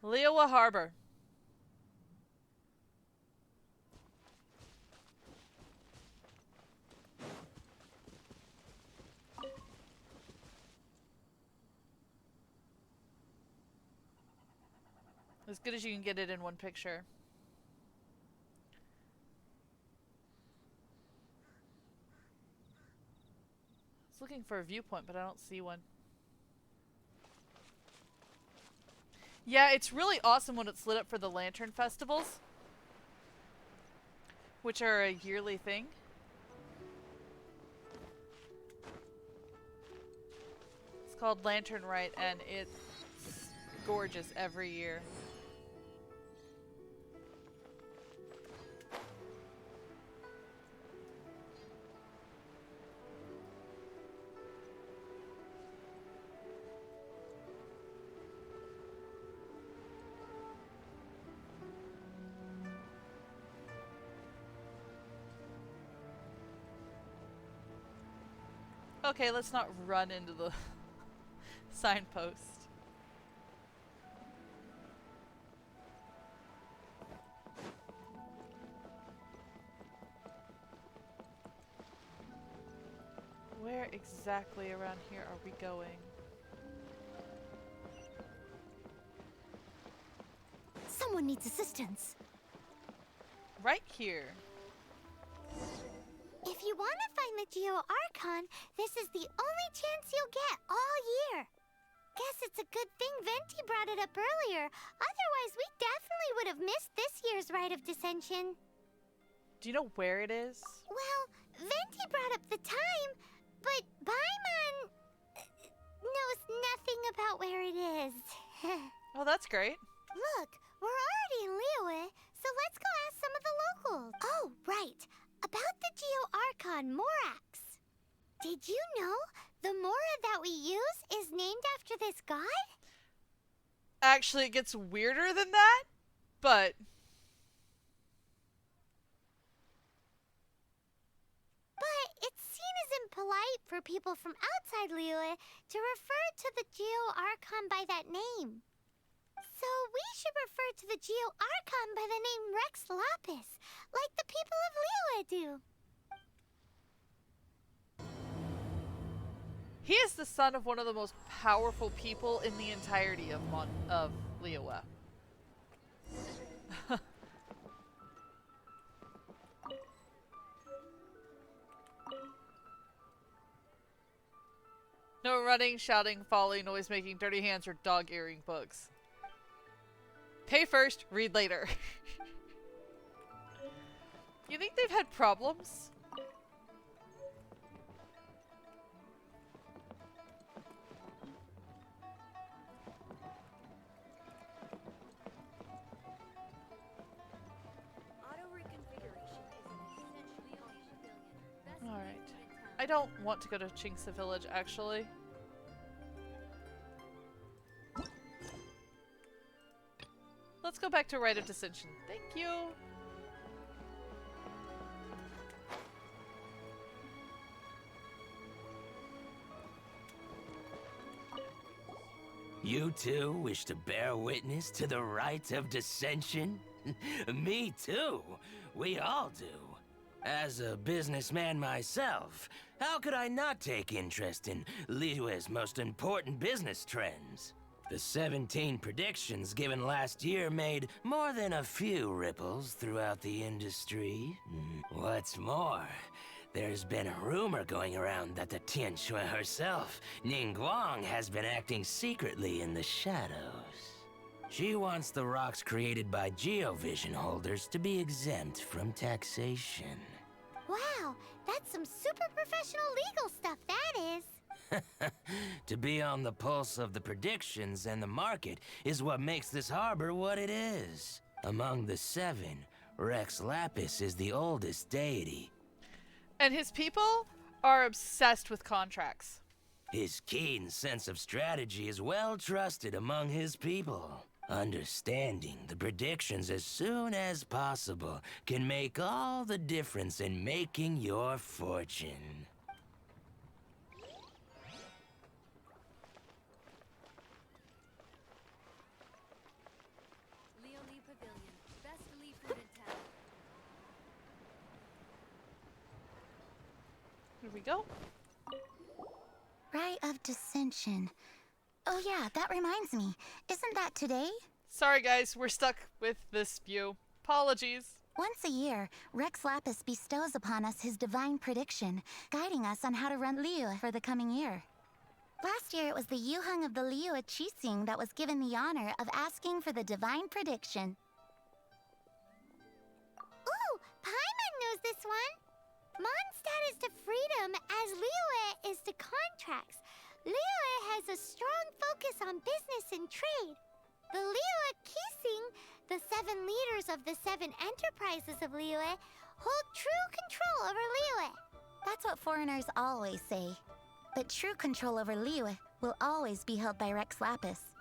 Liyue Harbor. As good as you can get it in one picture. I was looking for a viewpoint, but I don't see one. Yeah, it's really awesome when it's lit up for the lantern festivals, which are a yearly thing. It's called Lantern Rite, and it's gorgeous every year. Okay, let's not run into the signpost. Where exactly around here are we going? Someone needs assistance. Right here. If you want to find the Geo Archon, this is the only chance you'll get all year. Guess it's a good thing Venti brought it up earlier. Otherwise, we definitely would have missed this year's Rite of Dissension. Do you know where it is? Well, Venti brought up the time, but Paimon knows nothing about where it is. Oh, that's great. Look, we're already in Liyue, so let's go ask some of the locals. Oh, right. About the Geo Archon Morax. Did you know the Mora that we use is named after this god? Actually, it gets weirder than that, but... But it's seen as impolite for people from outside Liyue to refer to the Geo Archon by that name. So we should refer to the Geo Archon by the name Rex Lapis, like the people of Liyue do. He is the son of one of the most powerful people in the entirety of Liyue. No running, shouting, falling, noise making, dirty hands, or dog earring books. Pay first, read later. You think they've had problems? Alright. I don't want to go to Chinksa Village, actually. Let's go back to Rite of Dissension. Thank you! You two wish to bear witness to the rite of dissension? Me too. We all do. As a businessman myself, how could I not take interest in Liyue's most important business trends? The 17 predictions given last year made more than a few ripples throughout the industry. What's more, there's been a rumor going around that the Tianshui herself, Ningguang, has been acting secretly in the shadows. She wants the rocks created by Geovision holders to be exempt from taxation. Wow, that's some super professional legal stuff, that is. To be on the pulse of the predictions and the market is what makes this harbor what it is. Among the 7, Rex Lapis is the oldest deity. And his people are obsessed with contracts. His keen sense of strategy is well trusted among his people. Understanding the predictions as soon as possible can make all the difference in making your fortune. we go. Rite of Dissension. Oh yeah, that reminds me. Isn't that today? Sorry guys, we're stuck with this view. Apologies. Once a year, Rex Lapis bestows upon us his divine prediction, guiding us on how to run Liyue for the coming year. Last year, it was the Yuheng of the Liyue Qixing that was given the honor of asking for the divine prediction. Ooh, Paimon knows this one! Mondstadt is to freedom as Liyue is to contracts. Liyue has a strong focus on business and trade. The Liyue Qixing, the 7 leaders of the 7 enterprises of Liyue, hold true control over Liyue. That's what foreigners always say. But true control over Liyue will always be held by Rex Lapis.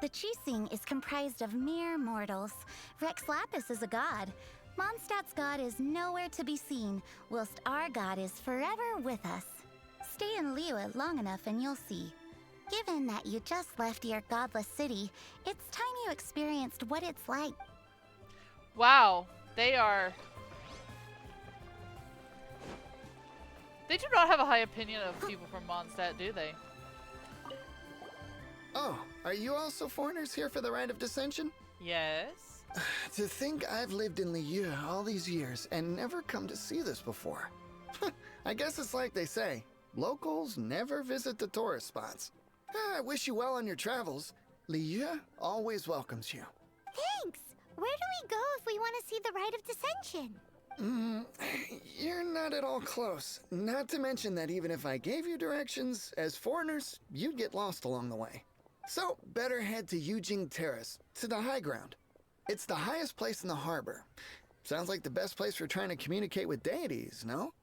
The Qixing is comprised of mere mortals. Rex Lapis is a god. Mondstadt's god is nowhere to be seen, whilst our god is forever with us. Stay in Liyue long enough and you'll see. Given that you just left your godless city, it's time you experienced what it's like. Wow, they do not have a high opinion of people from Mondstadt, do they? Oh, are you also foreigners here for the Rite of Dissension? Yes. To think I've lived in Liyue all these years and never come to see this before. I guess it's like they say, locals never visit the tourist spots. I wish you well on your travels. Liyue always welcomes you. Thanks! Where do we go if we want to see the Rite of Dissension? You're not at all close. Not to mention that even if I gave you directions, as foreigners, you'd get lost along the way. So, better head to Yujing Terrace, to the high ground. It's the highest place in the harbor. Sounds like the best place for trying to communicate with deities, no?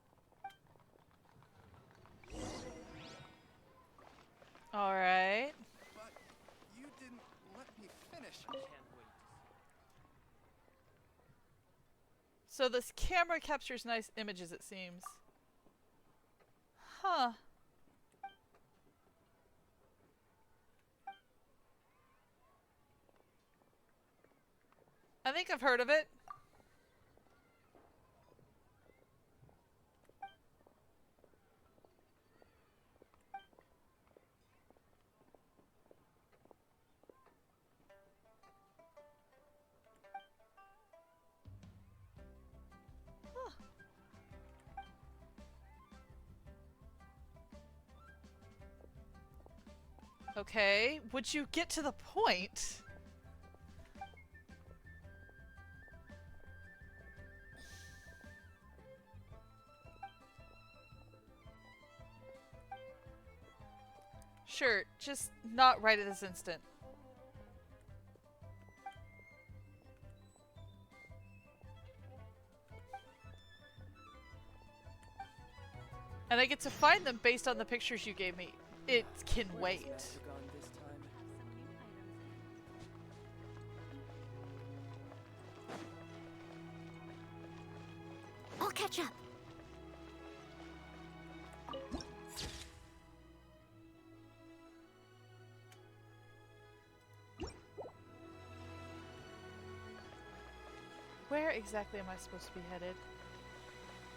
Alright. But you didn't let me finish. I can't wait. So this camera captures nice images, it seems. Huh. I think I've heard of it. Huh. Okay, would you get to the point? Sure, just not right at this instant. And I get to find them based on the pictures you gave me. It can wait. I'll catch up. Where exactly am I supposed to be headed?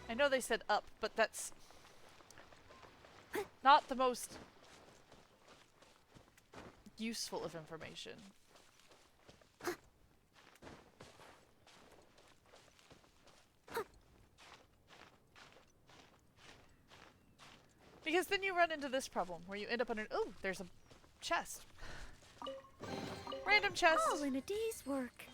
I know they said up, but that's not the most useful of information. Because then you run into this problem where you end up under— ooh, there's a chest. Random chest. All in a day's work.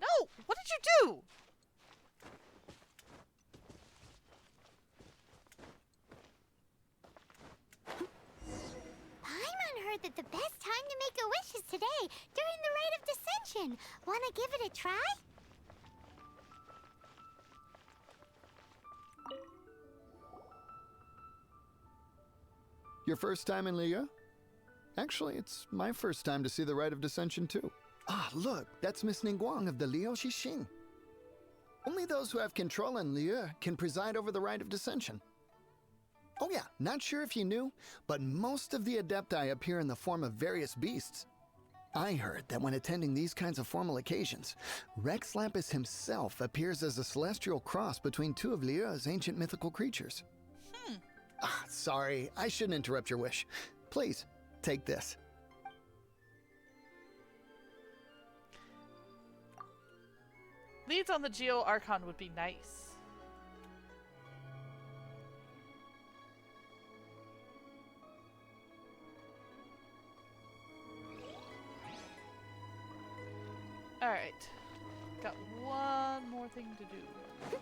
No! What did you do? Paimon heard that the best time to make a wish is today, during the Rite of Dissension. Wanna give it a try? Your first time in Liyue? Actually, it's my first time to see the Rite of Dissension too. Ah, look, that's Miss Ningguang of the Liyue Xixing. Only those who have control in Liyue can preside over the Rite of Dissension. Oh yeah, not sure if you knew, but most of the Adepti appear in the form of various beasts. I heard that when attending these kinds of formal occasions, Rex Lapis himself appears as a celestial cross between two of Liyue's ancient mythical creatures. Sorry, I shouldn't interrupt your wish. Please, take this. Leads on the Geo Archon would be nice. Alright. Got one more thing to do.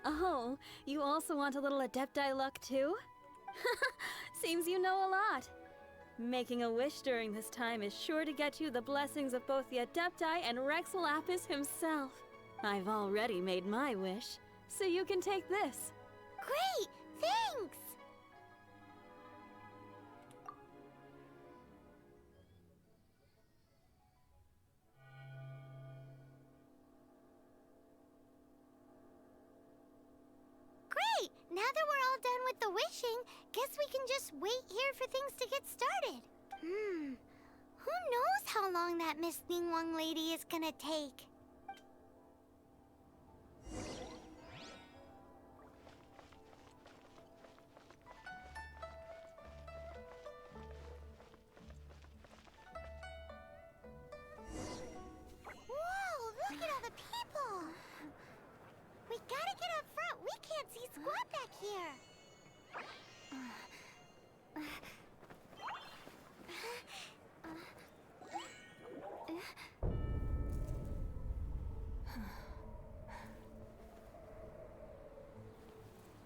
Oh, you also want a little Adepti luck too? Seems you know a lot. Making a wish during this time is sure to get you the blessings of both the Adepti and Rex Lapis himself. I've already made my wish, so you can take this. Great! Thanks! Great! Now that we're all done with the wishing, guess we can just wait here for things to get started. Who knows how long that Miss Ningguang lady is gonna take? Whoa, look at all the people! We gotta get up front. We can't see squat back here.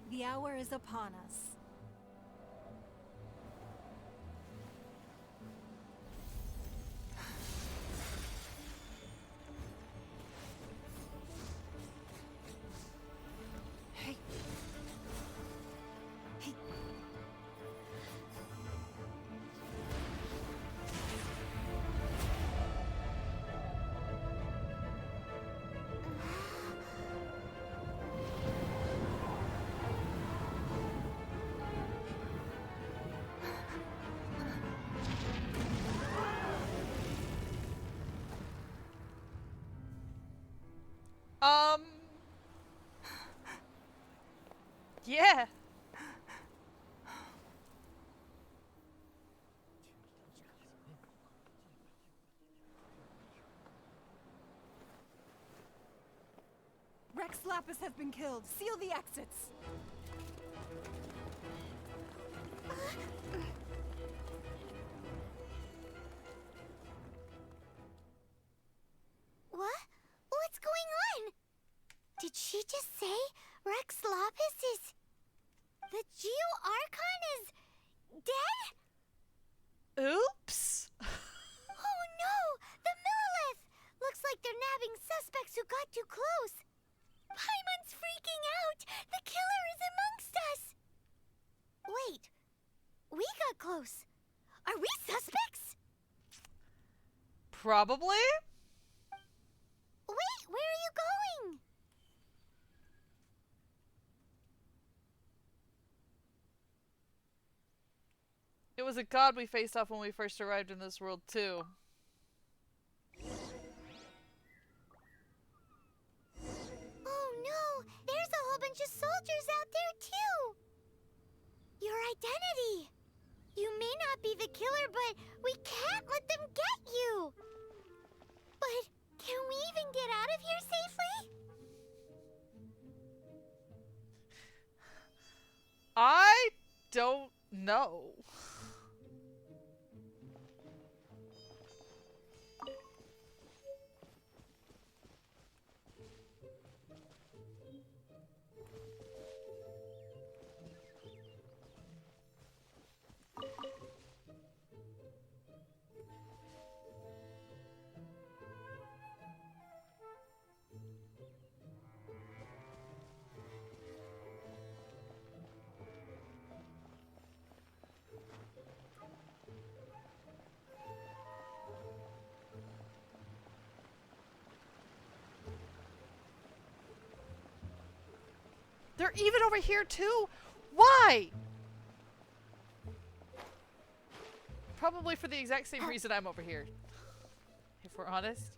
The hour is upon us. Hey. Hey. Yeah. Rex Lapis has been killed. Seal the exits. What? What's going on? Did she just say Rex Lapis is... The Geo Archon is... dead? Oops. Oh no! The Millilith! Looks like they're nabbing suspects who got too close. Paimon's freaking out! The killer is amongst us! Wait. We got close. Are we suspects? Probably? Wait, where are you going? It was a god we faced off when we first arrived in this world, too. Oh no! There's a whole bunch of soldiers out there too! Your identity! You may not be the killer, but we can't let them get you! But can we even get out of here safely? I don't know. They're even over here too? Why? Probably for the exact same reason I'm over here. If we're honest.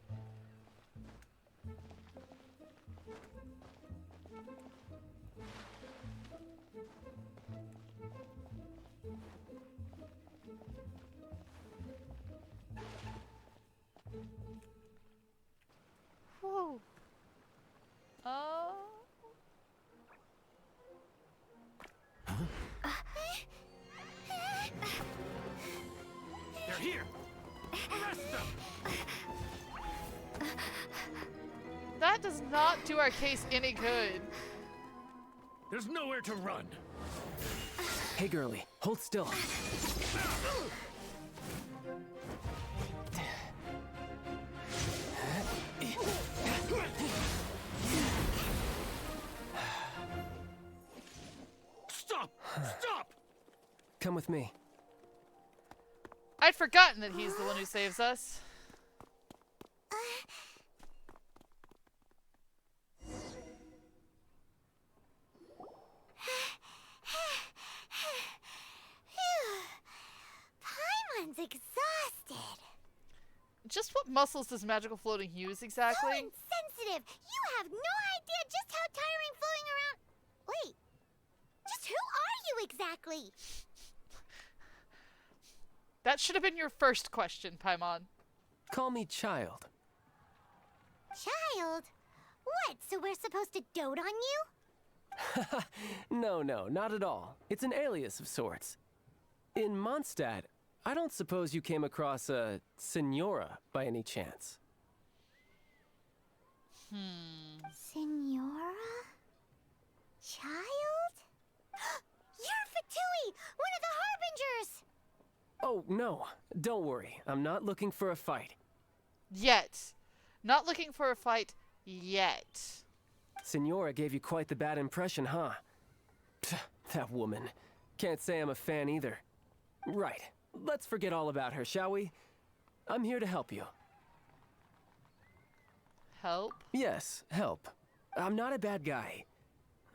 Whoa. They're here! Arrest them! That does not do our case any good. There's nowhere to run. Hey, girlie, hold still. Stop! Stop! Come with me. I'd forgotten that he's the one who saves us. Paimon's exhausted. Just what muscles does magical floating use exactly? So insensitive. You have no idea just how tiring floating around. Wait. Just who are you exactly? That should have been your first question, Paimon. Call me Child. Child? What, so we're supposed to dote on you? No, not at all. It's an alias of sorts. In Mondstadt, I don't suppose you came across a Senora by any chance. Senora? Child? You're Fatui, one of the Harbingers! Oh, no. Don't worry. I'm not looking for a fight. Yet. Not looking for a fight yet. Senora gave you quite the bad impression, huh? Pfft, that woman. Can't say I'm a fan either. Right. Let's forget all about her, shall we? I'm here to help you. Help? Yes, help. I'm not a bad guy.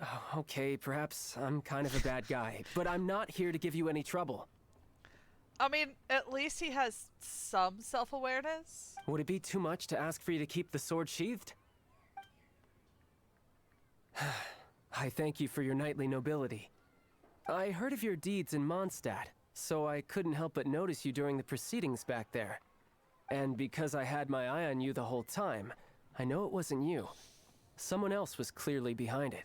Oh, okay, perhaps I'm kind of a bad guy, but I'm not here to give you any trouble. I mean, at least he has some self-awareness. Would it be too much to ask for you to keep the sword sheathed? I thank you for your knightly nobility. I heard of your deeds in Mondstadt, so I couldn't help but notice you during the proceedings back there. And because I had my eye on you the whole time, I know it wasn't you. Someone else was clearly behind it.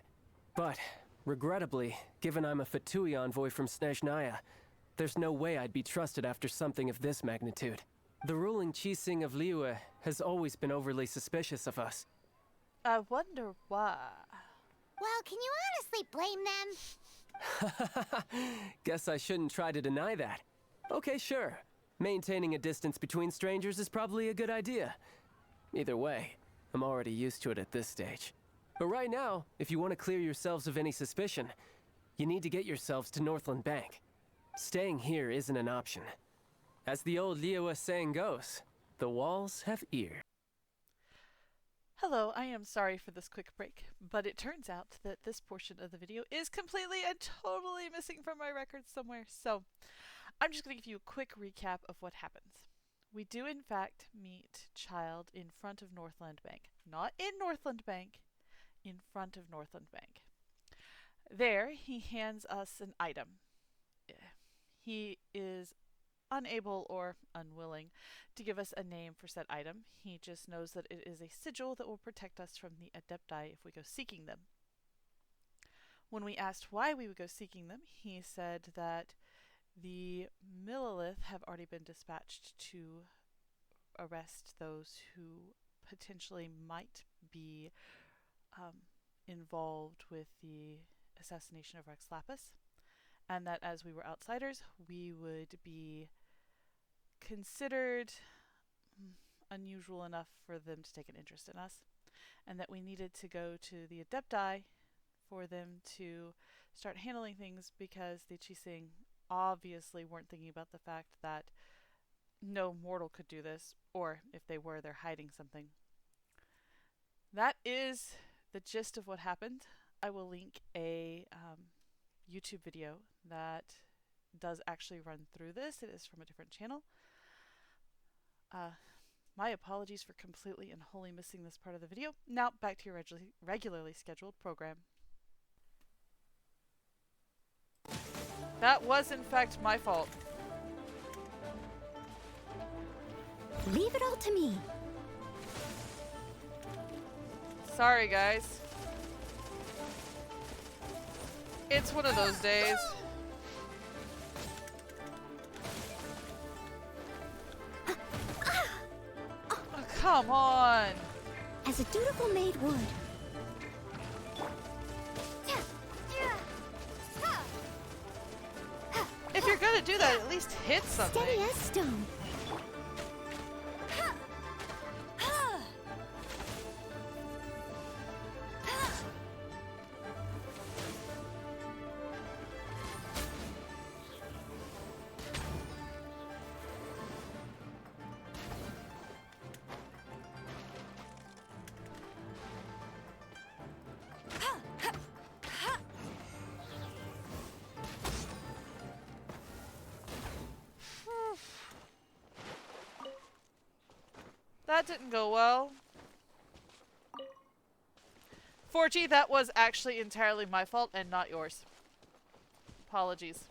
But, regrettably, given I'm a Fatui envoy from Snezhnaya, there's no way I'd be trusted after something of this magnitude. The ruling Chising of Liyue has always been overly suspicious of us. I wonder why. Well, can you honestly blame them? Guess I shouldn't try to deny that. Okay, sure. Maintaining a distance between strangers is probably a good idea. Either way, I'm already used to it at this stage. But right now, if you want to clear yourselves of any suspicion, you need to get yourselves to Northland Bank. Staying here isn't an option. As the old Liyue saying goes, the walls have ears. Hello, I am sorry for this quick break, but it turns out that this portion of the video is completely and totally missing from my records somewhere, so I'm just going to give you a quick recap of what happens. We do in fact meet Child in front of Northland Bank. Not in Northland Bank, in front of Northland Bank. There, he hands us an item. He is unable or unwilling to give us a name for said item. He just knows that it is a sigil that will protect us from the Adepti if we go seeking them. When we asked why we would go seeking them, he said that the Millilith have already been dispatched to arrest those who potentially might be involved with the assassination of Rex Lapis, and that as we were outsiders, we would be considered unusual enough for them to take an interest in us, and that we needed to go to the Adepti for them to start handling things, because the Chising obviously weren't thinking about the fact that no mortal could do this, or if they were, they're hiding something. That is the gist of what happened. I will link a YouTube video that does actually run through this. It is from a different channel. My apologies for completely and wholly missing this part of the video. Now, back to your regularly scheduled program. That was, in fact, my fault. Leave it all to me. Sorry, guys. It's one of those days. Oh, come on. As a dutiful maid would. If you're gonna do that, at least hit something. Steady as stone. That didn't go well. Forgy, that was actually entirely my fault and not yours. Apologies.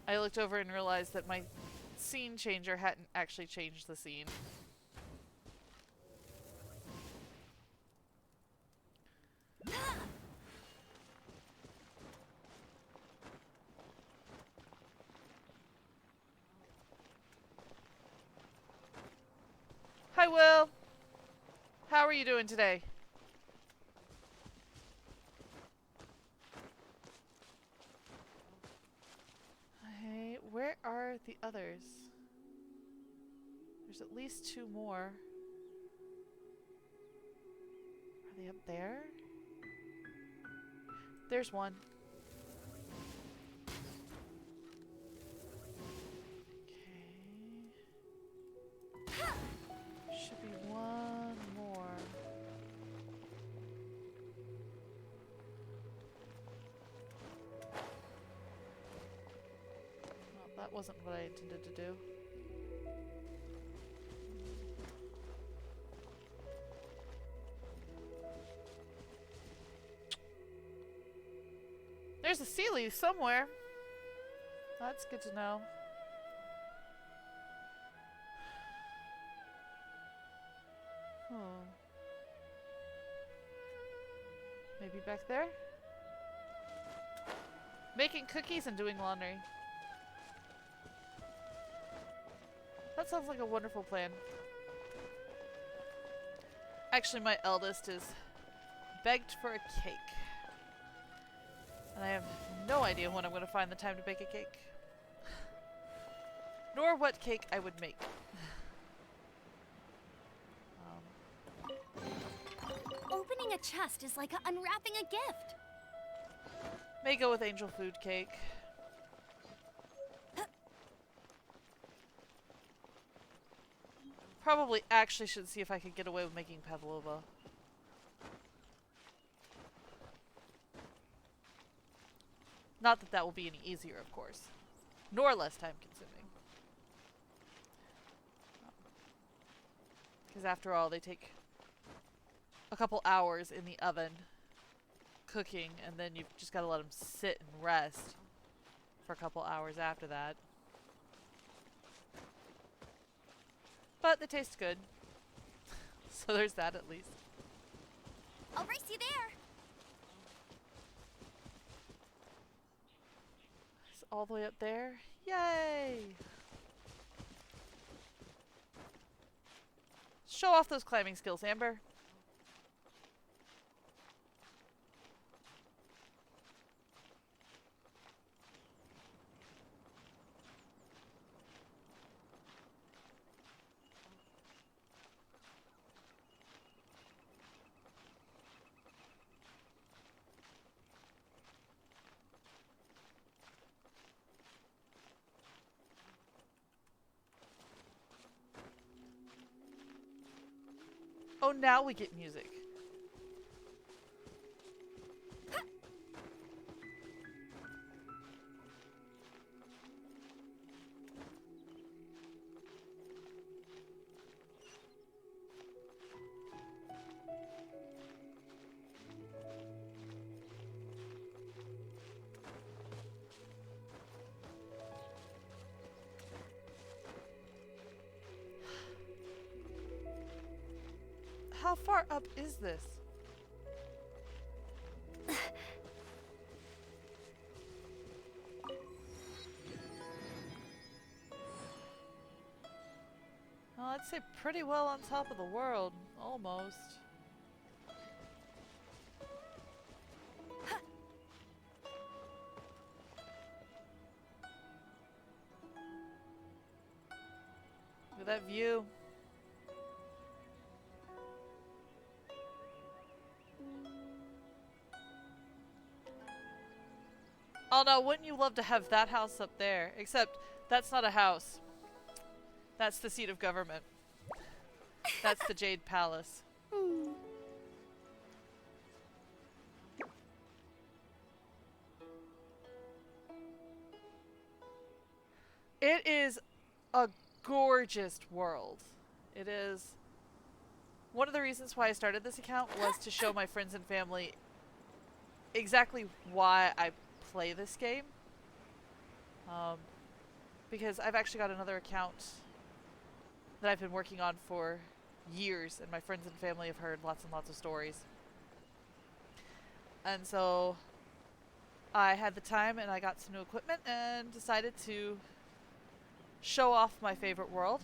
I looked over and realized that my scene changer hadn't actually changed the scene. Hi, Will. How are you doing today? Hey, where are the others? There's at least 2 more. Are they up there? There's one. Should be one more. Well, that wasn't what I intended to do. There's a sea leaf somewhere. That's good to know. Maybe back there? Making cookies and doing laundry. That sounds like a wonderful plan. Actually, my eldest is begged for a cake. And I have no idea when I'm going to find the time to bake a cake. Nor what cake I would make. Opening a chest is like unwrapping a gift. May go with angel food cake. Probably actually should see if I could get away with making pavlova. Not that that will be any easier, of course. Nor less time consuming. Because after all, they take a couple hours in the oven cooking, and then you've just got to let them sit and rest for a couple hours after that. But they taste good. So there's that at least. I'll race you there. It's all the way up there. Yay! Show off those climbing skills, Amber. Oh, now we get music. How far up is this? Well, I'd say pretty well on top of the world. Almost. Look at that view. Oh no, wouldn't you love to have that house up there? Except, that's not a house. That's the seat of government. That's the Jade Palace. It is a gorgeous world. It is... One of the reasons why I started this account was to show my friends and family exactly why I play this game. Because I've actually got another account that I've been working on for years, and my friends and family have heard lots and lots of stories. And so I had the time and I got some new equipment and decided to show off my favorite world.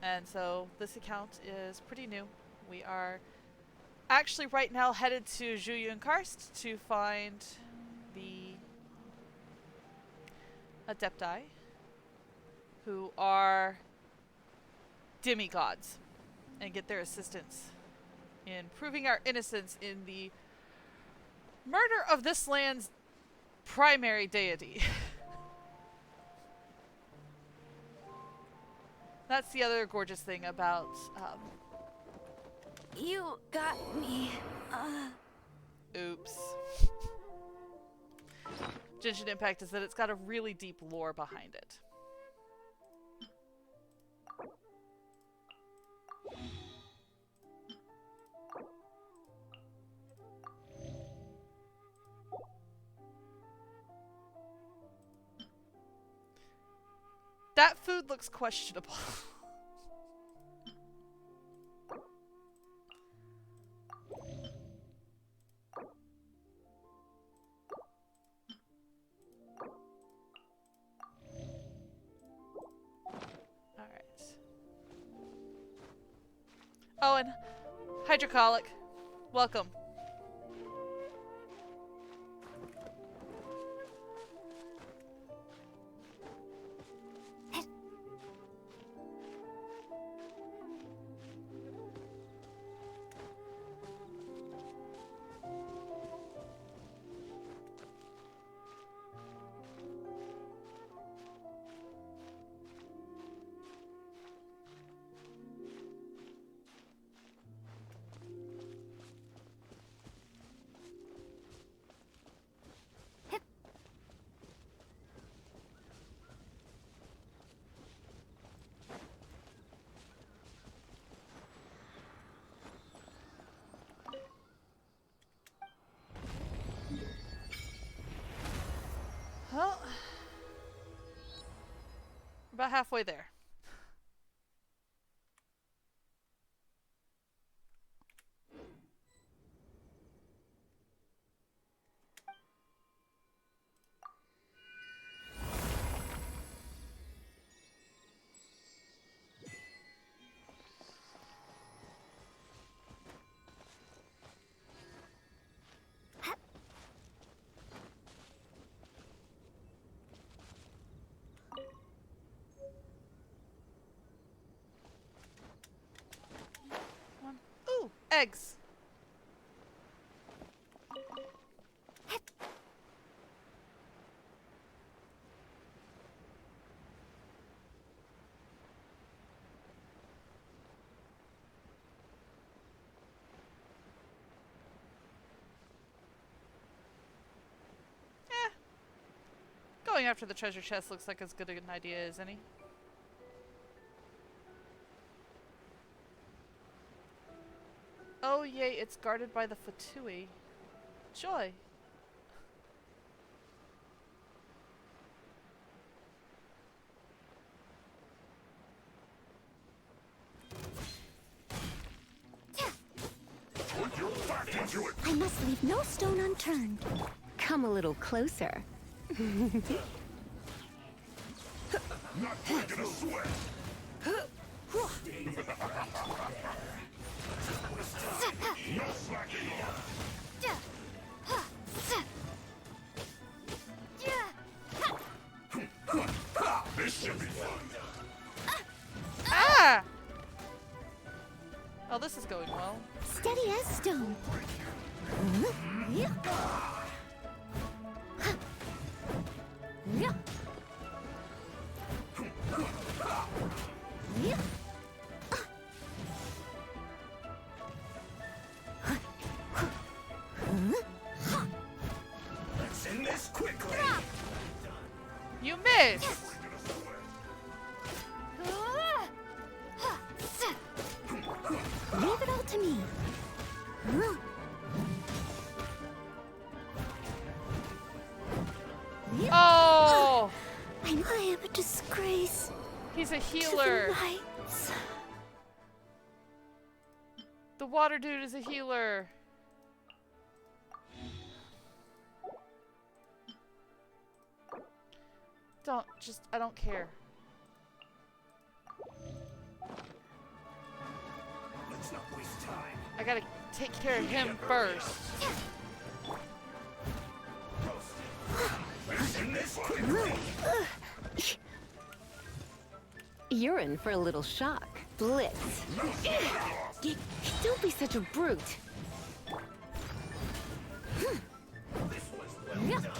And so this account is pretty new. We are actually right now headed to Julian Karst to find the Adepti, who are demigods, and get their assistance in proving our innocence in the murder of this land's primary deity. That's the other gorgeous thing about You got me. oops. Genshin Impact is that it's got a really deep lore behind it. That food looks questionable. Oh, and Hydrocolic, welcome. Well, about halfway there. Ooh, eggs. Going after the treasure chest looks like as good an idea as any. Oh yay, it's guarded by the Fatui. Joy. I must leave no stone unturned. Come a little closer. Not breaking a sweat. No slacking off. This should be fun. Ah! Oh, this is going well. Steady as stone. Yeah. Yeah. Yeah. Let's end this quickly. You missed! Leave it all to me. Oh! I am a disgrace. He's a To healer. the lights. The water dude is a healer. I don't care. Let's not waste time. I gotta take care of him first. Let's end this quickly. You're in for a little shock. Blitz. Don't be such a brute. This was well done.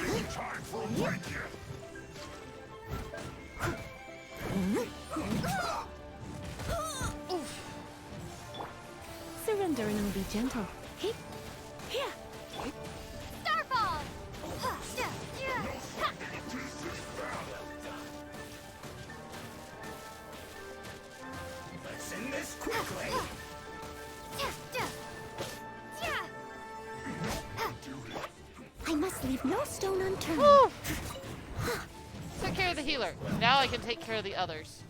It's time for a break here. Surrender and be gentle. Starfall! Let's end this quickly. I must leave no stone unturned. Woo! Took care of the healer. Now I can take care of the others.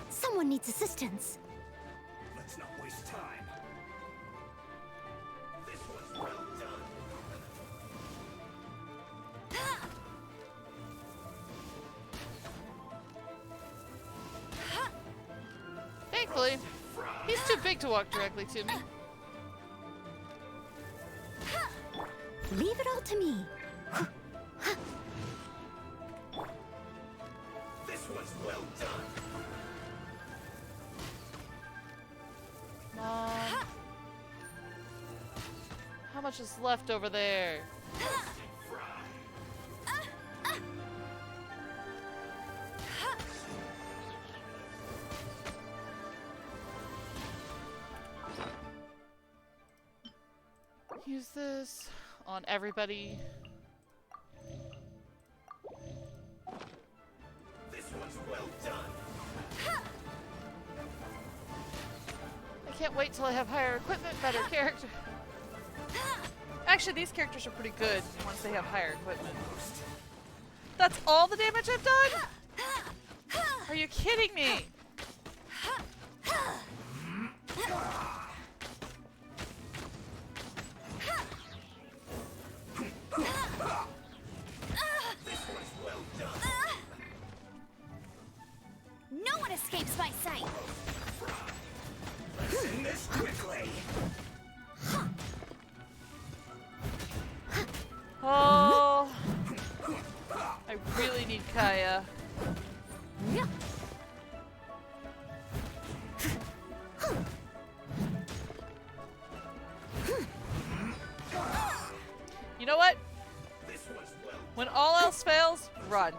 Someone needs assistance. Let's not waste time. This was well done. Thankfully, he's too big to walk directly to me. Leave it all to me. This was well done. Mom. How much is left over there? Use this on everybody. This was well done. I can't wait till I have higher equipment, better character. Actually, these characters are pretty good once they have higher equipment. That's all the damage I've done? Are you kidding me? No one escapes my sight. Let's end this quickly. Oh, I really need Kaya. You know what? This was well When all else fails, run.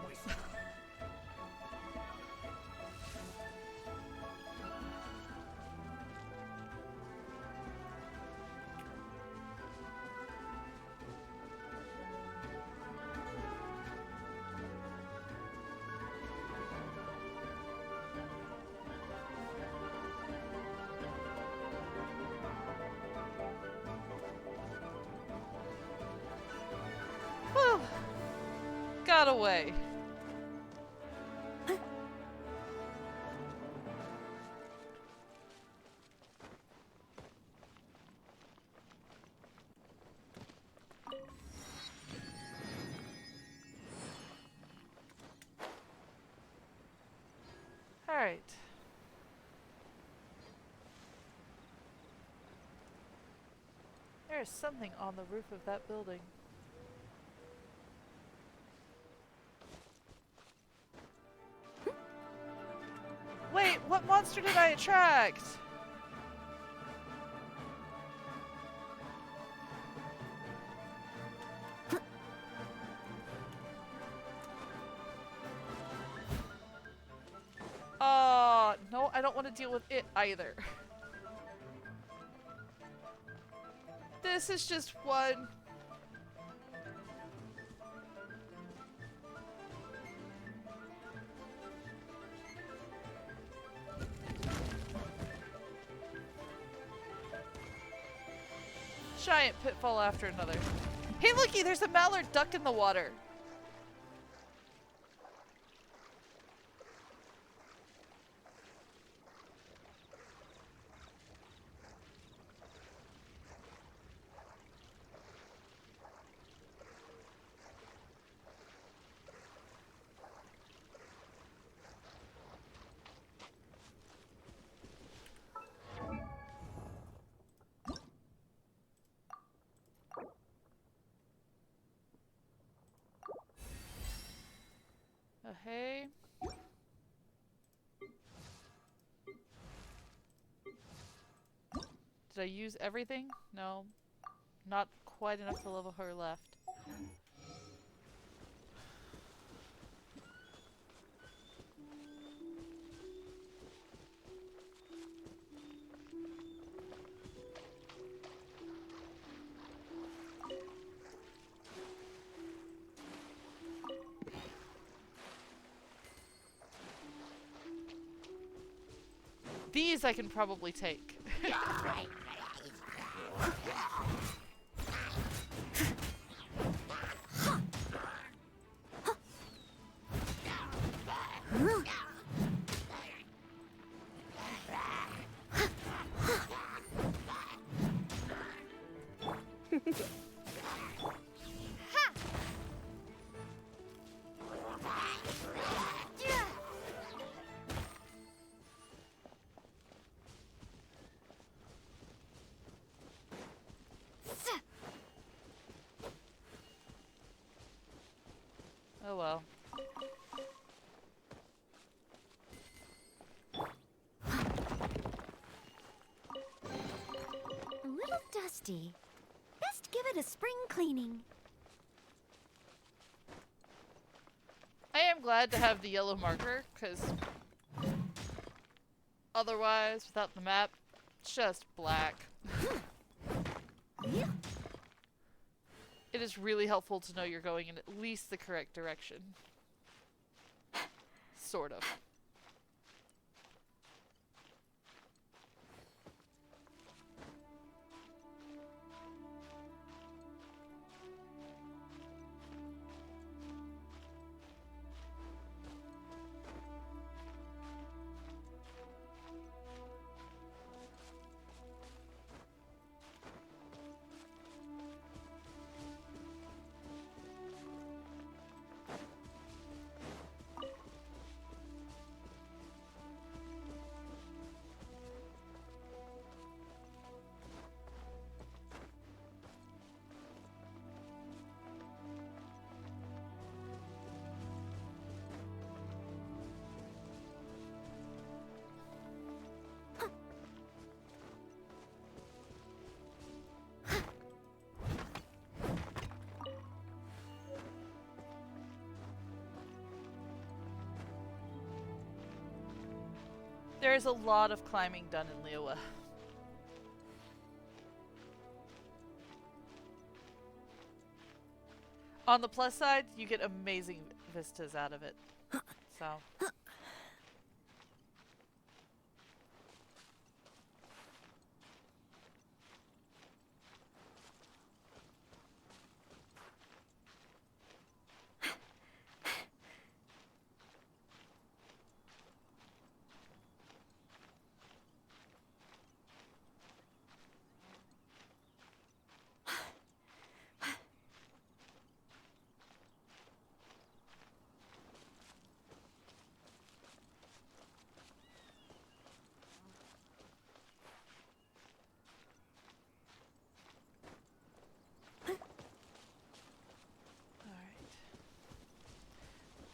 that away. Alright. There is something on the roof of that building. Wait, what monster did I attract? No, I don't want to deal with it either. This is just one. Giant pitfall after another. Hey looky, there's a mallard duck in the water. Hey. Did I use everything? No. Not quite enough to level her left. These I can probably take. Oh well. A little dusty. Best give it a spring cleaning. I am glad to have the yellow marker, because otherwise, without the map, it's just black. It is really helpful to know you're going in at least the correct direction. Sort of. There is a lot of climbing done in Liyue. On the plus side, you get amazing vistas out of it. So.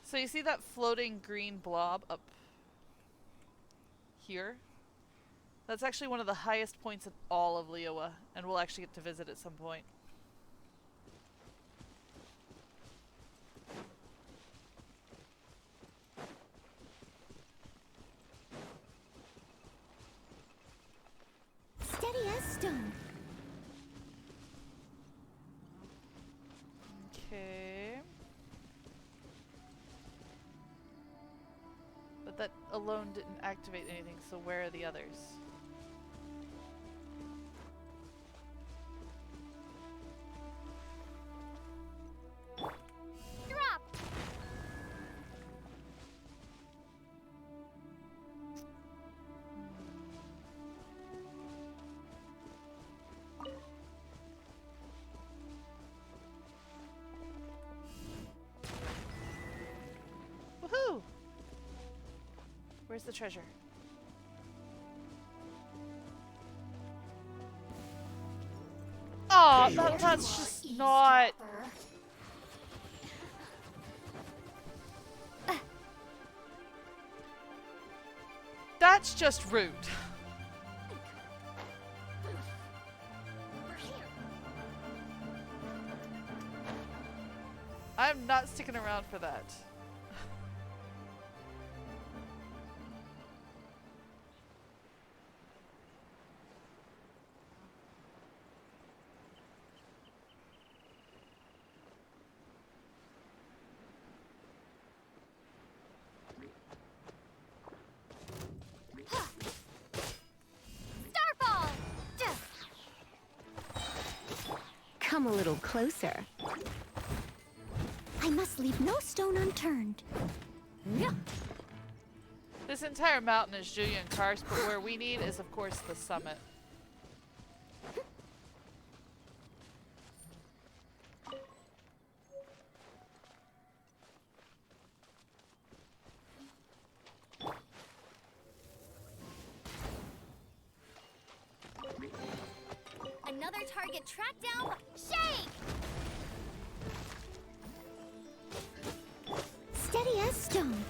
So you see that floating green blob up here? That's actually one of the highest points in all of Liyue, and we'll actually get to visit at some point. Steady as stone. Okay. But that alone didn't activate anything, so where are the others? Drop. Woohoo! Where's the treasure? Oh, that's just not... That's just rude. I'm not sticking around for that. Starfall. Come a little closer. I must leave no stone unturned. This entire mountain is Julian Karst, but where we need is, of course, the summit. Another target tracked down. Shake! Steady as stone.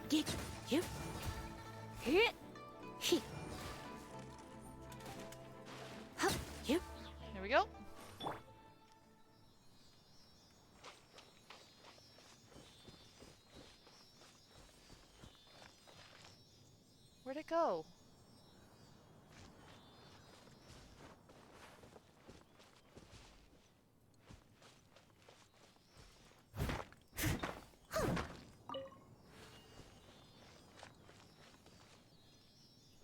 Get you. Hit. Hit. You. Here we go. Where'd it go?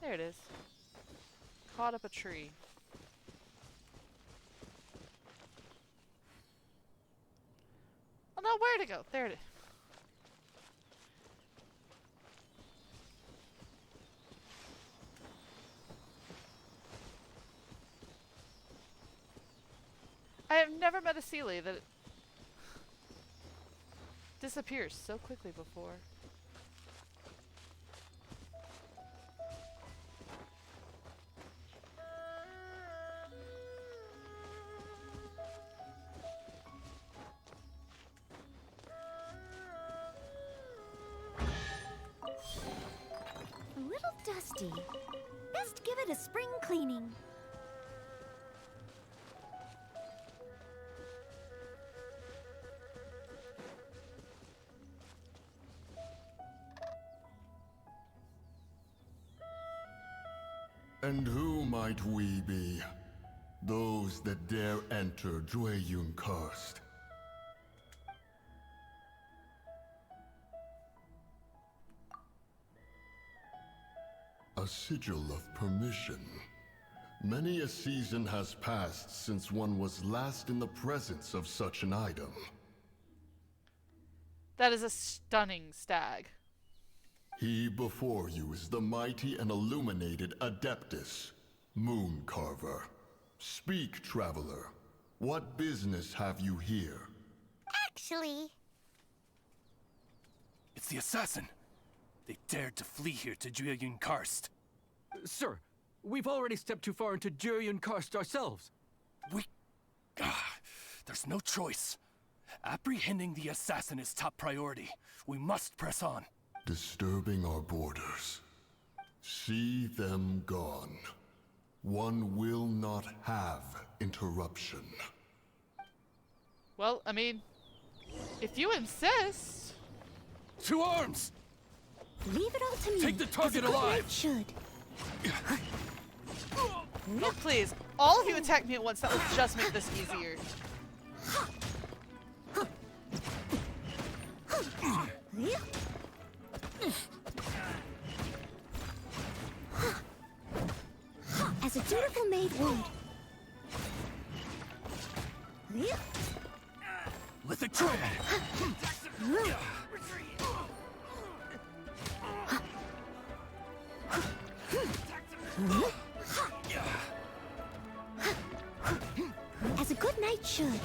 There it is. Caught up a tree. Oh no, where'd it go? There it is. I have never met a Sealy that disappears so quickly before. A little dusty. Best give it a spring cleaning. And who might we be? Those that dare enter Jueyun Karst. A sigil of permission. Many a season has passed since one was last in the presence of such an item. That is a stunning stag. He before you is the mighty and illuminated Adeptus, Moon Carver. Speak, traveler. What business have you here? Actually, It's the assassin. They dared to flee here to Jueyun Karst. Sir, we've already stepped too far into Jurian Karst ourselves. There's no choice. Apprehending the assassin is top priority. We must press on. Disturbing our borders. See them gone. One will not have interruption. Well, I mean, if you insist. To arms! Leave it all to me. Take the target alive! Should. Oh, please. All of you attack me at once. That would just make this easier. As a dutiful maid would. Lithic Triad! As a good knight should.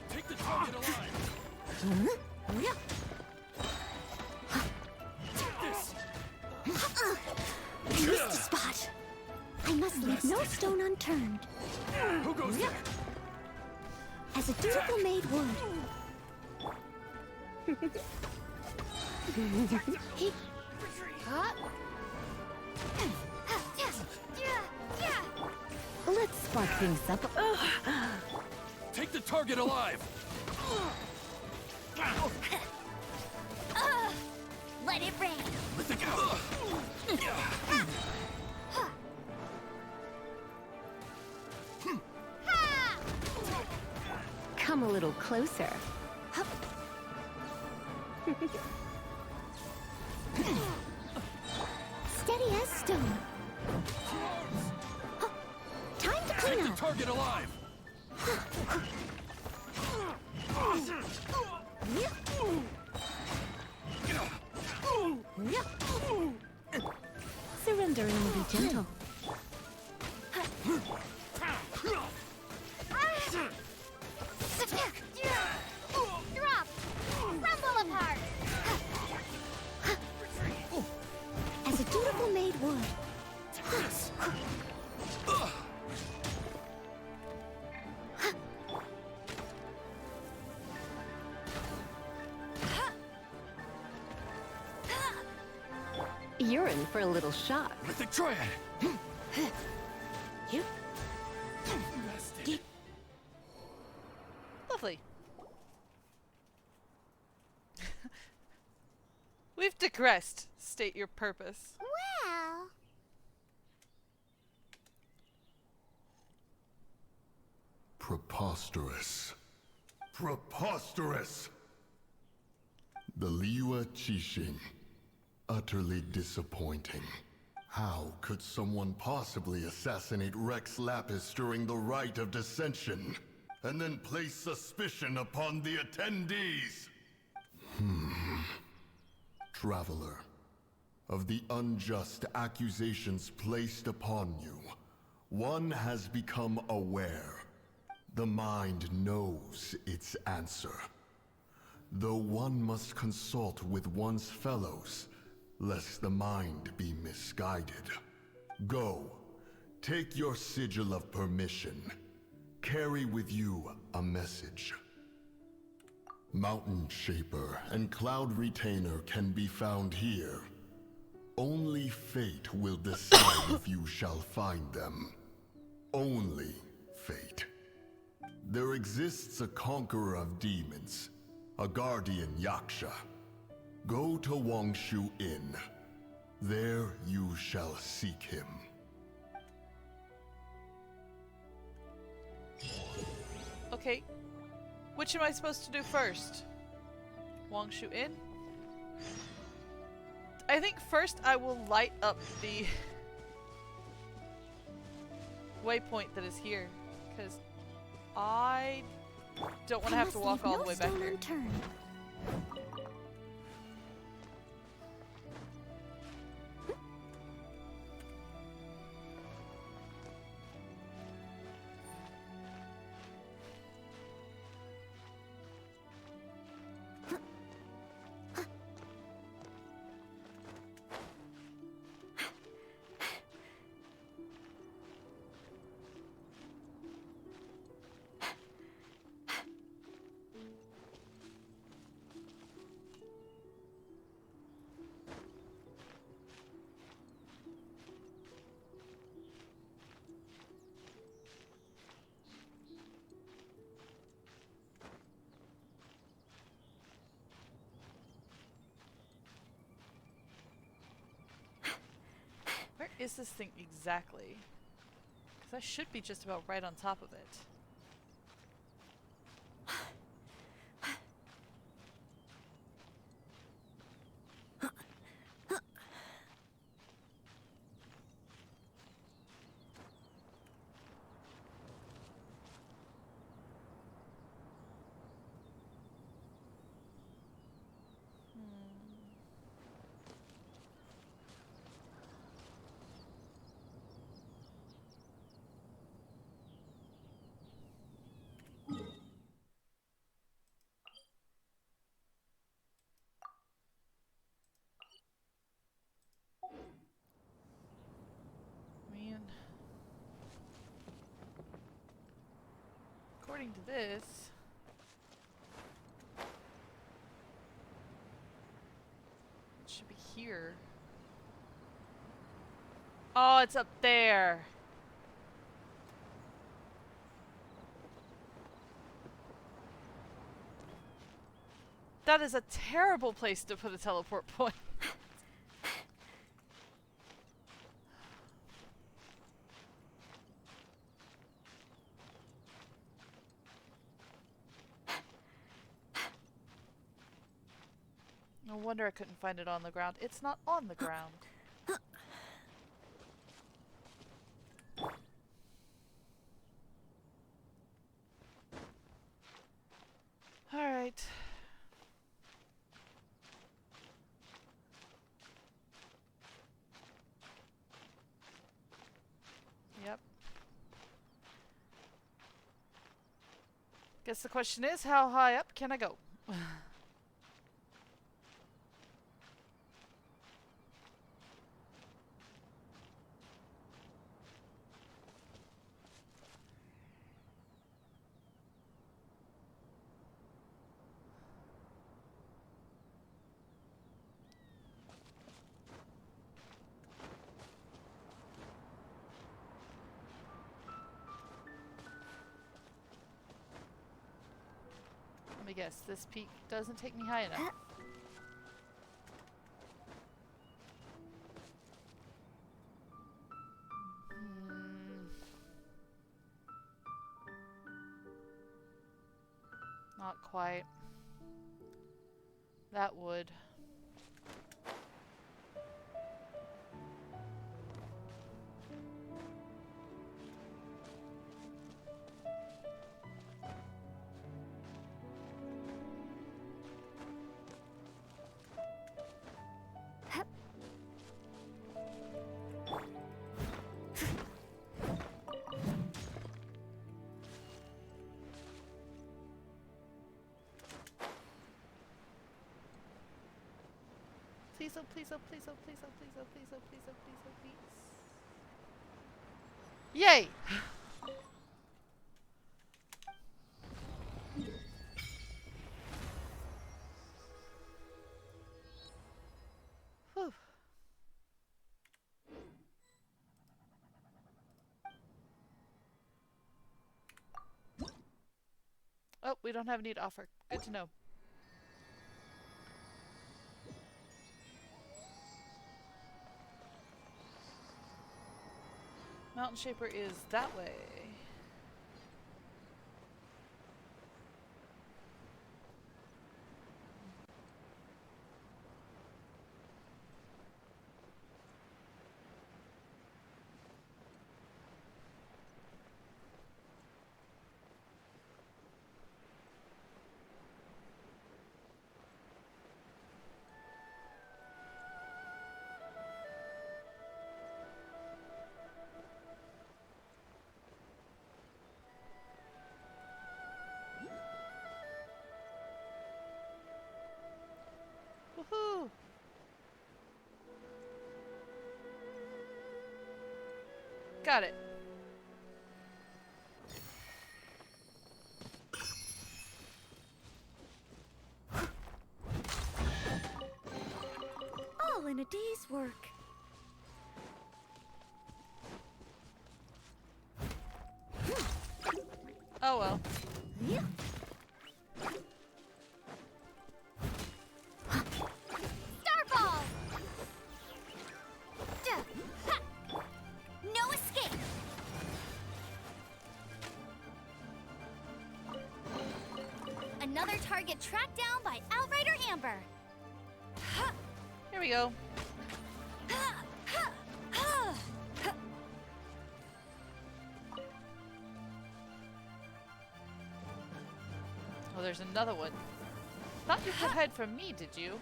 Take the target alive! Missed a spot. I must leave no stone unturned. Who goes there? As a dutiful maid would. Let's spark things up. Take the target alive! Let it rain. Lithic out! Come a little closer. Steady as stone. Time to clean Take the up. target alive! Surrendering will be gentle. Drop! Rumble apart! As a dutiful maid would. You're in for a little shock. Lithic Triad! Lovely. We've digressed. State your purpose. Well... Preposterous. Preposterous! The Liyue Qixing. Utterly disappointing. How could someone possibly assassinate Rex Lapis during the Rite of Dissension, and then place suspicion upon the attendees? Traveler, of the unjust accusations placed upon you, one has become aware. The mind knows its answer. Though one must consult with one's fellows, lest the mind be misguided. Go, take your sigil of permission. Carry with you a message. Mountain Shaper and Cloud Retainer can be found here. Only fate will decide if you shall find them. Only fate. There exists a conqueror of demons, a guardian Yaksha. Go to Wangshu Inn. There you shall seek him. Okay. Which am I supposed to do first? Wangshu Inn? I think first I will light up the waypoint that is here, because I don't want to have to walk all the way back there. is this thing exactly? Because I should be just about right on top of it. Man. According to this, it should be here. Oh, it's up there. That is a terrible place to put a teleport point. No wonder I couldn't find it on the ground. It's not on the ground. Alright. Yep. Guess the question is, how high up can I go? Let me guess, this peak doesn't take me high enough. Not quite. That would. Please, oh, please, oh, please, oh, please, oh, please, oh, please, oh, please, oh, please, oh, please. Yay! Whew. Oh, we don't have any to offer. Good to know. Mountain Shaper is that way. Woohoo! Got it. All in a day's work. Oh well. Yeah. Starball! Another target tracked down by Outrider Amber. Here we go. Oh, there's another one. Thought you could hide from me, did you?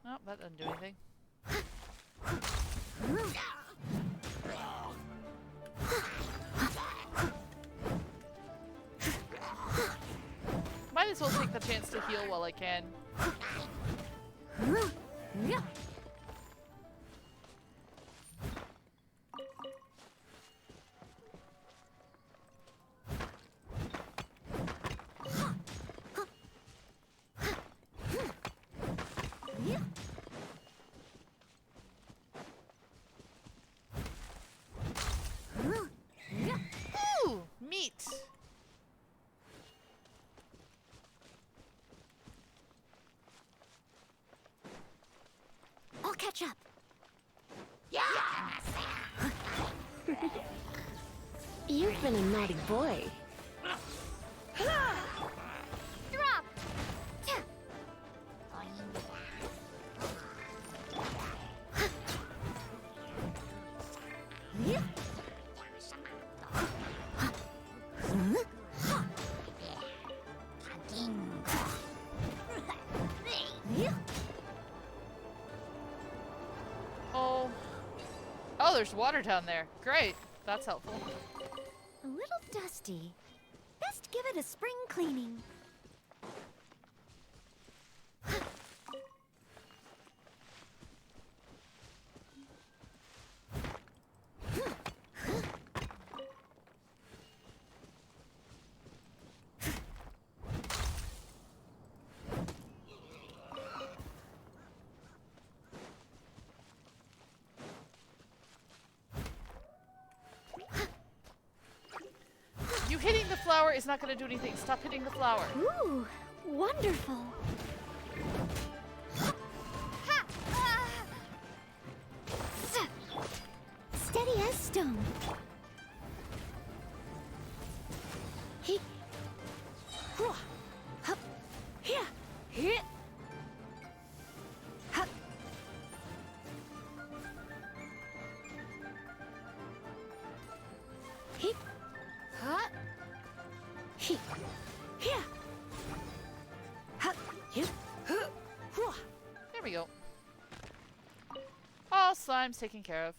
Oh, that doesn't do anything. Might as well take the chance to heal while I can. Ooh, meat. I'll catch up. You've been a naughty boy. Drop. Oh. Oh, there's water down there. Great. That's helpful. A little dusty. Best give it a spring cleaning. You hitting the flower is not going to do anything. Stop hitting the flower. Ooh, wonderful. Ha! Steady as stone. He. Hup. Here. Here. Hup. He. Huh? He. Here. Hup. Here. Huh. There we go. All slime's taken care of.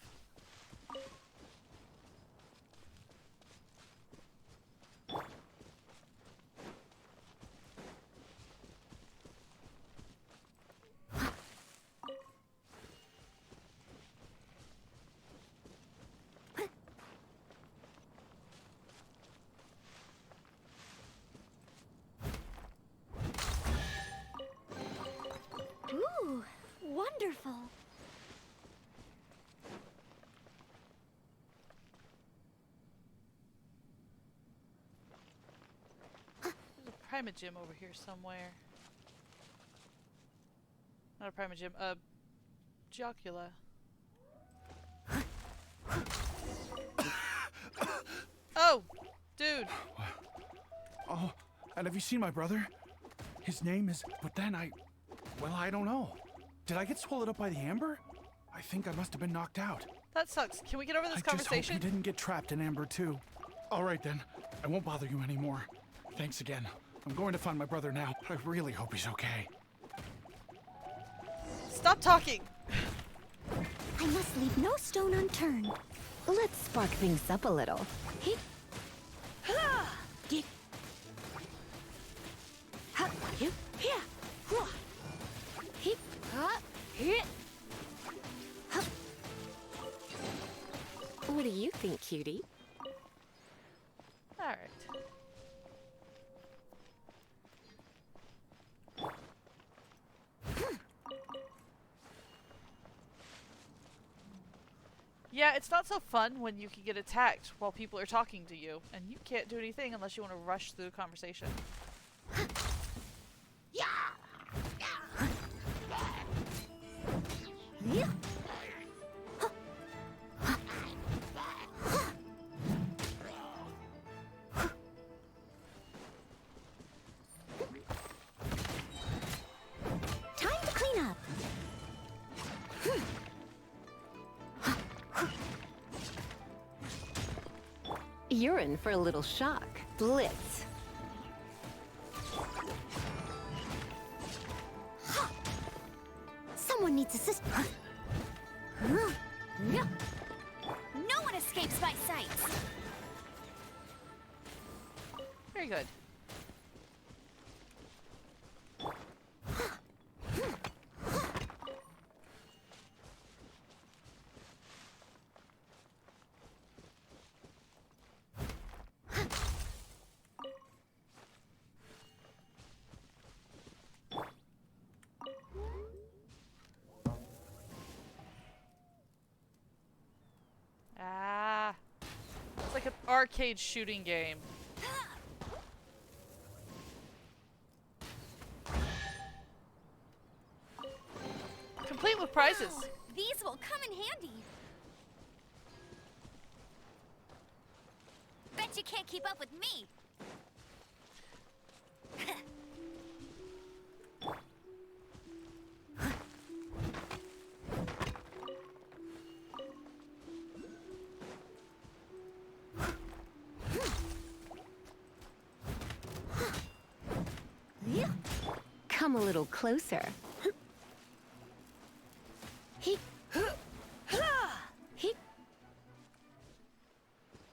Ooh, wonderful. There's a primogym over here somewhere. Not a primogym, a Jocula. Oh, dude. Oh, and have you seen my brother? His name is... But then well, I don't know. Did I get swallowed up by the amber? I think I must have been knocked out. That sucks. Can we get over this I just hope conversation? he didn't get trapped in amber too. All right then. I won't bother you anymore. Thanks again. I'm going to find my brother now. I really hope he's okay. Stop talking. I must leave no stone unturned. Let's spark things up a little. Hit. Get. Hup. Here. Here. Hit. Hup. Hit. Hup. What do you think, cutie? All right. Yeah, it's not so fun when you can get attacked while people are talking to you, and you can't do anything unless you want to rush through the conversation. Yeah. You're in for a little shock. Blitz. Someone needs assistance. No one escapes my sight. Very good. Ah, it's like an arcade shooting game. Complete with prizes. Wow, these will come in handy. Bet you can't keep up with me. Come a little closer.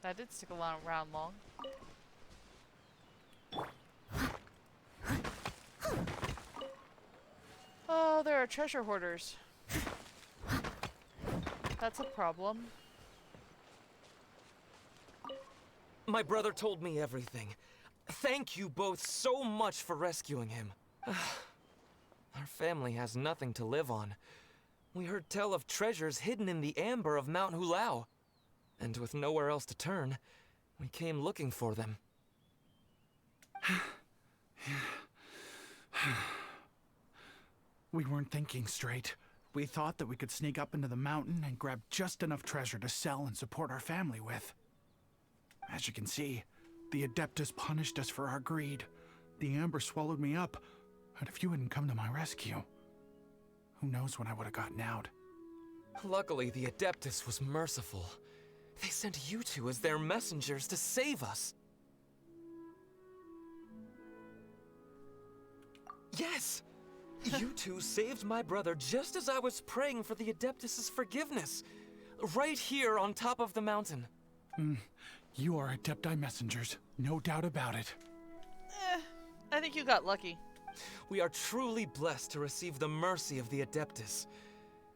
That did stick around long. Oh, there are treasure hoarders. That's a problem. My brother told me everything. Thank you both so much for rescuing him. Our family has nothing to live on. We heard tell of treasures hidden in the amber of Mount Hulao. And with nowhere else to turn, we came looking for them. We weren't thinking straight. We thought that we could sneak up into the mountain and grab just enough treasure to sell and support our family with. As you can see, the Adeptus punished us for our greed. The amber swallowed me up, and if you hadn't come to my rescue, who knows when I would have gotten out. Luckily, the Adeptus was merciful. They sent you two as their messengers to save us. Yes! You two saved my brother just as I was praying for the Adeptus' forgiveness. Right here on top of the mountain. You are Adepti messengers, no doubt about it. I think you got lucky. We are truly blessed to receive the mercy of the Adeptus.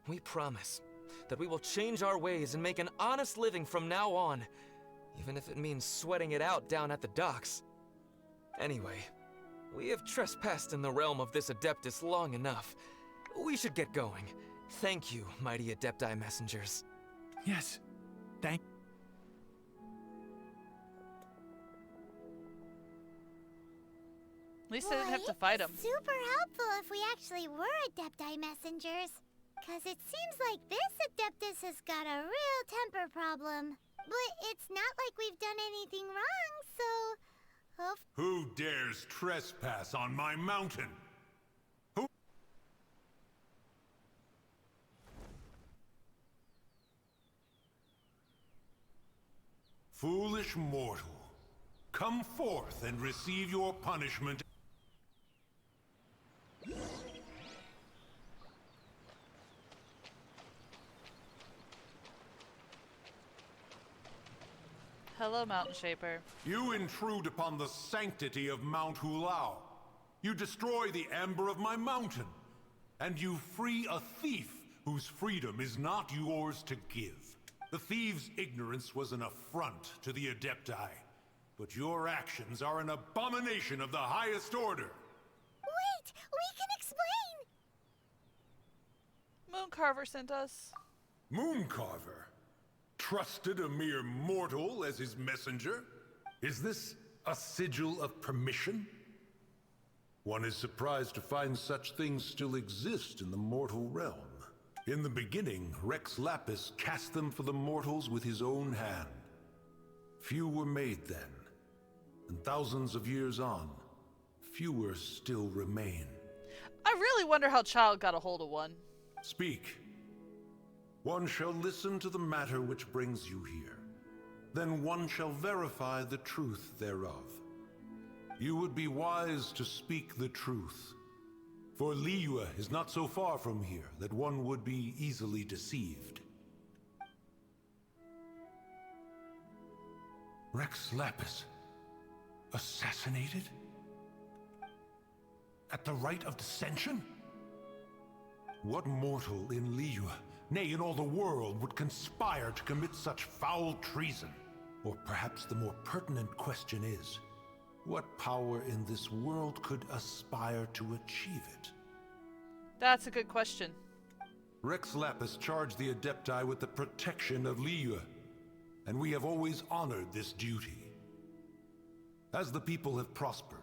We promise that we will change our ways and make an honest living from now on, even if it means sweating it out down at the docks. Anyway, we have trespassed in the realm of this Adeptus long enough. We should get going. Thank you, mighty Adepti messengers. Yes, thank... At least I didn't have to fight him. Super helpful if we actually were Adepti messengers. Cause it seems like this Adeptus has got a real temper problem. But it's not like we've done anything wrong, so... Who dares trespass on my mountain? Who? Foolish mortal, come forth and receive your punishment. Hello, Mountain Shaper. You intrude upon the sanctity of Mount Hulao. You destroy the amber of my mountain. And you free a thief whose freedom is not yours to give. The thief's ignorance was an affront to the Adepti. But your actions are an abomination of the highest order. Wait! We can explain! Mooncarver sent us. Mooncarver? Trusted a mere mortal as his messenger? Is this a sigil of permission? One is surprised to find such things still exist in the mortal realm. In the beginning, Rex Lapis cast them for the mortals with his own hand. Few were made then, and thousands of years on, fewer still remain. I really wonder how Child got a hold of one. Speak. One shall listen to the matter which brings you here. then one shall verify the truth thereof. You would be wise to speak the truth, for Liyue is not so far from here that one would be easily deceived. Rex Lapis, assassinated? At the rite of dissension? What mortal in Liyue, nay, in all the world, would conspire to commit such foul treason? Or perhaps the more pertinent question is, what power in this world could aspire to achieve it? That's a good question. Rex Lapis charged the Adepti with the protection of Liyue, and we have always honored this duty. As the people have prospered,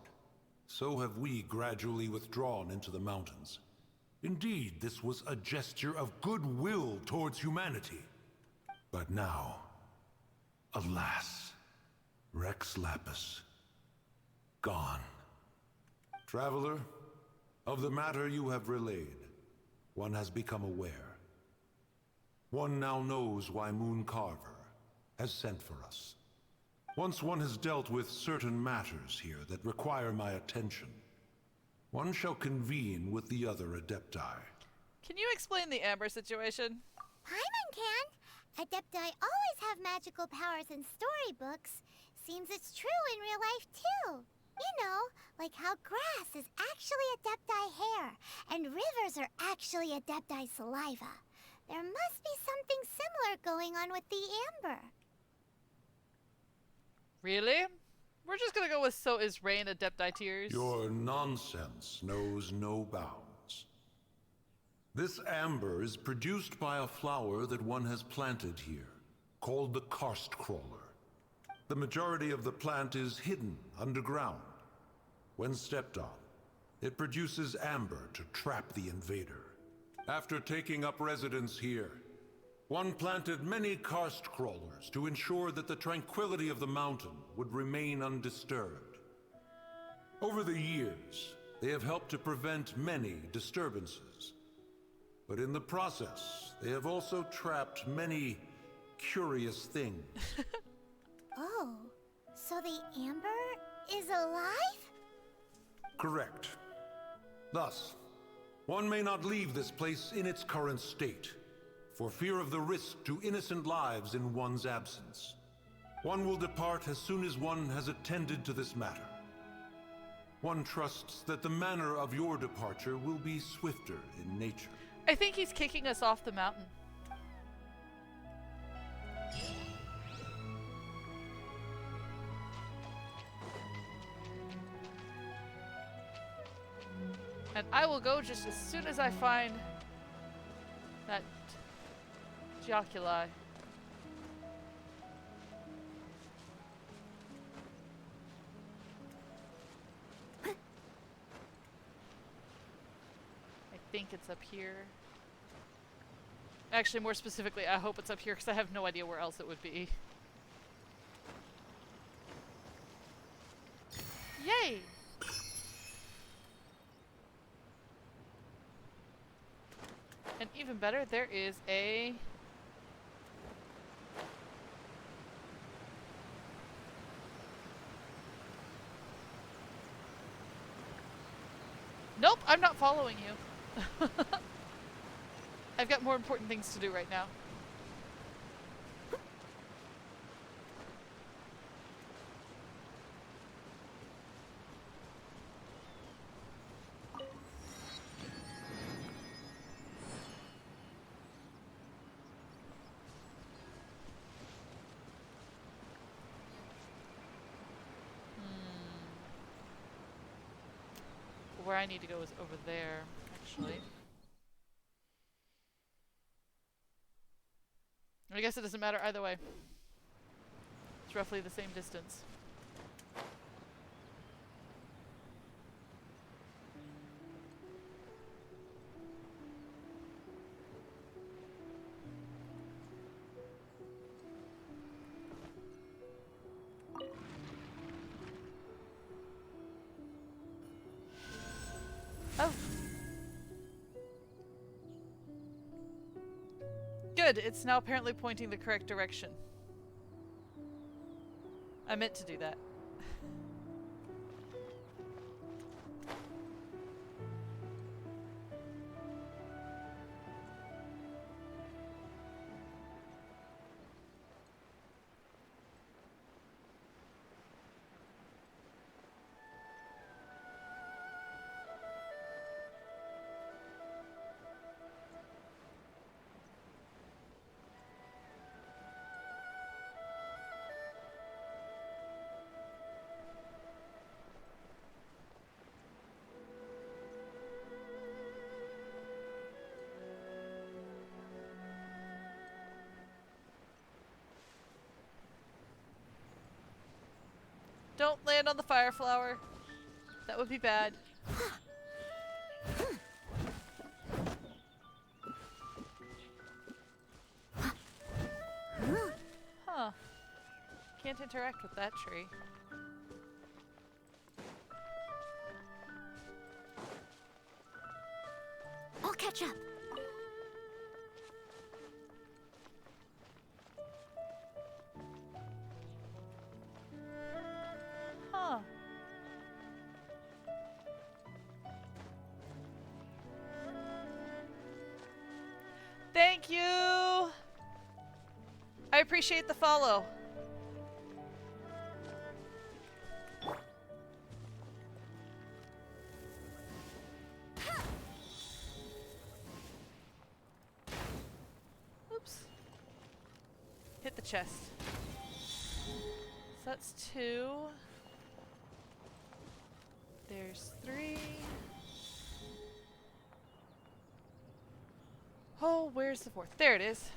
so have we gradually withdrawn into the mountains. Indeed, this was a gesture of goodwill towards humanity. But now, alas, Rex Lapis, gone. Traveler, of the matter you have relayed, one has become aware. One now knows why Moon Carver has sent for us. Once one has dealt with certain matters here that require my attention, one shall convene with the other Adepti. Can you explain the Amber situation? Paimon can. Adepti always have magical powers in storybooks. Seems it's true in real life, too. You know, like how grass is actually Adepti hair, and rivers are actually Adepti saliva. There must be something similar going on with the Amber. Really? We're just gonna go with so is rain Adepti tears. Your nonsense knows no bounds. This amber is produced by a flower that one has planted here, called the karst crawler. The majority of the plant is hidden underground. When stepped on, it produces amber to trap the invader. After taking up residence here, one planted many karst crawlers to ensure that the tranquility of the mountain would remain undisturbed. Over the years, they have helped to prevent many disturbances. But in the process, they have also trapped many curious things. Oh, so the Amber is alive? Correct. Thus, one may not leave this place in its current state, for fear of the risk to innocent lives in one's absence. One will depart as soon as one has attended to this matter. One trusts that the manner of your departure will be swifter in nature. I think he's kicking us off the mountain. And I will go just as soon as I find that Joculai. I think it's up here. Actually, more specifically, I hope it's up here because I have no idea where else it would be. Yay! And even better, there is a... Nope, I'm not following you. I've got more important things to do right now. Where I need to go is over there, actually. I guess it doesn't matter either way. It's roughly the same distance. Oh. Good, it's now apparently pointing the correct direction. I meant to do that. Don't land on the fire flower. That would be bad. Huh. Can't interact with that tree. I'll catch up. Huh. Thank you! I appreciate the follow. Oops. Hit the chest. So that's 2. There's 3. Oh, where's the 4th? There it is.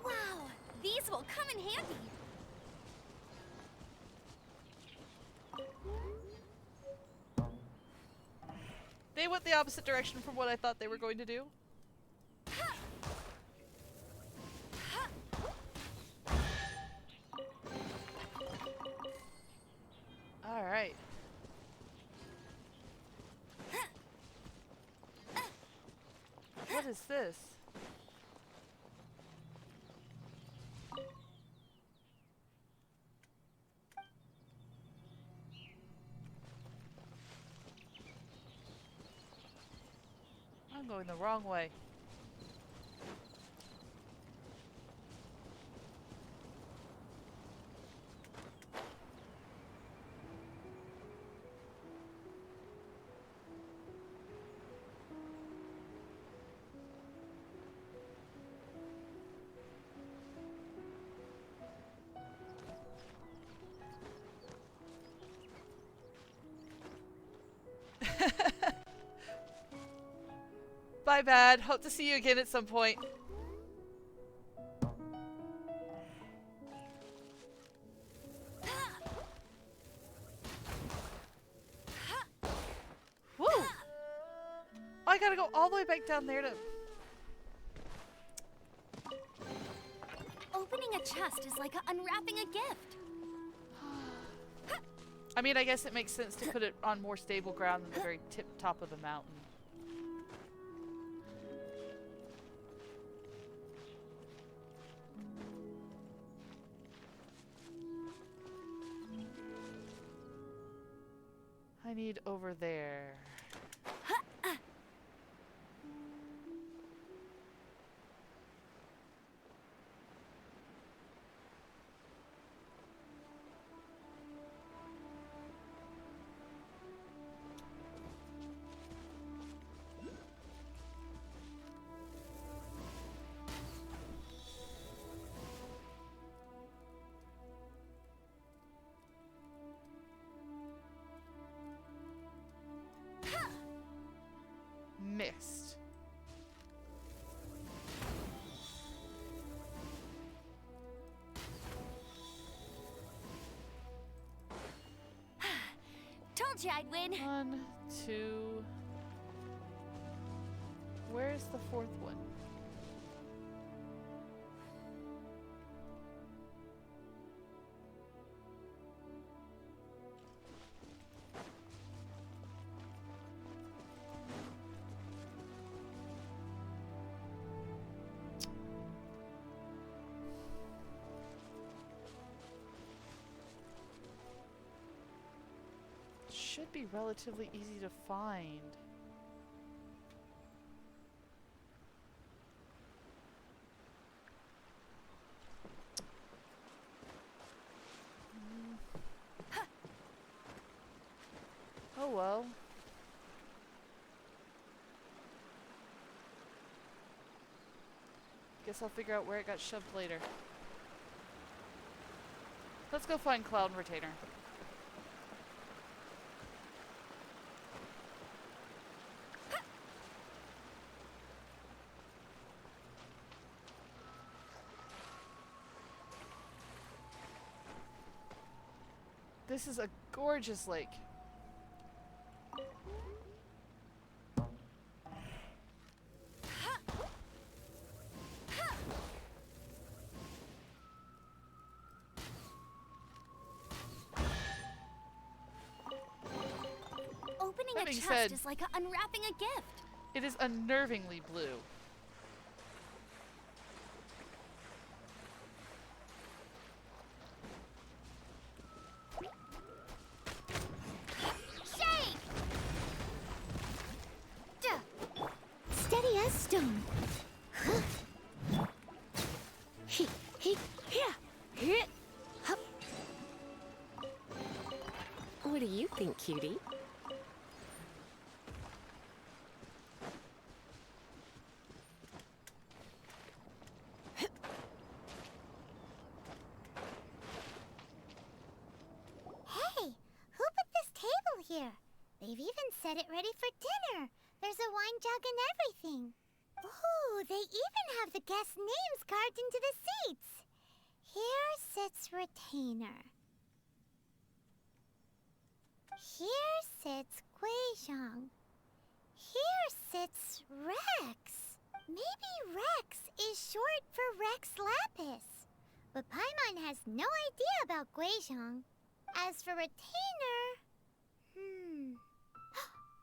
Wow, these will come in handy. They went the opposite direction from what I thought they were going to do. Alright. What is this? I'm going the wrong way. Bye, Bad. Hope to see you again at some point. Woo! Oh, I gotta go all the way back down there to... Opening a chest is like unwrapping a gift. I mean, I guess it makes sense to put it on more stable ground than the very tip top of the mountain. I need over there. Missed. Told you I'd win. 1, 2. Where's the 4th one? should be relatively easy to find. Oh well. Guess I'll figure out where it got shoved later. Let's go find Cloud Retainer. This is a gorgeous lake. Opening That a being chest said, is like unwrapping a gift. It is unnervingly blue. Shake! Duh. Steady as stone. What do you think, cutie? Hey, who put this table here? They've even set it ready for dinner. There's a wine jug and everything. Ooh, they even have the guests' names carved into the seats. Here sits Retainer. Here sits Guizhong. Here sits Rex. Maybe Rex is short for Rex Lapis. But Paimon has no idea about Guizhong. As for Retainer...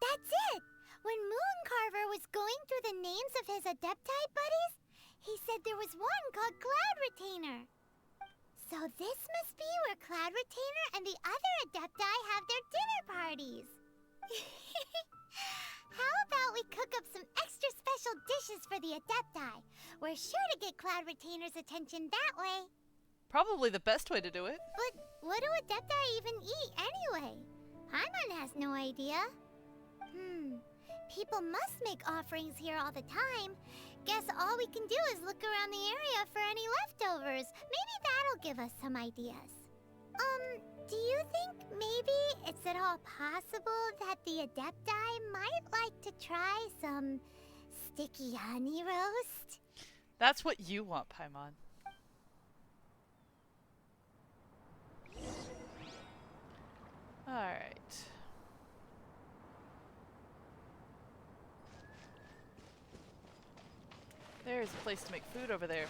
That's it! When Mooncarver was going through the names of his Adepti buddies, he said there was one called Cloud Retainer. So this must be where Cloud Retainer and the other Adepti have their dinner parties. How about we cook up some extra special dishes for the Adepti? We're sure to get Cloud Retainer's attention that way. Probably the best way to do it. But what do Adepti even eat anyway? Paimon has no idea. People must make offerings here all the time. Guess all we can do is look around the area for any leftovers. Maybe that'll give us some ideas. Do you think maybe it's at all possible that the Adepti might like to try some sticky honey roast? That's what you want, Paimon. Alright. There's a place to make food over there.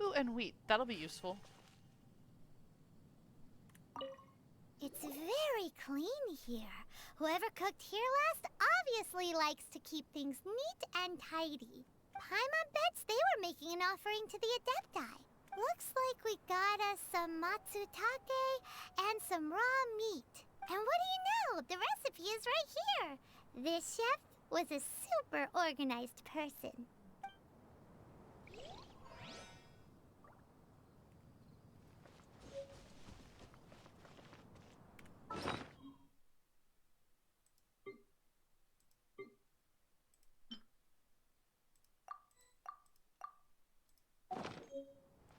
Ooh, and wheat. That'll be useful. It's very clean here. Whoever cooked here last obviously likes to keep things neat and tidy. Paimon bets they were making an offering to the Adepti. Looks like we got us some matsutake and some raw meat. And what do you know? The recipe is right here. This chef was a super organized person.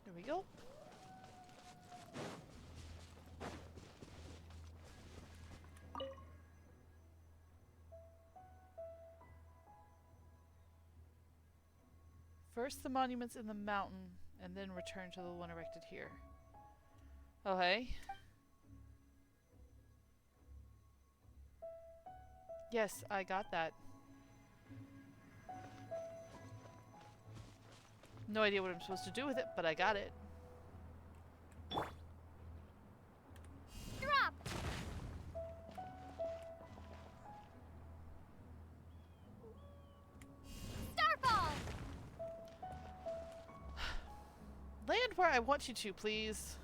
There we go. First the monuments in the mountain, and then return to the one erected here. Oh, hey. Yes, I got that. No idea what I'm supposed to do with it, but I got it. Drop! where I want you to, please.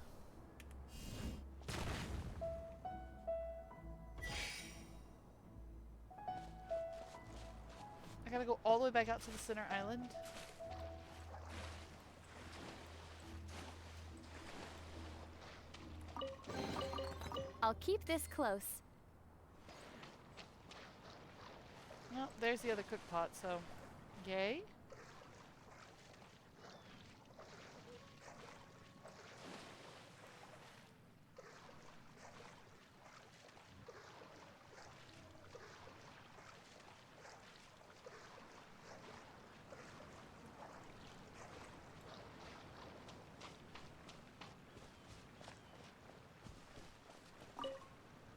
I gotta go all the way back out to the center island. I'll keep this close. No, there's the other cook pot, so yay.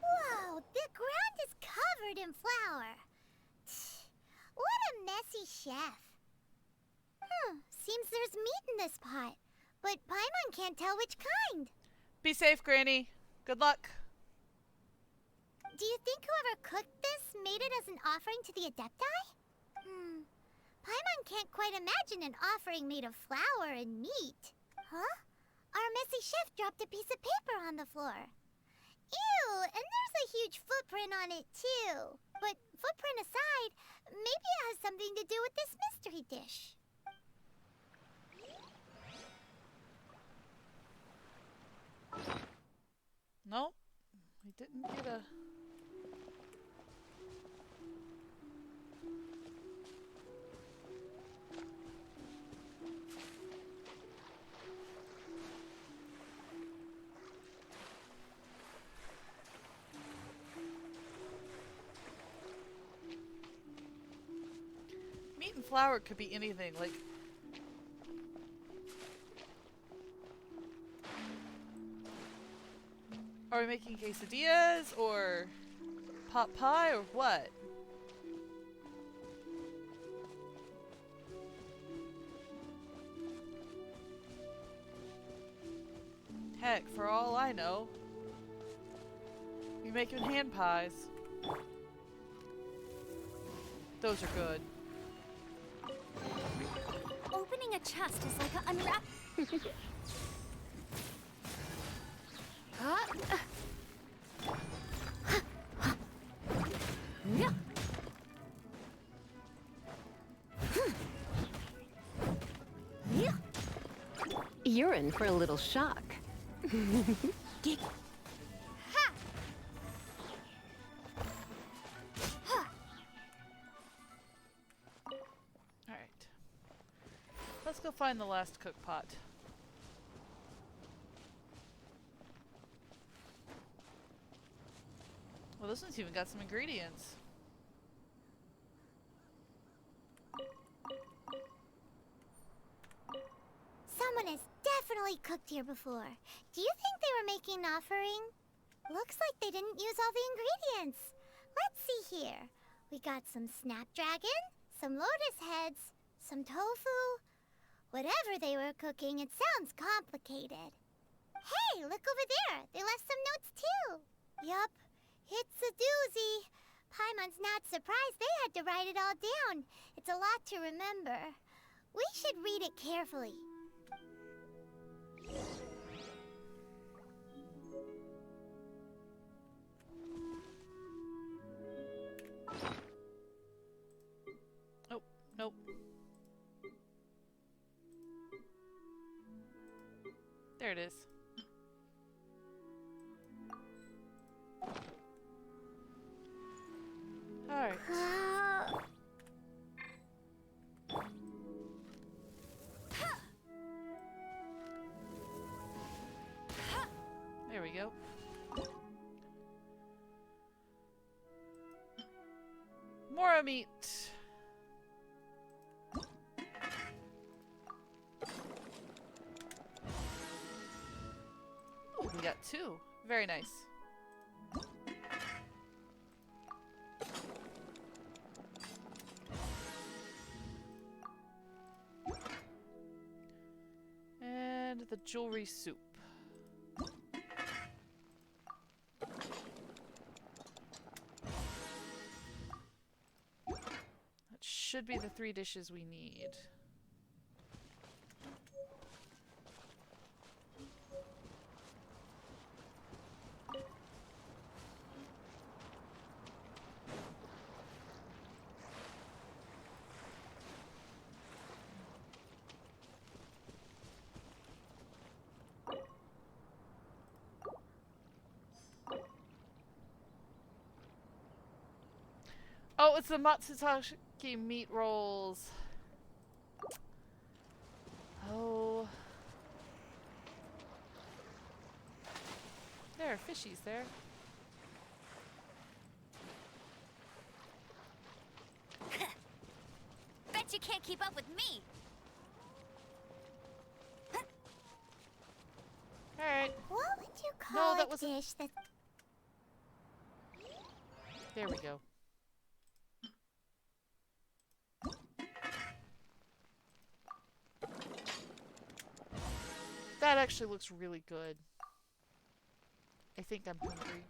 Whoa, the ground is covered in flour. What a messy chef. Seems there's meat in this pot, but Paimon can't tell which kind. Be safe, Granny. Good luck. Do you think whoever cooked this made it as an offering to the Adepti? Paimon can't quite imagine an offering made of flour and meat. Huh? Our messy chef dropped a piece of paper on the floor. Ew, and there's a huge footprint on it too. But footprint aside, maybe it has something to do with this mystery dish. Nope. We didn't get a... Meat and flour could be anything, like... Are we making quesadillas, or pot pie, or what? Heck, for all I know, you're making hand pies. Those are good. Opening a chest is like a unwrap. You're in for a little shock. Alright. Let's go find the last cook pot. Well, this one's even got some ingredients. Someone has definitely cooked here before. Do you think they were making an offering? Looks like they didn't use all the ingredients. Let's see here. We got some snapdragon, some lotus heads, some tofu. Whatever they were cooking, it sounds complicated. Hey, look over there. They left some notes too. Yup, it's a doozy. Paimon's not surprised they had to write it all down. It's a lot to remember. We should read it carefully. Oh, nope. There it is. Alright. There we go. More meat. Oh, we got two. Very nice. And the jewelry soup. That should be the 3 dishes we need. Oh, it's the Matsutake meat rolls. Oh. There are fishies there. Bet you can't keep up with me. Alright. What would you call a dish that's... There we go. That actually looks really good. I think I'm hungry.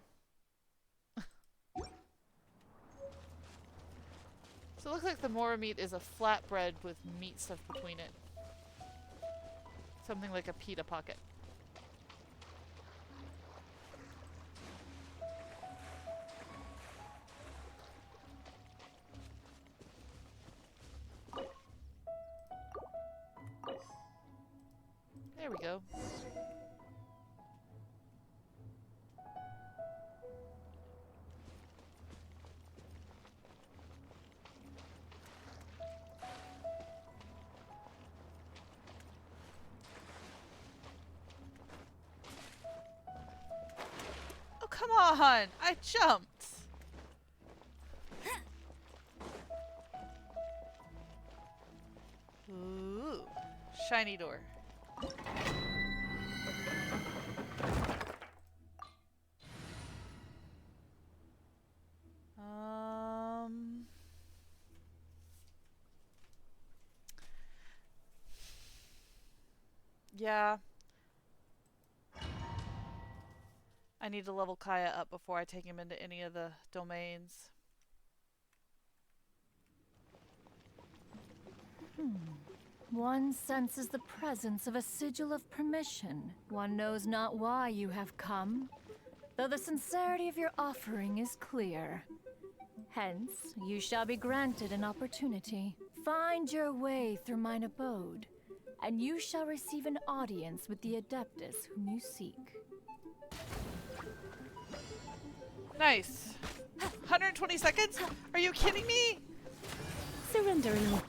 So it looks like the mora meat is a flatbread with meat stuffed between it. Something like a pita pocket. There we go. Oh, come on! I jumped! Ooh. Shiny door. Yeah. I need to level Kaya up before I take him into any of the domains. One senses the presence of a sigil of permission. One knows not why you have come, though the sincerity of your offering is clear. Hence, you shall be granted an opportunity. Find your way through mine abode, and you shall receive an audience with the Adeptus whom you seek. Nice. 120 seconds? Are you kidding me? Surrendering.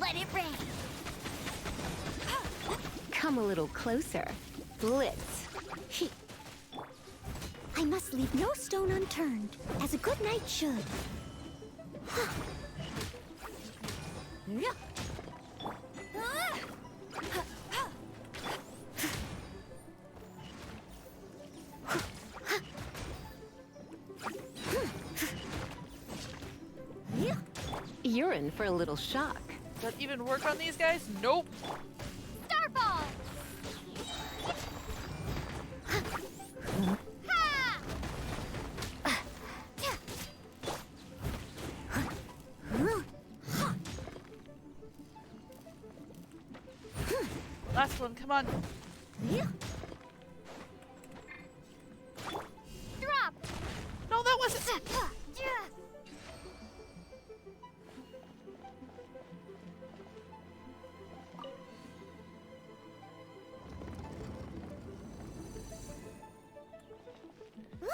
Let it rain. Come a little closer. Blitz. I must leave no stone unturned, as a good knight should. You're in for a little shock. Does that even work on these guys? Nope. Starball! Last one, come on. Drop! No, that wasn't...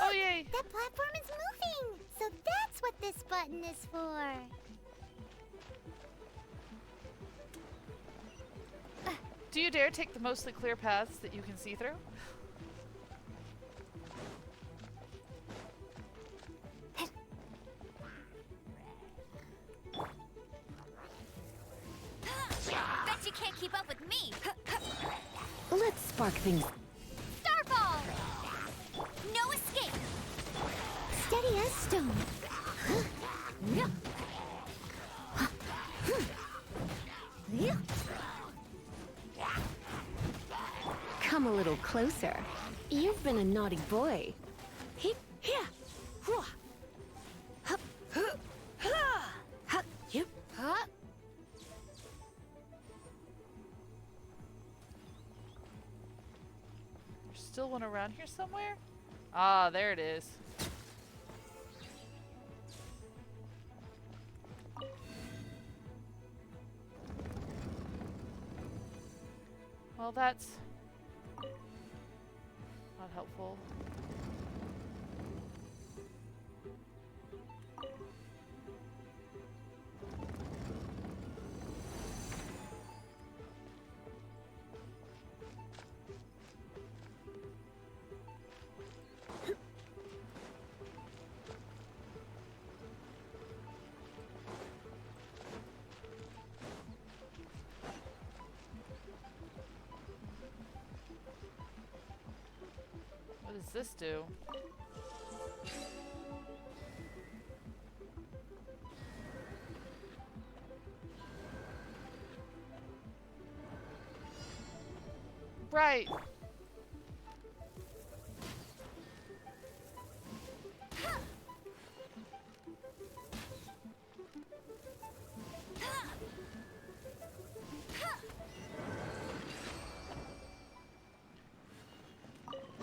Oh, yay! That platform is moving! So that's what this button is for. Do you dare take the mostly clear paths that you can see through? Bet you can't keep up with me. Let's spark things. Starball! No escape. Steady as stone. Come a little closer. You've been a naughty boy. There's still one around here somewhere? Ah, there it is. Well, that's Not helpful. What does this do? Right.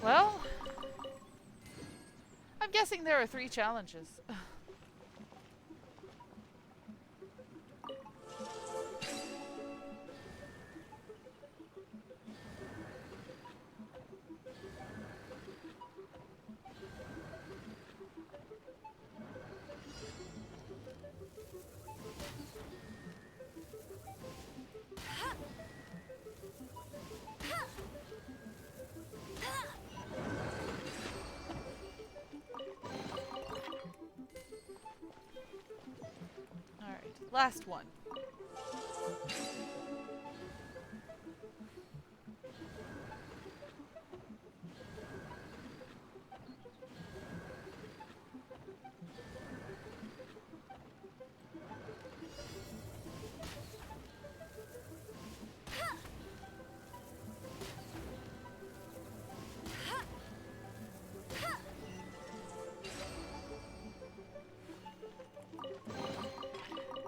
Well, I'm guessing there are 3 challenges. Alright, last one.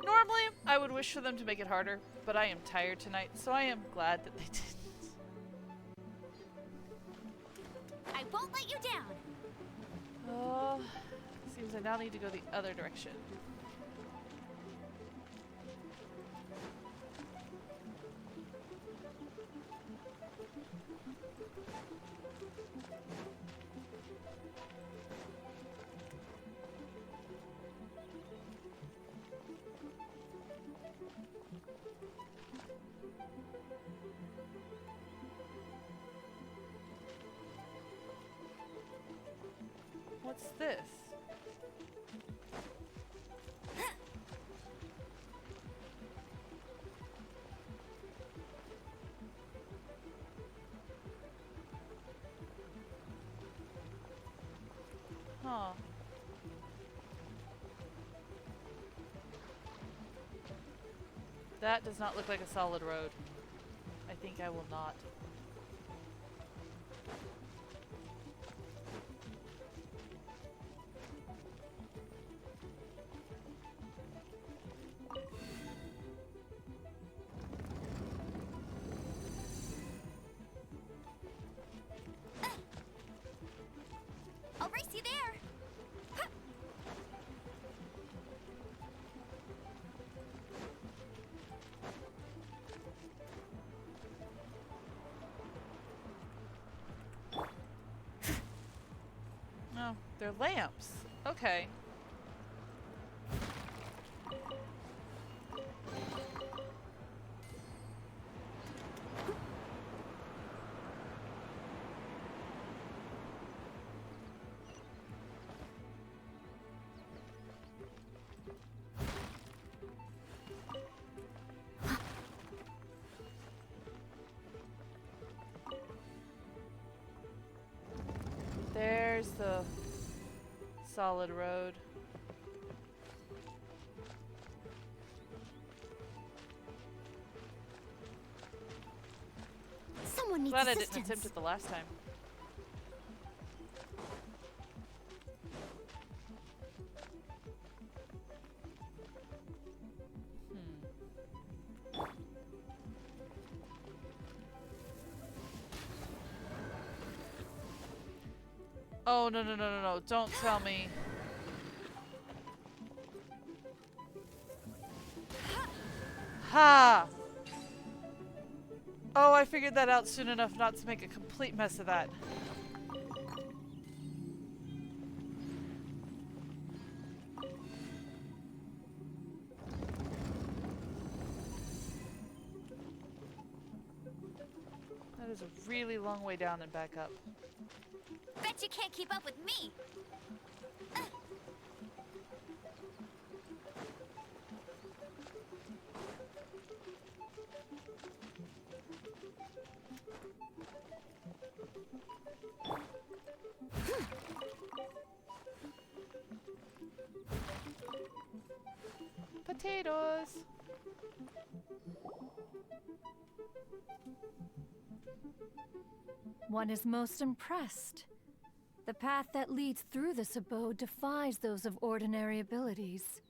Normally, I would wish for them to make it harder, but I am tired tonight, so I am glad that they didn't. I won't let you down. Oh, seems I now need to go the other direction. What's this? Huh. That does not look like a solid road. I think I will not. I'll race you there. Oh, they're lamps. Okay. There's the solid road. Someone needs Glad I assistance. didn't attempt it the last time. Oh, no, no, no, no, no. Don't tell me. Ha! Oh, I figured that out soon enough not to make a complete mess of that. really long way down and back up. Bet you can't keep up with me. Potatoes. One is most impressed. The path that leads through this abode defies those of ordinary abilities.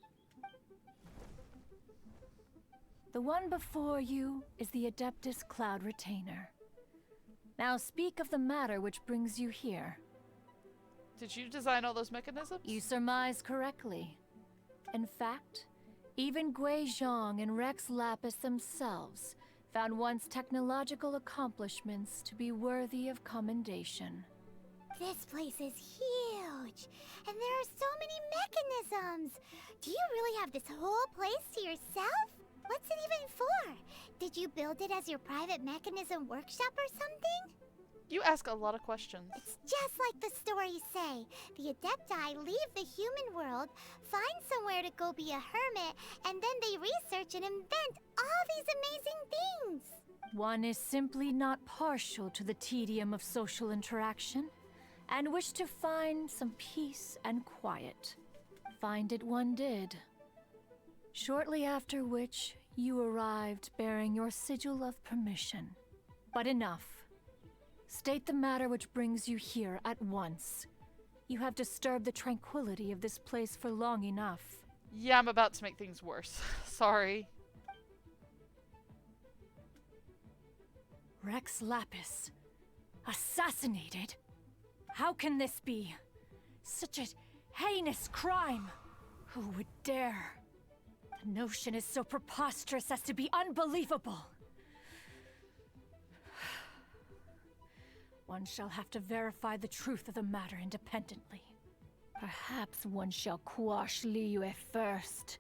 The one before you is the Adeptus Cloud Retainer. Now speak of the matter which brings you here. Did you design all those mechanisms? You surmise correctly. In fact, even Gui Zhang and Rex Lapis themselves found one's technological accomplishments to be worthy of commendation. This place is huge, and there are so many mechanisms. Do you really have this whole place to yourself? What's it even for? Did you build it as your private mechanism workshop or something? You ask a lot of questions. It's just like the stories say. The Adepti leave the human world, find somewhere to go be a hermit, and then they research and invent all these amazing things. One is simply not partial to the tedium of social interaction, and wished to find some peace and quiet. Find it one did. Shortly after which, you arrived bearing your sigil of permission. But enough. State the matter which brings you here at once. You have disturbed the tranquility of this place for long enough. Yeah, I'm about to make things worse. Sorry. Rex Lapis. Assassinated? How can this be? Such a heinous crime! Who would dare? The notion is so preposterous as to be unbelievable. One shall have to verify the truth of the matter independently. Perhaps one shall quash Liyue first,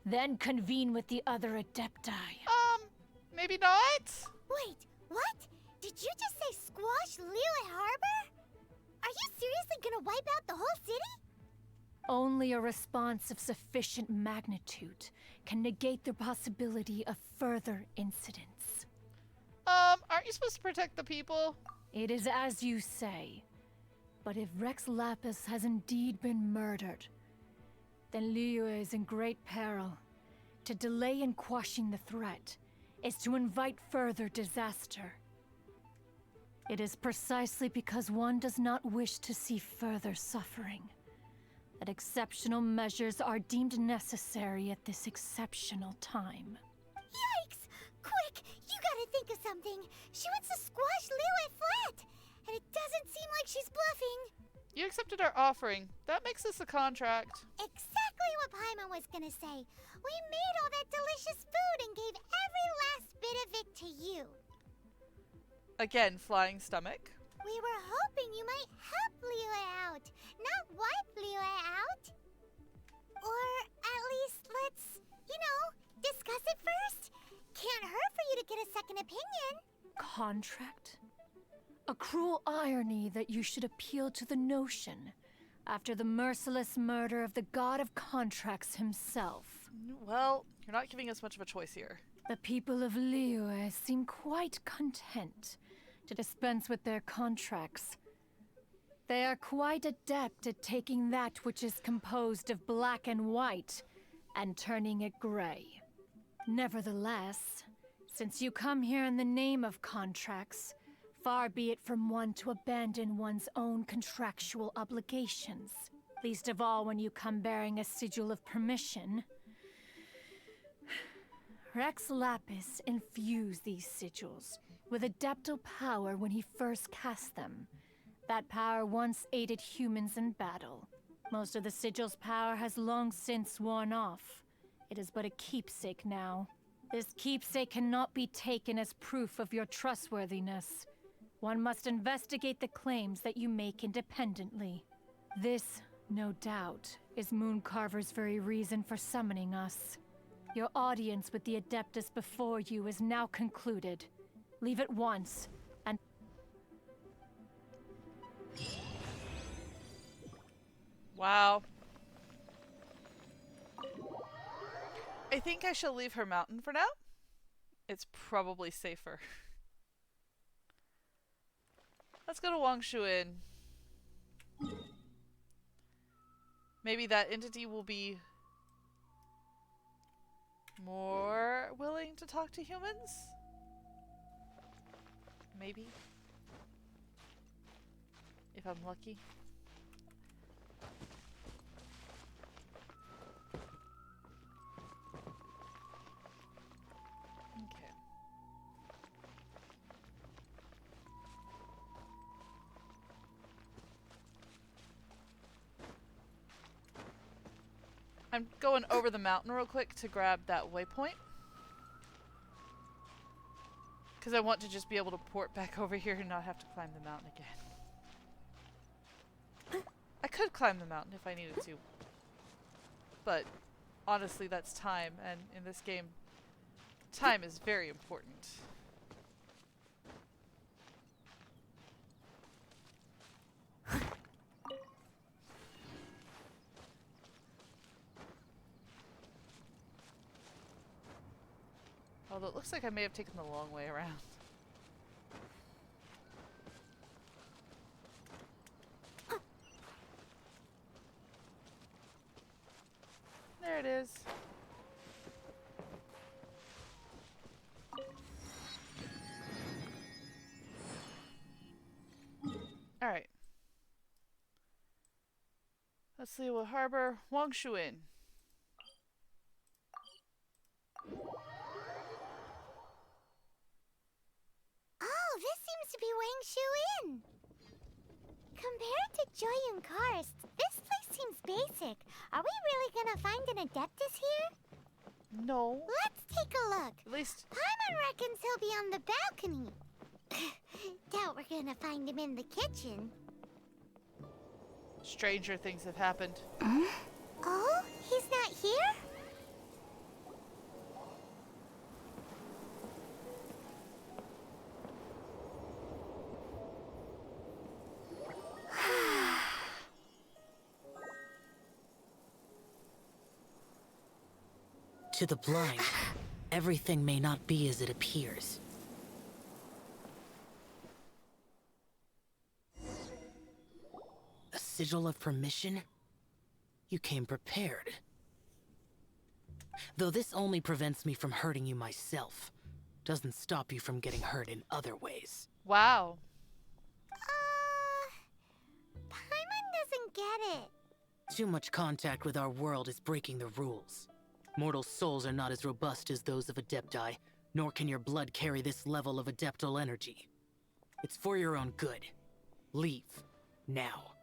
then convene with the other Adepti. Maybe not? Wait, what? Did you just say squash Liyue Harbor? Are you seriously gonna wipe out the whole city? Only a response of sufficient magnitude can negate the possibility of further incidents. Aren't you supposed to protect the people? It is as you say. But if Rex Lapis has indeed been murdered, then Liyue is in great peril. To delay in quashing the threat is to invite further disaster. It is precisely because one does not wish to see further suffering that exceptional measures are deemed necessary at this exceptional time. Yikes! Quick, you gotta think of something. She wants to squash Liyue flat, and it doesn't seem like she's bluffing. You accepted our offering. That makes this a contract. Exactly what Paimon was gonna say. We made all that delicious food and gave every last bit of it to you. Again, flying stomach. We were hoping you might help Liyue out, not wipe Liyue out. Or at least let's, discuss it first. Can't hurt for you to get a second opinion. Contract? A cruel irony that you should appeal to the notion after the merciless murder of the god of contracts himself. Well, you're not giving us much of a choice here. The people of Liyue seem quite content to dispense with their contracts. They are quite adept at taking that which is composed of black and white and turning it gray. Nevertheless, since you come here in the name of contracts, far be it from one to abandon one's own contractual obligations, least of all when you come bearing a sigil of permission. Rex Lapis infused these sigils with adeptal power when he first cast them. That power once aided humans in battle. Most of the sigil's power has long since worn off. It is but a keepsake now. This keepsake cannot be taken as proof of your trustworthiness. One must investigate the claims that you make independently. This, no doubt, is Mooncarver's very reason for summoning us. Your audience with the Adeptus before you is now concluded. Leave at once, and... Wow. I think I shall leave her mountain for now. It's probably safer. Let's go to Wangshuin. Maybe that entity will be more willing to talk to humans? Maybe. If I'm lucky. Okay. I'm going over the mountain real quick to grab that waypoint. Because I want to just be able to port back over here and not have to climb the mountain again. I could climb the mountain if I needed to. But honestly, that's time, and in this game, time is very important. Although it looks like I may have taken the long way around. There it is. Alright. Let's see what harbor. Wangshuin. Oh, this seems to be Wangshuin. Compared to Joyun Karst, this place seems basic. Are we really gonna find an Adeptus here? No. Let's take a look. At least Paimon reckons he'll be on the balcony. Doubt we're gonna find him in the kitchen. stranger things have happened. Oh? He's not here? To the blind, everything may not be as it appears. A sigil of permission? You came prepared. Though this only prevents me from hurting you myself, doesn't stop you from getting hurt in other ways. Wow. Paimon doesn't get it. Too much contact with our world is breaking the rules. Mortal souls are not as robust as those of Adepti, nor can your blood carry this level of adeptal energy. It's for your own good. Leave. Now.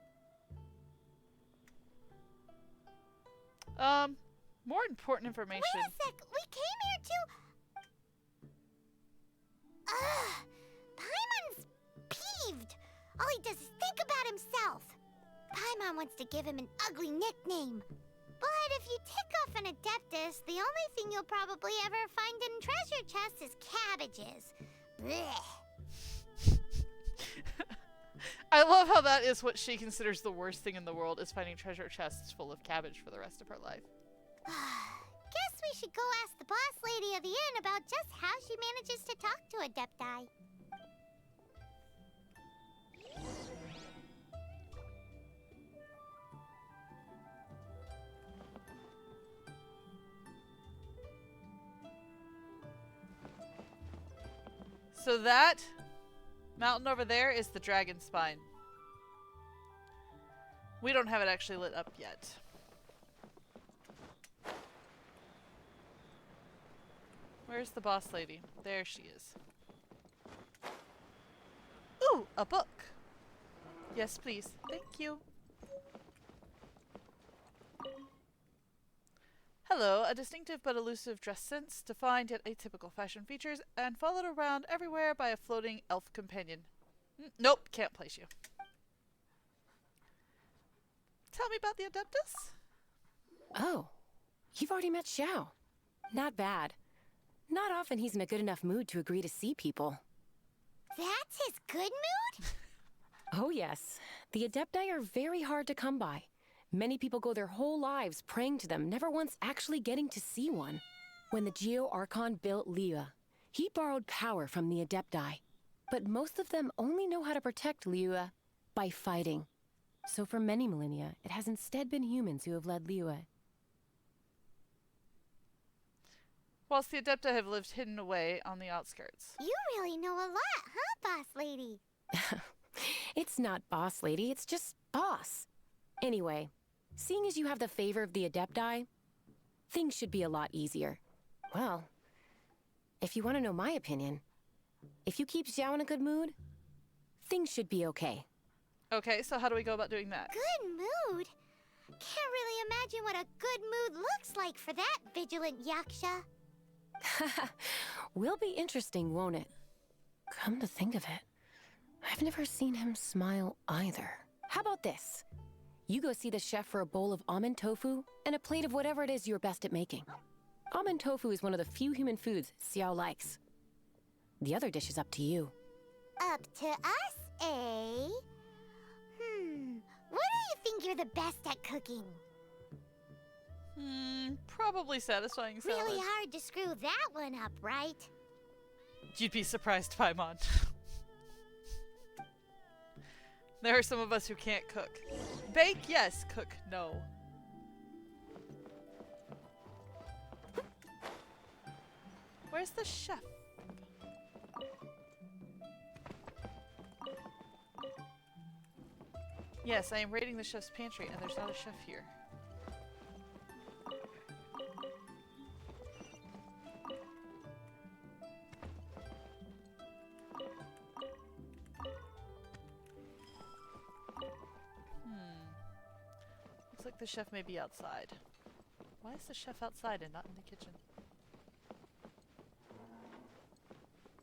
More important information. Wait a sec, we came here to... Paimon's peeved. All he does is think about himself. Paimon wants to give him an ugly nickname. But if you tick off an Adeptus, the only thing you'll probably ever find in treasure chests is cabbages. Blech. I love how that is what she considers the worst thing in the world, is finding treasure chests full of cabbage for the rest of her life. Guess we should go ask the boss lady of the inn about just how she manages to talk to Adepti. So that mountain over there is the dragon spine. We don't have it actually lit up yet. Where's the boss lady? There she is. Ooh, a book. Yes, please. Thank you. Hello, a distinctive but elusive dress sense, defined yet atypical fashion features, and followed around everywhere by a floating elf companion. Nope, can't place you. Tell me about the Adeptus. Oh, you've already met Xiao. Not bad. Not often he's in a good enough mood to agree to see people. That's his good mood? Oh yes, the Adepti are very hard to come by. Many people go their whole lives praying to them, never once actually getting to see one. When the Geo Archon built Liyue, he borrowed power from the Adepti. But most of them only know how to protect Liyue by fighting. So for many millennia, it has instead been humans who have led Liyue. Whilst the Adepta have lived hidden away on the outskirts. You really know a lot, huh, boss lady? It's not boss lady, it's just boss. Anyway, seeing as you have the favor of the Adepti, things should be a lot easier. Well, if you want to know my opinion, if you keep Xiao in a good mood, things should be okay. Okay, so how do we go about doing that? Good mood? Can't really imagine what a good mood looks like for that vigilant Yaksha. Will be interesting, won't it? Come to think of it, I've never seen him smile either. How about this? You go see the chef for a bowl of almond tofu and a plate of whatever it is you're best at making. Almond tofu is one of the few human foods Xiao likes. The other dish is up to you. Up to us, eh? What do you think you're the best at cooking? Probably satisfying salad. Really hard to screw that one up, right? You'd be surprised, Paimon. There are some of us who can't cook. Bake, yes. Cook, no. Where's the chef? Yes, I am raiding the chef's pantry, and there's not a chef here. Looks like the chef may be outside. Why is the chef outside and not in the kitchen?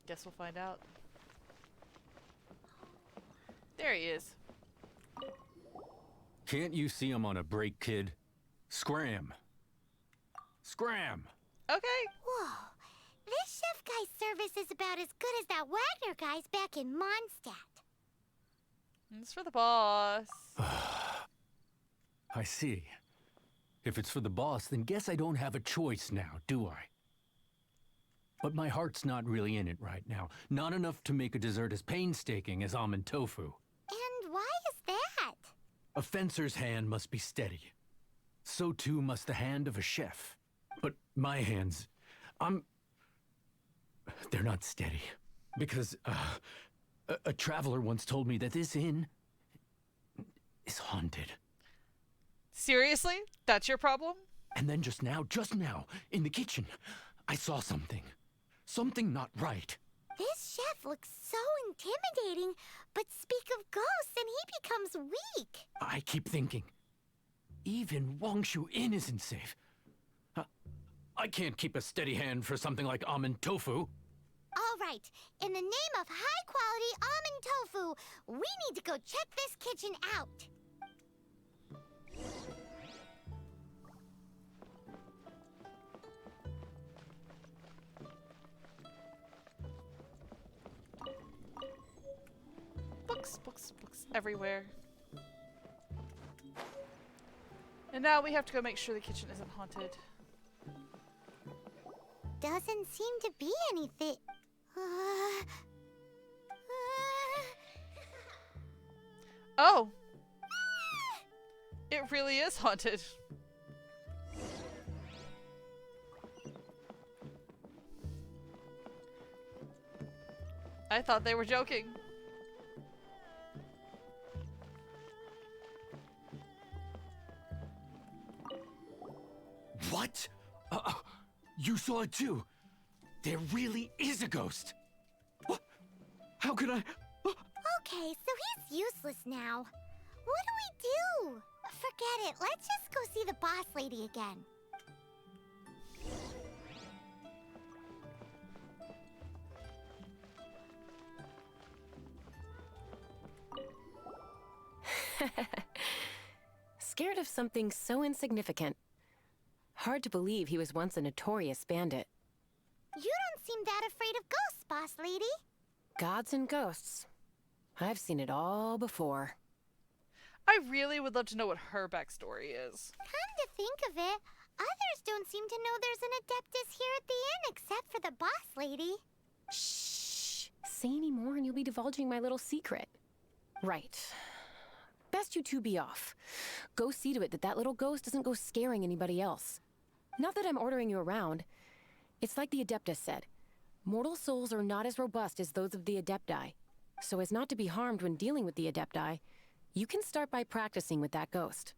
Guess we'll find out. There he is. Can't you see I'm on a break, kid? Scram. Scram! Okay. Whoa. This chef guy's service is about as good as that Wagner guy's back in Mondstadt. It's for the boss. I see. If it's for the boss, then guess I don't have a choice now, do I? But my heart's not really in it right now. Not enough to make a dessert as painstaking as almond tofu. And why is that? A fencer's hand must be steady. So too must the hand of a chef. But my hands, they're not steady. Because, a traveler once told me that this inn is haunted. Seriously? That's your problem? And then just now, in the kitchen, I saw something. Something not right. This chef looks so intimidating, but speak of ghosts and he becomes weak. I keep thinking, even Wangshu Inn isn't safe. I can't keep a steady hand for something like almond tofu. All right, in the name of high-quality almond tofu, we need to go check this kitchen out. Books everywhere. And now we have to go make sure the kitchen isn't haunted. Doesn't seem to be anything. Oh! It really is haunted. I thought they were joking. What? You saw it too? There really is a ghost. What? How could I? Okay, so he's useless now. What do we do? Forget it. Let's just go see the boss lady again. Scared of something so insignificant. Hard to believe he was once a notorious bandit. You don't seem that afraid of ghosts, boss lady. Gods and ghosts. I've seen it all before. I really would love to know what her backstory is. Come to think of it, others don't seem to know there's an Adeptus here at the inn except for the boss lady. Shh! Say any more and you'll be divulging my little secret. Right. Best you two be off. Go see to it that that little ghost doesn't go scaring anybody else. Not that I'm ordering you around. It's like the Adeptus said. Mortal souls are not as robust as those of the Adepti. So as not to be harmed when dealing with the Adepti, you can start by practicing with that ghost.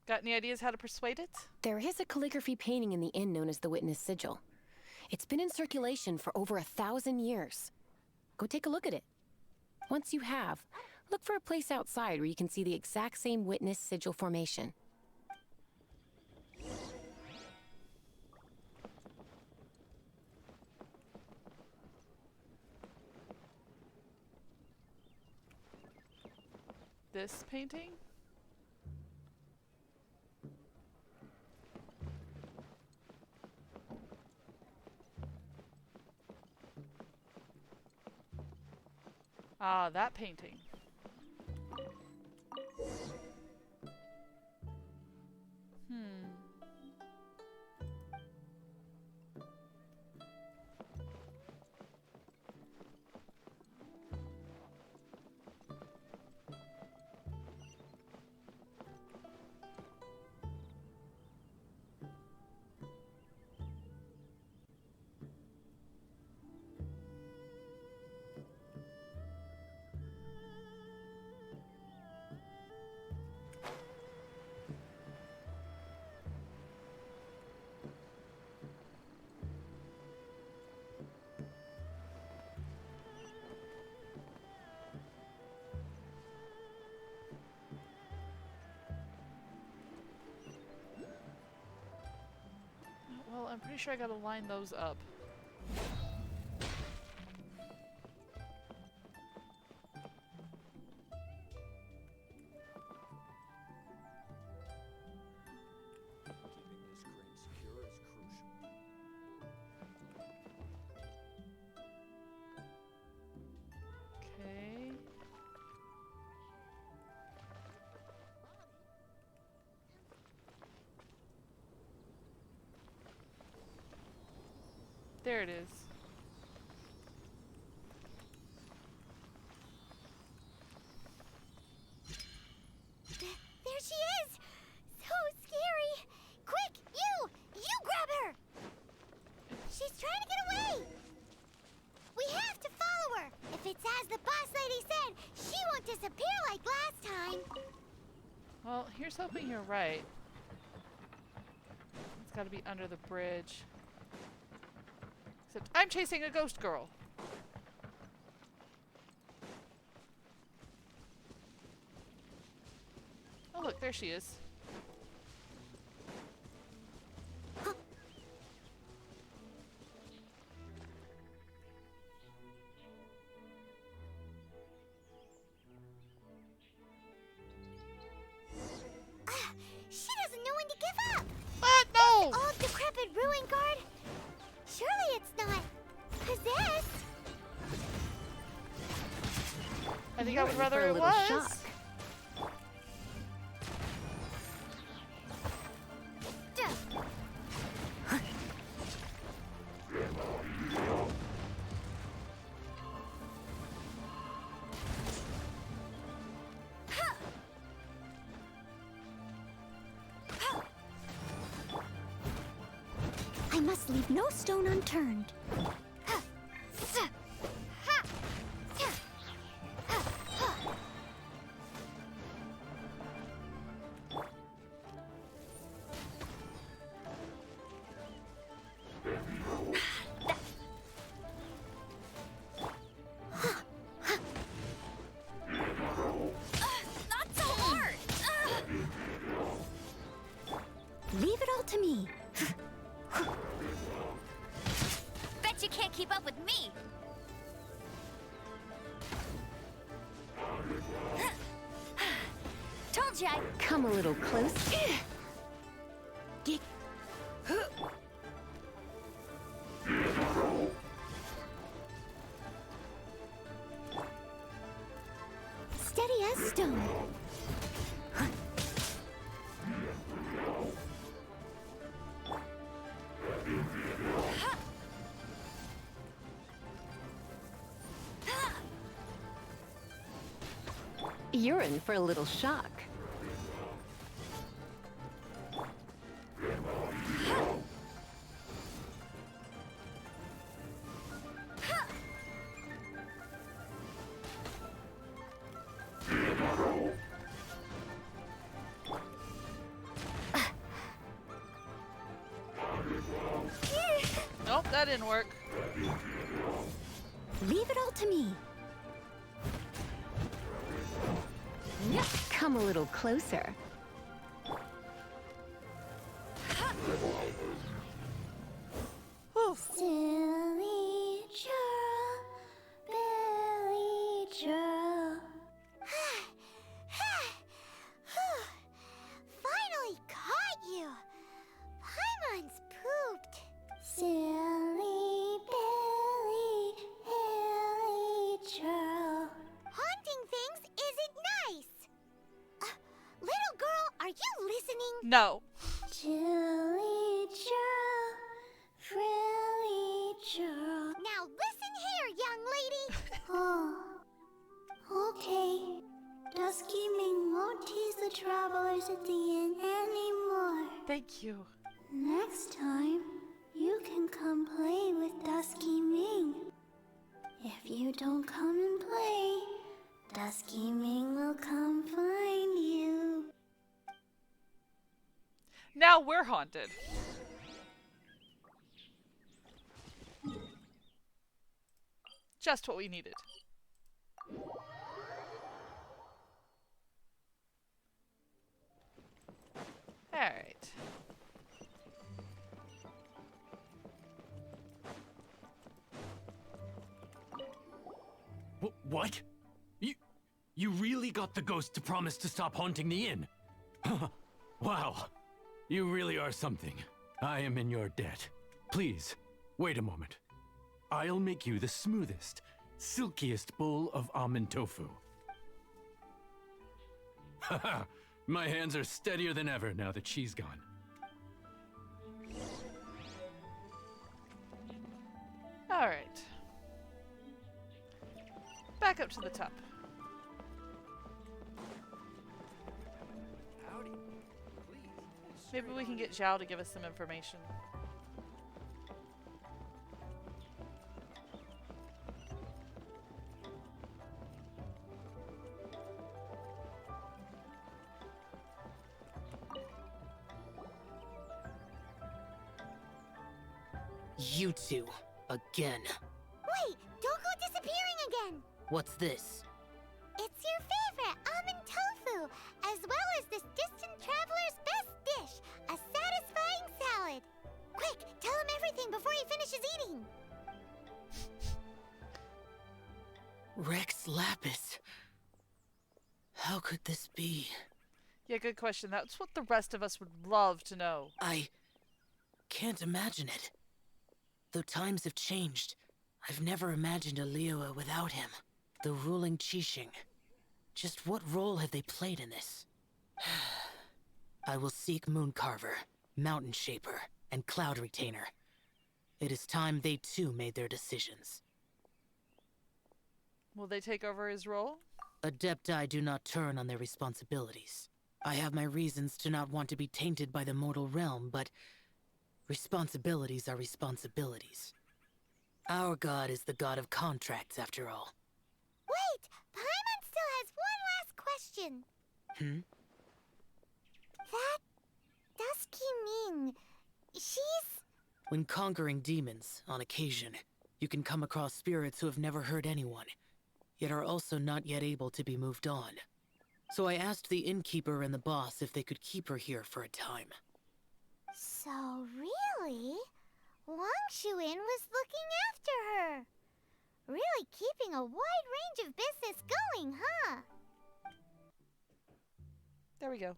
Got any ideas how to persuade it? There is a calligraphy painting in the inn known as the Witness Sigil. It's been in circulation for over 1,000 years. Go take a look at it. Once you have, look for a place outside where you can see the exact same Witness Sigil formation. This painting? Ah, that painting. Well, I'm pretty sure I gotta line those up. Okay. There it is. There she is! So scary! Quick, you grab her! She's trying to get away! We have to follow her! If it's as the boss lady said, she won't disappear like last time! Well, here's hoping you're right. It's gotta be under the bridge. Except I'm chasing a ghost girl. Oh look, there she is. She doesn't know when to give up! What? No! This old decrepit ruin guard? Surely it's not possessed. I think I would rather for a it little was. shock. I must leave no stone unturned. Not so hard! Leave it all to me. Bet you can't keep up with me! Told you I'd... Come a little closer. steady as stone. You're in for a little shock. Nope, that didn't work. Leave it all to me. Come a little closer. Silly churl, Billy churl. Finally caught you. Paimon's pooped. Silly Billy, Billy churl. Haunting things isn't nice. Little girl, are you listening? No. Chilly churl, frilly churl. Now listen here, young lady. Oh, okay. Dusky Ming won't tease the travelers at the inn anymore. Thank you. Next time, you can come play with Dusky Ming. If you don't come and play, Dusky Ming will come find you. Now we're haunted. Just what we needed. Alright. What? You really got the ghost to promise to stop haunting the inn? Wow. You really are something. I am in your debt. Please, wait a moment. I'll make you the smoothest, silkiest bowl of almond tofu. Haha, my hands are steadier than ever now that she's gone. Alright. Back up to the top. Maybe we can get Zhao to give us some information. You two, again. Wait, don't go disappearing again. What's this? It's your favorite almond tofu, as well as this distant traveler's best dish, a satisfying salad. Quick, tell him everything before he finishes eating. Rex Lapis. How could this be? Yeah, good question. That's what the rest of us would love to know. I can't imagine it. Though times have changed, I've never imagined a Liyue without him. The ruling Qixing. Just what role have they played in this? I will seek Mooncarver, Mountain Shaper, and Cloud Retainer. It is time they too made their decisions. Will they take over his role? Adepti do not turn on their responsibilities. I have my reasons to not want to be tainted by the mortal realm, but responsibilities are responsibilities. Our god is the god of contracts, after all. Wait, Paimon still has one last question. That Dusky Ming, she's... When conquering demons, on occasion, you can come across spirits who have never hurt anyone, yet are also not yet able to be moved on. So I asked the innkeeper and the boss if they could keep her here for a time. So really, Wangshu Inn was looking after her. Really keeping a wide range of business going, huh? There we go.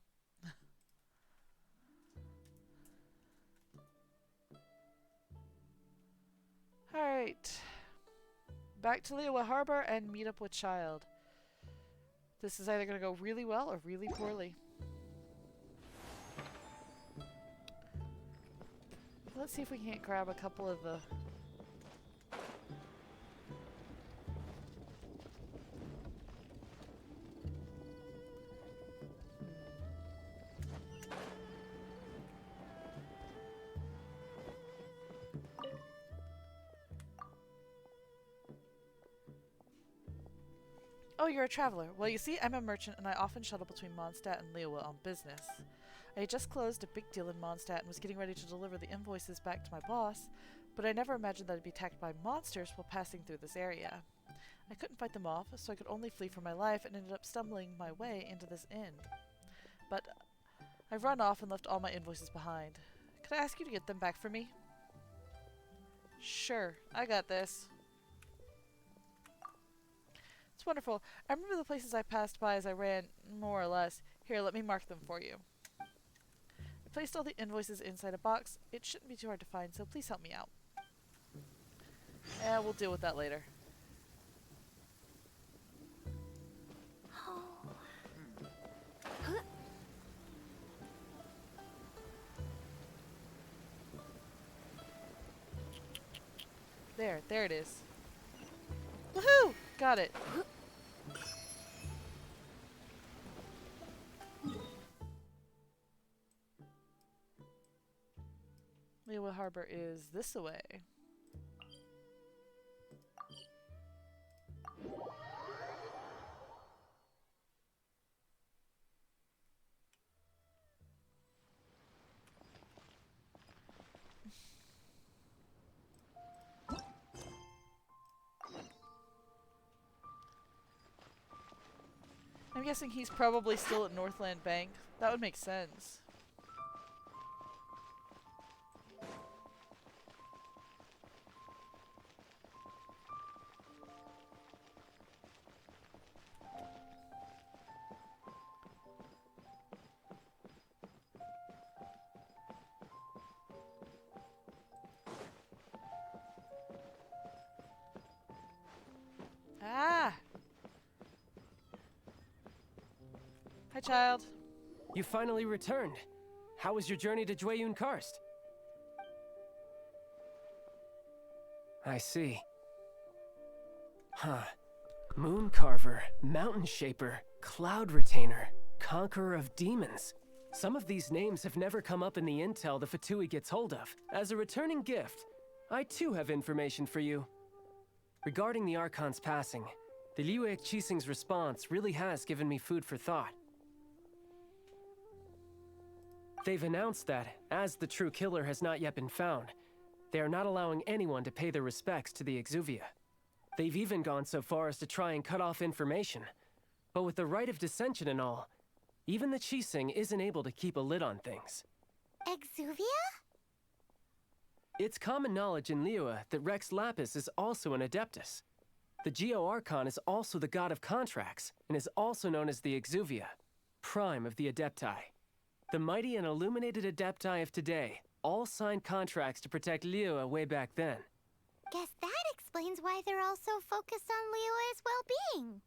Alright. Back to Liyue Harbor and meet up with Child. This is either going to go really well or really poorly. Let's see if we can't grab a couple of the... Oh, you're a traveler. Well, you see, I'm a merchant and I often shuttle between Mondstadt and Liyue on business. I had just closed a big deal in Mondstadt and was getting ready to deliver the invoices back to my boss, but I never imagined that I'd be attacked by monsters while passing through this area. I couldn't fight them off, so I could only flee for my life and ended up stumbling my way into this inn. But I've run off and left all my invoices behind. Could I ask you to get them back for me? Sure, I got this. It's wonderful. I remember the places I passed by as I ran, more or less. Here, let me mark them for you. I placed all the invoices inside a box. It shouldn't be too hard to find, so please help me out. We'll deal with that later. There it is. Woohoo! Got it. Liyue Harbor is this away. I'm guessing he's probably still at Northland Bank. That would make sense. Ah! Hi, child. You finally returned. How was your journey to Jueyun Karst? I see. Huh. Moon Carver, Mountain Shaper, Cloud Retainer, Conqueror of Demons. Some of these names have never come up in the intel the Fatui gets hold of. As a returning gift, I too have information for you. Regarding the Archon's passing, the Liyue Qixing's response really has given me food for thought. They've announced that, as the true killer has not yet been found, they are not allowing anyone to pay their respects to the Exuvia. They've even gone so far as to try and cut off information. But with the right of dissension and all, even the Qixing isn't able to keep a lid on things. Exuvia? It's common knowledge in Liyue that Rex Lapis is also an Adeptus. The Geo-Archon is also the god of contracts, and is also known as the Exuvia, prime of the Adepti. The mighty and illuminated Adepti of today all signed contracts to protect Liyue way back then. Guess that explains why they're all so focused on Liyue's well-being.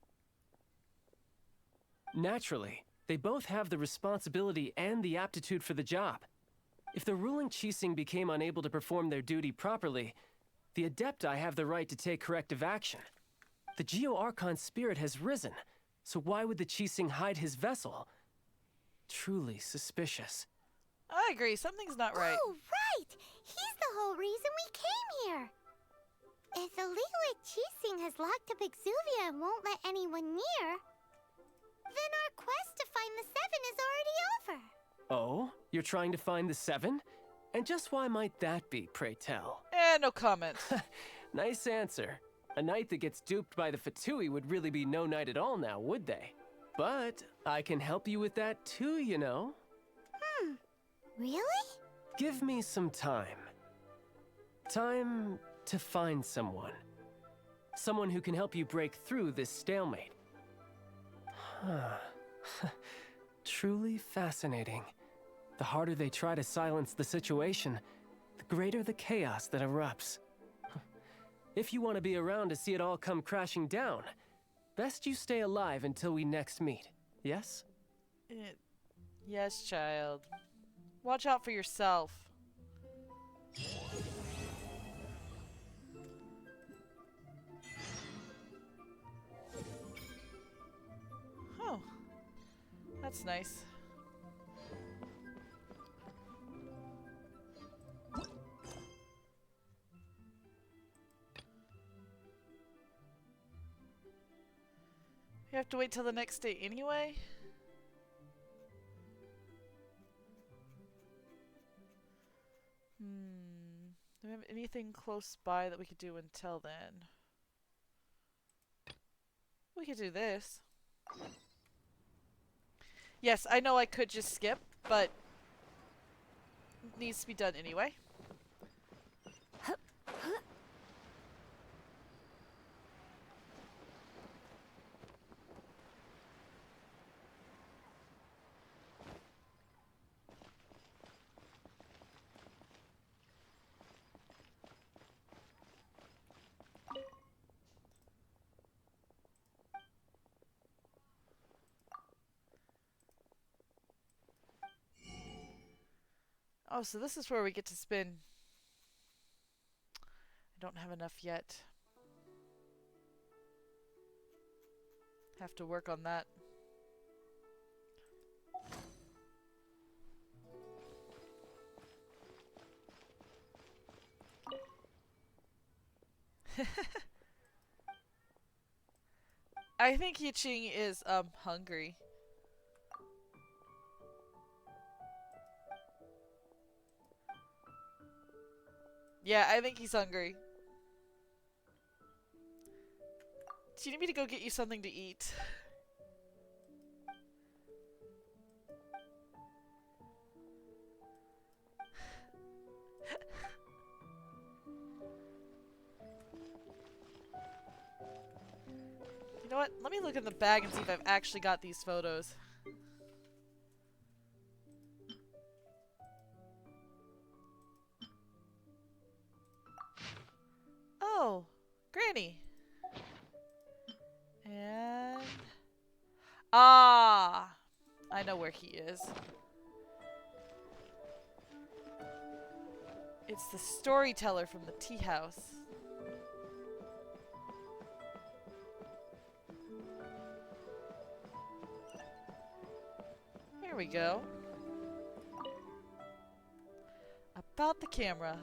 Naturally, they both have the responsibility and the aptitude for the job. If the ruling Qixing became unable to perform their duty properly, the Adepti have the right to take corrective action. The Geo-Archon's spirit has risen, so why would the Qixing hide his vessel? Truly suspicious. I agree, something's not right. Oh, right! He's the whole reason we came here! If the Liyue Qixing has locked up Exuvia and won't let anyone near, then our quest to find the Seven is already over. Oh? You're trying to find the Seven? And just why might that be, pray tell? No comment. Nice answer. A knight that gets duped by the Fatui would really be no knight at all now, would they? But I can help you with that too, you know. Really? Give me some time. Time to find someone. Someone who can help you break through this stalemate. Truly fascinating. The harder they try to silence the situation, the greater the chaos that erupts. If you want to be around to see it all come crashing down, best you stay alive until we next meet, yes? Yes, child. Watch out for yourself. Oh, that's nice. You have to wait till the next day anyway? Do we have anything close by that we could do until then? We could do this. Yes, I know I could just skip, but it needs to be done anyway. Oh, so this is where we get to spin. I don't have enough yet. Have to work on that. I think Yiching is hungry. Yeah, I think he's hungry. Do you need me to go get you something to eat? You know what? Let me look in the bag and see if I've actually got these photos. Oh, Granny. And... Ah! I know where he is. It's the storyteller from the tea house. Here we go. About the camera.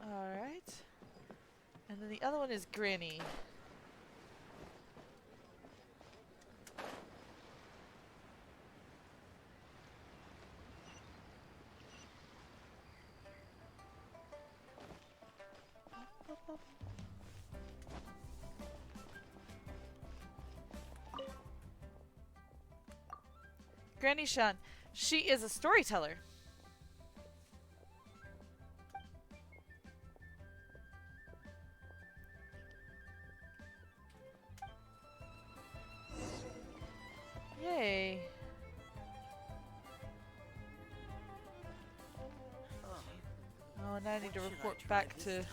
Alright. And then the other one is Granny. Granny Shan. She is a storyteller. Yay. Oh, now I need to report back to...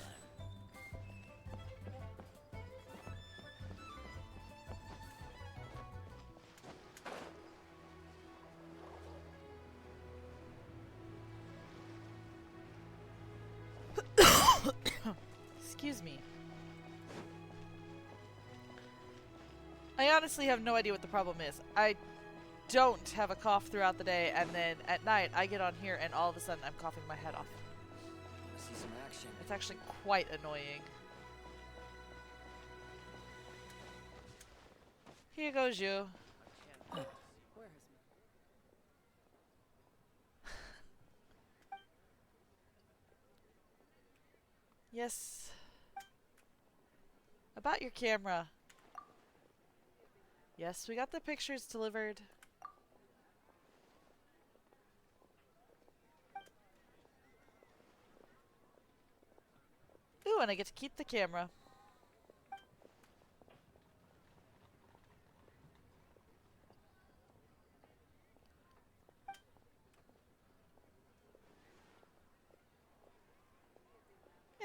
Excuse me. I honestly have no idea what the problem is. I don't have a cough throughout the day, and then at night I get on here and all of a sudden I'm coughing my head off. See some action. It's actually quite annoying. Here goes you. Yes. About your camera. Yes, we got the pictures delivered. Ooh, and I get to keep the camera.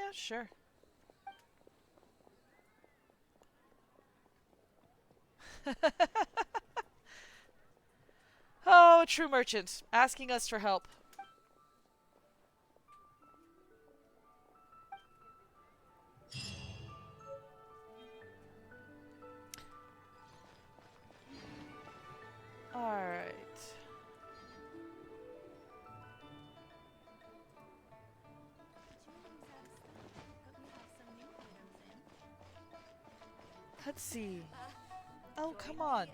Yeah, sure. Oh, a true merchant, asking us for help. Alright. Let's see. Oh, come on.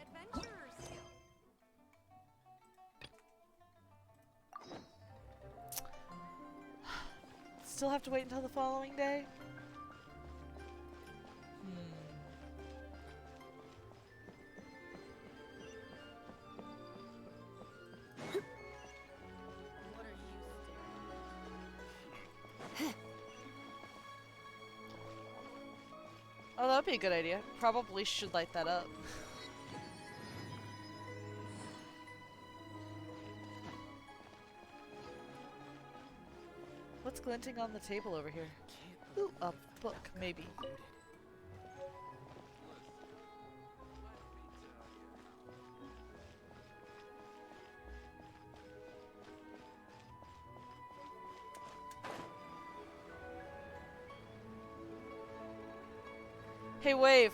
Still have to wait until the following day? Oh, that'd be a good idea. Probably should light that up. What's glinting on the table over here? Ooh, a book, maybe. Hey, Wave.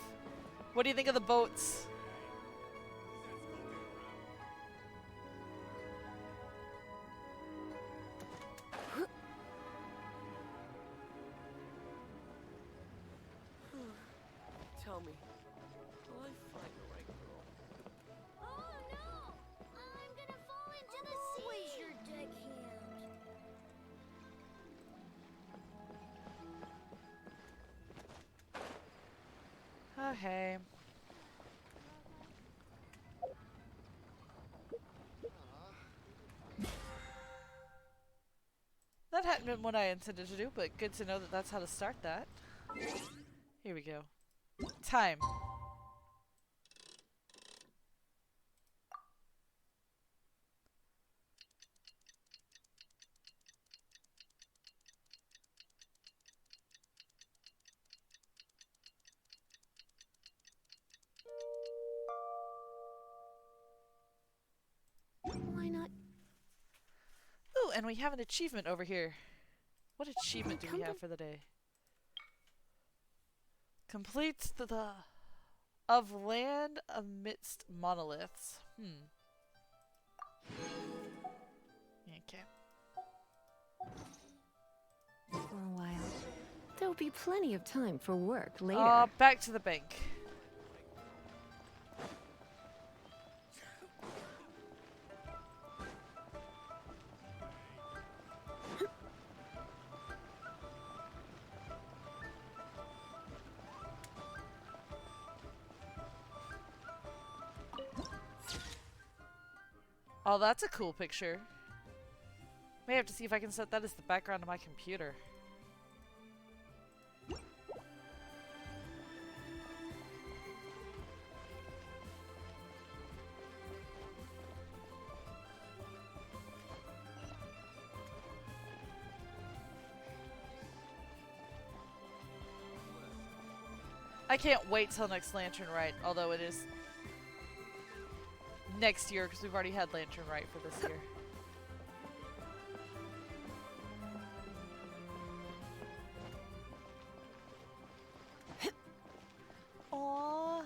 What do you think of the boats? Tell me, will I find the right girl? Oh no! I'm gonna fall into the sea! Always your deckhand. Okay. That hadn't been what I intended to do, but good to know that that's how to start that. Here we go. Time. Why not? Ooh, and we have an achievement over here. What achievement do we have for the day? Complete the of land amidst monoliths. Okay. For a while. There'll be plenty of time for work later. Back to the bank. Oh, that's a cool picture. May have to see if I can set that as the background of my computer. I can't wait till next Lantern Rite, although it is next year because we've already had Lantern Rite for this year. Aww.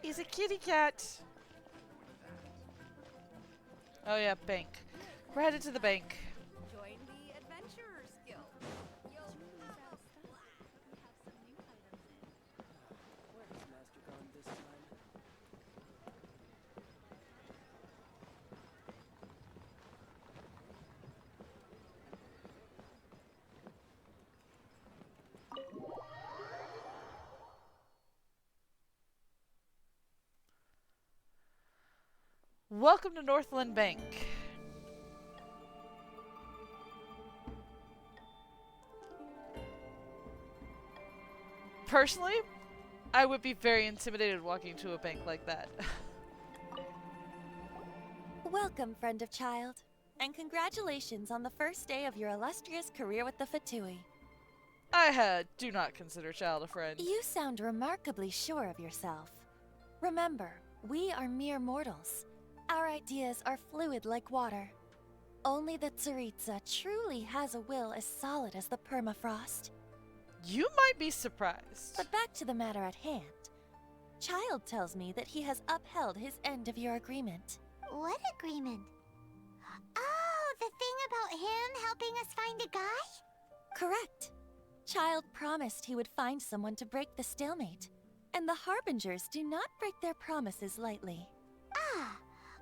He's a kitty cat. Oh yeah, bank. We're headed to the bank. Join the Adventurers Guild. Where has Master gone this time? Welcome to Northland Bank. Personally, I would be very intimidated walking to a bank like that. Welcome, friend of child. and congratulations on the first day of your illustrious career with the Fatui. Do not consider Child a friend. You sound remarkably sure of yourself. Remember, we are mere mortals. Our ideas are fluid like water. Only the Tsaritsa truly has a will as solid as the permafrost. You might be surprised. But back to the matter at hand. Child tells me that he has upheld his end of your agreement. What agreement? Oh, the thing about him helping us find a guy? Correct. Child promised he would find someone to break the stalemate. And the Harbingers do not break their promises lightly. Ah,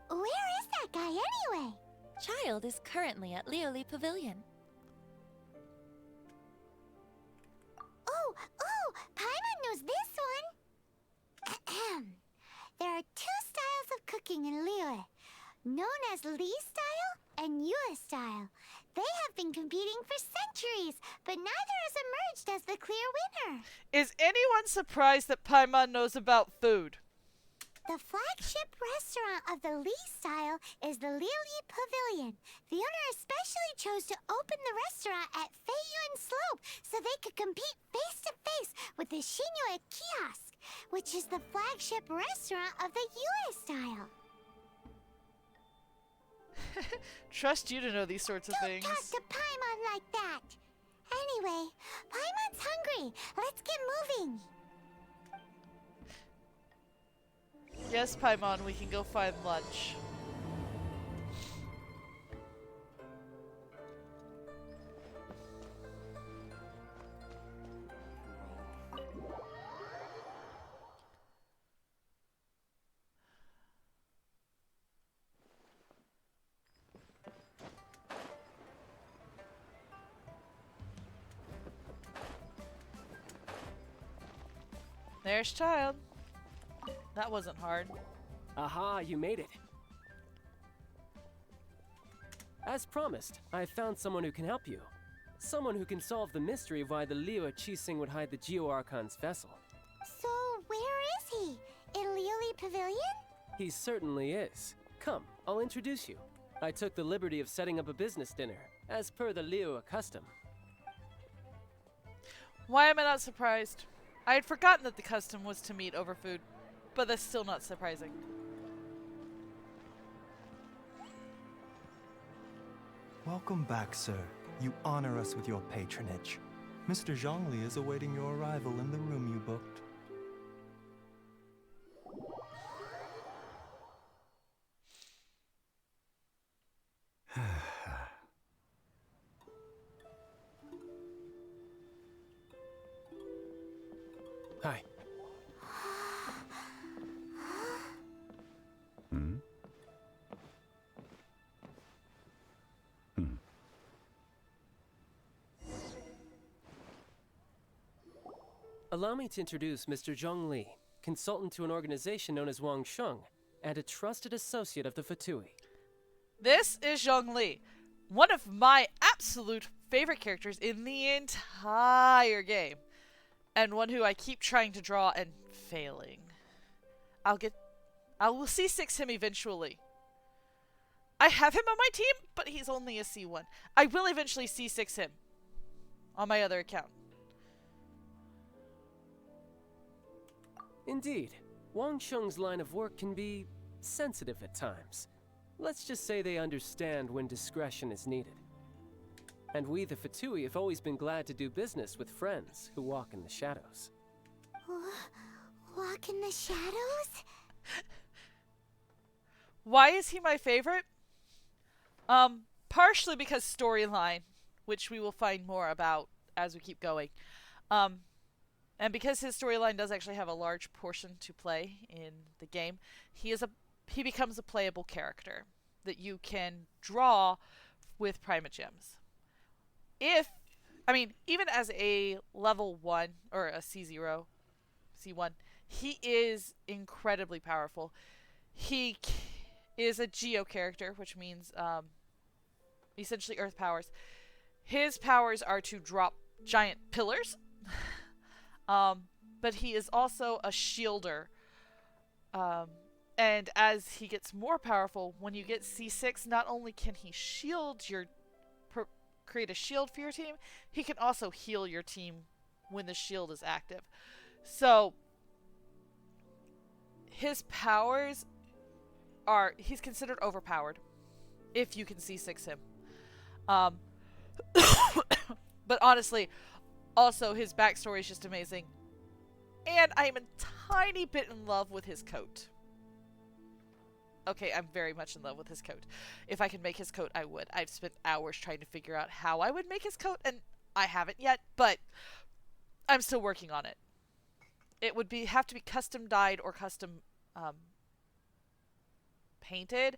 where is that guy anyway? Child is currently at Lioli Pavilion. Oh, Paimon knows this one. There are two styles of cooking in Liyue, known as Li style and Yue style. They have been competing for centuries, but neither has emerged as the clear winner. Is anyone surprised that Paimon knows about food? The flagship restaurant of the Li style is the Lioli Pavilion. The owner especially chose to open the restaurant at Feiyuan Slope so they could compete face to face with the Shinue Kiosk, which is the flagship restaurant of the Yue style. Trust you to know these sorts of things. Don't talk to Paimon like that. Anyway, Paimon's hungry. Let's get moving. Yes, Paimon, we can go find lunch. There's Child. That wasn't hard. Aha, you made it. As promised, I found someone who can help you. Someone who can solve the mystery of why the Liyue Qixing would hide the Geo-Archon's vessel. So, where is he? In Lioli Pavilion? He certainly is. Come, I'll introduce you. I took the liberty of setting up a business dinner, as per the Liyue custom. Why am I not surprised? I had forgotten that the custom was to meet over food, but that's still not surprising. Welcome back, sir. You honor us with your patronage. Mr. Zhongli is awaiting your arrival in the room you booked. Hi. Allow me to introduce Mr. Zhong Li, consultant to an organization known as Wang Sheng, and a trusted associate of the Fatui. This is Zhong Li, one of my absolute favorite characters in the entire game, and one who I keep trying to draw and failing. I will C6 him eventually. I have him on my team, but he's only a C1. I will eventually C6 him on my other account. Indeed, Wang Sheng's line of work can be sensitive at times. Let's just say they understand when discretion is needed. And we, the Fatui, have always been glad to do business with friends who walk in the shadows. Walk in the shadows? Why is he my favorite? Partially because storyline, which we will find more about as we keep going. And because his storyline does actually have a large portion to play in the game, he becomes a playable character that you can draw with Prima Gems. Even as a level 1 or a C0, C1, he is incredibly powerful. He is a Geo character, which means essentially Earth powers. His powers are to drop giant pillars. But he is also a shielder. And as he gets more powerful, when you get C6, not only can he shield your create a shield for your team, he can also heal your team when the shield is active. So his powers are, he's considered overpowered if you can C6 him. But honestly, also his backstory is just amazing. And I am a tiny bit in love with his coat. Okay, I'm very much in love with his coat. If I could make his coat, I would. I've spent hours trying to figure out how I would make his coat, and I haven't yet, but I'm still working on it. It would have to be custom dyed or custom painted.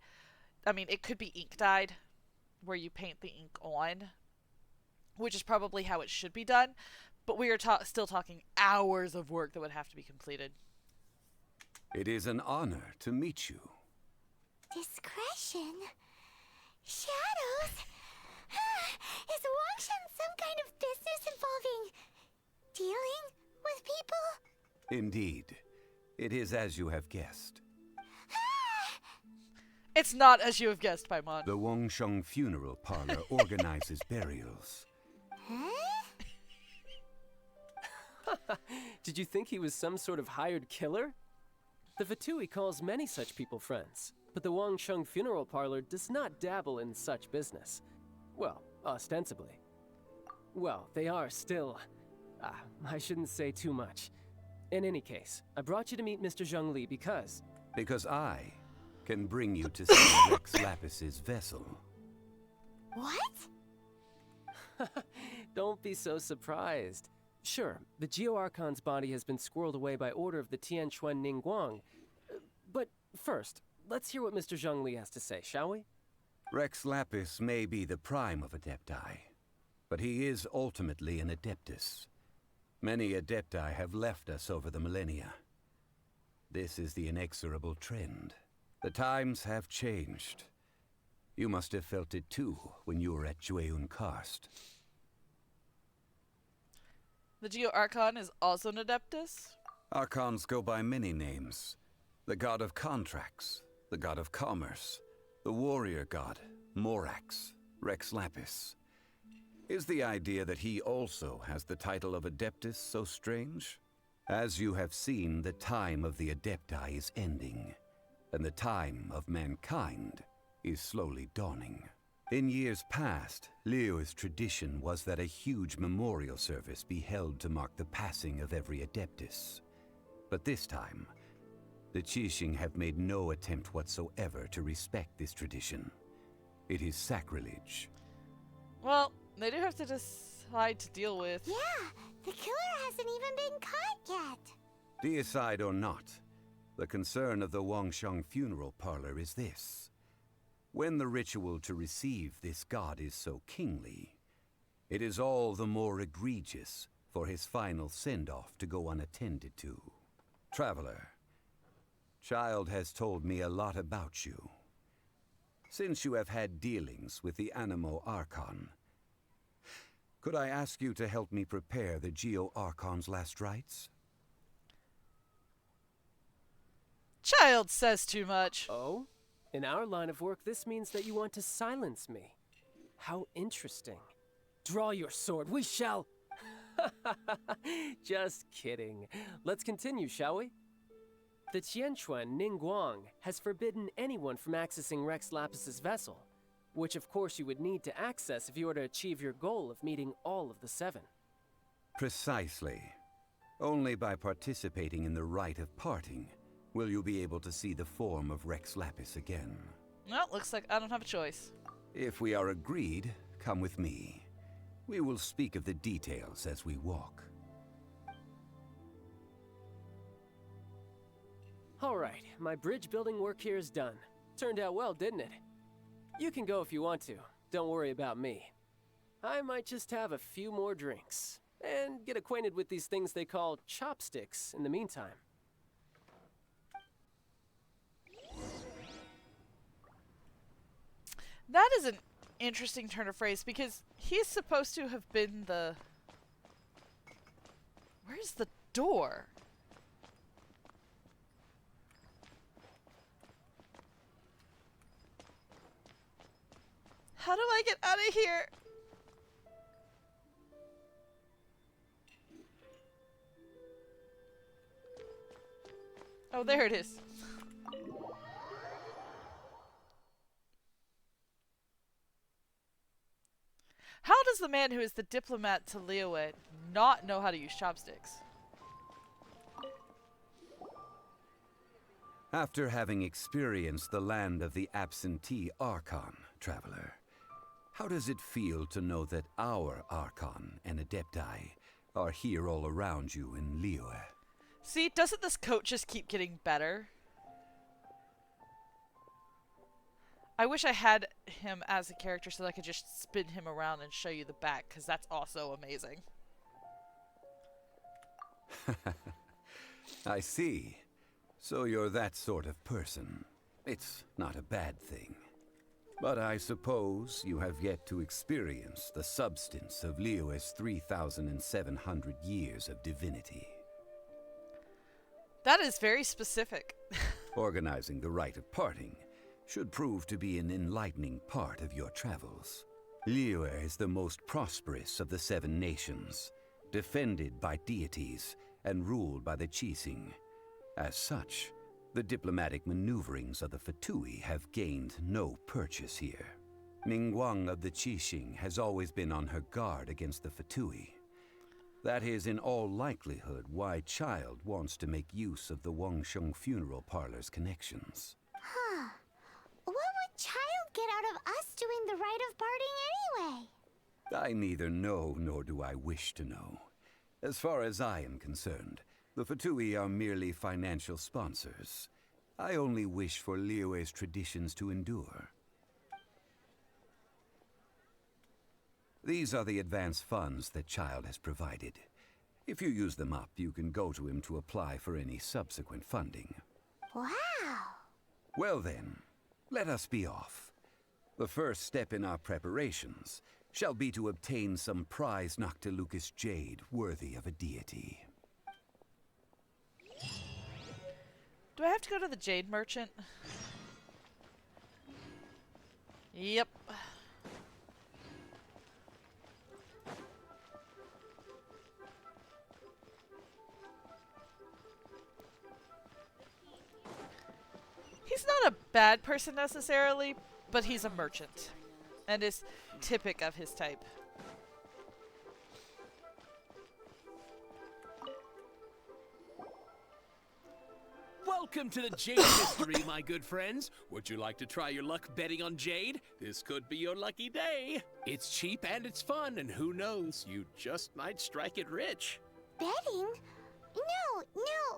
I mean, it could be ink dyed, where you paint the ink on, which is probably how it should be done, but we are still talking hours of work that would have to be completed. It is an honor to meet you. Discretion? Shadows? Is Wangshan some kind of business involving dealing with people? Indeed. It is as you have guessed. It's not as you have guessed, Paimon. The Wangsheng Funeral Parlor organizes burials. Did you think he was some sort of hired killer? The Fatui calls many such people friends, but the Wangsheng Funeral Parlor does not dabble in such business. Well, ostensibly. Well, they are still... I shouldn't say too much. In any case, I brought you to meet Mr. Zhongli because... Because I can bring you to see Rex Lapis's vessel. What? Don't be so surprised. Sure, the Geo-Archon's body has been squirreled away by order of the Tianquan Ningguang. But first, let's hear what Mr. Zhongli has to say, shall we? Rex Lapis may be the prime of Adepti, but he is ultimately an Adeptus. Many Adepti have left us over the millennia. This is the inexorable trend. The times have changed. You must have felt it too when you were at Jueyun Karst. The Geo-Archon is also an Adeptus? Archons go by many names. The god of contracts, the god of commerce, the warrior god, Morax, Rex Lapis. Is the idea that he also has the title of Adeptus so strange? As you have seen, the time of the Adepti is ending, and the time of mankind is slowly dawning. In years past, Liyue's tradition was that a huge memorial service be held to mark the passing of every Adeptus. But this time, the Qixing have made no attempt whatsoever to respect this tradition. It is sacrilege. Well, they do have to decide to deal with... Yeah, the killer hasn't even been caught yet. Deicide or not, the concern of the Wangsheng Funeral Parlor is this. When the ritual to receive this god is so kingly, it is all the more egregious for his final send-off to go unattended to. Traveler, Child has told me a lot about you. Since you have had dealings with the Animo Archon, could I ask you to help me prepare the Geo-Archon's last rites? Child says too much. Oh? In our line of work, this means that you want to silence me. How interesting. Draw your sword, we shall... Just kidding. Let's continue, shall we? The Tianquan Ningguang has forbidden anyone from accessing Rex Lapis's vessel, which of course you would need to access if you were to achieve your goal of meeting all of the 7. Precisely. Only by participating in the rite of parting will you be able to see the form of Rex Lapis again. Well, looks like I don't have a choice. If we are agreed, come with me. We will speak of the details as we walk. All right, my bridge building work here is done. Turned out well, didn't it? You can go if you want to. Don't worry about me. I might just have a few more drinks and get acquainted with these things they call chopsticks in the meantime. That is an interesting turn of phrase because he's supposed to have been the... Where's the door? How do I get out of here? Oh, there it is. How does the man who is the diplomat to Liyue not know how to use chopsticks? After having experienced the land of the absentee Archon, traveler, how does it feel to know that our Archon and Adepti are here all around you in Liyue? See, doesn't this coat just keep getting better? I wish I had him as a character so that I could just spin him around and show you the back, because that's also amazing. I see. So you're that sort of person. It's not a bad thing. But I suppose you have yet to experience the substance of Liyue's 3,700 years of divinity. That is very specific. Organizing the rite of parting should prove to be an enlightening part of your travels. Liyue is the most prosperous of the 7 nations, defended by deities and ruled by the Qixing. As such, the diplomatic maneuverings of the Fatui have gained no purchase here. Ningguang of the Qixing has always been on her guard against the Fatui. That is in all likelihood why Child wants to make use of the Wangsheng funeral parlor's connections. Huh. What would Child get out of us doing the rite of parting anyway? I neither know nor do I wish to know. As far as I am concerned, the Fatui are merely financial sponsors. I only wish for Liyue's traditions to endure. These are the advance funds that Child has provided. If you use them up, you can go to him to apply for any subsequent funding. Wow! Well then, let us be off. The first step in our preparations shall be to obtain some prized Noctilucous jade worthy of a deity. Do I have to go to the Jade Merchant? Yep. He's not a bad person necessarily, but he's a merchant, and is typical of his type. Welcome to the Jade Mystery, my good friends. Would you like to try your luck betting on Jade? This could be your lucky day. It's cheap and it's fun, and who knows, you just might strike it rich. Betting? No,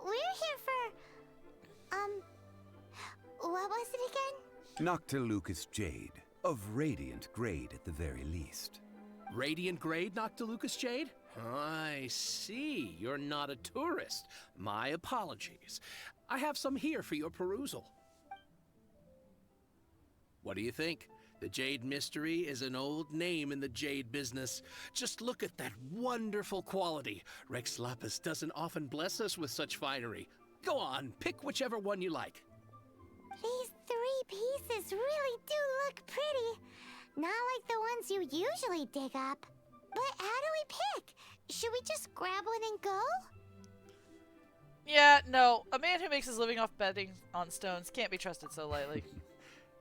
we're here for... what was it again? Noctilucous jade, of radiant grade at the very least. Radiant grade Noctilucous jade? I see. You're not a tourist. My apologies. I have some here for your perusal. What do you think? The Jade Mystery is an old name in the jade business. Just look at that wonderful quality. Rex Lapis doesn't often bless us with such finery. Go on, pick whichever one you like. These 3 pieces really do look pretty. Not like the ones you usually dig up. But how do we pick? Should we just grab one and go? Yeah, no. A man who makes his living off betting on stones can't be trusted so lightly.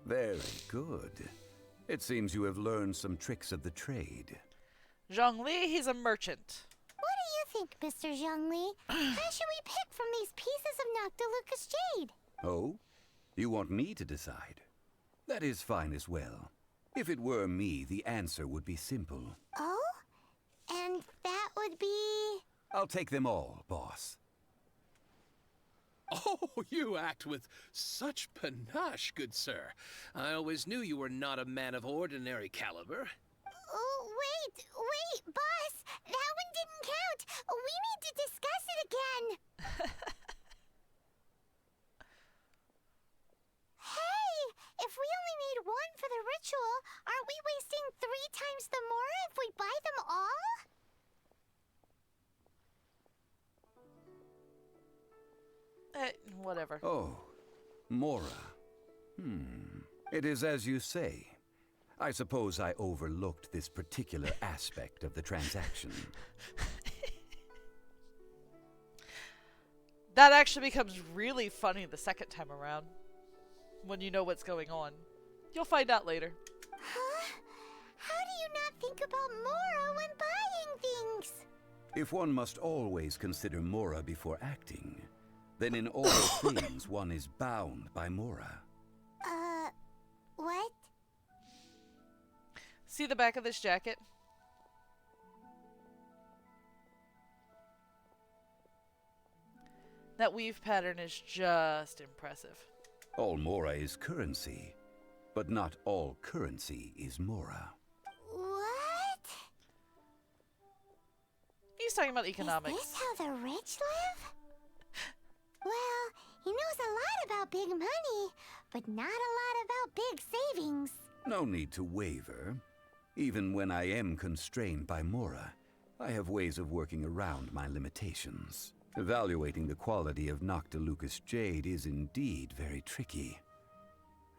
Very good. It seems you have learned some tricks of the trade. Zhongli, he's a merchant. What do you think, Mr. Zhongli? How should we pick from these pieces of Noctilucous jade? Oh? You want me to decide? That is fine as well. If it were me, the answer would be simple. Oh? And that would be... I'll take them all, boss. Oh, you act with such panache, good sir. I always knew you were not a man of ordinary caliber. Oh, wait, boss! That one didn't count! We need to discuss it again! Hey! If we only need one for the ritual, aren't we wasting 3 times the more if we buy them all? Whatever. Oh, Mora. It is as you say. I suppose I overlooked this particular aspect of the transaction. That actually becomes really funny the second time around, when you know what's going on. You'll find out later. Huh? How do you not think about Mora when buying things? If one must always consider Mora before acting, then in all things one is bound by Mora. What? See the back of this jacket? That weave pattern is just impressive. All Mora is currency, but not all currency is Mora. What? He's talking about economics. Is this how the rich live? Well, he knows a lot about big money, but not a lot about big savings. No need to waver. Even when I am constrained by Mora, I have ways of working around my limitations. Evaluating the quality of Noctilucous jade is indeed very tricky.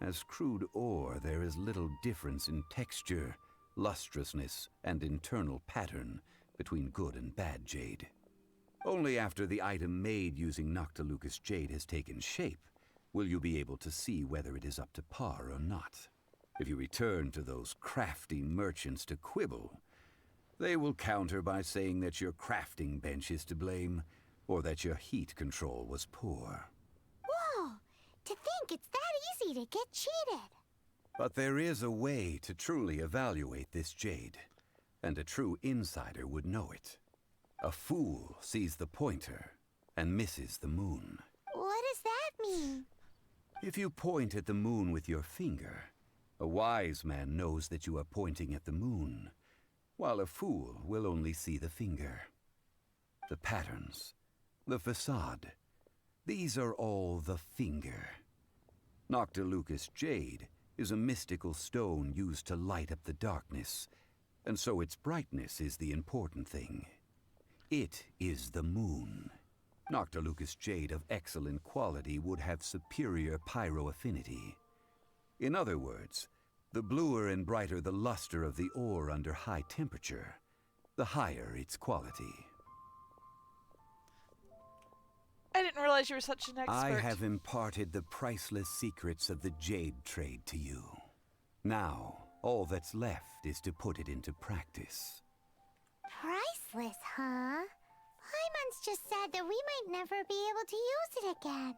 As crude ore, there is little difference in texture, lustrousness, and internal pattern between good and bad jade. Only after the item made using Noctilucous jade has taken shape will you be able to see whether it is up to par or not. If you return to those crafty merchants to quibble, they will counter by saying that your crafting bench is to blame, or that your heat control was poor. Whoa! To think it's that easy to get cheated. But there is a way to truly evaluate this jade, and a true insider would know it. A fool sees the pointer and misses the moon. What does that mean? If you point at the moon with your finger, a wise man knows that you are pointing at the moon, while a fool will only see the finger. The patterns, the facade, these are all the finger. Noctilucous jade is a mystical stone used to light up the darkness, and so its brightness is the important thing. It is the moon. Noctilucous jade of excellent quality would have superior pyroaffinity. In other words, the bluer and brighter the luster of the ore under high temperature, the higher its quality. I didn't realize you were such an expert. I have imparted the priceless secrets of the jade trade to you. Now, all that's left is to put it into practice. Priceless, huh? Paimon's just said that we might never be able to use it again.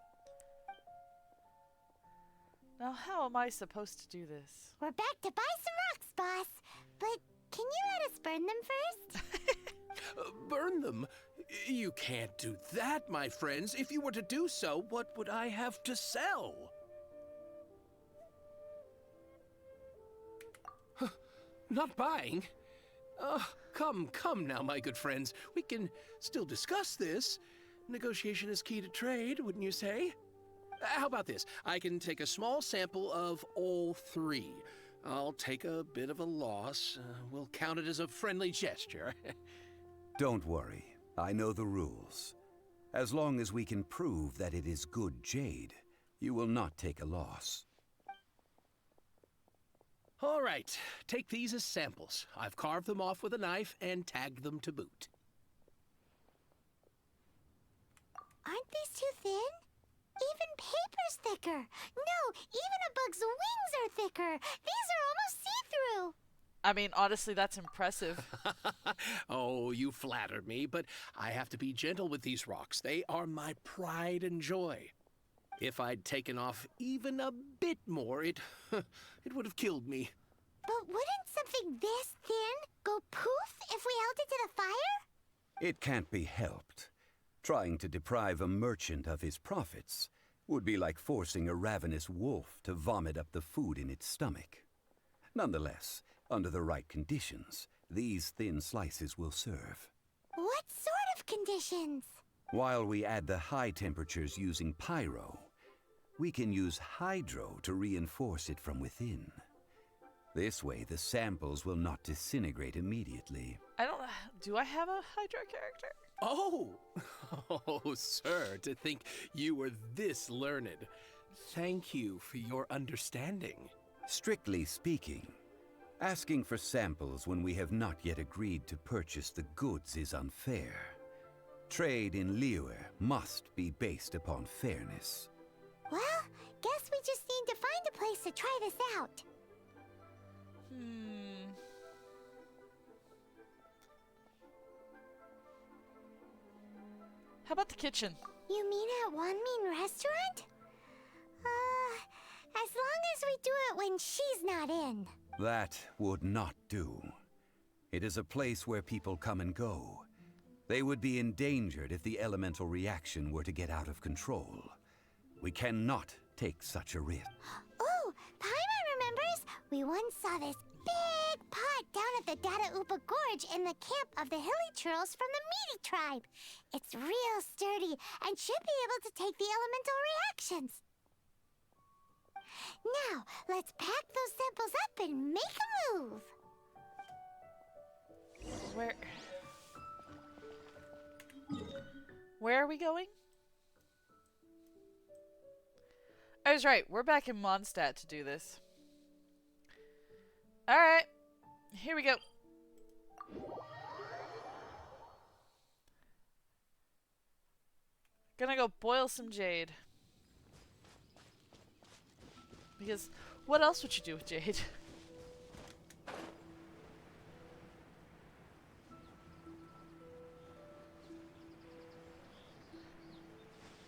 Now, how am I supposed to do this? We're back to buy some rocks, boss. But can you let us burn them first? Burn them? You can't do that, my friends. If you were to do so, what would I have to sell? Not buying? Come now, my good friends. We can still discuss this. Negotiation is key to trade, wouldn't you say? How about this? I can take a small sample of all three. I'll take a bit of a loss. We'll count it as a friendly gesture. Don't worry. I know the rules. As long as we can prove that it is good jade, you will not take a loss. All right, take these as samples. I've carved them off with a knife and tagged them to boot. Aren't these too thin? Even paper's thicker. No, even a bug's wings are thicker. These are almost see-through. I mean, honestly, that's impressive. Oh, you flatter me, but I have to be gentle with these rocks. They are my pride and joy. If I'd taken off even a bit more, it would have killed me. But wouldn't something this thin go poof if we held it to the fire? It can't be helped. Trying to deprive a merchant of his profits would be like forcing a ravenous wolf to vomit up the food in its stomach. Nonetheless, under the right conditions, these thin slices will serve. What sort of conditions? While we add the high temperatures using pyro, we can use hydro to reinforce it from within. This way, the samples will not disintegrate immediately. Do I have a Hydro character? Oh, sir, to think you were this learned. Thank you for your understanding. Strictly speaking, Asking for samples when we have not yet agreed to purchase the goods is unfair. Trade in Liyue must be based upon fairness. Well, guess we just need to find a place to try this out. How about the kitchen? You mean at Wanmin Restaurant? As long as we do it when she's not in. That would not do. It is a place where people come and go. They would be endangered if the elemental reaction were to get out of control. We cannot take such a risk. Oh, Paimon remembers! We once saw this big pot down at the Dada Upa Gorge in the camp of the Hilly Churls from the Meaty tribe. It's real sturdy and should be able to take the elemental reactions. Now, let's pack those samples up and make a move. Where are we going? I was right. We're back in Mondstadt to do this. Alright. Here we go. Gonna go boil some jade. Because what else would you do with jade?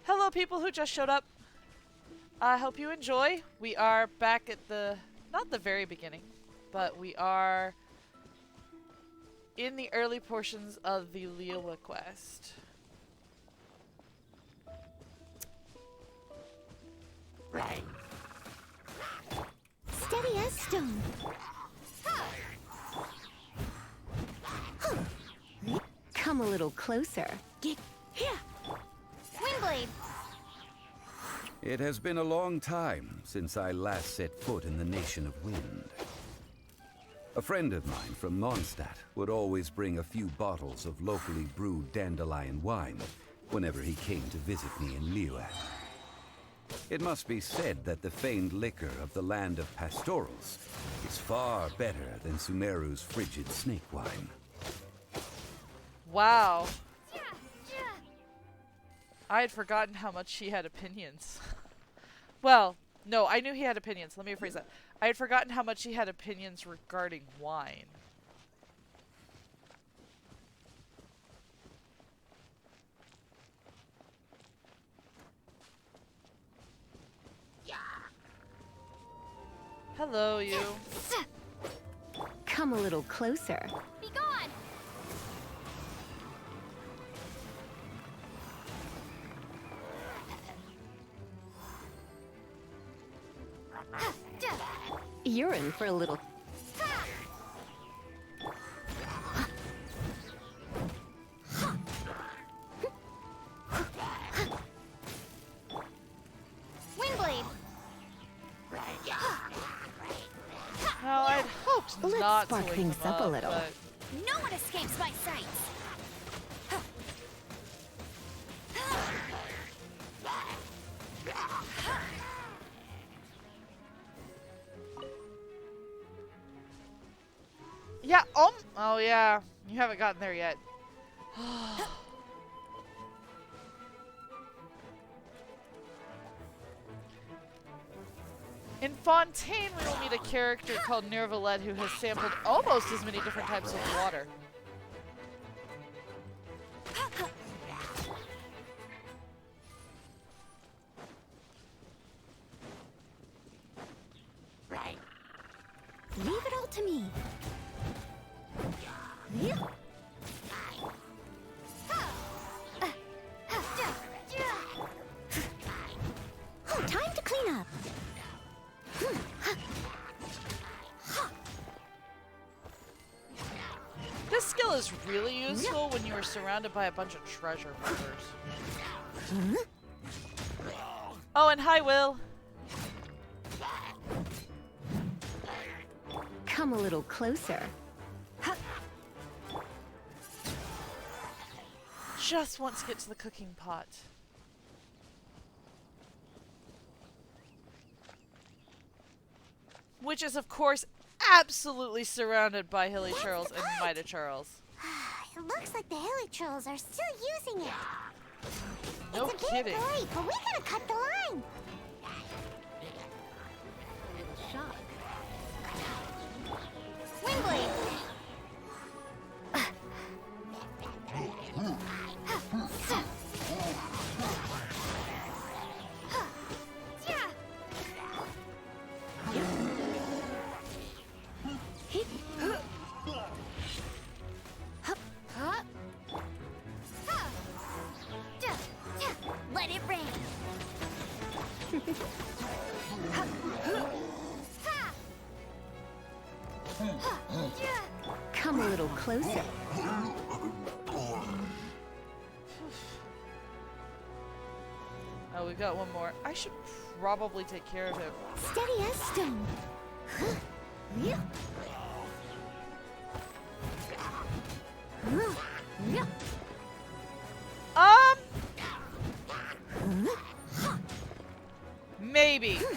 Hello people who just showed up. I hope you enjoy. We are back at not the very beginning, but we are in the early portions of the Liyue quest. Right. Steady as stone. Come a little closer. Get here. Windblade. It has been a long time since I last set foot in the Nation of Wind. A friend of mine from Mondstadt would always bring a few bottles of locally brewed dandelion wine whenever he came to visit me in Liyue. It must be said that the famed liquor of the land of pastorals is far better than Sumeru's frigid snake wine. Wow. I had forgotten how much he had opinions. Well, no, I knew he had opinions. Let me rephrase that. I had forgotten how much he had opinions regarding wine. Hello, you. Come a little closer. Be gone! You're in for a little... Windblade. Well, I'd hoped Let's not spark to wake things them up a little. but No one escapes my sight! yeah, oh yeah, you haven't gotten there yet. In Fontaine, we will meet a character called Nervalette who has sampled almost as many different types of water. Right. Leave it all to me. Time to clean up. This skill is really useful when you are surrounded by a bunch of treasure hunters. Oh, and hi, Will. Come a little closer. Just want to get to the cooking pot. Which is, of course, absolutely surrounded by hilly churls and Mida churls. It looks like the hilly trolls are still using it. No it's a kidding. bit late, but we gotta cut the line. Shock. Swingblade. Let it rain. Come a little closer. Oh, we got one more. I should probably take care of him. Steady as stone. Maybe. There's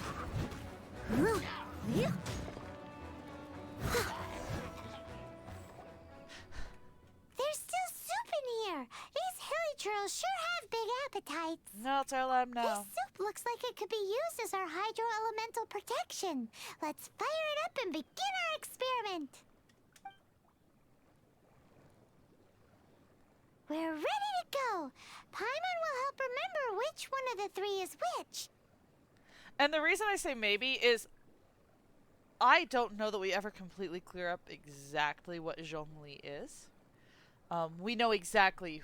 still soup in here. These hilly churls sure have big appetites. No, it's our lab now. This soup looks like it could be used as our hydro-elemental protection. Let's fire it up and begin our experiment. We're ready to go. Paimon will help remember which one of the three is which. And the reason I say maybe is I don't know that we ever completely clear up exactly what Zhongli is. We know exactly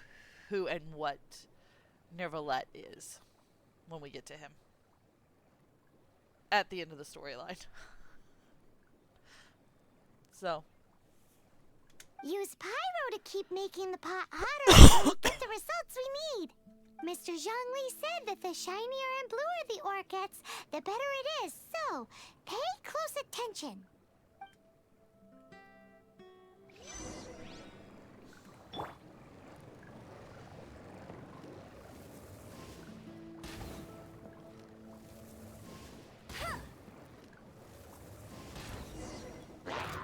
who and what Nervalet is when we get to him. At the end of the storyline. So. Use pyro to keep making the pot hotter and get the results we need. Mr. Zhongli said that the shinier and bluer the ore gets, the better it is. So, pay close attention.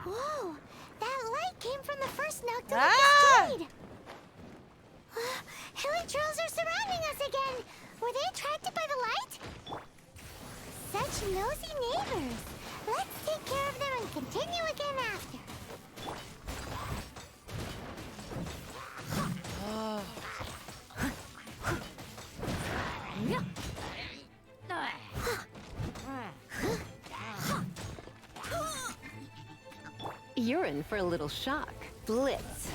Whoa! That light came from the first Noctilucus Jade! Hilly trolls are surrounding us again! Were they attracted by the light? Such nosy neighbors! Let's take care of them and continue again after. You're in for a little shock. Blitz.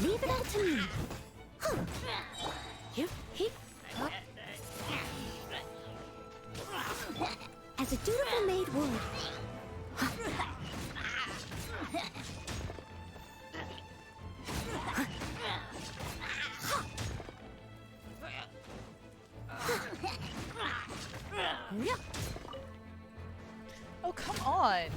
Leave it up to me. As a dutiful maid would. Oh, come on.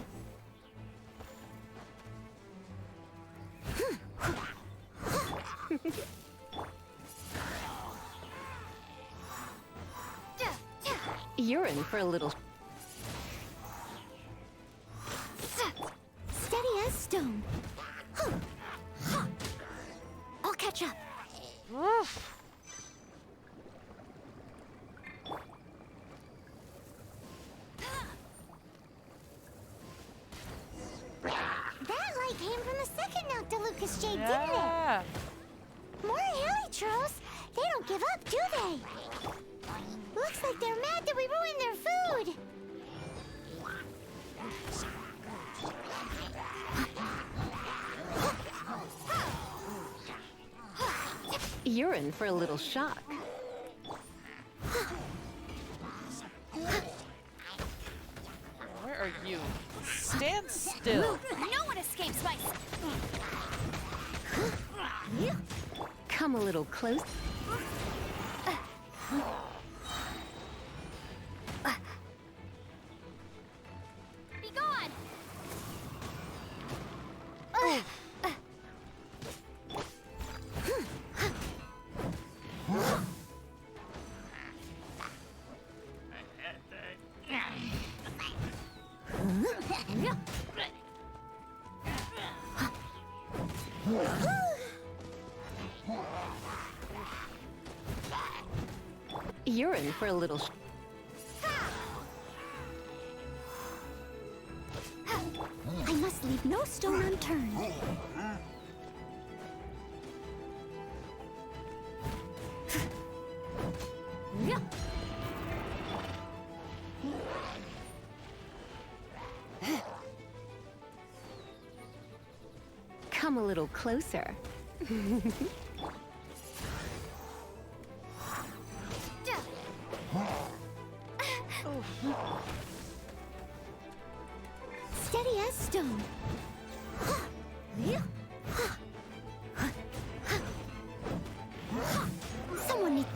You're in for a little... Steady as stone. I'll catch up. That light came from the second Noctilucus Jade, didn't it? More hilly trolls. They don't give up, do they? Looks like they're mad that we ruined their food. You're in for a little shock. Where are you? Stand still. No one escapes my... Come a little close. Be gone! You're in for a little... I must leave no stone unturned. Come a little closer. Steady as stone. Someone needs...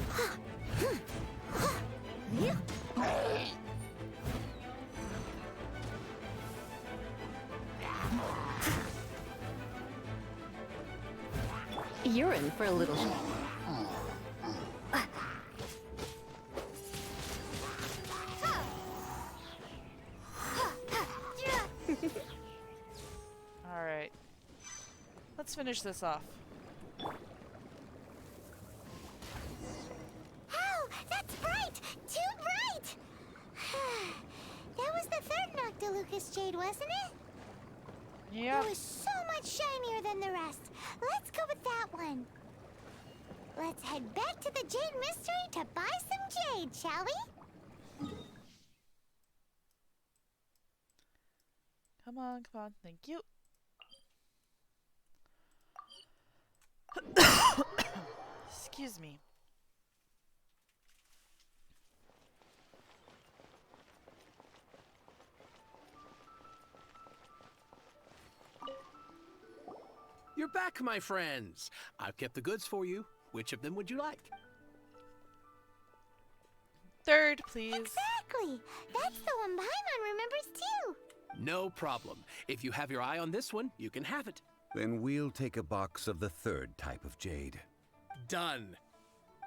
You're in for a little... Alright. Let's finish this off. Ow! That's bright! Too bright! That was the third Noctilucous Jade, wasn't it? Yeah. It was so much shinier than the rest. Let's go with that one. Let's head back to the Jade Mystery to buy some jade, shall we? Come on, come on. Thank you. Excuse me. You're back, my friends. I've kept the goods for you. Which of them would you like? Third, please. Exactly. That's the one Paimon remembers too. No problem. If you have your eye on this one, you can have it. Then we'll take a box of the third type of jade. Done.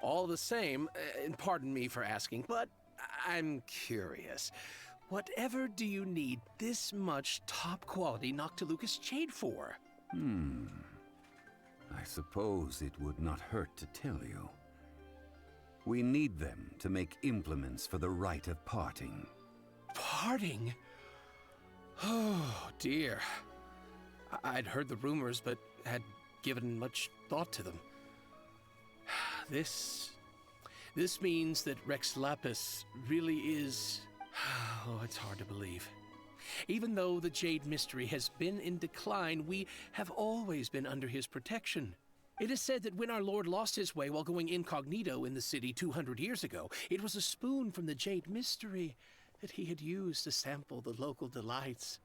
All the same, and pardon me for asking, but I'm curious. Whatever do you need this much top-quality Noctilucous jade for? I suppose it would not hurt to tell you. We need them to make implements for the rite of parting. Parting? Oh, dear. I'd heard the rumors, but had given much thought to them. This means that Rex Lapis really is... Oh, it's hard to believe. Even though the Jade Mystery has been in decline, we have always been under his protection. It is said that when our Lord lost his way while going incognito in the city 200 years ago, it was a spoon from the Jade Mystery that he had used to sample the local delights.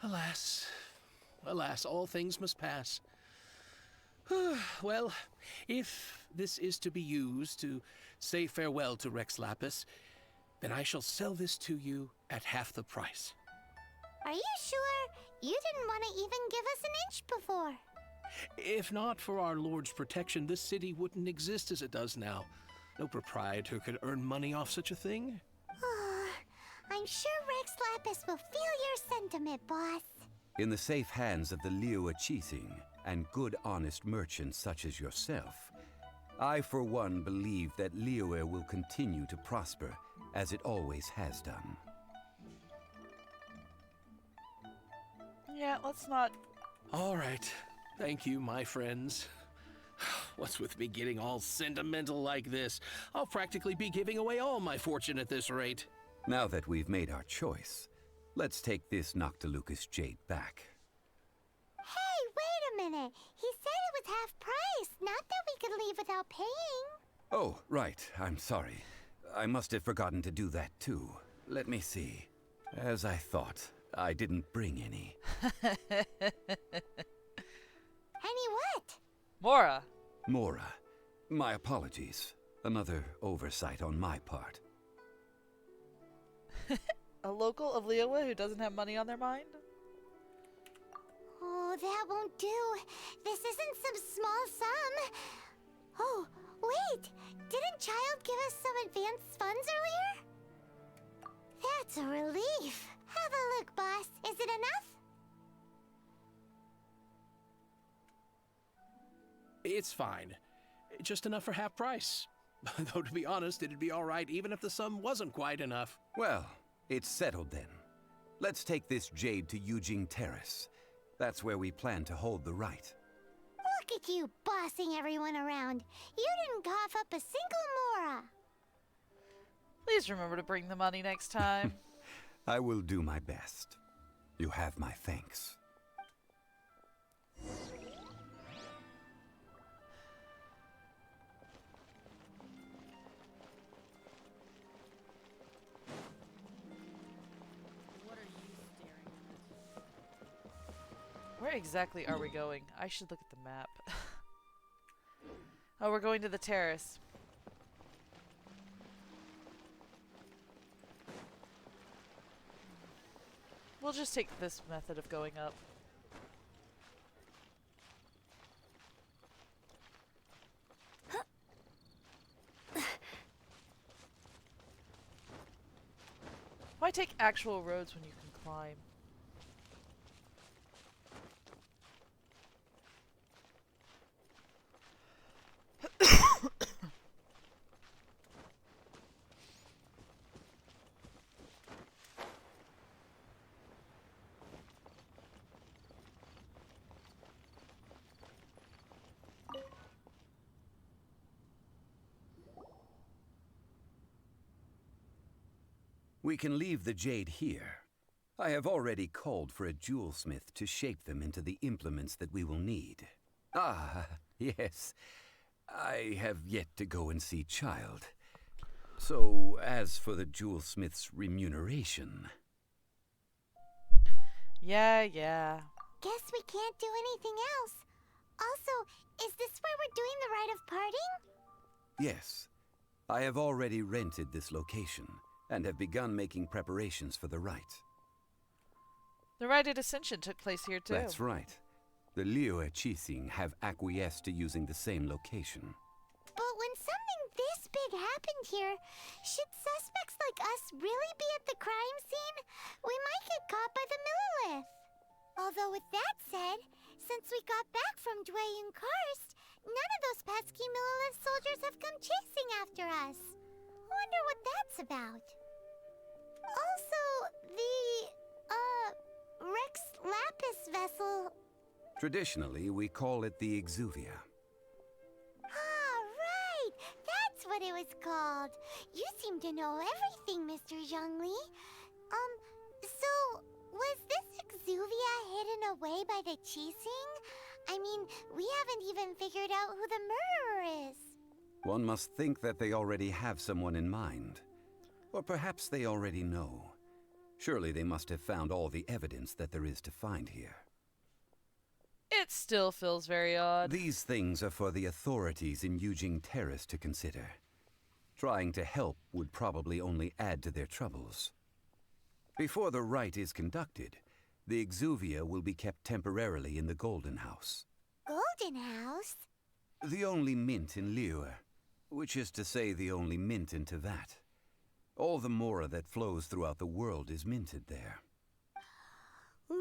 Alas, alas, all things must pass. Well, if this is to be used to say farewell to Rex Lapis, then I shall sell this to you at half the price. Are you sure? You didn't want to even give us an inch before. If not for our Lord's protection, this city wouldn't exist as it does now. No proprietor could earn money off such a thing. I'm sure Rex Lapis will feel your sentiment, boss. In the safe hands of the Liyue Qixing and good honest merchants such as yourself, I for one believe that Liyue will continue to prosper as it always has done. Yeah, let's not... All right. Thank you, my friends. What's with me getting all sentimental like this? I'll practically be giving away all my fortune at this rate. Now that we've made our choice, let's take this Noctilucous jade back. Hey, wait a minute. He said it was half price, not that we could leave without paying. Oh, right. I'm sorry. I must have forgotten to do that too. Let me see. As I thought, I didn't bring any. Any what? Mora. Mora. My apologies. Another oversight on my part. A local of Liyue who doesn't have money on their mind? Oh, that won't do. This isn't some small sum. Oh, wait. Didn't Child give us some advanced funds earlier? That's a relief. Have a look, boss. Is it enough? It's fine. just enough for half price. Though, to be honest, it'd be all right even if the sum wasn't quite enough. Well, it's settled then. Let's take this jade to Yujing Terrace. That's where we plan to hold the rite. Look at you bossing everyone around. You didn't cough up a single mora. Please remember to bring the money next time. I will do my best. You have my thanks. Where exactly are we going? I should look at the map. Oh, we're going to the terrace. We'll just take this method of going up. Why take actual roads when you can climb? We can leave the jade here. I have already called for a jewelsmith to shape them into the implements that we will need. Ah, yes. I have yet to go and see Child. So, as for the jewelsmith's remuneration... Yeah. Guess we can't do anything else. Also, is this where we're doing the rite of parting? Yes. I have already rented this location, and have begun making preparations for the rite. The rite of ascension took place here too. That's right. The Liyue Qixing have acquiesced to using the same location. But when something this big happened here, should suspects like us really be at the crime scene? We might get caught by the Millilith. Although with that said, since we got back from Dwayne Karst, none of those pesky Millilith soldiers have come chasing after us. Wonder what that's about. Also, the, Rex Lapis vessel. Traditionally, we call it the Exuvia. Ah, right! That's what it was called. You seem to know everything, Mr. Zhongli. So, was this Exuvia hidden away by the Qixing? I mean, we haven't even figured out who the murderer is. One must think that they already have someone in mind. Or perhaps they already know. Surely they must have found all the evidence that there is to find here. It still feels very odd. These things are for the authorities in Yujing Terrace to consider. Trying to help would probably only add to their troubles. Before the rite is conducted, the Exuvia will be kept temporarily in the Golden House. Golden House? The only mint in Liyue, which is to say the only mint in Teyvat. All the mora that flows throughout the world is minted there. Wow!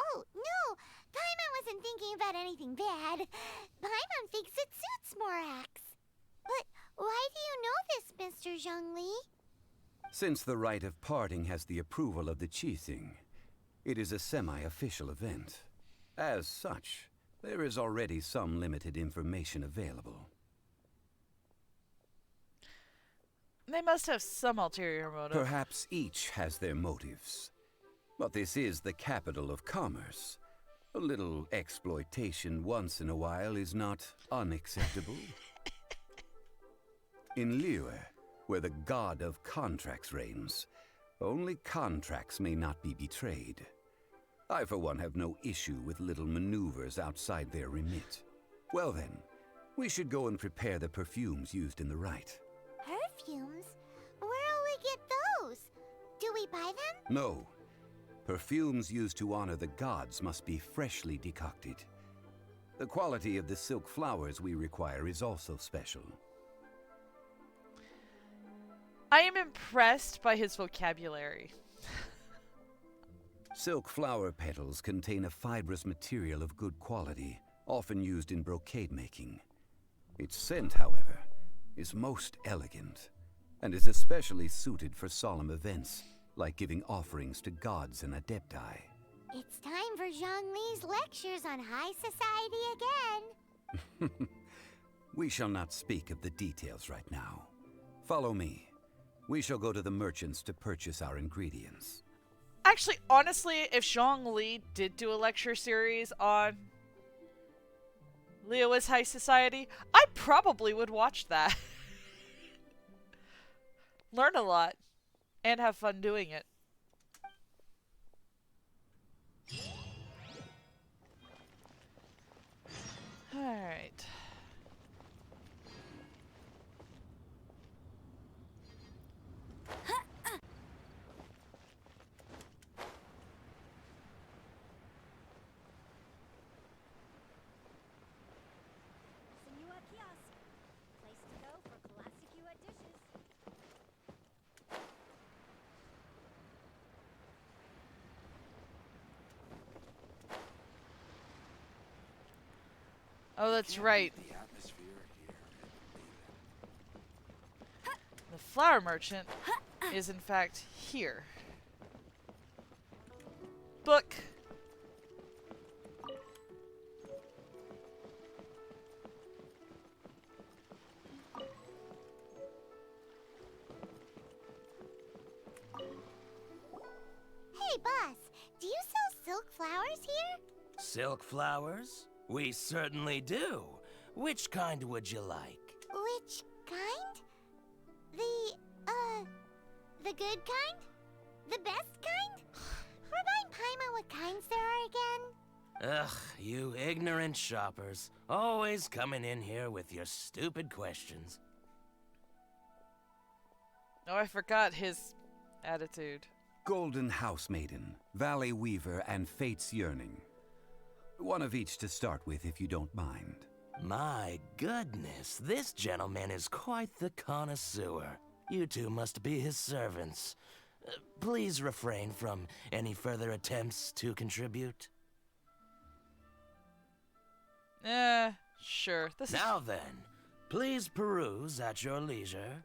Oh, no! Paimon wasn't thinking about anything bad. Paimon thinks it suits Morax. But why do you know this, Mr. Zhongli? Since the rite of parting has the approval of the Qixing, it is a semi-official event. As such, there is already some limited information available. They must have some ulterior motive. Perhaps each has their motives. But this is the capital of commerce. A little exploitation once in a while is not unacceptable. In Liyue, where the god of contracts reigns, only contracts may not be betrayed. I, for one, have no issue with little maneuvers outside their remit. Well then, we should go and prepare the perfumes used in the rite. Perfumes? Where'll we get those? Do we buy them? No. Perfumes used to honor the gods must be freshly decocted. The quality of the silk flowers we require is also special. I am impressed by his vocabulary. Silk flower petals contain a fibrous material of good quality, often used in brocade making. Its scent, however, is most elegant, and is especially suited for solemn events, like giving offerings to gods and adepti. It's time for Zhongli's lectures on high society again. We shall not speak of the details right now. Follow me. We shall go to the merchants to purchase our ingredients. Actually, honestly, if Zhongli did do a lecture series on Liyue's high society, I probably would watch that. Learn a lot and have fun doing it. Alright. Oh, that's right. The flower merchant is in fact here. Book. Hey, boss, do you sell silk flowers here? Silk flowers? We certainly do. Which kind would you like? Which kind? The good kind? The best kind? Remind Paimon what kinds there are again? Ugh, you ignorant shoppers. Always coming in here with your stupid questions. Oh, I forgot his attitude. Golden Housemaiden, Valley Weaver, and Fate's Yearning. One of each to start with, if you don't mind. My goodness, this gentleman is quite the connoisseur. You two must be his servants. Please refrain from any further attempts to contribute. Sure. Now then, please peruse at your leisure.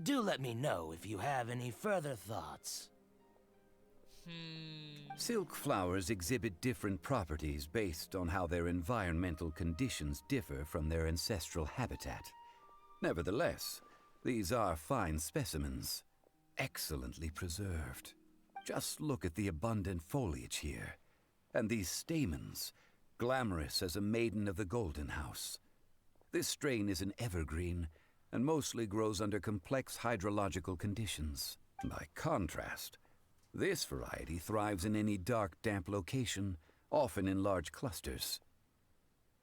Do let me know if you have any further thoughts. Silk flowers exhibit different properties based on how their environmental conditions differ from their ancestral habitat. Nevertheless, these are fine specimens, excellently preserved. Just look at the abundant foliage here, and these stamens, glamorous as a maiden of the Golden House. This strain is an evergreen, and mostly grows under complex hydrological conditions. By contrast, this variety thrives in any dark, damp location, often in large clusters.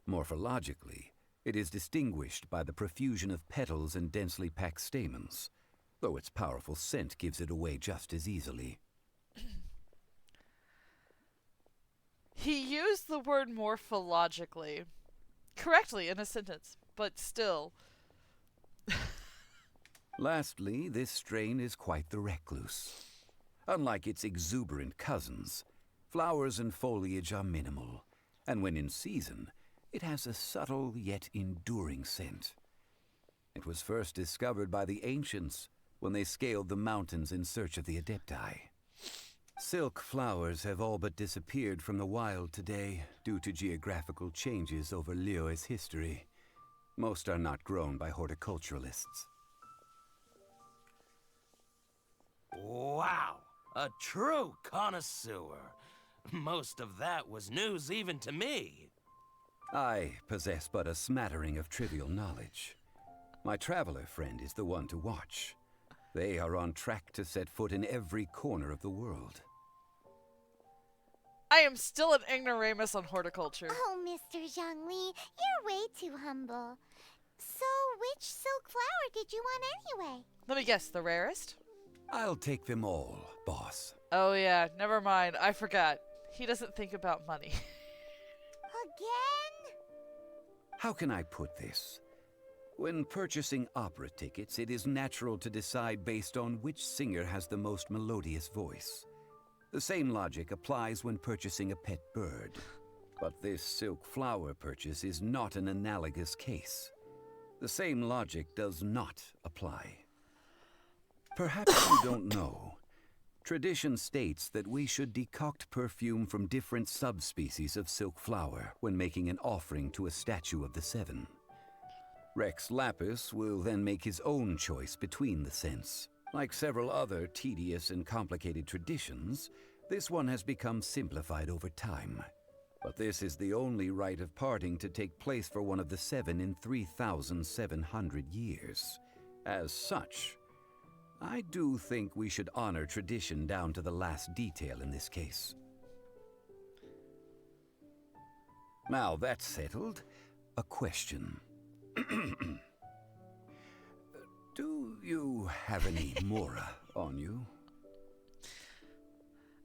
Morphologically, it is distinguished by the profusion of petals and densely packed stamens, though its powerful scent gives it away just as easily. He used the word morphologically correctly in a sentence, but still. Lastly, this strain is quite the recluse. Unlike its exuberant cousins, flowers and foliage are minimal, and when in season, it has a subtle yet enduring scent. It was first discovered by the ancients when they scaled the mountains in search of the Adepti. Silk flowers have all but disappeared from the wild today due to geographical changes over Liyue's history. Most are not grown by horticulturalists. Wow, a true connoisseur. Most of that was news even to me. I possess but a smattering of trivial knowledge. My traveler friend is the one to watch. They are on track to set foot in every corner of the world. I am still an ignoramus on horticulture. Oh, Mr. Zhongli, you're way too humble. So, which silk flower did you want anyway? Let me guess, the rarest? I'll take them all, boss. Oh yeah, never mind. I forgot. He doesn't think about money. Again? How can I put this? When purchasing opera tickets, it is natural to decide based on which singer has the most melodious voice. The same logic applies when purchasing a pet bird. But this silk flower purchase is not an analogous case. The same logic does not apply. Perhaps you don't know. Tradition states that we should decoct perfume from different subspecies of silk flower when making an offering to a statue of the Seven. Rex Lapis will then make his own choice between the scents. Like several other tedious and complicated traditions, this one has become simplified over time. But this is the only rite of parting to take place for one of the Seven in 3,700 years. As such, I do think we should honor tradition down to the last detail in this case. Now that's settled, a question. Do you have any Mora on you?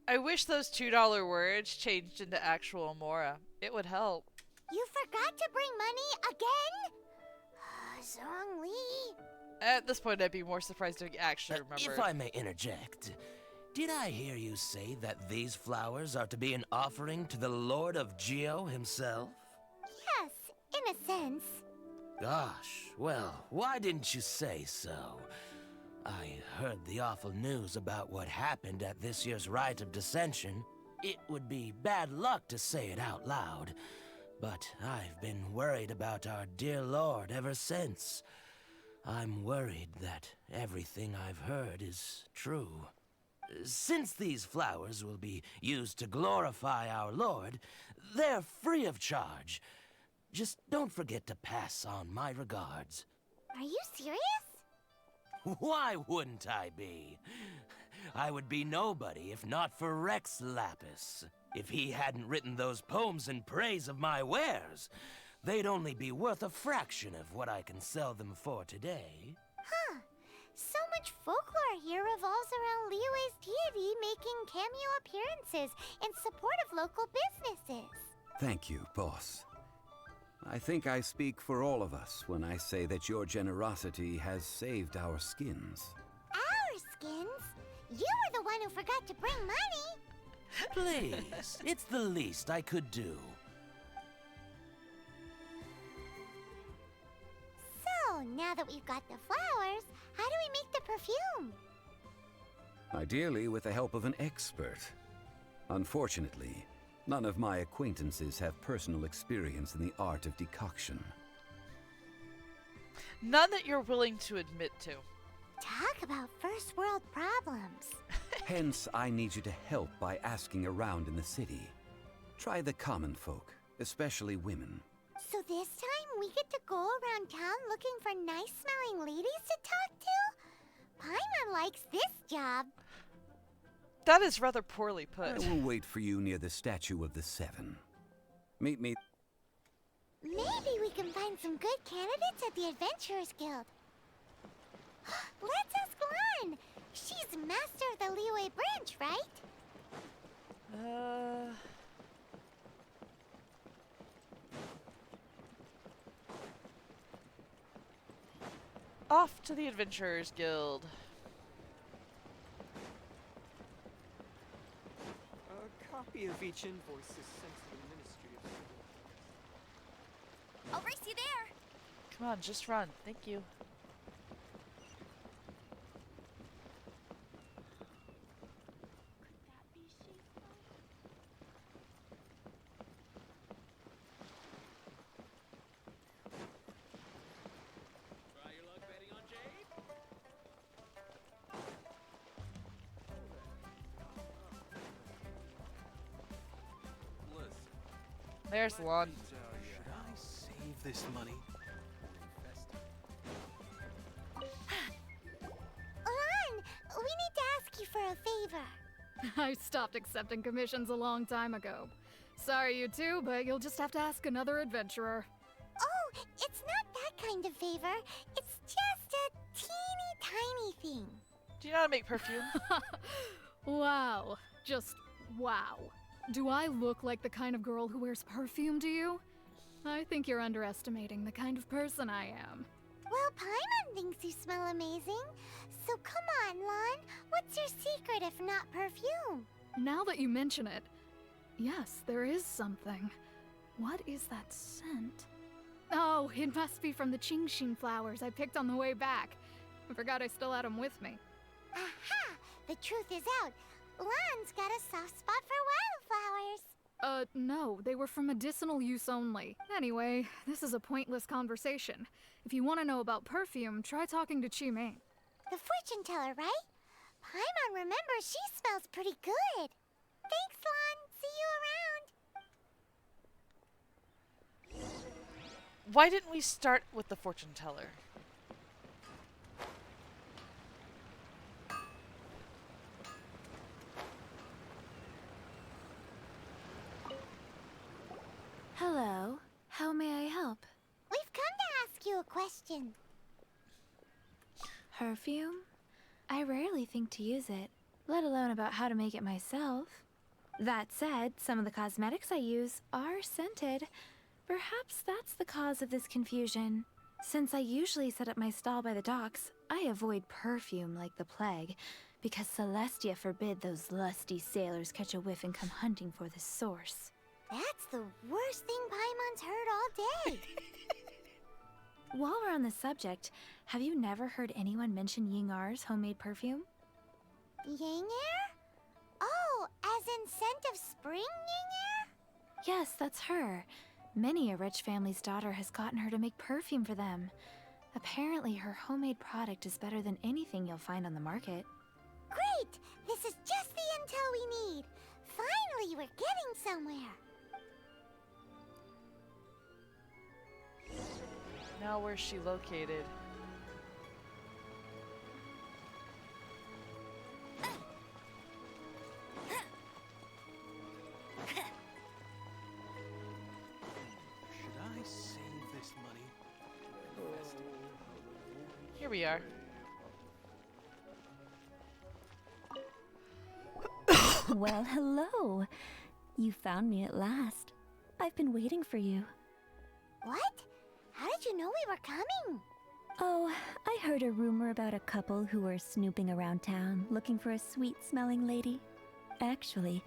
I wish those $2 words changed into actual Mora. It would help. You forgot to bring money again? Zhongli. At this point, I'd be more surprised if I actually remember. If I may interject, did I hear you say that these flowers are to be an offering to the Lord of Geo himself? Yes, in a sense. Gosh, well, why didn't you say so? I heard the awful news about what happened at this year's Rite of Dissension. It would be bad luck to say it out loud, but I've been worried about our dear Lord ever since. I'm worried that everything I've heard is true. Since these flowers will be used to glorify our Lord, they're free of charge. Just don't forget to pass on my regards. Are you serious? Why wouldn't I be? I would be nobody if not for Rex Lapis. If he hadn't written those poems in praise of my wares, they'd only be worth a fraction of what I can sell them for today. Huh. So much folklore here revolves around Liyue's deity making cameo appearances in support of local businesses. Thank you, boss. I think I speak for all of us when I say that your generosity has saved our skins. Our skins? You were the one who forgot to bring money. Please, it's the least I could do. So, now that we've got the flowers, how do we make the perfume? Ideally with the help of an expert. Unfortunately, none of my acquaintances have personal experience in the art of decoction. None that you're willing to admit to. Talk about first world problems. Hence, I need you to help by asking around in the city. Try the common folk, especially women. So this time we get to go around town looking for nice-smelling ladies to talk to? Paimon likes this job. That is rather poorly put. I will wait for you near the statue of the Seven. Meet me. Maybe we can find some good candidates at the Adventurers Guild. Let's ask Lan. She's master of the Liyue branch, right? Off to the Adventurers Guild. A copy of each invoice is sent to the Ministry of... I'll race you there. Come on, just run. Thank you. There's Lon. Should I save this money? Lan, we need to ask you for a favor. I stopped accepting commissions a long time ago. Sorry, you two, but you'll just have to ask another adventurer. Oh, it's not that kind of favor. It's just a teeny tiny thing. Do you know how to make perfume? Wow. Just wow. Do I look like the kind of girl who wears perfume to you? I think you're underestimating the kind of person I am. Well, Paimon thinks you smell amazing. So come on, Lan. What's your secret if not perfume? Now that you mention it, yes, there is something. What is that scent? Oh, it must be from the Genshin flowers I picked on the way back. I forgot I still had them with me. Aha! The truth is out. Lan's got a soft spot for wildflowers. No, they were for medicinal use only. Anyway, this is a pointless conversation. If you want to know about perfume, try talking to Chi-Mei. The fortune teller, right? Paimon remembers she smells pretty good. Thanks, Lan. See you around. Why didn't we start with the fortune teller? Hello. How may I help? We've come to ask you a question. Perfume? I rarely think to use it, let alone about how to make it myself. That said, some of the cosmetics I use are scented. Perhaps that's the cause of this confusion. Since I usually set up my stall by the docks, I avoid perfume like the plague, because Celestia forbid those lusty sailors catch a whiff and come hunting for the source. That's the worst thing Paimon's heard all day. While we're on the subject, have you never heard anyone mention Yingar's homemade perfume? Yingar? Oh, as in scent of spring, Yingar? Yes, that's her. Many a rich family's daughter has gotten her to make perfume for them. Apparently, her homemade product is better than anything you'll find on the market. Great! This is just the intel we need. Finally, we're getting somewhere. Now where's she located? Should I save this money? Here we are. Well, hello. You found me at last. I've been waiting for you. What? How did you know we were coming? Oh, I heard a rumor about a couple who were snooping around town looking for a sweet-smelling lady. Actually,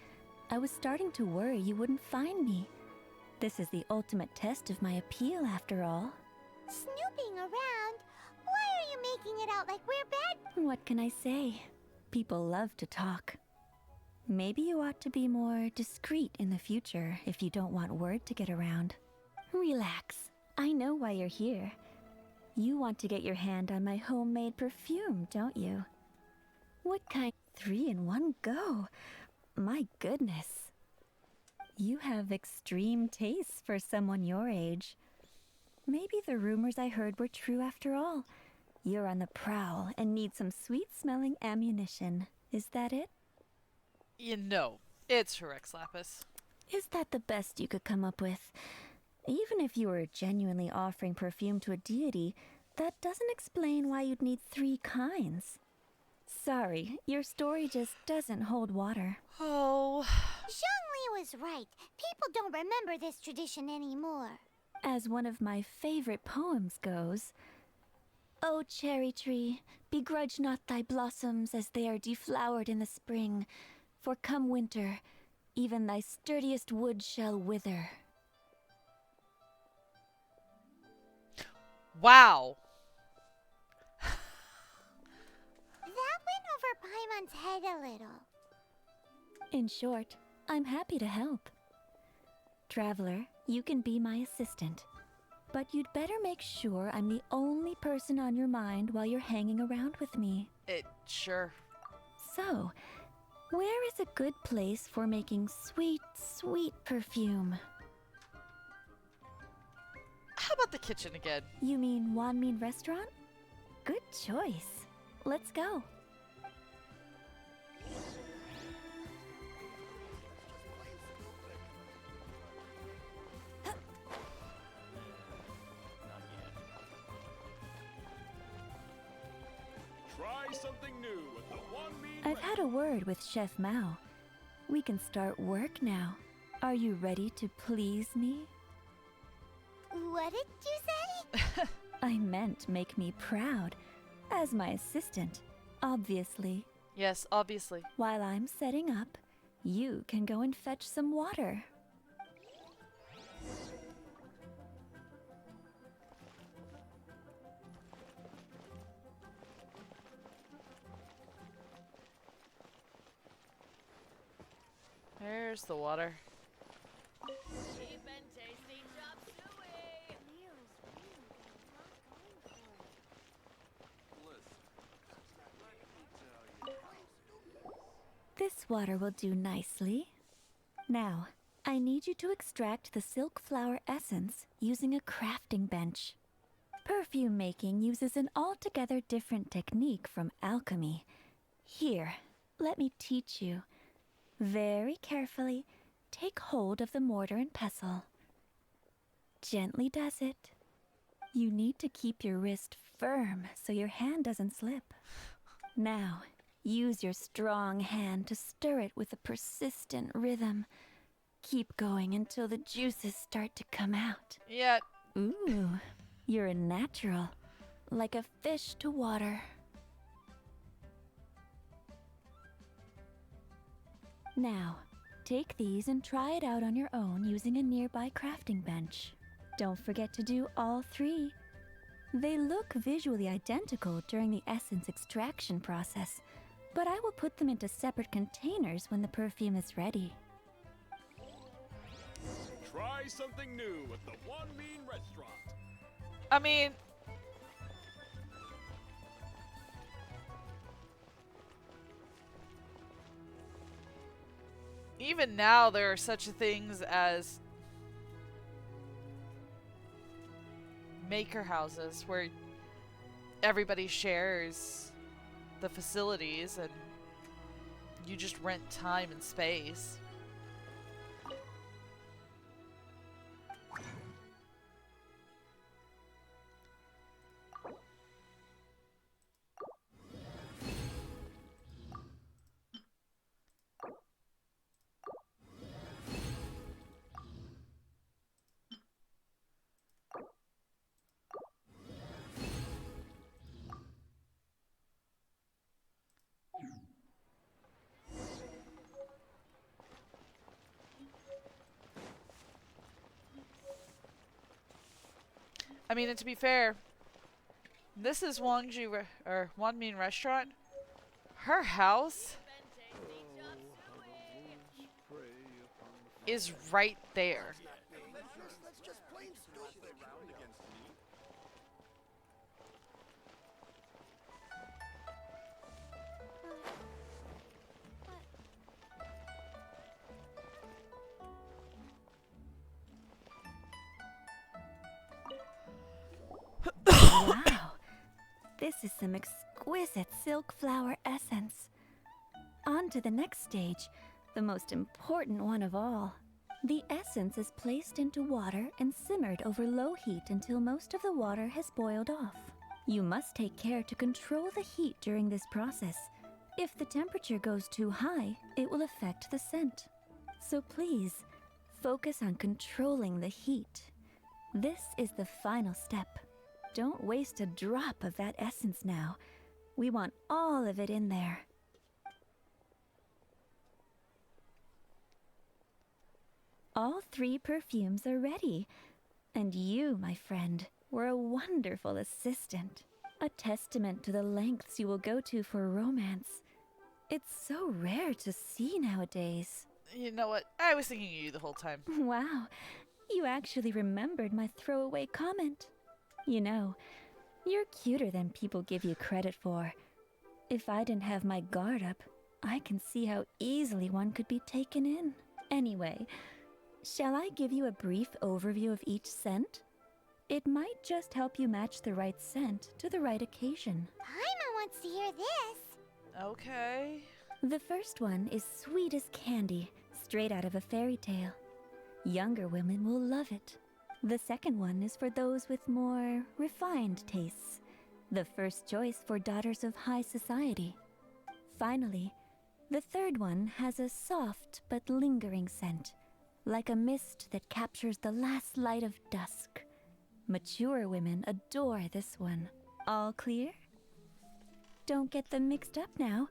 I was starting to worry you wouldn't find me. This is the ultimate test of my appeal, after all. Snooping around? Why are you making it out like we're bad? What can I say? People love to talk. Maybe you ought to be more discreet in the future if you don't want word to get around. Relax. I know why you're here. You want to get your hand on my homemade perfume, don't you? What kind? 3 in one go? My goodness. You have extreme tastes for someone your age. Maybe the rumors I heard were true after all. You're on the prowl and need some sweet-smelling ammunition. Is that it? You know, it's Rex Lapis. Is that the best you could come up with? Even if you were genuinely offering perfume to a deity, that doesn't explain why you'd need 3 kinds. Sorry, your story just doesn't hold water. Oh. Zhongli was right. People don't remember this tradition anymore. As one of my favorite poems goes, "O cherry tree, begrudge not thy blossoms as they are deflowered in the spring, for come winter, even thy sturdiest wood shall wither." Wow. That went over Paimon's head a little. In short, I'm happy to help. Traveler, you can be my assistant. But you'd better make sure I'm the only person on your mind while you're hanging around with me. Sure. So, where is a good place for making sweet, sweet perfume? How about the kitchen again? You mean Wanmin Restaurant? Good choice. Let's go. Try something new with the Wanmin. I've had a word with Chef Mao. We can start work now. Are you ready to please me? What did you say? I meant make me proud. As my assistant, obviously. Yes, obviously. While I'm setting up, you can go and fetch some water. There's the water. This water will do nicely. Now, I need you to extract the silk flower essence using a crafting bench. Perfume making uses an altogether different technique from alchemy. Here, let me teach you. Very carefully, take hold of the mortar and pestle. Gently does it. You need to keep your wrist firm so your hand doesn't slip. Now, use your strong hand to stir it with a persistent rhythm. Keep going until the juices start to come out. Yeah. Ooh, you're a natural. Like a fish to water. Now, take these and try it out on your own using a nearby crafting bench. Don't forget to do all three. They look visually identical during the essence extraction process, but I will put them into separate containers when the perfume is ready. Try something new at the One Mean Restaurant. I mean, even now there are such things as maker houses where everybody shares the facilities and you just rent time and space. I mean, and to be fair, this is Wanmin Restaurant. Her house is right there. Wow, this is some exquisite silk flower essence. On to the next stage, the most important one of all. The essence is placed into water and simmered over low heat until most of the water has boiled off. You must take care to control the heat during this process. If the temperature goes too high, it will affect the scent. So please, focus on controlling the heat. This is the final step. Don't waste a drop of that essence now. We want all of it in there. All three perfumes are ready. And you, my friend, were a wonderful assistant. A testament to the lengths you will go to for romance. It's so rare to see nowadays. You know what? I was thinking of you the whole time. Wow, you actually remembered my throwaway comment. You know, you're cuter than people give you credit for. If I didn't have my guard up, I can see how easily one could be taken in. Anyway, shall I give you a brief overview of each scent? It might just help you match the right scent to the right occasion. Paimon wants to hear this. Okay. The first one is sweet as candy, straight out of a fairy tale. Younger women will love it. The second one is for those with more refined tastes. The first choice for daughters of high society. Finally, the third one has a soft but lingering scent, like a mist that captures the last light of dusk. Mature women adore this one. All clear? Don't get them mixed up now.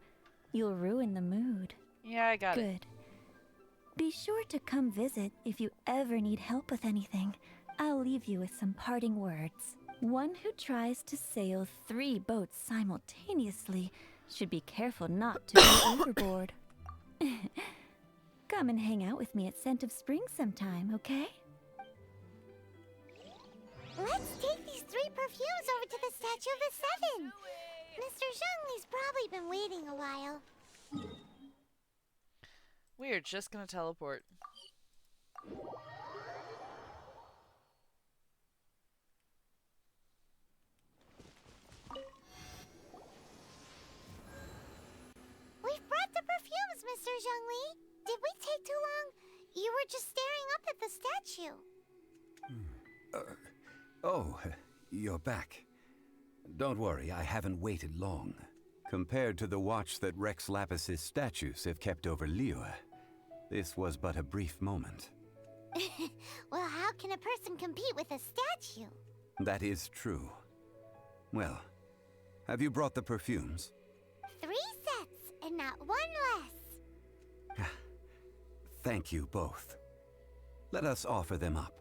You'll ruin the mood. Yeah, I got it. Good. Be sure to come visit if you ever need help with anything. I'll leave you with some parting words. One who tries to sail 3 boats simultaneously should be careful not to go overboard. Come come and hang out with me at Scent of Spring sometime, okay? Let's take these 3 perfumes over to the Statue of the Seven. Mr. Zhongli's probably been waiting a while. We are just gonna teleport. We've brought the perfumes, Mr. Zhongli. Did we take too long? You were just staring up at the statue. Oh, you're back. Don't worry, I haven't waited long. Compared to the watch that Rex Lapis's statues have kept over Liyue, this was but a brief moment. Well, how can a person compete with a statue? That is true. Well, have you brought the perfumes? 3 sets, and not 1 less. Thank you both. Let us offer them up.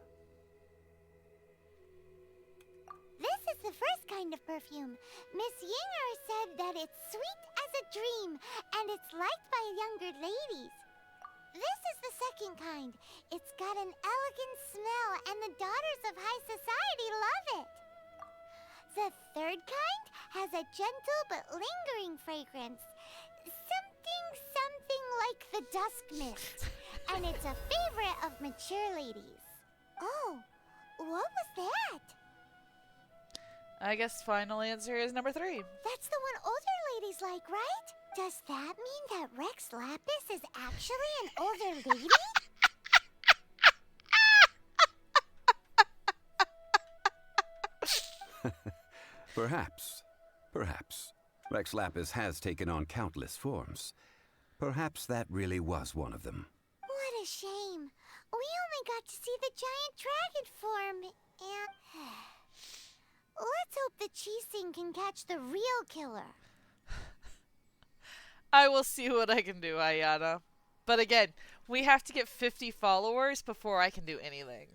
This is the first kind of perfume. Miss Yinger said that it's sweet as a dream, and it's liked by younger ladies. This is the second kind. It's got an elegant smell, and the daughters of high society love it. The third kind has a gentle but lingering fragrance. Something like the dusk mist. And it's a favorite of mature ladies. Oh, what was that? I guess final answer is number 3. That's the one older ladies like, right? Does that mean that Rex Lapis is actually an older lady? Perhaps. Perhaps. Rex Lapis has taken on countless forms. Perhaps that really was one of them. What a shame. We only got to see the giant dragon form, and... Let's hope the Chising can catch the real killer. I will see what I can do, Ayana. But again, we have to get 50 followers before I can do anything.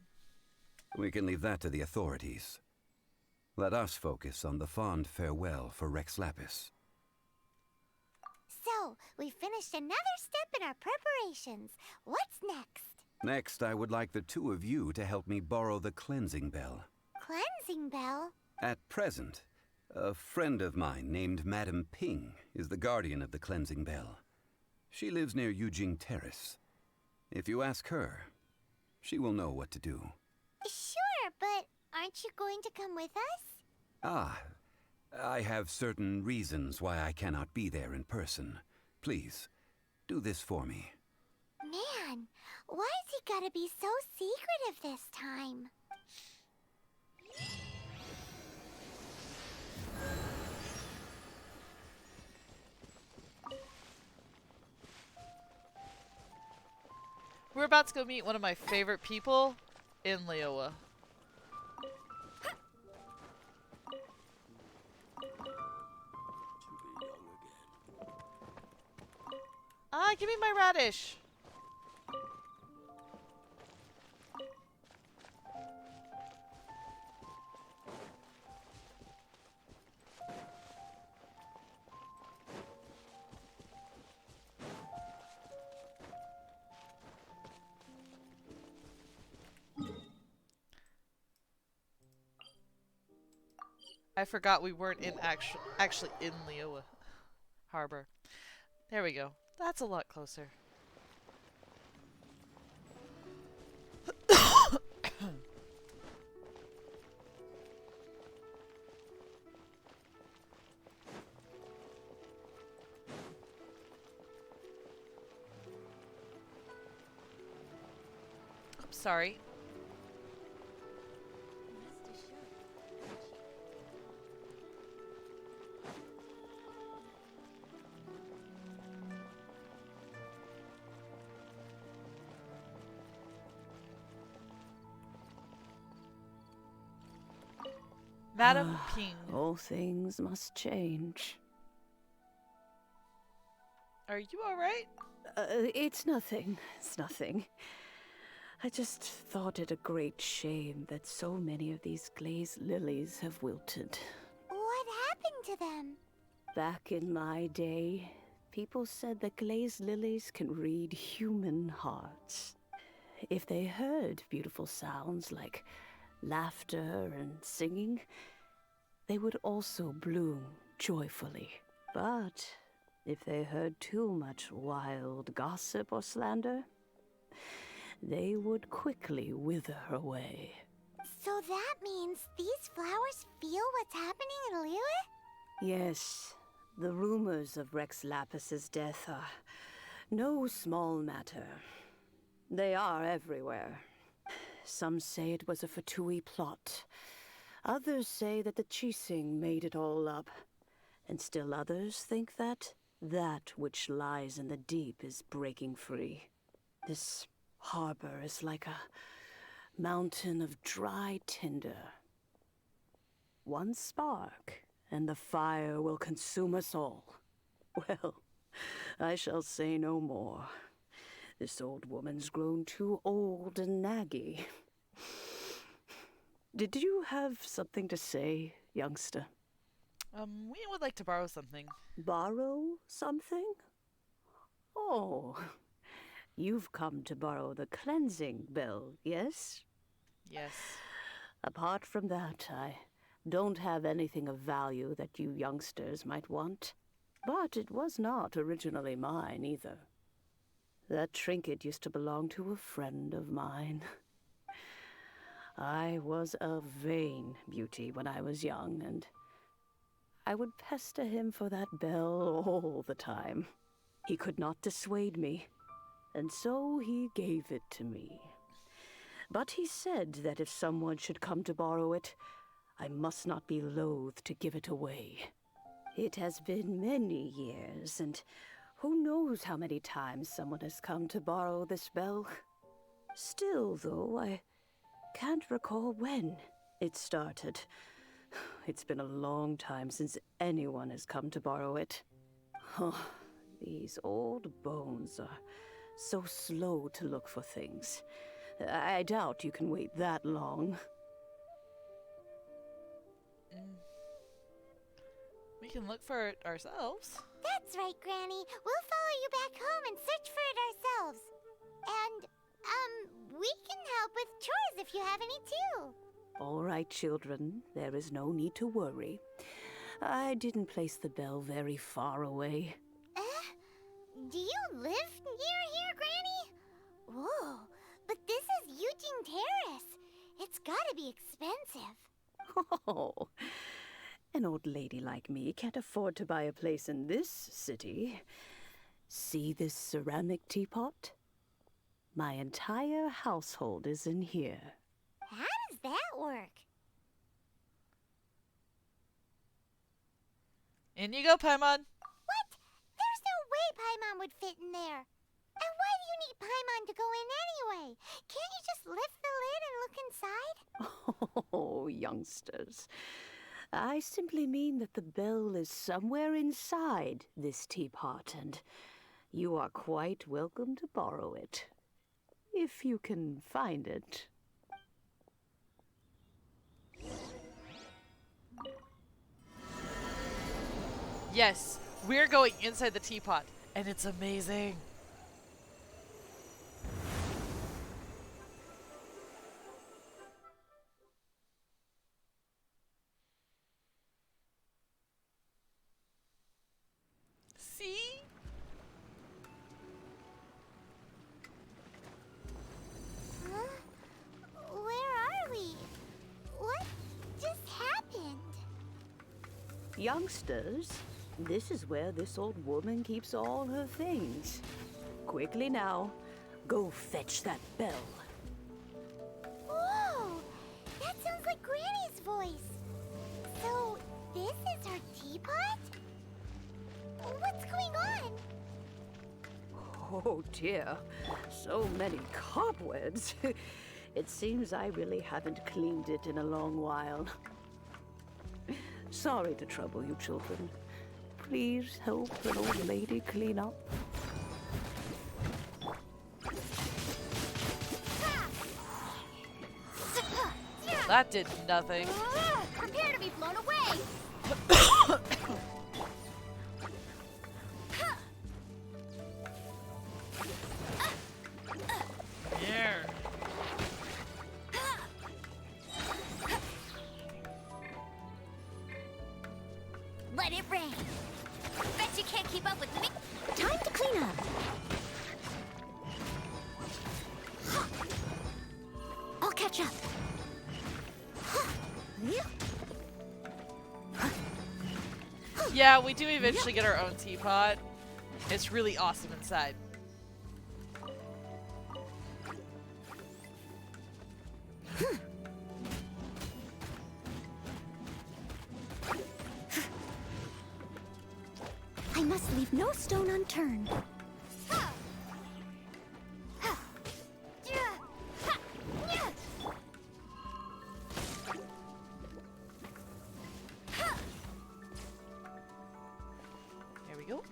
We can leave that to the authorities. Let us focus on the fond farewell for Rex Lapis. So, we finished another step in our preparations. What's next? Next, I would like the 2 of you to help me borrow the cleansing bell. Cleansing bell? At present, a friend of mine named Madame Ping is the guardian of the cleansing bell. She lives near Yujing Terrace. If you ask her, she will know what to do. Sure, but aren't you going to come with us? Ah, I have certain reasons why I cannot be there in person. Please, do this for me. Man, why's he gotta be so secretive this time? We're about to go meet one of my favorite people in Liyue. Ah, give me my radish. I forgot we weren't in actually in Liyue Harbor. There we go. That's a lot closer. Oops, sorry. Madam Ping. All things must change. Are you alright? It's nothing. It's nothing. I just thought it a great shame that so many of these glazed lilies have wilted. What happened to them? Back in my day, people said that glazed lilies can read human hearts. If they heard beautiful sounds like laughter and singing, they would also bloom joyfully. But if they heard too much wild gossip or slander, they would quickly wither away. So that means these flowers feel what's happening in Liyue? Yes, the rumors of Rex Lapis's death are no small matter. They are everywhere. Some say it was a Fatui plot. Others say that the Chising made it all up. And still others think that that which lies in the deep is breaking free. This harbor is like a mountain of dry tinder. One spark, and the fire will consume us all. Well, I shall say no more. This old woman's grown too old and naggy. Did you have something to say, youngster? We would like to borrow something. Borrow something? Oh, you've come to borrow the cleansing bell, yes? Yes. Apart from that, I don't have anything of value that you youngsters might want. But it was not originally mine, either. That trinket used to belong to a friend of mine. I was a vain beauty when I was young, and I would pester him for that bell all the time. He could not dissuade me, and so he gave it to me. But he said that if someone should come to borrow it, I must not be loath to give it away. It has been many years, and who knows how many times someone has come to borrow this bell. Still, though, I can't recall when it started. It's been a long time since anyone has come to borrow it. Oh, these old bones are so slow to look for things. I doubt you can wait that long. We can look for it ourselves. That's right, Granny. We'll follow you back home and search for it ourselves. And, we can help with chores if you have any too. All right, children. There is no need to worry. I didn't place the bell very far away. Do you live near here, Granny? Whoa, but this is Eugene Terrace. It's gotta be expensive. Oh, an old lady like me can't afford to buy a place in this city. See this ceramic teapot? My entire household is in here. How does that work? In you go, Paimon. What? There's no way Paimon would fit in there. And why do you need Paimon to go in anyway? Can't you just lift the lid and look inside? Oh, youngsters. I simply mean that the bell is somewhere inside this teapot, and you are quite welcome to borrow it. If you can find it. Yes, we're going inside the teapot, and it's amazing. See? Huh? Where are we? What just happened? Youngsters, this is where this old woman keeps all her things. Quickly now, go fetch that bell. Whoa! That sounds like Granny's voice. So, this is her teapot? What's going on? Oh dear, so many cobwebs. It seems I really haven't cleaned it in a long while. Sorry to trouble you, children. Please help an old lady clean up. That did nothing. Prepare to be blown away! Let it rain. Bet you can't keep up with me. Time to clean up. I'll catch up. Yeah, we do eventually get our own teapot. It's really awesome inside. I must leave no stone unturned. There we go.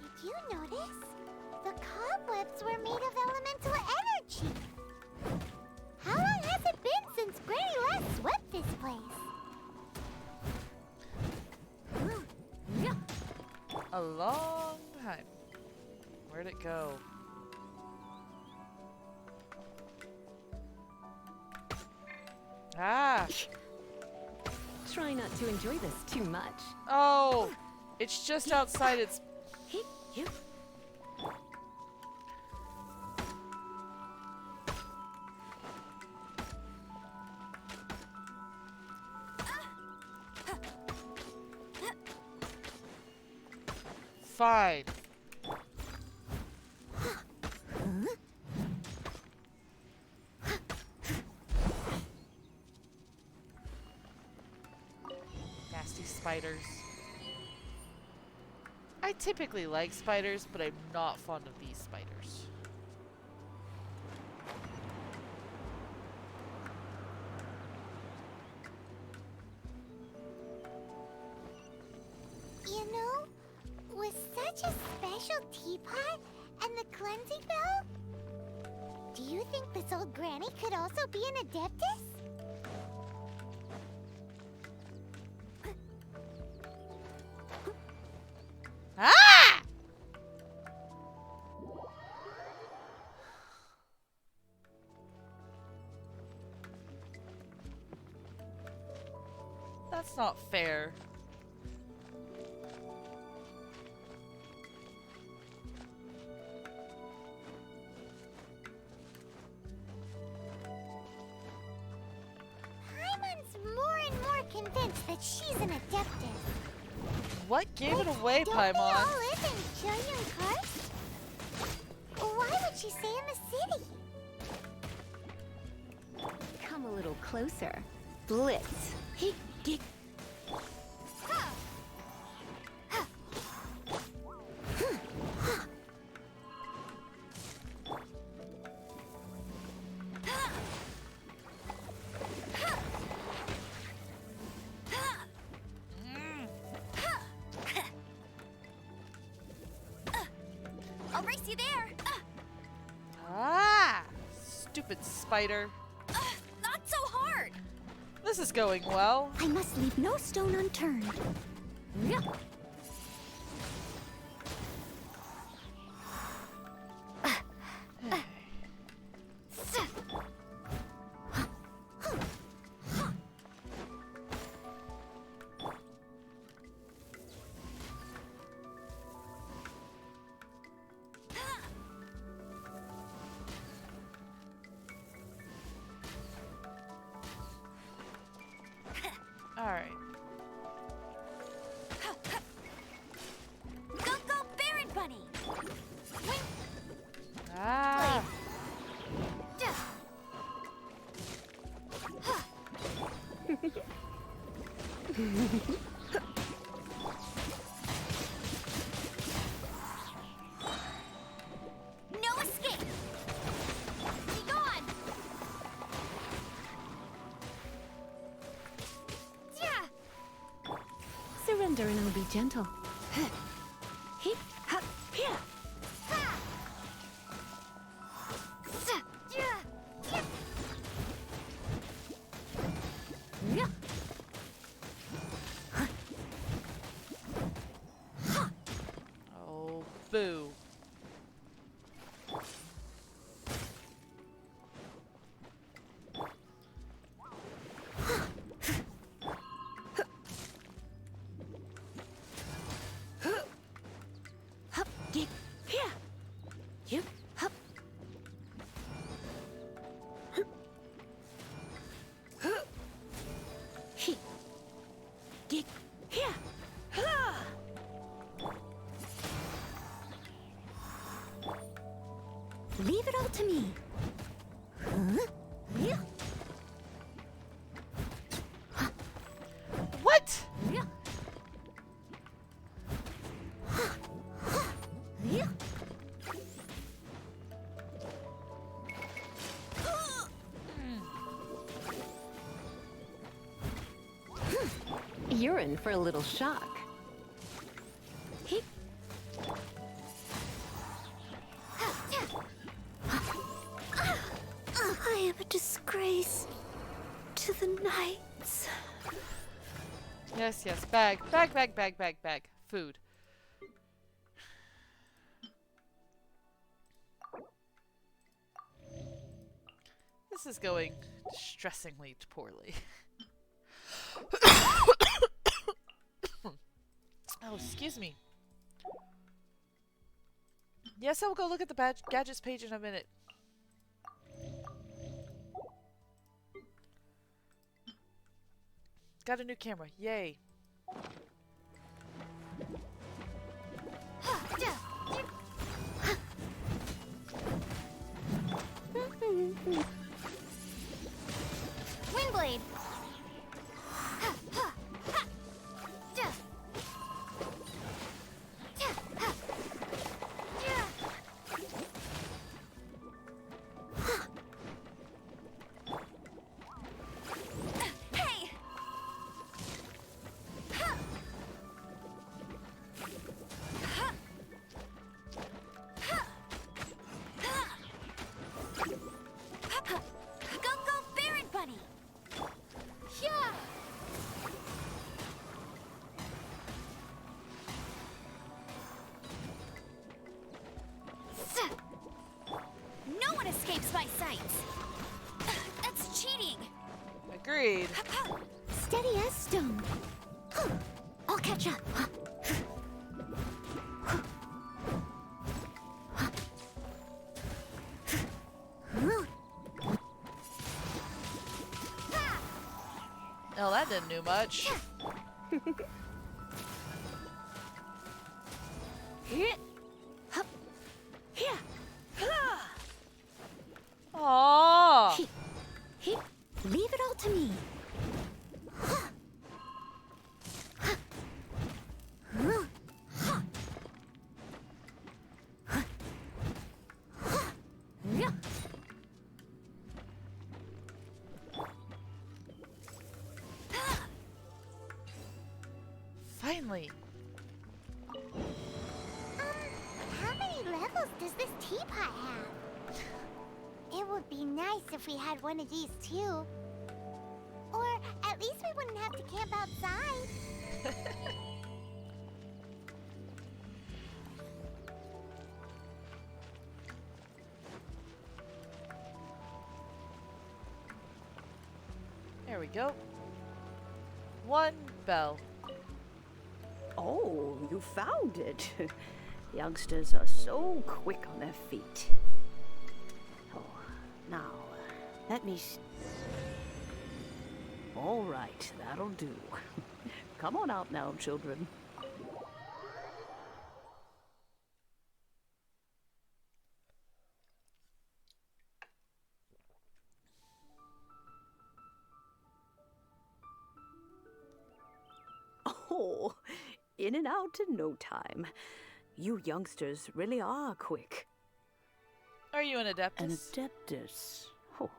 Did you notice? The cobwebs were made of elemental energy. How long has it been since Granny last swept this place? A long time. Where'd it go? Ah! Try not to enjoy this too much. Oh! It's just outside its... Fine. Nasty spiders. I typically like spiders, but I'm not fond of these spiders. You know, with such a special teapot and the cleansing bell, do you think this old granny could also be an adeptus? Ah! That's not fair. Paimon's more and more convinced that she's an adeptus. What gave it away, Don't Paimon? they all live in Chillian Karst? Why would she stay in the city? Come a little closer. Blitz. I'll race you there. Ah! Stupid spider. Not so hard. This is going well. I must leave no stone unturned. Alright. Go, go, Baron Bunny! Ah! No escape! Be gone! Surrender and I'll be gentle. Boo. Leave it all to me. What? You're in for a little shock. I am a disgrace to the knights. Yes, yes. Bag. Bag, bag, bag, bag, bag. Food. This is going distressingly poorly. Oh, excuse me. Yes, I will go look at the gadgets page in a minute. Got a new camera. Yay. Windblade. No one escapes my sights. That's cheating. Agreed. Steady as stone. I'll catch up. Oh, that didn't do much. Aww. Leave it all to me. Finally. How many levels does this teapot have? It would be nice if we had one of these too. Or at least we wouldn't have to camp outside. There we go. One bell. Oh, you found it. Youngsters are so quick on their feet. Oh, now, let me... All right, that'll do. Come on out now, children. Oh, in and out in no time. You youngsters really are quick. Are you an adeptus? An adeptus? Oh,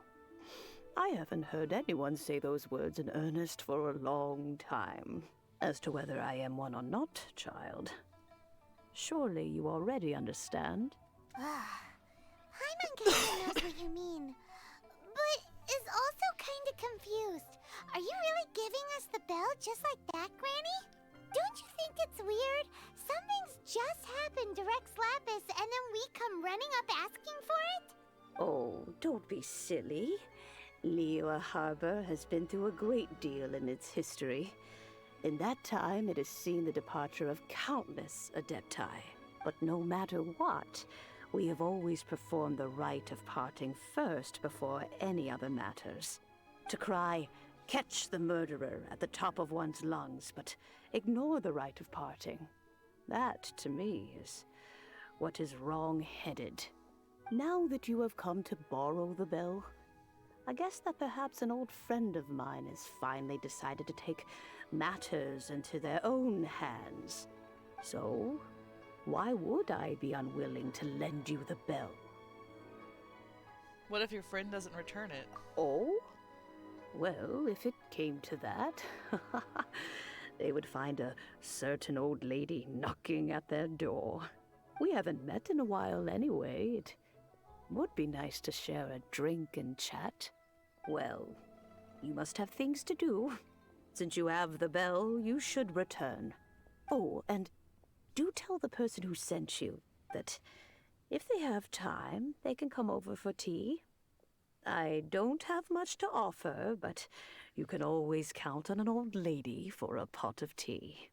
I haven't heard anyone say those words in earnest for a long time. As to whether I am one or not, child, surely you already understand. Paimon kinda knows what you mean, but is also kinda confused. Are you really giving us the bell just like that, Granny? Don't you think it's weird? Something's just happened to Rex Lapis, and then we come running up asking for it? Oh, don't be silly. Liyue Harbor has been through a great deal in its history. In that time, it has seen the departure of countless Adepti. But no matter what, we have always performed the rite of parting first before any other matters. To cry, "Catch the murderer," at the top of one's lungs, but ignore the rite of parting. That, to me, is what is wrong-headed. Now that you have come to borrow the bell, I guess that perhaps an old friend of mine has finally decided to take matters into their own hands. So, why would I be unwilling to lend you the bell? What if your friend doesn't return it? Oh? Well, if it came to that, they would find a certain old lady knocking at their door. We haven't met in a while anyway. It would be nice to share a drink and chat. Well, you must have things to do. Since you have the bell, you should return. Oh, and do tell the person who sent you that if they have time, they can come over for tea. I don't have much to offer, but you can always count on an old lady for a pot of tea.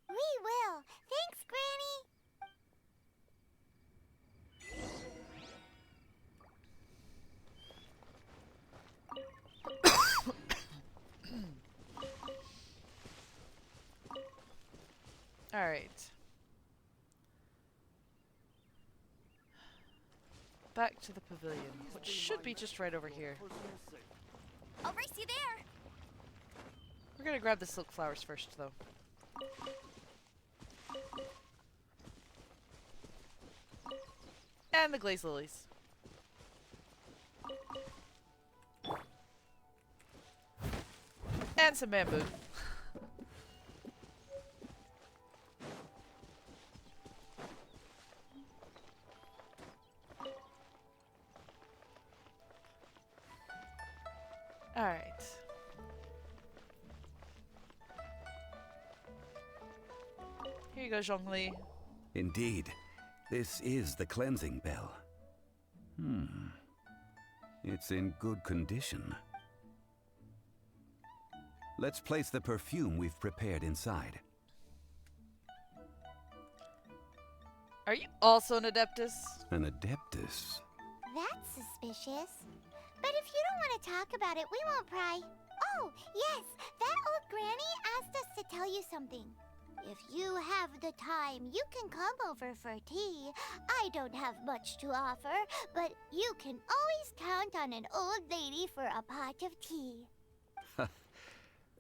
We will. Thanks, Granny. All right. Back to the pavilion, which should be just right over here. I'll race you there. We're gonna grab the silk flowers first, though. And the glazed lilies. And some bamboo. Alright. Here you go, Zhongli. Indeed, this is the cleansing bell. It's in good condition. Let's place the perfume we've prepared inside. Are you also an Adeptus? An Adeptus? That's suspicious. But if you don't want to talk about it, we won't pry. Oh, yes, that old granny asked us to tell you something. If you have the time, you can come over for tea. I don't have much to offer, but you can always count on an old lady for a pot of tea.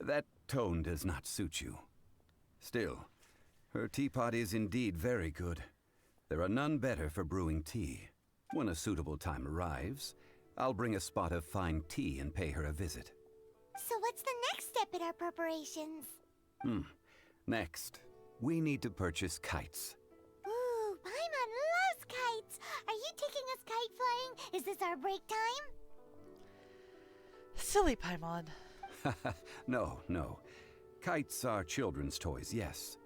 That tone does not suit you. Still, her teapot is indeed very good. There are none better for brewing tea. When a suitable time arrives, I'll bring a spot of fine tea and pay her a visit. So what's the next step in our preparations? Next, we need to purchase kites. Ooh, Paimon loves kites! Are you taking us kite flying? Is this our break time? Silly Paimon. No. Kites are children's toys, yes.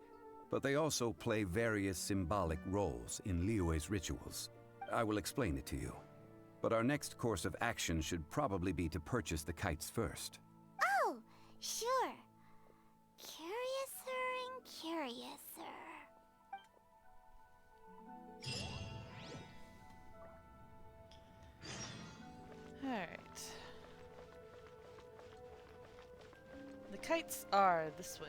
But they also play various symbolic roles in Liyue's rituals. I will explain it to you. But our next course of action should probably be to purchase the kites first. Oh, sure. Curiouser and curiouser. Alright. The kites are this way.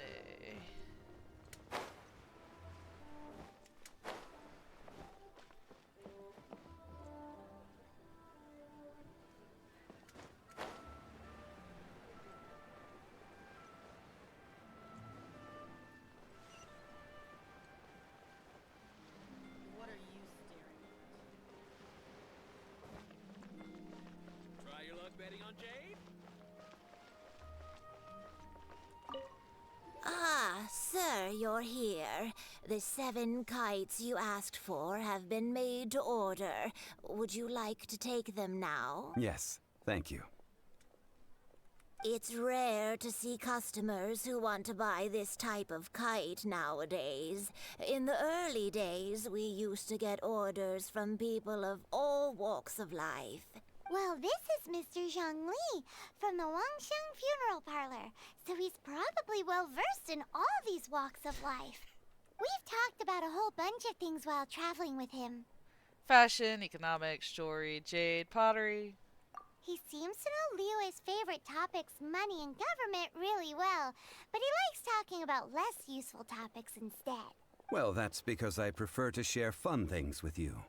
Try your luck betting on Jade? Ah, sir, you're here. The 7 kites you asked for have been made to order. Would you like to take them now? Yes, thank you. It's rare to see customers who want to buy this type of kite nowadays. In the early days, we used to get orders from people of all walks of life. Well, this is Mr. Zhongli from the Wangsheng Funeral Parlor, so he's probably well-versed in all these walks of life. We've talked about a whole bunch of things while traveling with him. Fashion, economics, jewelry, jade, pottery. He seems to know Liyue's favorite topics, money and government, really well, but he likes talking about less useful topics instead. Well, that's because I prefer to share fun things with you.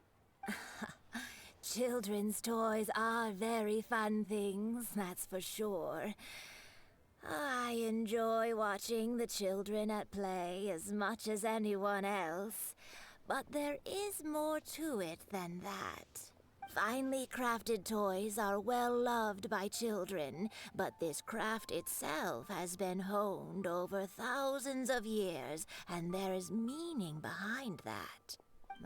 Children's toys are very fun things, that's for sure. I enjoy watching the children at play as much as anyone else, but there is more to it than that. Finely crafted toys are well loved by children, but this craft itself has been honed over thousands of years, and there is meaning behind that.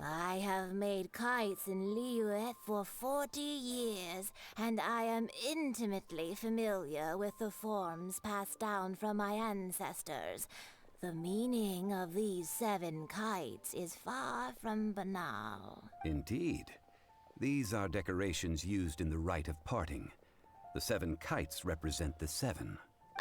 I have made kites in Liyue for 40 years, and I am intimately familiar with the forms passed down from my ancestors. The meaning of these 7 kites is far from banal. Indeed. These are decorations used in the rite of parting. The 7 kites represent the 7.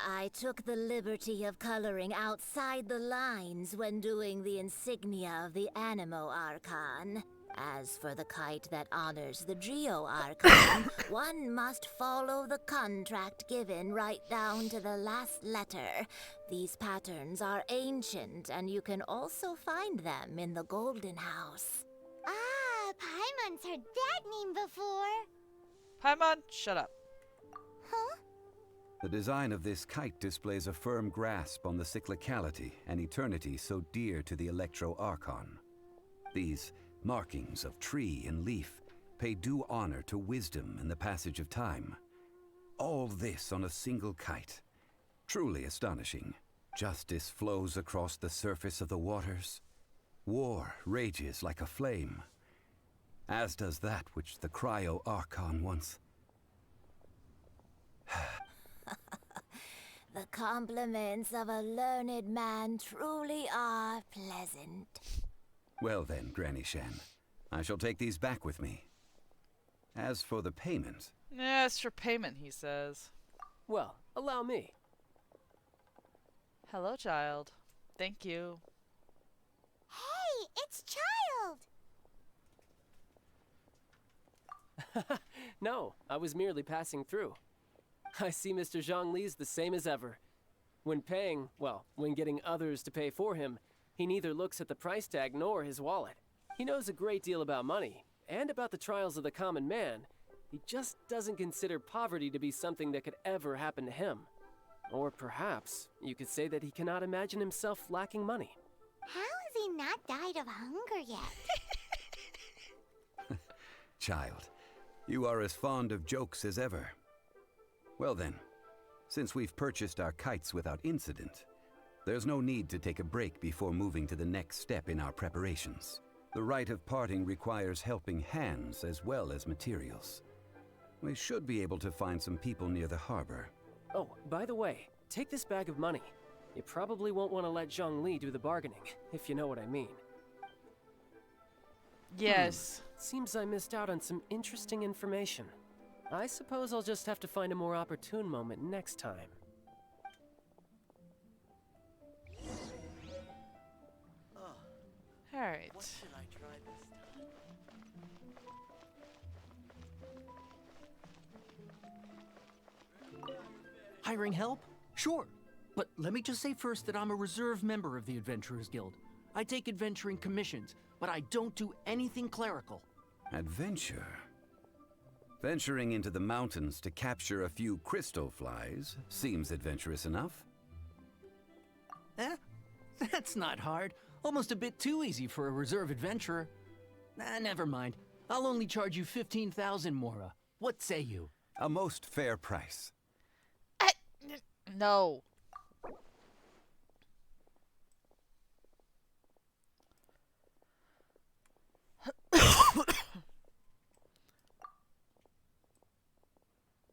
I took the liberty of coloring outside the lines when doing the insignia of the Animo Archon. As for the kite that honors the Geo Archon, one must follow the contract given right down to the last letter. These patterns are ancient, and you can also find them in the Golden House. Paimon's heard that name before. Paimon, shut up. Huh? The design of this kite displays a firm grasp on the cyclicality and eternity so dear to the Electro Archon. These markings of tree and leaf pay due honor to wisdom and the passage of time. All this on a single kite. Truly astonishing. Justice flows across the surface of the waters. War rages like a flame. As does that which the Cryo Archon once... The compliments of a learned man truly are pleasant. Well then, Granny Shan, I shall take these back with me. As for the payment... Yes, for payment, he says. Well, allow me. Hello, child. Thank you. Hey, it's Child! No, I was merely passing through. I see Mr. Zhongli's the same as ever. When paying, well, when getting others to pay for him, he neither looks at the price tag nor his wallet. He knows a great deal about money, and about the trials of the common man. He just doesn't consider poverty to be something that could ever happen to him. Or perhaps you could say that he cannot imagine himself lacking money. How has he not died of hunger yet? Child, you are as fond of jokes as ever. Well then, since we've purchased our kites without incident, there's no need to take a break before moving to the next step in our preparations. The rite of parting requires helping hands as well as materials. We should be able to find some people near the harbor. Oh, by the way, take this bag of money. You probably won't want to let Zhongli do the bargaining, if you know what I mean. Yes. Seems I missed out on some interesting information. I suppose I'll just have to find a more opportune moment next time. Alright. What should I try this time? Hiring help? Sure. But let me just say first that I'm a reserve member of the Adventurers Guild. I take adventuring commissions, but I don't do anything clerical. Adventure? Venturing into the mountains to capture a few crystal flies seems adventurous enough. Eh? That's not hard. Almost a bit too easy for a reserve adventurer. Never mind. I'll only charge you 15,000 Mora. What say you? A most fair price. No.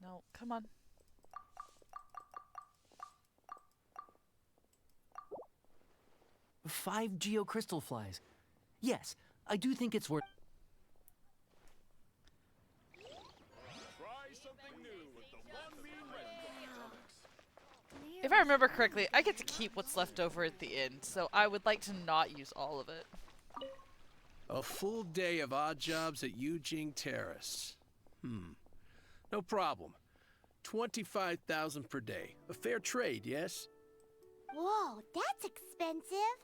No, come on. 5 geocrystal flies. Yes, I do think it's worth... Try something new with the one mean restaurant. If I remember correctly, I get to keep what's left over at the end, so I would like to not use all of it. A full day of odd jobs at Eugene Terrace. No problem. 25,000 per day. A fair trade, yes? Whoa, that's expensive.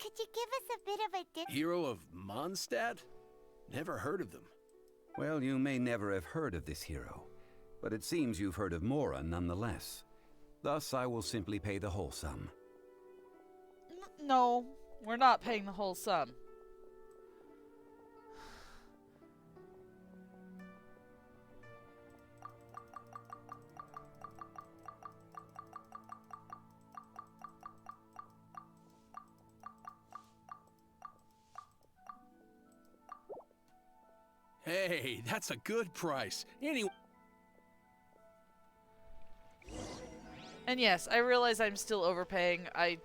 Could you give us a bit of a dip? Hero of Mondstadt? Never heard of them. Well, you may never have heard of this hero, but it seems you've heard of Mora nonetheless. Thus, I will simply pay the whole sum. No, we're not paying the whole sum. Hey, that's a good price. Anyway. And yes, I realize I'm still overpaying. I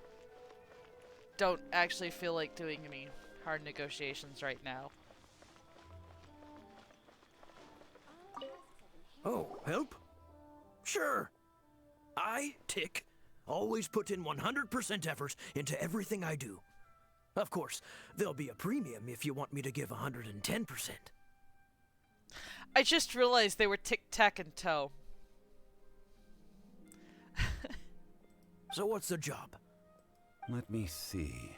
don't actually feel like doing any hard negotiations right now. Oh, help? Sure. I, Tick, always put in 100% effort into everything I do. Of course, there'll be a premium if you want me to give 110%. I just realized they were tic-tac and toe. So what's the job? Let me see.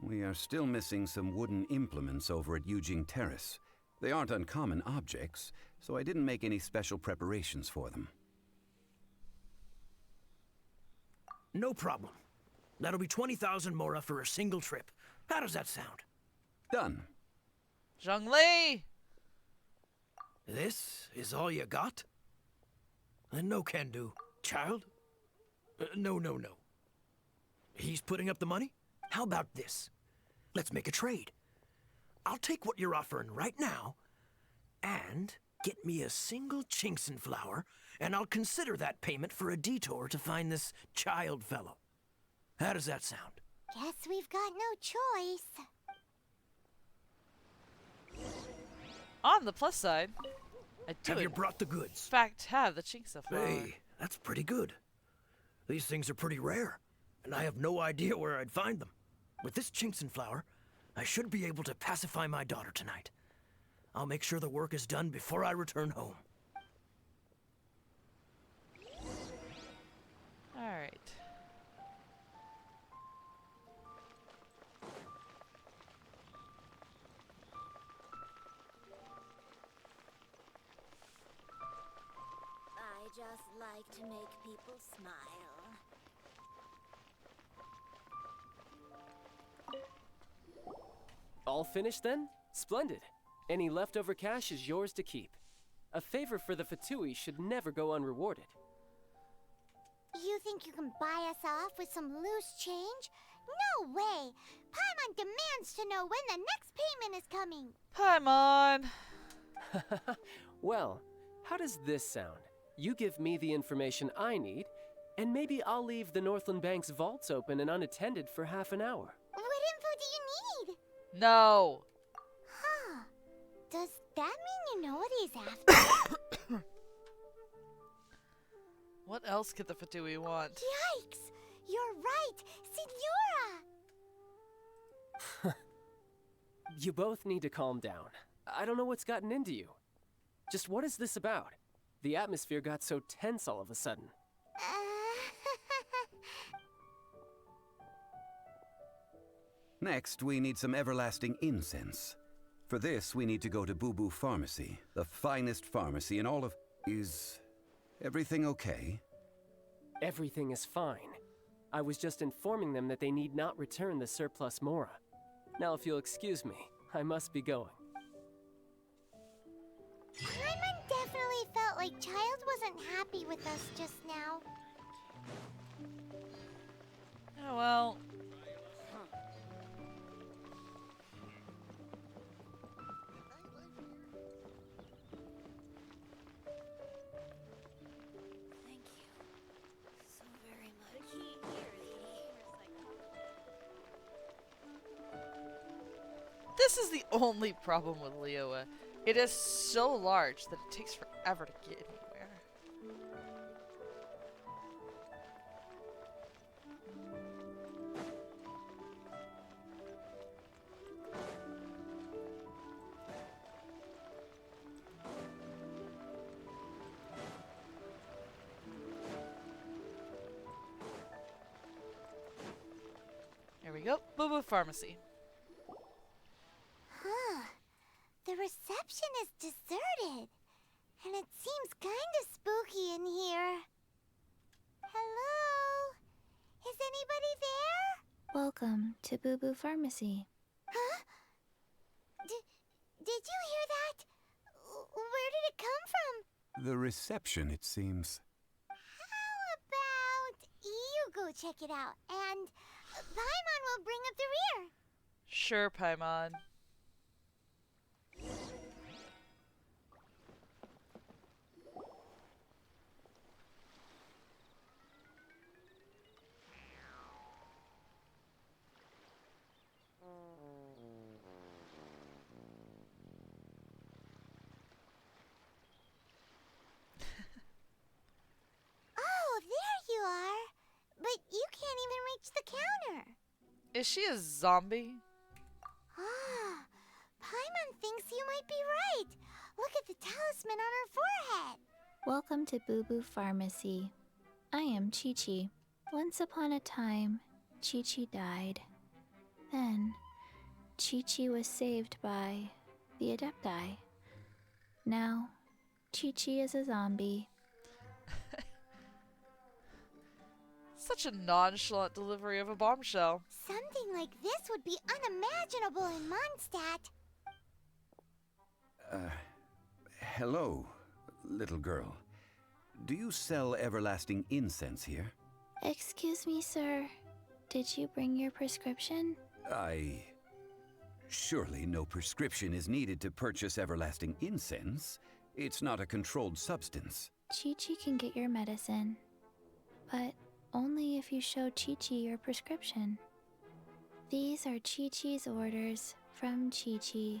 We are still missing some wooden implements over at Eugene Terrace. They aren't uncommon objects, so I didn't make any special preparations for them. No problem. That'll be 20,000 mora for a single trip. How does that sound? Done. Zhongli! This is all you got? No can do. Child? No. He's putting up the money? How about this? Let's make a trade. I'll take what you're offering right now, and get me a single Chinkson flower, and I'll consider that payment for a detour to find this child fellow. How does that sound? Guess we've got no choice. On the plus side, I do Have you brought the goods? in fact have the Chinksa flower. Hey, that's pretty good. These things are pretty rare, and I have no idea where I'd find them. With this Chinkson flower, I should be able to pacify my daughter tonight. I'll make sure the work is done before I return home. Alright. I just like to make people smile. All finished then? Splendid. Any leftover cash is yours to keep. A favor for the Fatui should never go unrewarded. You think you can buy us off with some loose change? No way! Paimon demands to know when the next payment is coming. Paimon! Well, how does this sound? You give me the information I need, and maybe I'll leave the Northland Bank's vaults open and unattended for half an hour. What info do you need? No! Huh. Does that mean you know what he's after? What else could the Fatui want? Yikes! You're right! Signora! You both need to calm down. I don't know what's gotten into you. Just what is this about? The atmosphere got so tense all of a sudden. Next, we need some everlasting incense. For this, we need to go to Boo Boo Pharmacy, the finest pharmacy in all of... Is everything okay? Everything is fine. I was just informing them that they need not return the surplus mora. Now, if you'll excuse me, I must be going. Paimon definitely felt like Child wasn't happy with us just now. Oh well. Thank you so very much. this is the only problem with Liyue. It is so large that it takes forever to get anywhere. Here we go. Boo Boo Pharmacy. Huh. The reception is deserted. And it seems kind of spooky in here. Hello? Is anybody there? Welcome to Boo Boo Pharmacy. Huh? Did you hear that? Where did it come from? The reception, it seems. How about you go check it out, and Paimon will bring up the rear. Sure, Paimon. Oh, there you are. But you can't even reach the counter. Is she a zombie? Ah, Paimon thinks you might be right. Look at the talisman on her forehead. Welcome to Boo Boo Pharmacy. I am Chi-Chi. Once upon a time, Chi-Chi died. Then, Chi-Chi was saved by the Adepti. Now, Chi-Chi is a zombie. Such a nonchalant delivery of a bombshell. Something like this would be unimaginable in Mondstadt. Hello, little girl. Do you sell everlasting incense here? Excuse me, sir. Did you bring your prescription? Surely no prescription is needed to purchase everlasting incense. It's not a controlled substance. Chi-Chi can get your medicine, but only if you show Chi-Chi your prescription. These are Chi-Chi's orders from Chi-Chi.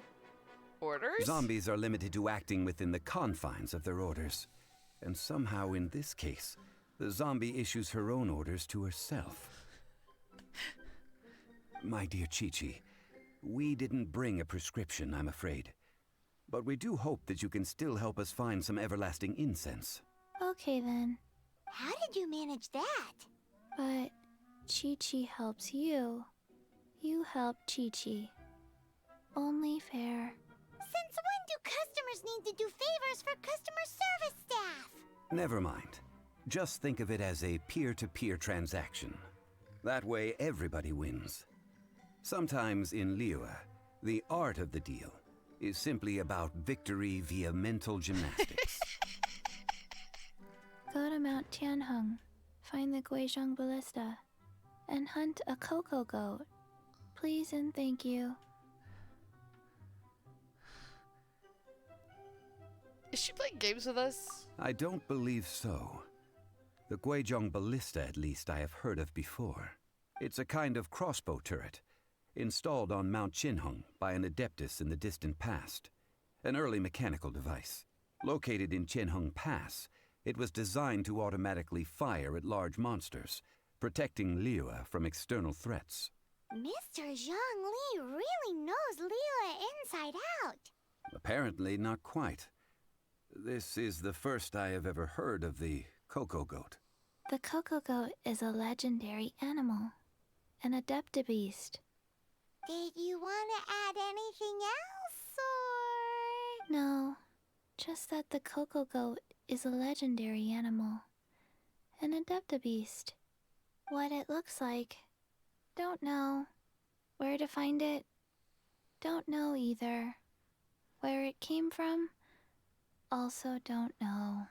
Orders? Zombies are limited to acting within the confines of their orders. And somehow in this case, the zombie issues her own orders to herself. My dear Chi-Chi, we didn't bring a prescription, I'm afraid. But we do hope that you can still help us find some everlasting incense. Okay then. How did you manage that? But Chi-Chi helps you. You help Chi-Chi. Only fair. Since when do customers need to do favors for customer service staff? Never mind. Just think of it as a peer-to-peer transaction. That way everybody wins. Sometimes in Liyue, the art of the deal is simply about victory via mental gymnastics. Go to Mount Tianheng, find the Guizhong Ballista, and hunt a cocoa goat. Please and thank you. Is she playing games with us? I don't believe so. The Guizhong Ballista, at least, I have heard of before. It's a kind of crossbow turret, installed on Mount Tianheng by an adeptus in the distant past. An early mechanical device. Located in Tianheng Pass, it was designed to automatically fire at large monsters, protecting Liyue from external threats. Mr. Zhongli really knows Liyue inside out. Apparently not quite. This is the first I have ever heard of the cocoa goat. The cocoa goat is a legendary animal, an adeptibeast. Did you want to add anything else, or...? No, just that the cocoa goat is a legendary animal, an adeptibeast. What it looks like, don't know. Where to find it, don't know either. Where it came from, also don't know.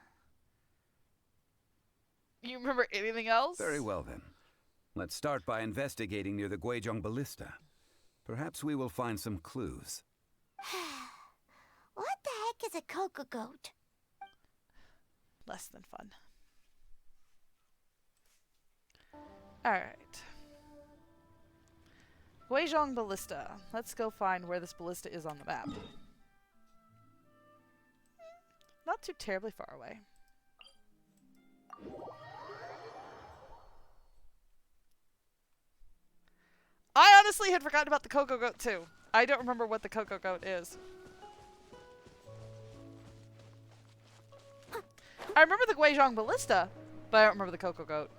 You remember anything else? Very well then. Let's start by investigating near the Guizhong Ballista. Perhaps we will find some clues. What the heck is a cocoa goat? Less than fun. Alright. Guizhong Ballista. Let's go find where this ballista is on the map. Not too terribly far away. I honestly had forgotten about the Cocoa Goat too. I don't remember what the Cocoa Goat is. I remember the Guizhong Ballista, but I don't remember the Cocoa Goat.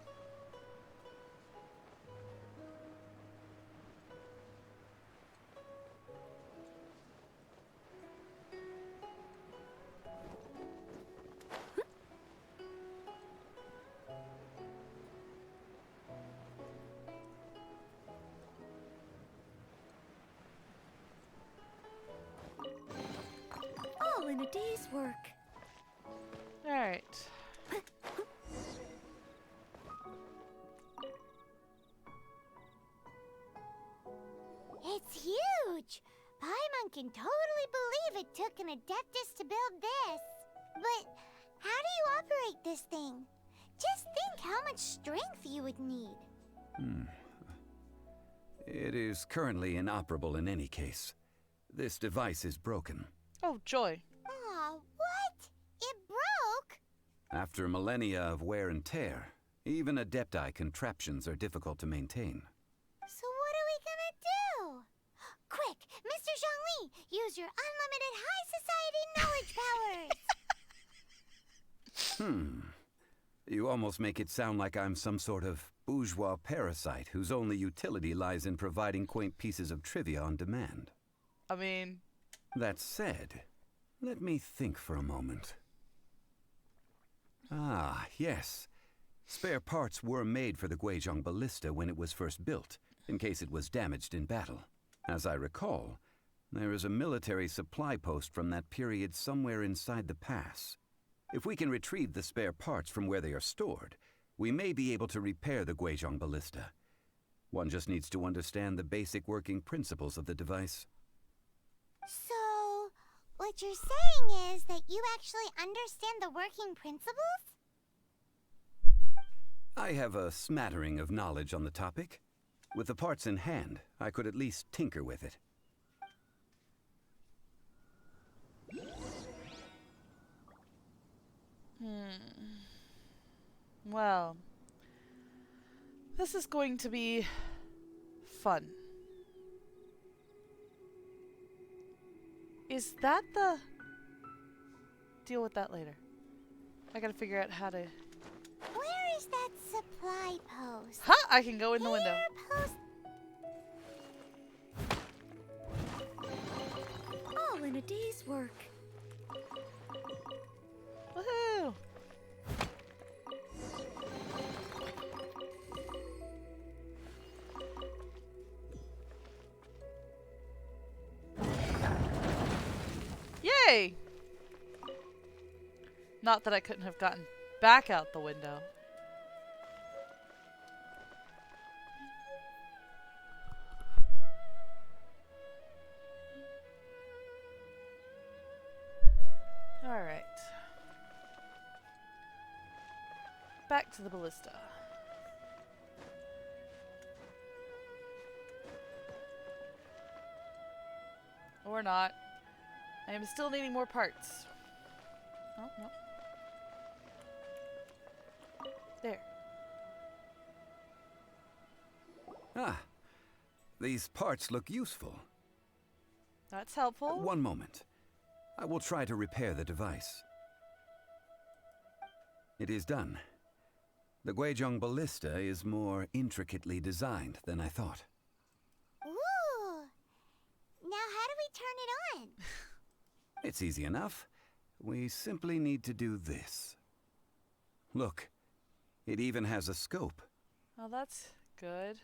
All in a day's work. Alright. It's huge! Paimon can totally believe it took an Adeptus to build this. But how do you operate this thing? Just think how much strength you would need. It is currently inoperable in any case. This device is broken. Oh, joy. Aw, what? It broke? After millennia of wear and tear, even Adepti contraptions are difficult to maintain. So what are we gonna do? Quick, Mr. Zhongli, use your unlimited high society knowledge powers! You almost make it sound like I'm some sort of bourgeois parasite whose only utility lies in providing quaint pieces of trivia on demand. I mean... That said, let me think for a moment. Ah, yes. Spare parts were made for the Guizhong Ballista when it was first built, in case it was damaged in battle. As I recall, there is a military supply post from that period somewhere inside the pass. If we can retrieve the spare parts from where they are stored, we may be able to repair the Guizhong Ballista. One just needs to understand the basic working principles of the device. So, what you're saying is that you actually understand the working principles? I have a smattering of knowledge on the topic. With the parts in hand, I could at least tinker with it. Well, this is going to be fun. Is that the... Deal with that later. I gotta figure out how to... Where is that supply post? Ha! I can go in the window. All in a day's work. Woohoo! Yay! Not that I couldn't have gotten back out the window. Alright. Back to the ballista. Or not. I am still needing more parts. Oh, no. There. Ah, these parts look useful. That's helpful. One moment. I will try to repair the device. It is done. The Guizhong Ballista is more intricately designed than I thought. Ooh! Now how do we turn it on? It's easy enough. We simply need to do this. Look, it even has a scope. Oh, that's good.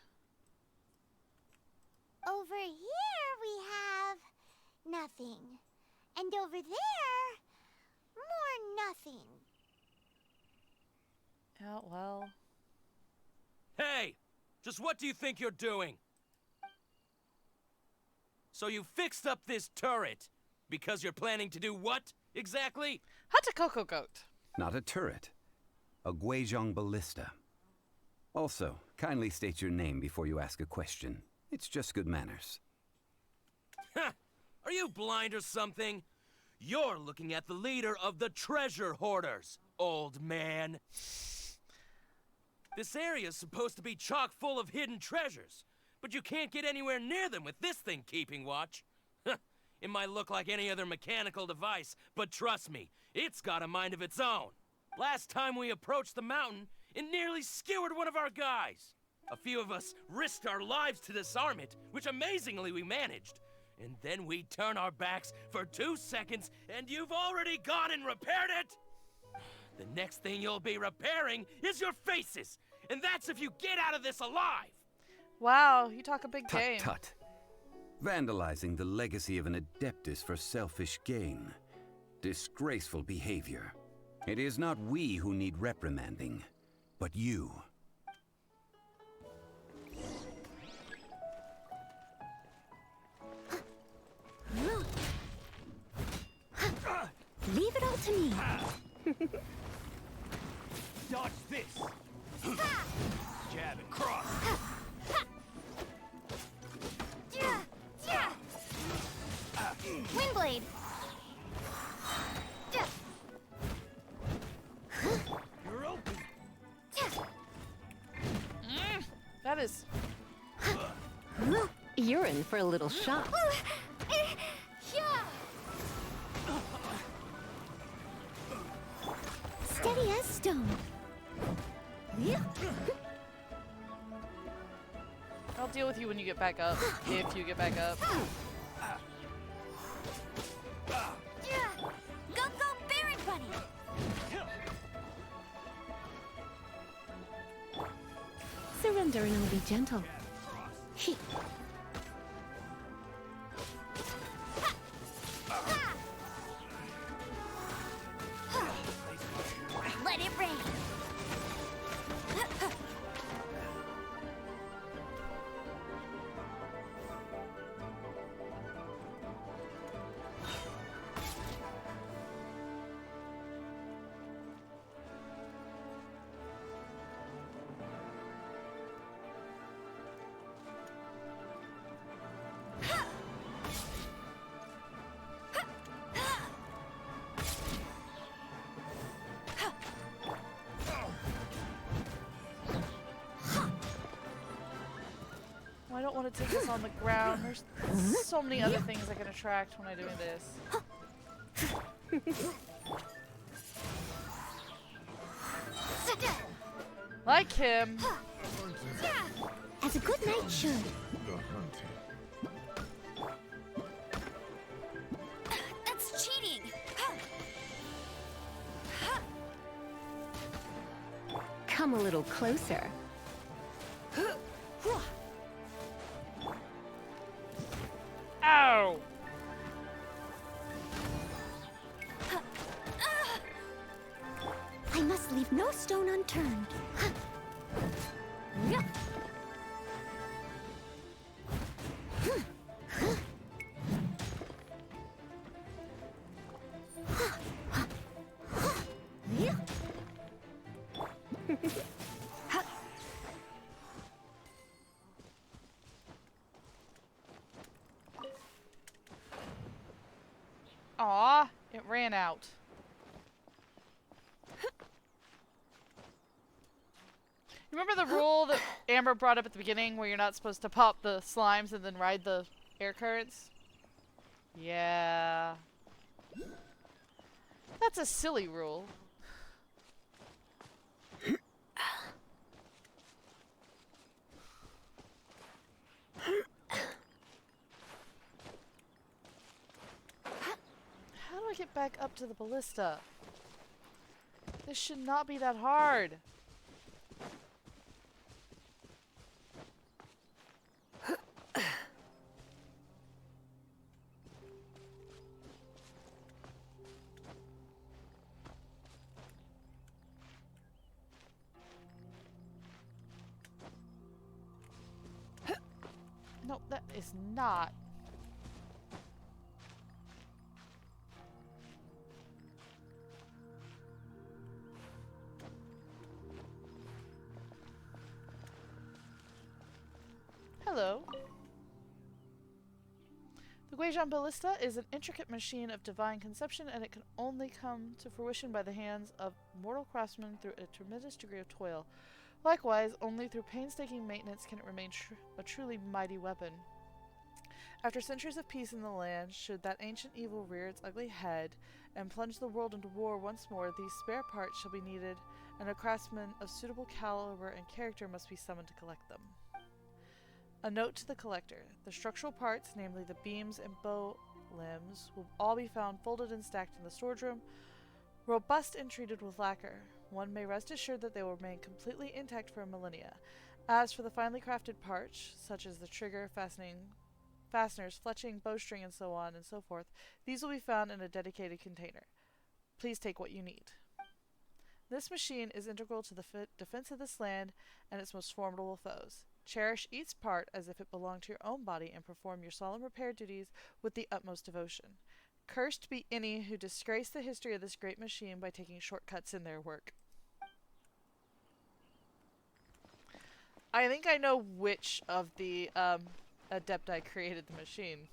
Over here we have nothing. And over there, more nothing. Oh, well. Hey! Just what do you think you're doing? So you fixed up this turret because you're planning to do what, exactly? How's a Cocoa Goat? Not a turret. A Guizhong Ballista. Also, kindly state your name before you ask a question. It's just good manners. Are you blind or something? You're looking at the leader of the treasure hoarders, old man. This area's supposed to be chock full of hidden treasures, but you can't get anywhere near them with this thing keeping watch. It might look like any other mechanical device, but trust me, it's got a mind of its own. Last time we approached the mountain, it nearly skewered one of our guys. A few of us risked our lives to disarm it, which amazingly we managed. And then we turn our backs for 2 seconds, and you've already gone and repaired it! The next thing you'll be repairing is your faces! And that's if you get out of this alive! Wow, you talk a big game. Tut. Vandalizing the legacy of an Adeptus for selfish gain. Disgraceful behavior. It is not we who need reprimanding, but you. Leave it all to me. Dodge this! Jab and cross! Windblade. You're open! That is... You're in for a little shock. Steady as stone. I'll deal with you when you get back up, if you get back up. Go, Baron Bunny! Surrender and I'll be gentle. Let it rain! Well, I don't want to take this on the ground. There's so many other things I can attract when I'm doing this. Like him. As a good knight should. That's cheating! Come a little closer. Ow! I must leave no stone unturned. Aw, it ran out. Remember the rule that Amber brought up at the beginning where you're not supposed to pop the slimes and then ride the air currents? Yeah. That's a silly rule. How do I get back up to the ballista? This should not be that hard. No, that is not. Hello. The Guizhong Ballista is an intricate machine of divine conception, and it can only come to fruition by the hands of mortal craftsmen through a tremendous degree of toil. Likewise, only through painstaking maintenance can it remain a truly mighty weapon. After centuries of peace in the land, should that ancient evil rear its ugly head and plunge the world into war once more, these spare parts shall be needed, and a craftsman of suitable caliber and character must be summoned to collect them. A note to the collector. The structural parts, namely the beams and bow limbs, will all be found folded and stacked in the storage room, robust and treated with lacquer. One may rest assured that they will remain completely intact for millennia. As for the finely crafted parts, such as the trigger, fasteners, fletching, bowstring, and so on and so forth, these will be found in a dedicated container. Please take what you need. This machine is integral to the defense of this land and its most formidable foes. Cherish each part as if it belonged to your own body and perform your solemn repair duties with the utmost devotion. Cursed be any who disgrace the history of this great machine by taking shortcuts in their work. I think I know which of the Adepti created the machine.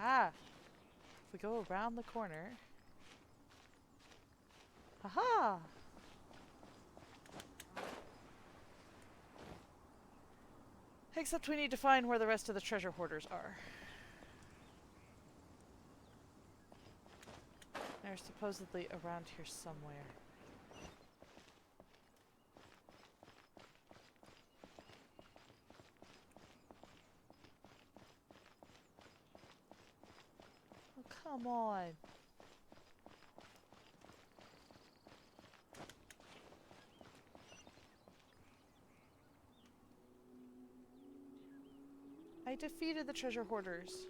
Ah! If we go around the corner... Aha! Except we need to find where the rest of the treasure hoarders are. They're supposedly around here somewhere. Oh, come on. I defeated the treasure hoarders.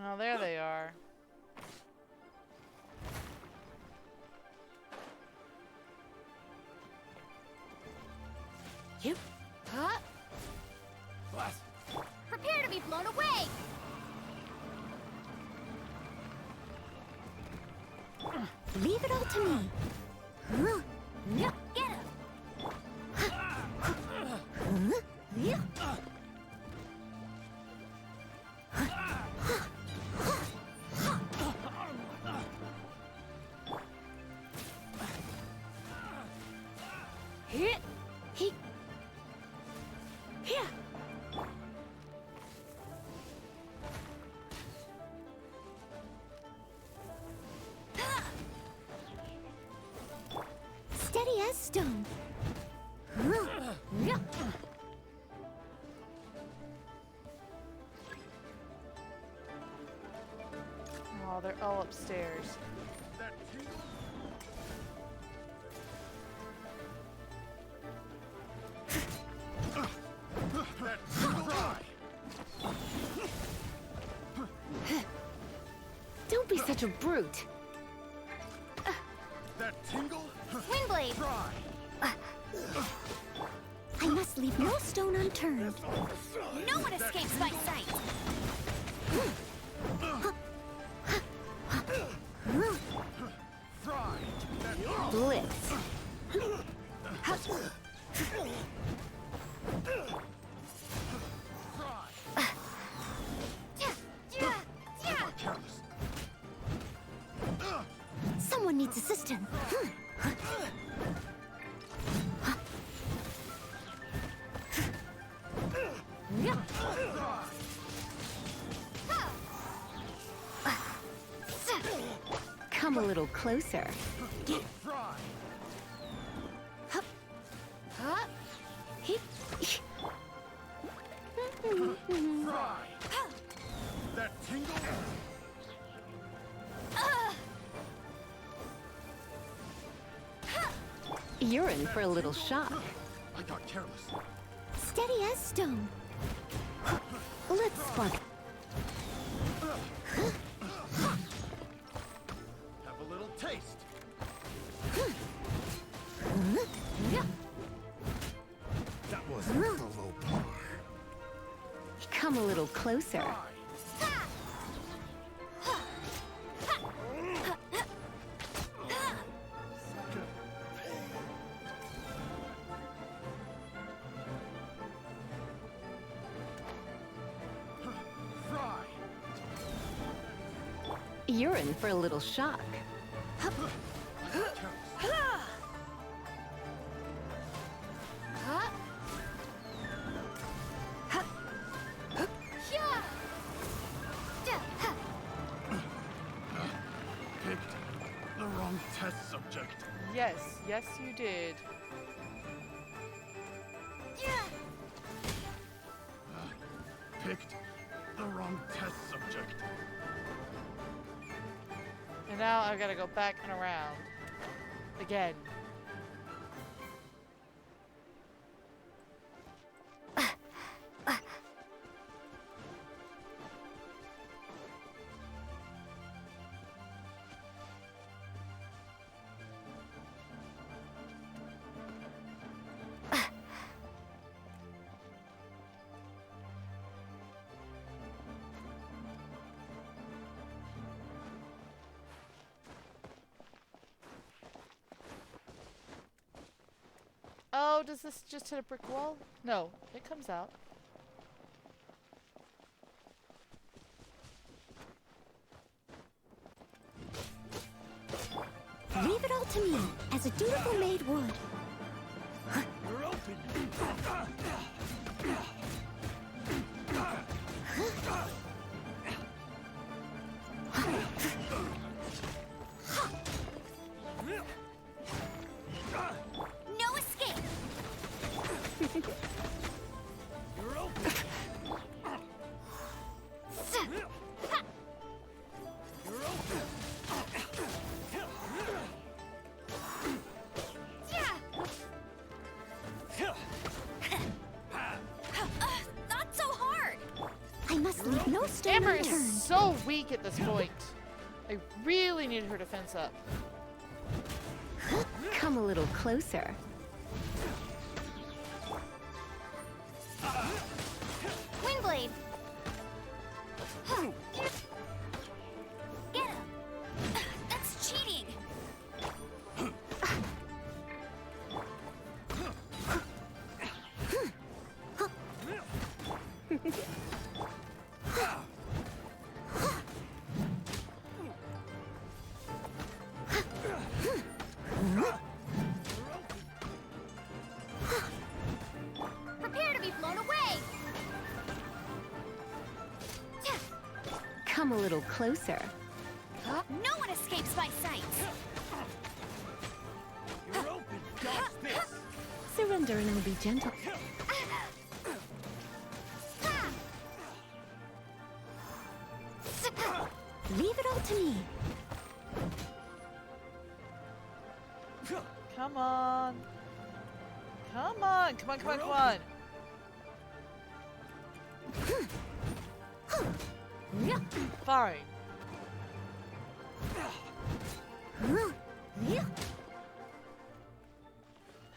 Oh, there they are. You? Huh? What? Prepare to be blown away! Leave it all to me. Get him! Steady as stone. Oh, they're all upstairs. Don't be such a brute. That tingle? Windblade! I must leave no stone unturned. No one escapes my sight! Blitz. Someone needs assistance. Come a little closer. That tingle? You're in for a little shock. I got careless. Steady as stone. Let's spark. Have a little taste. That was the low bar. Come a little closer. You're in for a little shock. Picked the wrong test subject. Yes, yes you did. Picked the wrong test subject. And now I've got to go back and around. Again. Oh, does this just hit a brick wall? No, it comes out. Leave it all to me, as a dutiful maid would. You're open. No escape! You're open. You're open. Not so hard! I must leave no stone Amber is unturned. so weak at this point. I really need her to fence up. Come a little closer. Windblade. Get him! That's cheating! Prepare to be blown away. Come a little closer. No one escapes my sight! You're open. Dodge this. Surrender and I'll be gentle. Leave it all to me. Come on. Come on. Come on, come on, come on. Fine.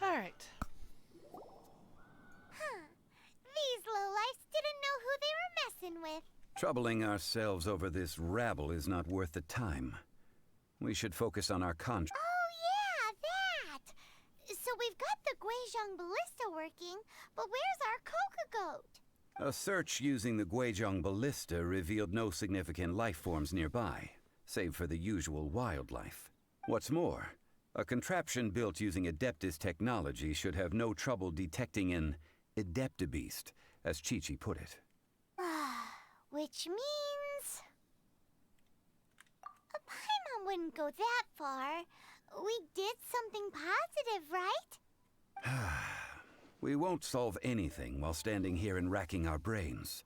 Alright. These lowlifes didn't know who they were messing with. Troubling ourselves over this rabble is not worth the time. We should focus on our contract. Oh yeah, that! So we've got the Guizhong ballista working, but where's our Coca Goat? A search using the Guizhong ballista revealed no significant life forms nearby, save for the usual wildlife. What's more, a contraption built using Adeptus technology should have no trouble detecting an Adeptabeast, as Chi-Chi put it. Which means... Paimon wouldn't go that far. We did something positive, right? We won't solve anything while standing here and racking our brains.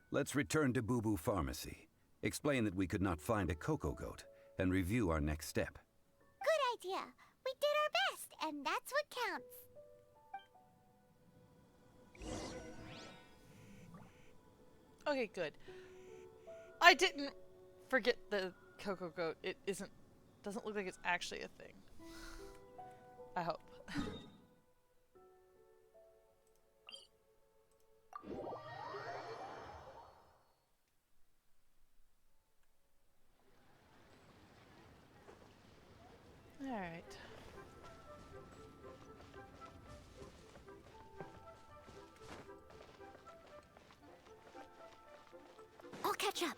Let's return to Boo Boo Pharmacy, explain that we could not find a Coco Goat, and review our next step. Good idea. We did our best, and that's what counts. Okay, good. I didn't forget the Coco Goat. It doesn't look like it's actually a thing. I hope. Alright. I'll catch up.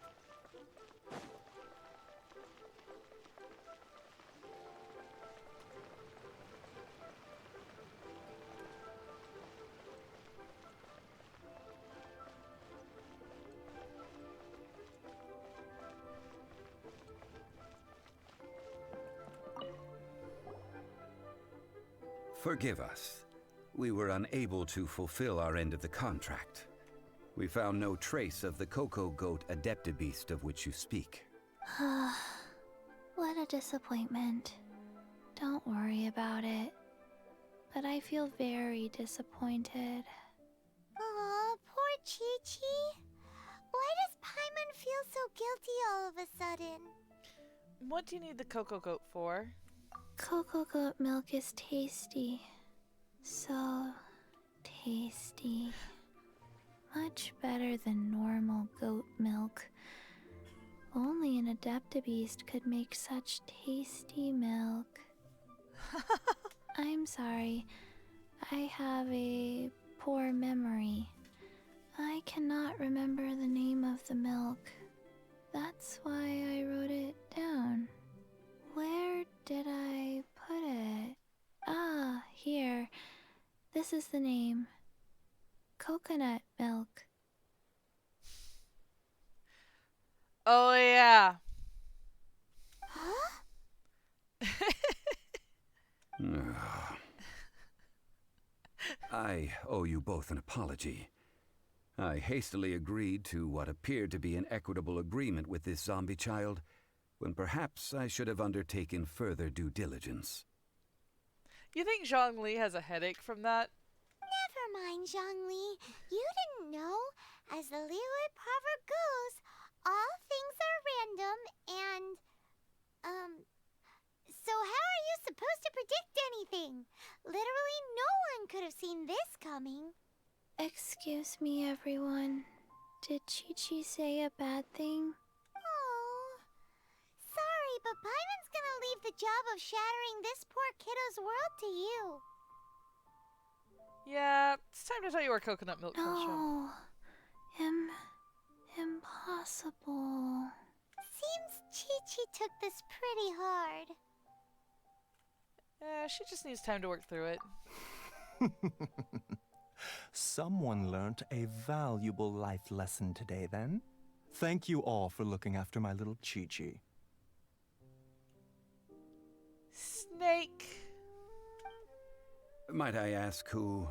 Forgive us. We were unable to fulfill our end of the contract. We found no trace of the Coco Goat Adeptibeast of which you speak. What a disappointment. Don't worry about it. But I feel very disappointed. Aw, poor Chi-Chi. Why does Paimon feel so guilty all of a sudden? What do you need the Coco Goat for? Cocoa goat milk is tasty. So tasty. Much better than normal goat milk. Only an Adeptibeast could make such tasty milk. I'm sorry. I have a poor memory. I cannot remember the name of the milk. That's why I wrote it down. Where did I put it? Ah, here. This is the name. Coconut milk. Oh yeah. I owe you both an apology. I hastily agreed to what appeared to be an equitable agreement with this zombie child, when perhaps I should have undertaken further due diligence. You think Zhongli has a headache from that? Never mind, Zhongli. You didn't know. As the Liyue proverb goes, all things are random and, so how are you supposed to predict anything? Literally no one could have seen this coming. Excuse me, everyone. Did Chi-Chi say a bad thing? Oh, sorry, but Paimon's gonna leave the job of shattering this poor kiddo's world to you. Yeah, it's time to tell you where coconut milk comes from. No. Impossible. Seems Chi-Chi took this pretty hard. She just needs time to work through it. Someone learnt a valuable life lesson today, then. Thank you all for looking after my little Chi-Chi. Snake. Might I ask who?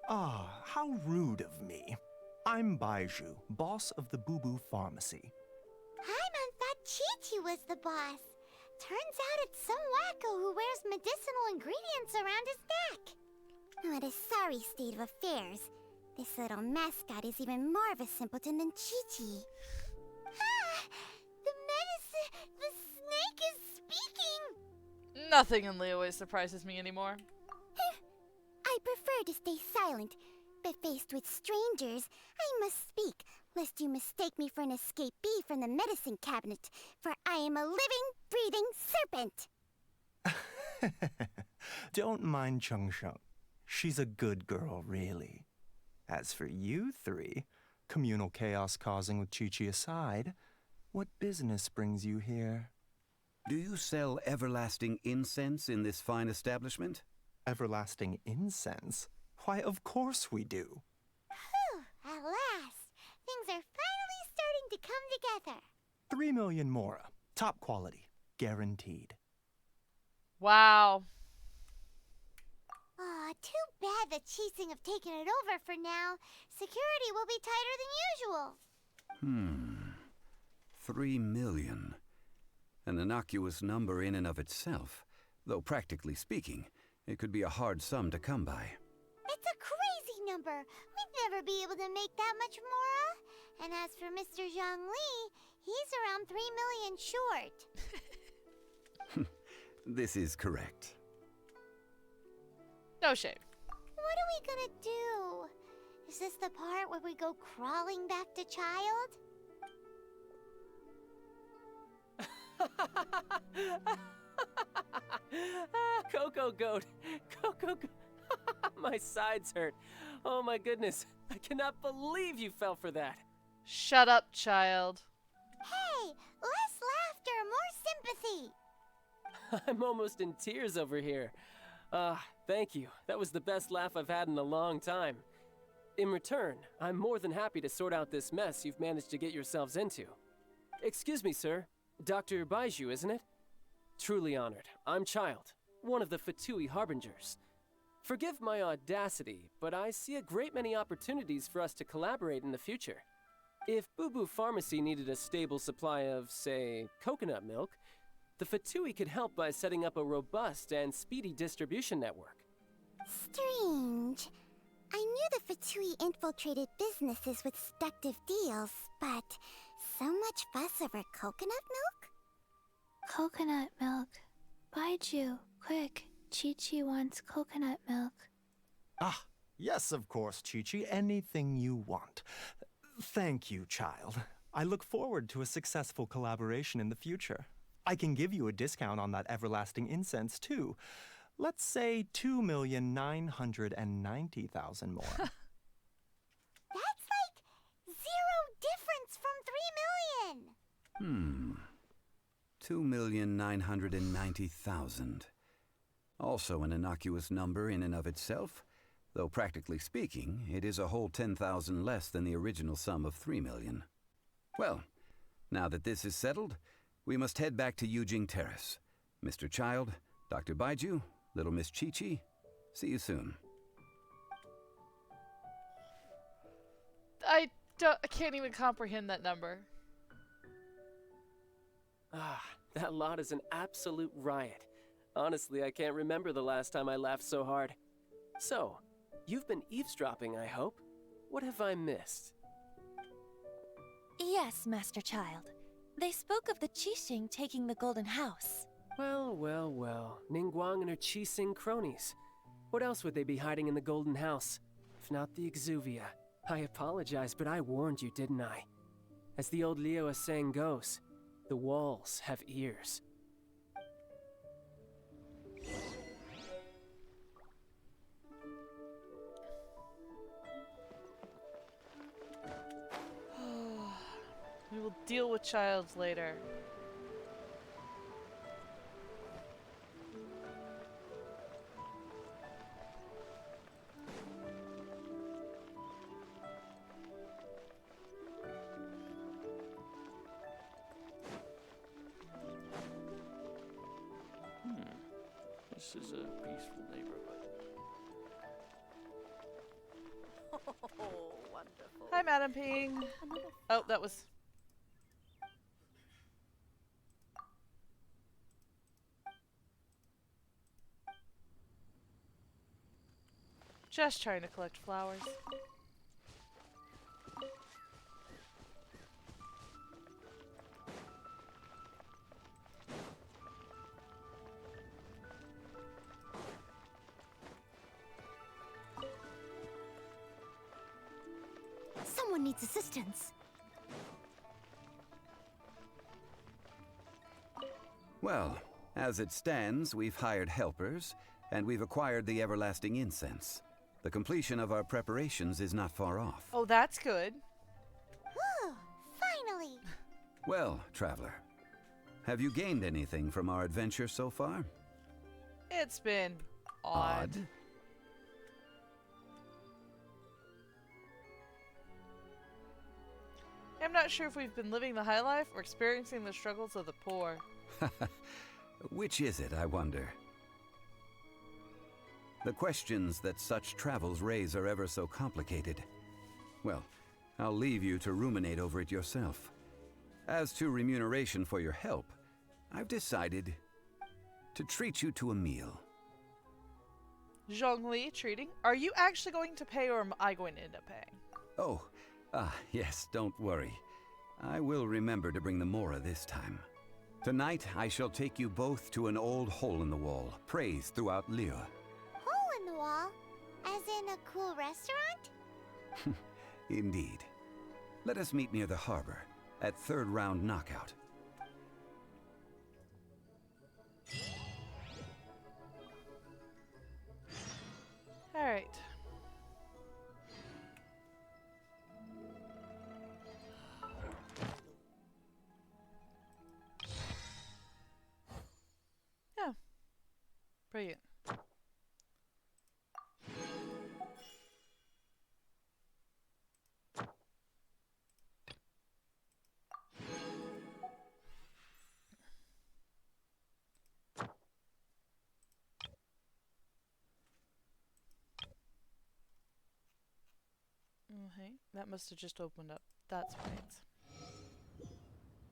Ah, how rude of me. I'm Baiju, boss of the Boo Boo Pharmacy. Paimon thought Chi-Chi was the boss. Turns out it's some wacko who wears medicinal ingredients around his neck. What a sorry state of affairs. This little mascot is even more of a simpleton than Chi-Chi. Ah! The snake is speaking! Nothing in Liyue surprises me anymore. I prefer to stay silent, but faced with strangers, I must speak, lest you mistake me for an escapee from the medicine cabinet, for I am a living, breathing serpent! Don't mind Chung Sheng. She's a good girl, really. As for you three, communal chaos causing with Chi-Chi aside, what business brings you here? Do you sell everlasting incense in this fine establishment? Everlasting incense? Why, of course we do. Whew, at last! Things are finally starting to come together. 3 million mora. Top quality. Guaranteed. Wow. Aw, too bad the Chising have taken it over for now. Security will be tighter than usual. 3 million. An innocuous number in and of itself. though practically speaking, it could be a hard sum to come by. It's a crazy number. We'd never be able to make that much, Mora. And as for Mr. Zhongli, he's around 3 million short. This is correct. No shame. What are we gonna do? Is this the part where we go crawling back to child? Coco Goat! Coco Goat! My sides hurt. Oh my goodness. I cannot believe you fell for that. Shut up, child. Hey, less laughter, more sympathy. I'm almost in tears over here. Thank you. That was the best laugh I've had in a long time. In return, I'm more than happy to sort out this mess you've managed to get yourselves into. Excuse me, sir. Dr. Baiju, isn't it? Truly honored. I'm Child, one of the Fatui Harbingers. Forgive my audacity, but I see a great many opportunities for us to collaborate in the future. If Boo Boo Pharmacy needed a stable supply of, say, coconut milk, the Fatui could help by setting up a robust and speedy distribution network. Strange. I knew the Fatui infiltrated businesses with seductive deals, but so much fuss over coconut milk? Coconut milk. Baiju, quick. Chi-Chi wants coconut milk. Ah, yes, of course, Chi-Chi. Anything you want. Thank you, child. I look forward to a successful collaboration in the future. I can give you a discount on that everlasting incense, too. Let's say 2,990,000 more. That's like 0 difference from 3 million. 2,990,000. Also an innocuous number in and of itself, though practically speaking, it is a whole 10,000 less than the original sum of 3 million. Well, now that this is settled, we must head back to Yujing Terrace. Mr. Child, Dr. Baiju, Little Miss Chi-Chi, see you soon. I can't even comprehend that number. That lot is an absolute riot. Honestly, I can't remember the last time I laughed so hard. So, you've been eavesdropping, I hope? What have I missed? Yes, Master Child. They spoke of the Qixing taking the Golden House. Well, well, well. Ningguang and her Qixing cronies. What else would they be hiding in the Golden House? If not the Exuvia. I apologize, but I warned you, didn't I? As the old Liu saying goes, the walls have ears. We will deal with Childs later. This is a peaceful neighborhood. Oh, wonderful. Hi, Madam Ping. Oh, that was... Just trying to collect flowers. Someone needs assistance. Well, as it stands, we've hired helpers, and we've acquired the everlasting incense. The completion of our preparations is not far off. Oh, that's good. Whew, finally. Well, traveler, have you gained anything from our adventure so far? It's been odd. I'm not sure if we've been living the high life or experiencing the struggles of the poor. Which is it, I wonder? The questions that such travels raise are ever so complicated. Well, I'll leave you to ruminate over it yourself. As to remuneration for your help, I've decided to treat you to a meal. Zhongli treating? Are you actually going to pay or am I going to end up paying? Oh, yes, don't worry. I will remember to bring the Mora this time. Tonight, I shall take you both to an old hole in the wall, praised throughout Liyue. Hole in the wall? As in a cool restaurant? Indeed. Let us meet near the harbor, at third round knockout. Alright. Yeah. Brilliant. Okay, that must have just opened up. That's right.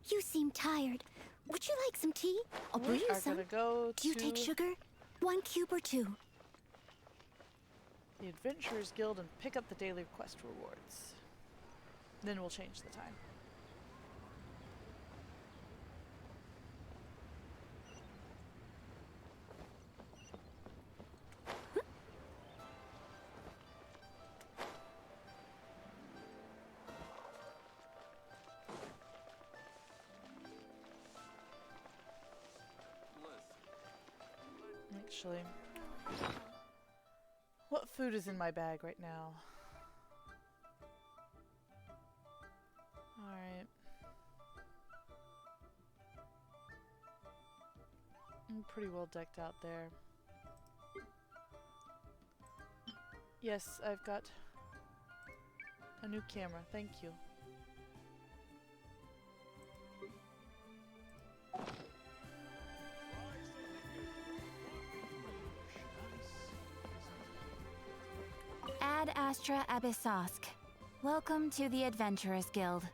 You seem tired. Would you like some tea? I'll brew you We are some. gonna go Do you take to sugar? 1 cube or 2? the Adventurers Guild and pick up the daily quest rewards. Then we'll change the time. Actually, what food is in my bag right now? Alright. I'm pretty well decked out there. Yes, I've got a new camera. Thank you. Ad Astra Abyssosk. Welcome to the Adventurers Guild.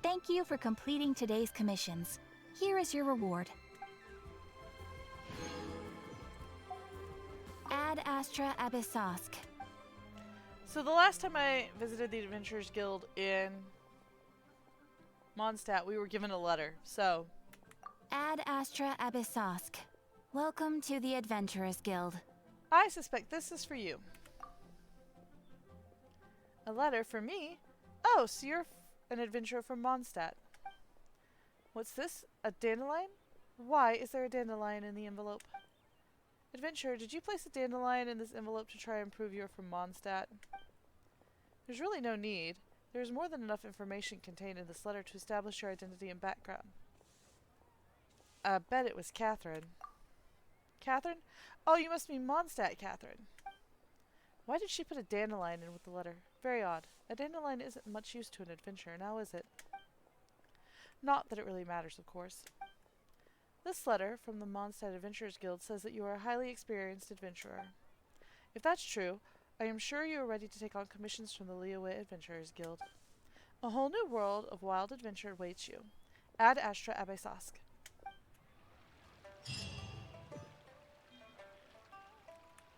Thank you for completing today's commissions. Here is your reward. Ad Astra Abyssosk. So the last time I visited the Adventurers Guild in Mondstadt, we were given a letter. So, Ad Astra Abyssosk. Welcome to the Adventurers Guild. I suspect this is for you. A letter for me? Oh, so you're an adventurer from Mondstadt. What's this? A dandelion? Why is there a dandelion in the envelope? Adventurer, did you place a dandelion in this envelope to try and prove you're from Mondstadt? There's really no need. There's more than enough information contained in this letter to establish your identity and background. I bet it was Catherine. Catherine? Oh, you must mean Mondstadt Catherine. Why did she put a dandelion in with the letter? Very odd. A dandelion isn't much use to an adventurer, now is it? Not that it really matters, of course. This letter from the Mondstadt Adventurers Guild says that you are a highly experienced adventurer. If that's true, I am sure you are ready to take on commissions from the Liyue Adventurers Guild. A whole new world of wild adventure awaits you. Ad Astra Abyssosk.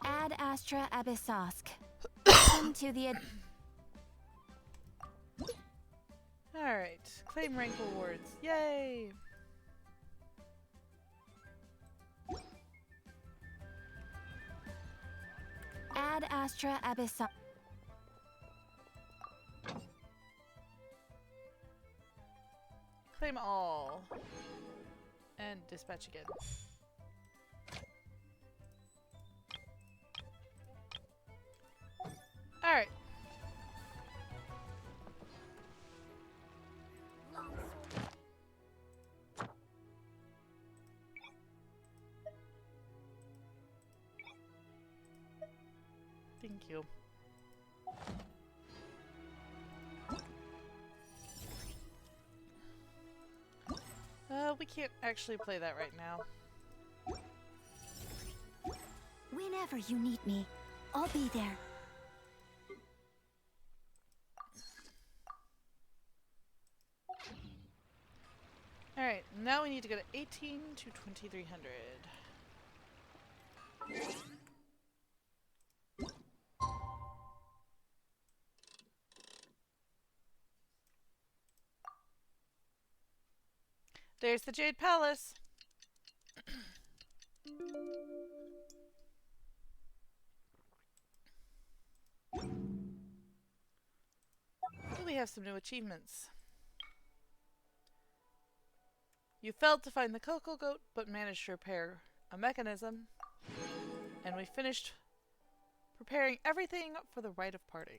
Ad Astra Abyssosk. Welcome to the Alright, claim rank rewards. Yay! Ad Astra Abyssosk. Claim all. And dispatch again. Alright. Thank you. We can't actually play that right now. Whenever you need me, I'll be there. Now we need to go to 18 to 2300. There's the Jade Palace. We have some new achievements. You failed to find the Cocoa Goat, but managed to repair a mechanism. And we finished preparing everything for the rite of parting.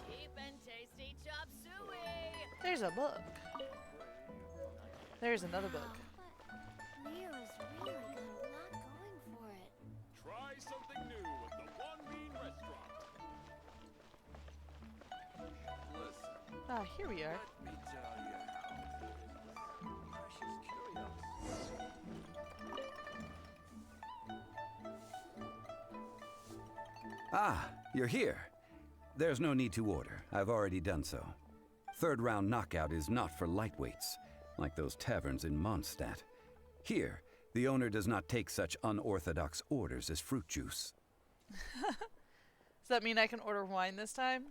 Cheap and tasty chop suey. There's a book. There's another book. Leo's really not going for it. Try something new at the One Bean Restaurant. Listen. Ah, here we are. Let me tell you how precious curios. Ah, you're here. There's no need to order. I've already done so. Third round knockout is not for lightweights, like those taverns in Mondstadt. Here, the owner does not take such unorthodox orders as fruit juice. Does that mean I can order wine this time?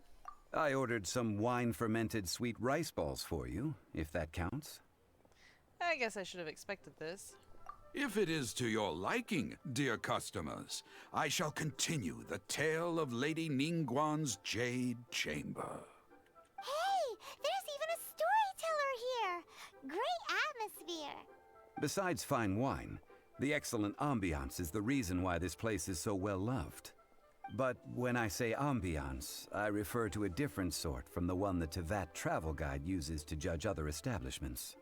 I ordered some wine-fermented sweet rice balls for you, if that counts. I guess I should have expected this. If it is to your liking, dear customers, I shall continue the tale of Lady Ningguang's Jade Chamber. Hey, there's even a storyteller here. Great atmosphere. Besides fine wine, the excellent ambiance is the reason why this place is so well loved. But when I say ambiance, I refer to a different sort from the one the Tevat travel guide uses to judge other establishments.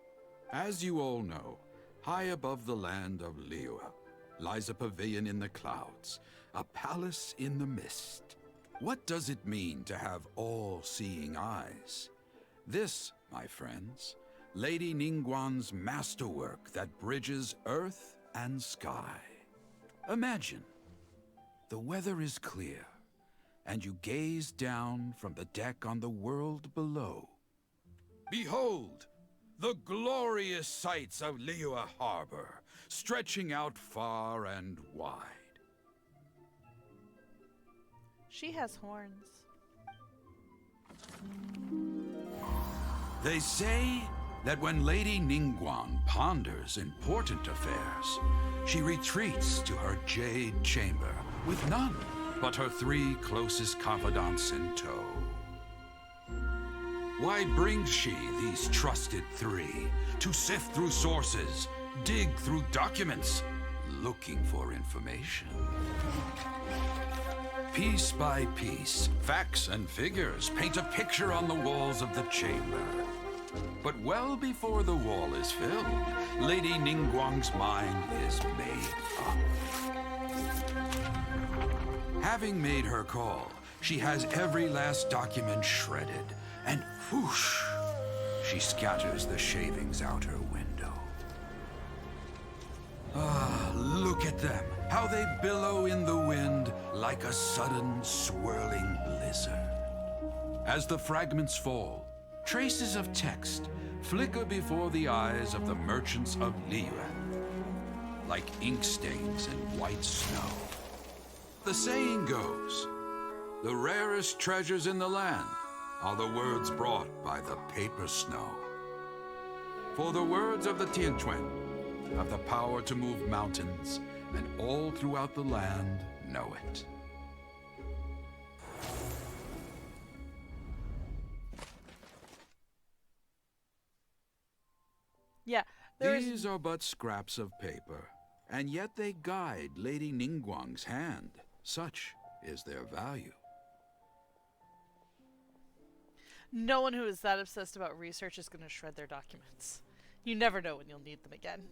As you all know, high above the land of Liyue lies a pavilion in the clouds, a palace in the mist. What does it mean to have all-seeing eyes? This, my friends, Lady Ningguang's masterwork that bridges earth and sky. Imagine, the weather is clear, and you gaze down from the deck on the world below. Behold, the glorious sights of Liyue Harbor, stretching out far and wide. She has horns. They say that when Lady Ningguang ponders important affairs, she retreats to her jade chamber with none but her 3 closest confidants in tow. Why brings she these trusted 3 to sift through sources, dig through documents, looking for information? Piece by piece, facts and figures paint a picture on the walls of the chamber. But well before the wall is filled, Lady Ningguang's mind is made up. Having made her call, she has every last document shredded, and whoosh, she scatters the shavings out her window. Ah, look at them, how they billow in the wind like a sudden swirling blizzard. As the fragments fall, traces of text flicker before the eyes of the merchants of Liyue, like ink stains in white snow. The saying goes, the rarest treasures in the land are the words brought by the paper snow. For the words of the Tianquan have the power to move mountains, and all throughout the land know it. Yeah, These are but scraps of paper, and yet they guide Lady Ningguang's hand. Such is their value. No one who is that obsessed about research is going to shred their documents. You never know when you'll need them again.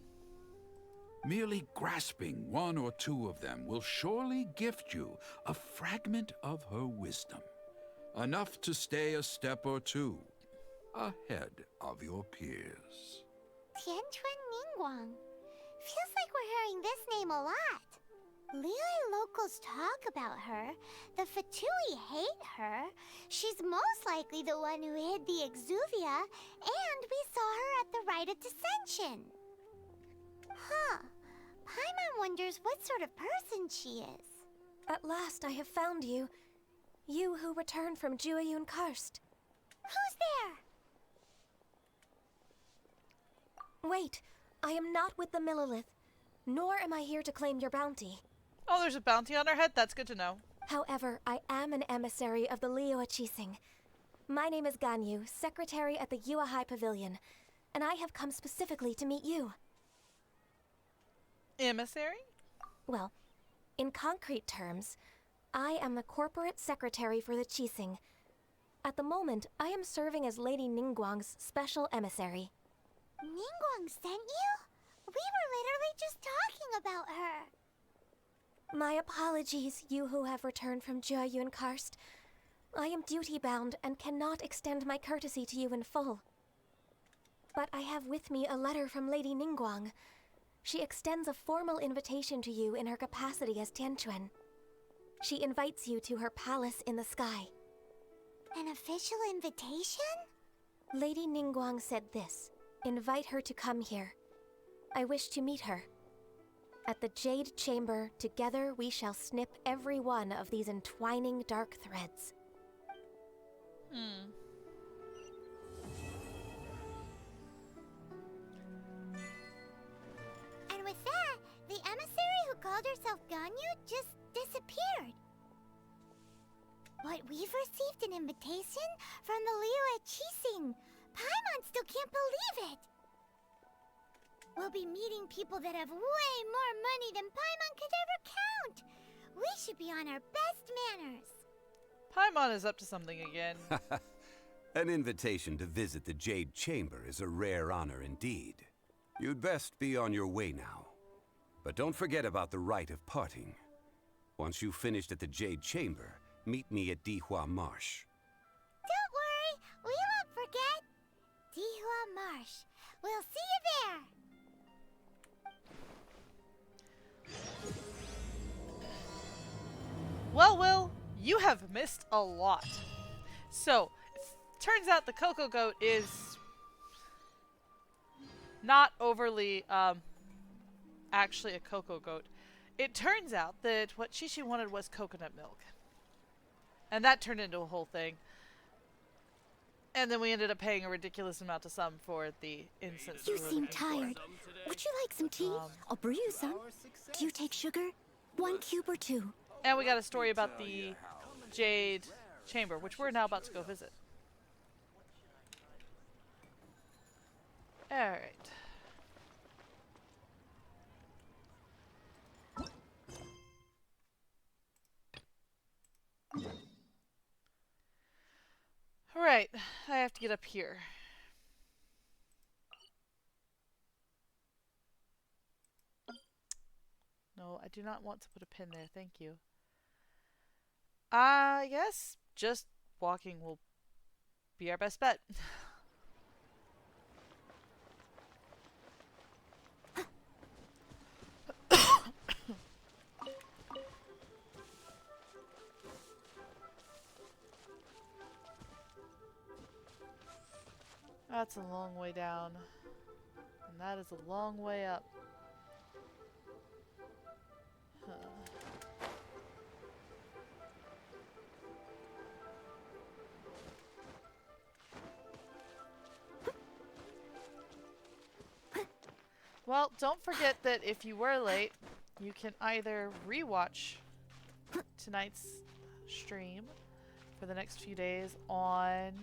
Merely grasping 1 or 2 of them will surely gift you a fragment of her wisdom, enough to stay a step or 2 ahead of your peers. Tianquan Ningguang. Feels like we're hearing this name a lot. Liyue locals talk about her. The Fatui hate her. She's most likely the one who hid the Exuvia, and we saw her at the Rite of Dissension. Huh. Paimon wonders what sort of person she is. At last I have found you. You who returned from Jueyun Karst. Who's there? Wait, I am not with the Millelith, nor am I here to claim your bounty. Oh, there's a bounty on our head? That's good to know. However, I am an emissary of the Liyue Qixing. My name is Ganyu, secretary at the Yuehai Pavilion, and I have come specifically to meet you. Emissary? Well, in concrete terms, I am the corporate secretary for the Qixing. At the moment, I am serving as Lady Ningguang's special emissary. Ningguang sent you? We were literally just talking about her. My apologies, you who have returned from Jueyun Karst. I am duty-bound and cannot extend my courtesy to you in full. But I have with me a letter from Lady Ningguang. She extends a formal invitation to you in her capacity as Tianquan. She invites you to her palace in the sky. An official invitation? Lady Ningguang said this. Invite her to come here. I wish to meet her. At the Jade Chamber, together we shall snip every one of these entwining dark threads. And with that, the emissary who called herself Ganyu just disappeared. But we've received an invitation from the Liyue Qixing. Paimon still can't believe it. We'll be meeting people that have way more money than Paimon could ever count. We should be on our best manners. Paimon is up to something again. An invitation to visit the Jade Chamber is a rare honor indeed. You'd best be on your way now. But don't forget about the rite of parting. Once you've finished at the Jade Chamber, meet me at Dihua Marsh. Don't worry, we won't forget. Dihua Marsh. We'll see you there. Well, Will, you have missed a lot. So, turns out the Cocoa Goat is not overly, actually a cocoa goat. It turns out that what Chichi wanted was coconut milk. And that turned into a whole thing. And then we ended up paying a ridiculous amount to some for the incense. You seem tired. Would you like some tea? I'll brew you some. Do you take sugar? 1 cube or 2? And we got a story about the Jade Chamber, which we're now about to go visit. Alright. Alright, I have to get up here. No, I do not want to put a pin there, thank you. I guess just walking will be our best bet. That's a long way down. And that is a long way up. Huh. Well, don't forget that if you were late, you can either rewatch tonight's stream for the next few days on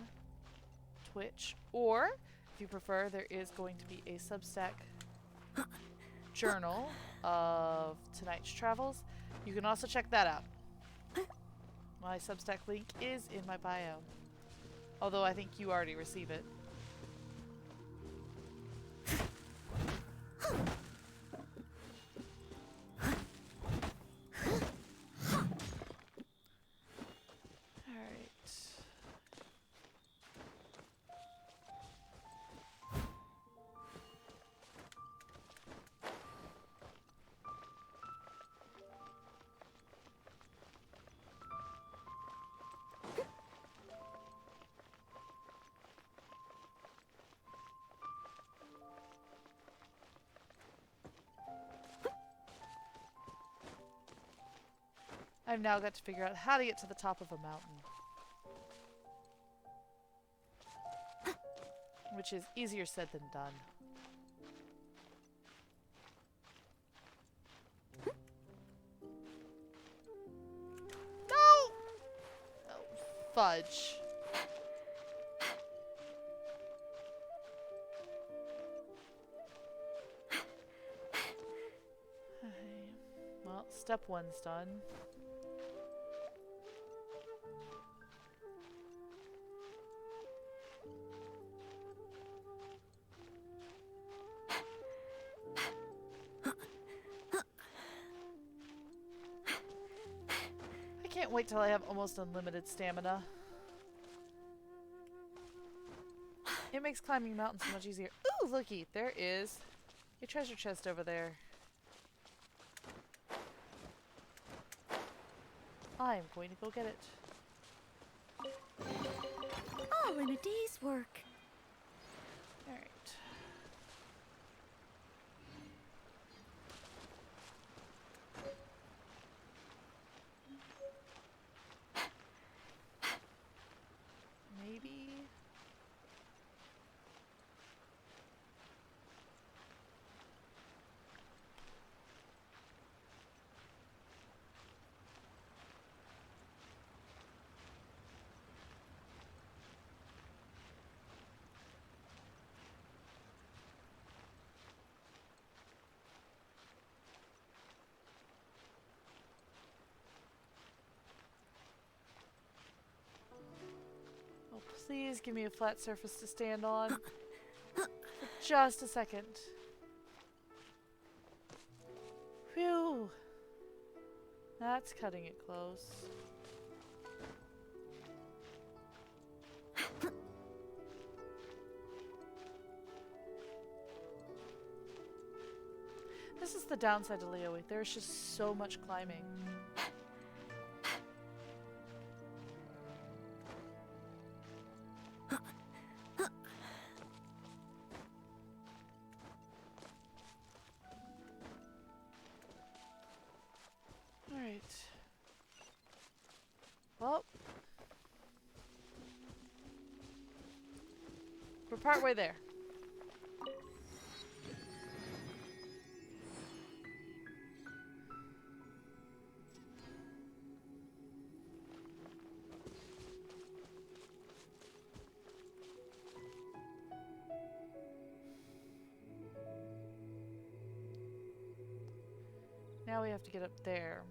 Twitch, or if you prefer, there is going to be a Substack journal of tonight's travels. You can also check that out. My Substack link is in my bio, although I think you already receive it. I've now got to figure out how to get to the top of a mountain. Which is easier said than done. No! Oh, fudge. Well, step one's done. I can't wait till I have almost unlimited stamina. It makes climbing mountains so much easier. Ooh, looky, there is a treasure chest over there. I'm going to go get it. All in a day's work. Alright. Maybe. Oh, please give me a flat surface to stand on. For just a second. Phew. That's cutting it close. This is the downside to Liyue. There's just so much climbing. Alright. Well. We're partway there. Now we have to get up there.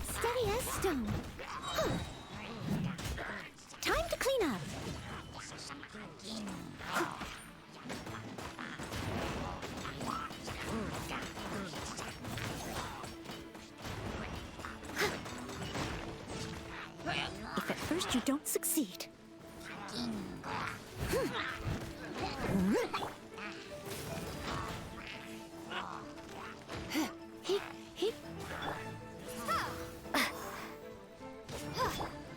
Steady as stone. Time to clean up. If at first you don't succeed.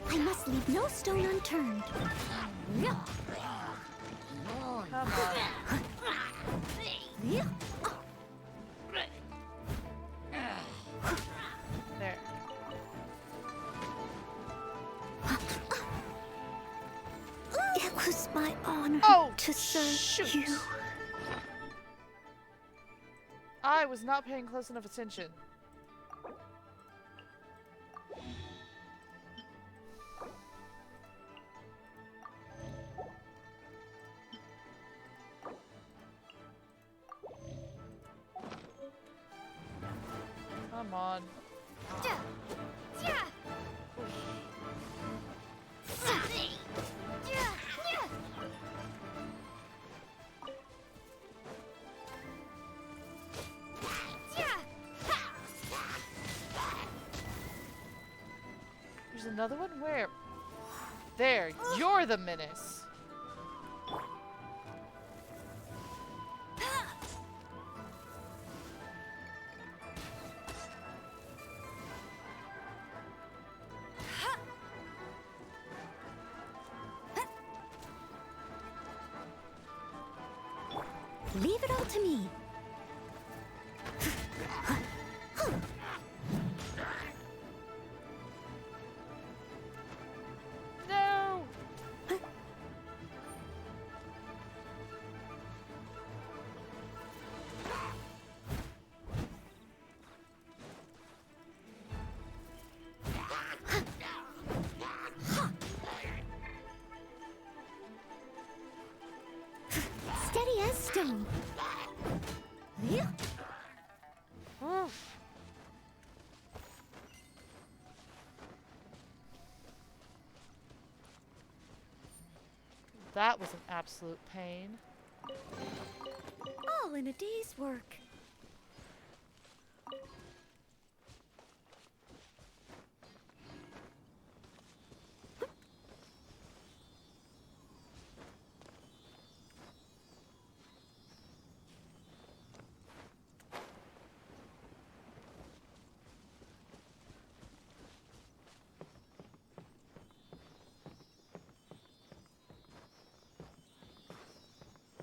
I must leave no stone unturned. Come on. There. It was my honor to serve you. I was not paying close enough attention. Come on. There's another one? Where? There, you're the menace. Leave it all to me. No! Steady as stone. Oh. That was an absolute pain. All in a day's work.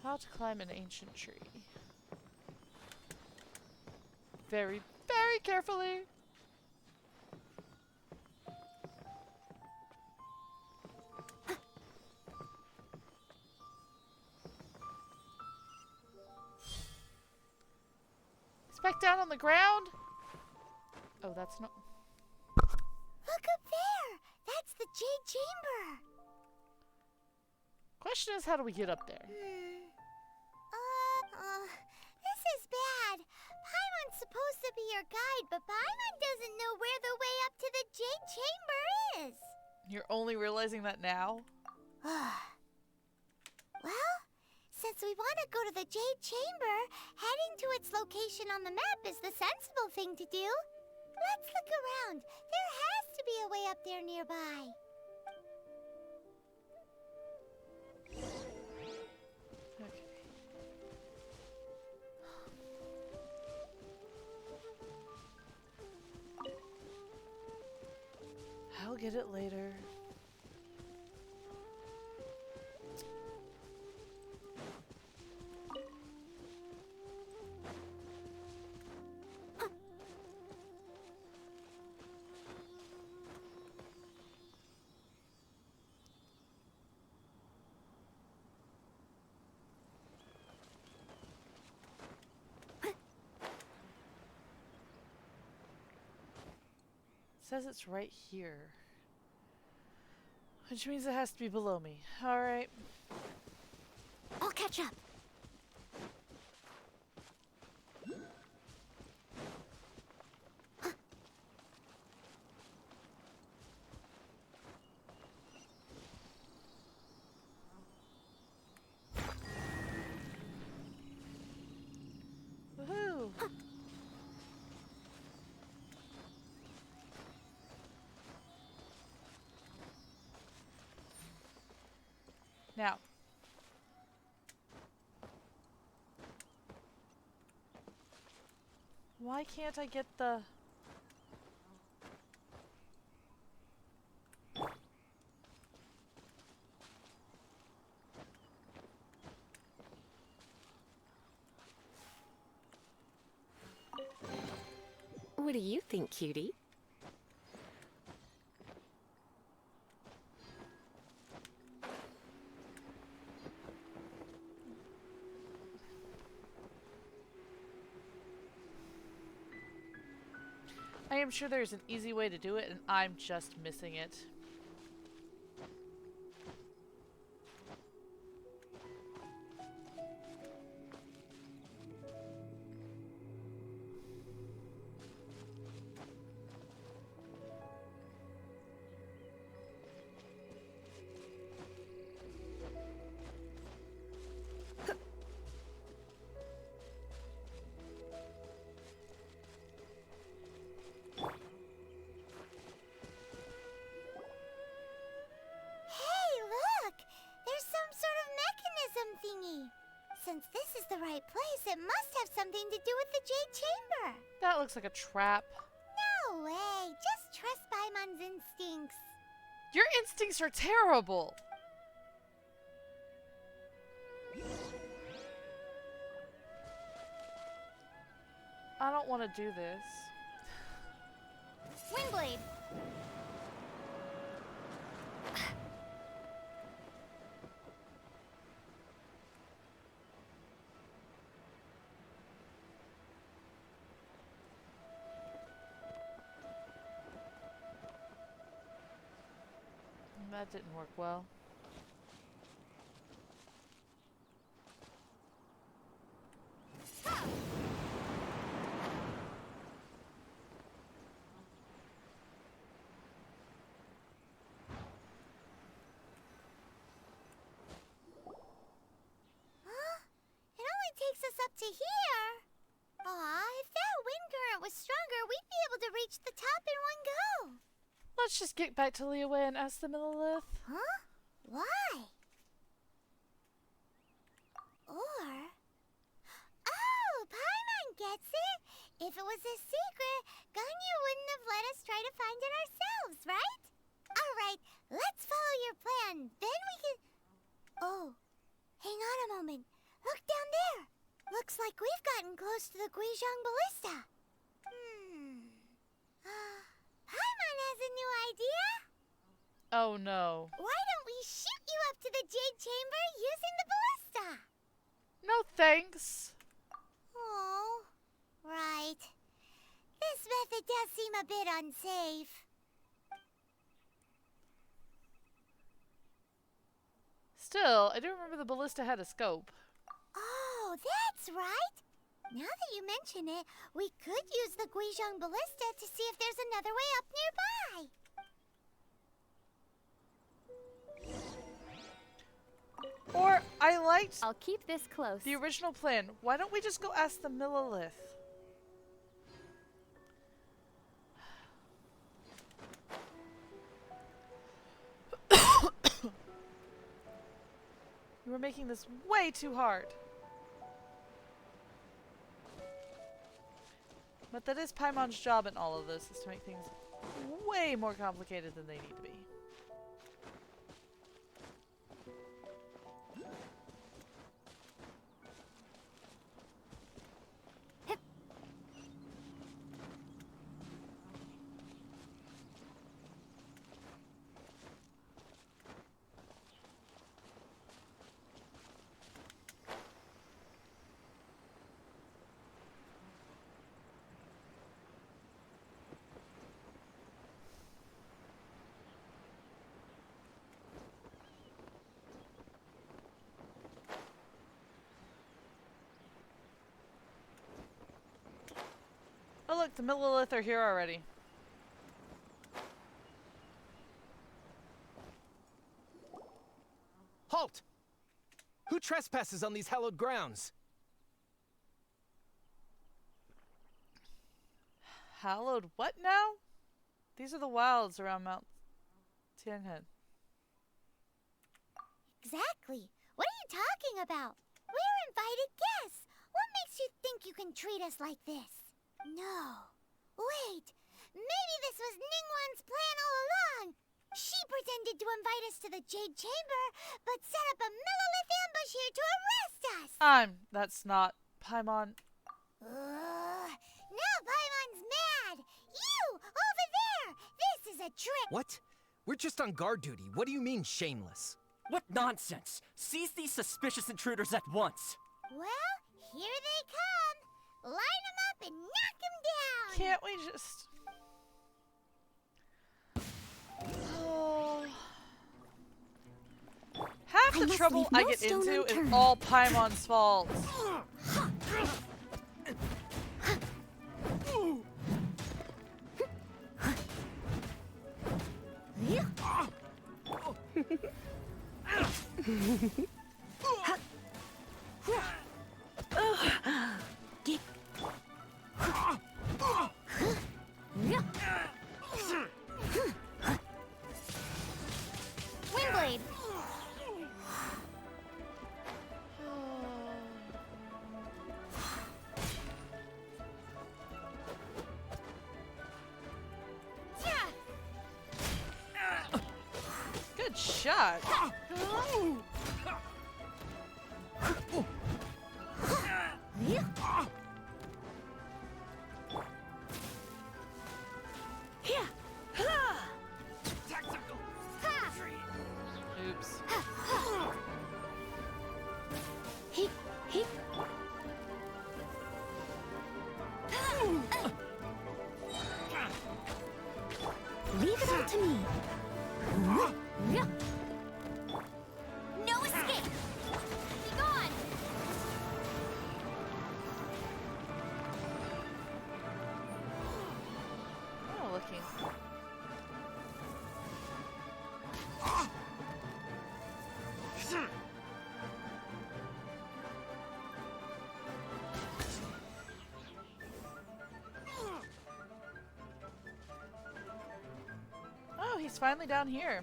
How to climb an ancient tree. Very, very carefully. It's back down on the ground. Oh, that's not. Look up there! That's the Jade Chamber! Question is, how do we get up there? This is bad. Paimon's supposed to be your guide, but Paimon doesn't know where the way up to the Jade Chamber is. You're only realizing that now? Well, since we want to go to the Jade Chamber, heading to its location on the map is the sensible thing to do. Let's look around. There has to be a way up there nearby. I'll get it later. Says it's right here. Which means it has to be below me. Alright. I'll catch up. Woohoo! Now. Why can't I get the... What do you think, cutie? I am sure there's an easy way to do it, and I'm just missing it. Since this is the right place, it must have something to do with the Jade Chamber. That looks like a trap. No way. Just trust Paimon's instincts. Your instincts are terrible. I don't want to do this. Windblade. That didn't work well. It only takes us up to here. Aw, if that wind current was stronger, we'd be able to reach the top in one go. Let's just get back to Liyue and ask the Millelith. Huh? Why? Or... Oh, Paimon gets it. If it was a secret, Ganyu wouldn't have let us try to find it ourselves, right? Alright, let's follow your plan. Then we can... Oh, hang on a moment. Look down there. Looks like we've gotten close to the Guizhong Ballista. Paimon has a new idea. Oh no. Why don't we shoot you up to the Jade Chamber using the ballista? No thanks. Oh, right. This method does seem a bit unsafe. Still, I do remember the ballista had a scope. Oh, that's right. Now that you mention it, we could use the Guizhong Ballista to see if there's another way up nearby. Or, I liked I'll keep this close. the original plan. Why don't we just go ask the Millelith? You were making this way too hard. But that is Paimon's job in all of this, is to make things way more complicated than they need to be. Oh look, the Millelith are here already. Halt! Who trespasses on these hallowed grounds? Hallowed what now? These are the wilds around Mount Tianhe. Exactly. What are you talking about? We're invited guests. What makes you think you can treat us like this? No. Wait. Maybe this was Ningguang's plan all along. She pretended to invite us to the Jade Chamber, but set up a Millelith ambush here to arrest us. That's not Paimon. Now Paimon's mad. You, over there. This is a trick. What? We're just on guard duty. What do you mean, shameless? What nonsense! Seize these suspicious intruders at once! Well, here they come. Line them up and knock them down. Can't we just... Oh. Half the trouble I get into is all Paimon's fault. Windblade. Good shot. he's finally down here.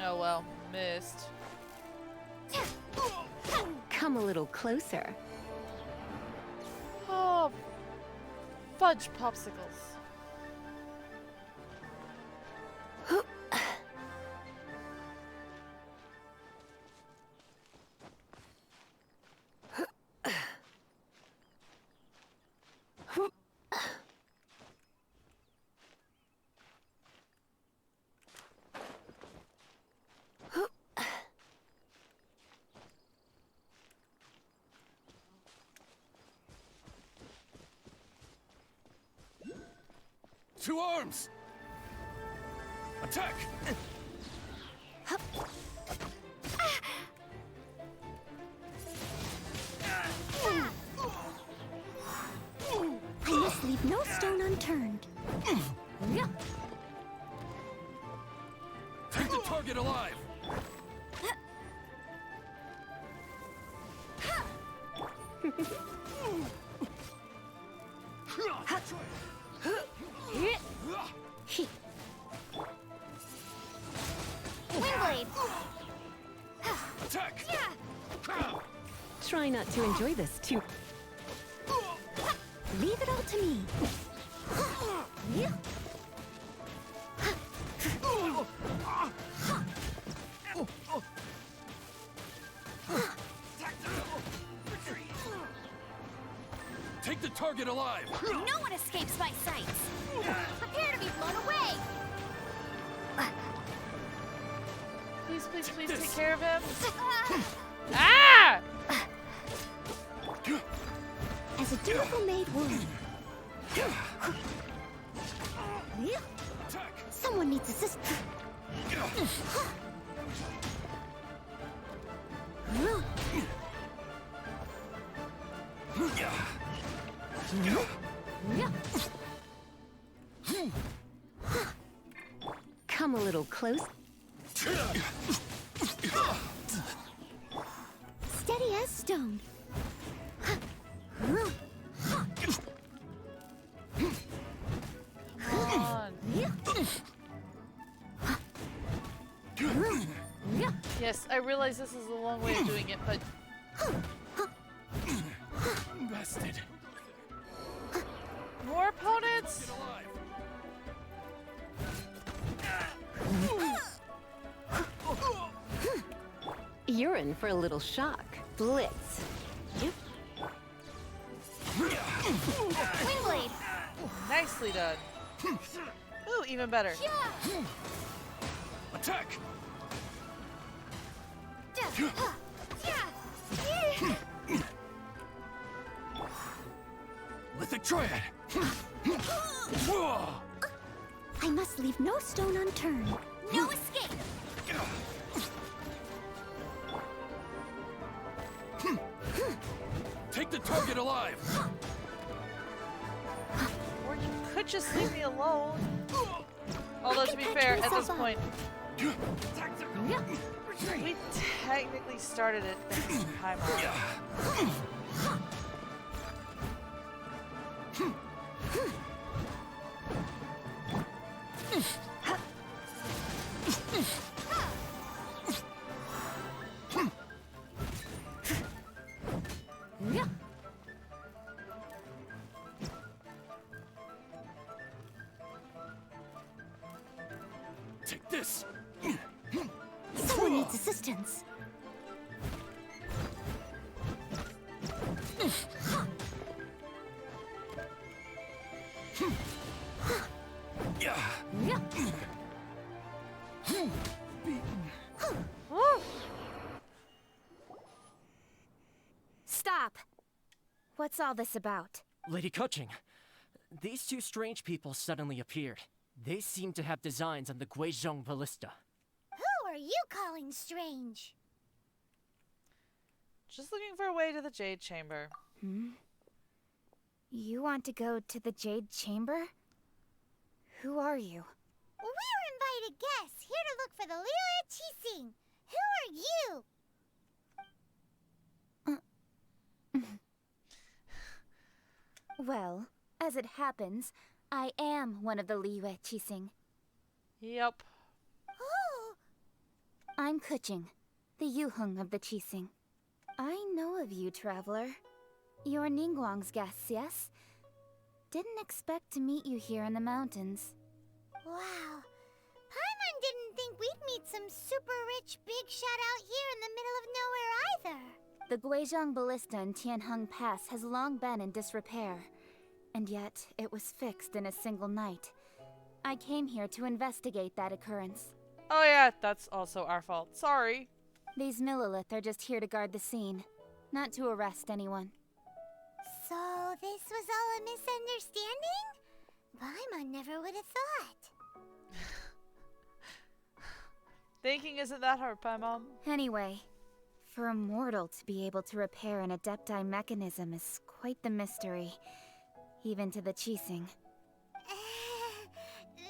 Oh well, missed. Come a little closer. Oh, fudge popsicles. Two arms! Attack! I must leave no stone unturned. Take the target alive! Windblade! Attack! Try not to enjoy this too. Leave it all to me. Take the target alive! No one escapes my sights! Prepare to be blown away! Please, please, please take care of him. Ah! As a dutiful maid would. Someone needs assistance. Come a little close. Steady as stone. Come on. Yes, I realize this is a long way of doing it, but Bested. more opponents? You're in for a little shock. Blitz. Windblade! Nicely done. Ooh, even better. Attack! Lithic Triad! I must leave no stone unturned. No escape! Take the target alive! Or you could just leave me alone. Although, to be fair, at this point, we technically started it thanks to Paimon. Take this! Someone needs assistance. Stop! What's all this about? Lady Kuching, these two strange people suddenly appeared. They seem to have designs on the Guizhong Ballista. Who are you calling strange? Just looking for a way to the Jade Chamber. You want to go to the Jade Chamber? Who are you? We're invited guests here to look for the Liyue Qixing. Who are you? Well, as it happens, I am one of the Liyue Qixing. Yep. Oh! I'm Kuching, the Yuheng of the Qixing. I know of you, traveler. You're Ningguang's guests, yes? Didn't expect to meet you here in the mountains. Wow. Paimon didn't think we'd meet some super rich big shot out here in the middle of nowhere either. The Guizhong Ballista in Tianheng Pass has long been in disrepair, and yet it was fixed in a single night. I came here to investigate that occurrence. Oh yeah, that's also our fault. Sorry. These Millilith are just here to guard the scene, not to arrest anyone. So this was all a misunderstanding? Paimon never would have thought. Thinking isn't that hard, Paimon. Anyway, for a mortal to be able to repair an Adepti mechanism is quite the mystery, even to the Qixing.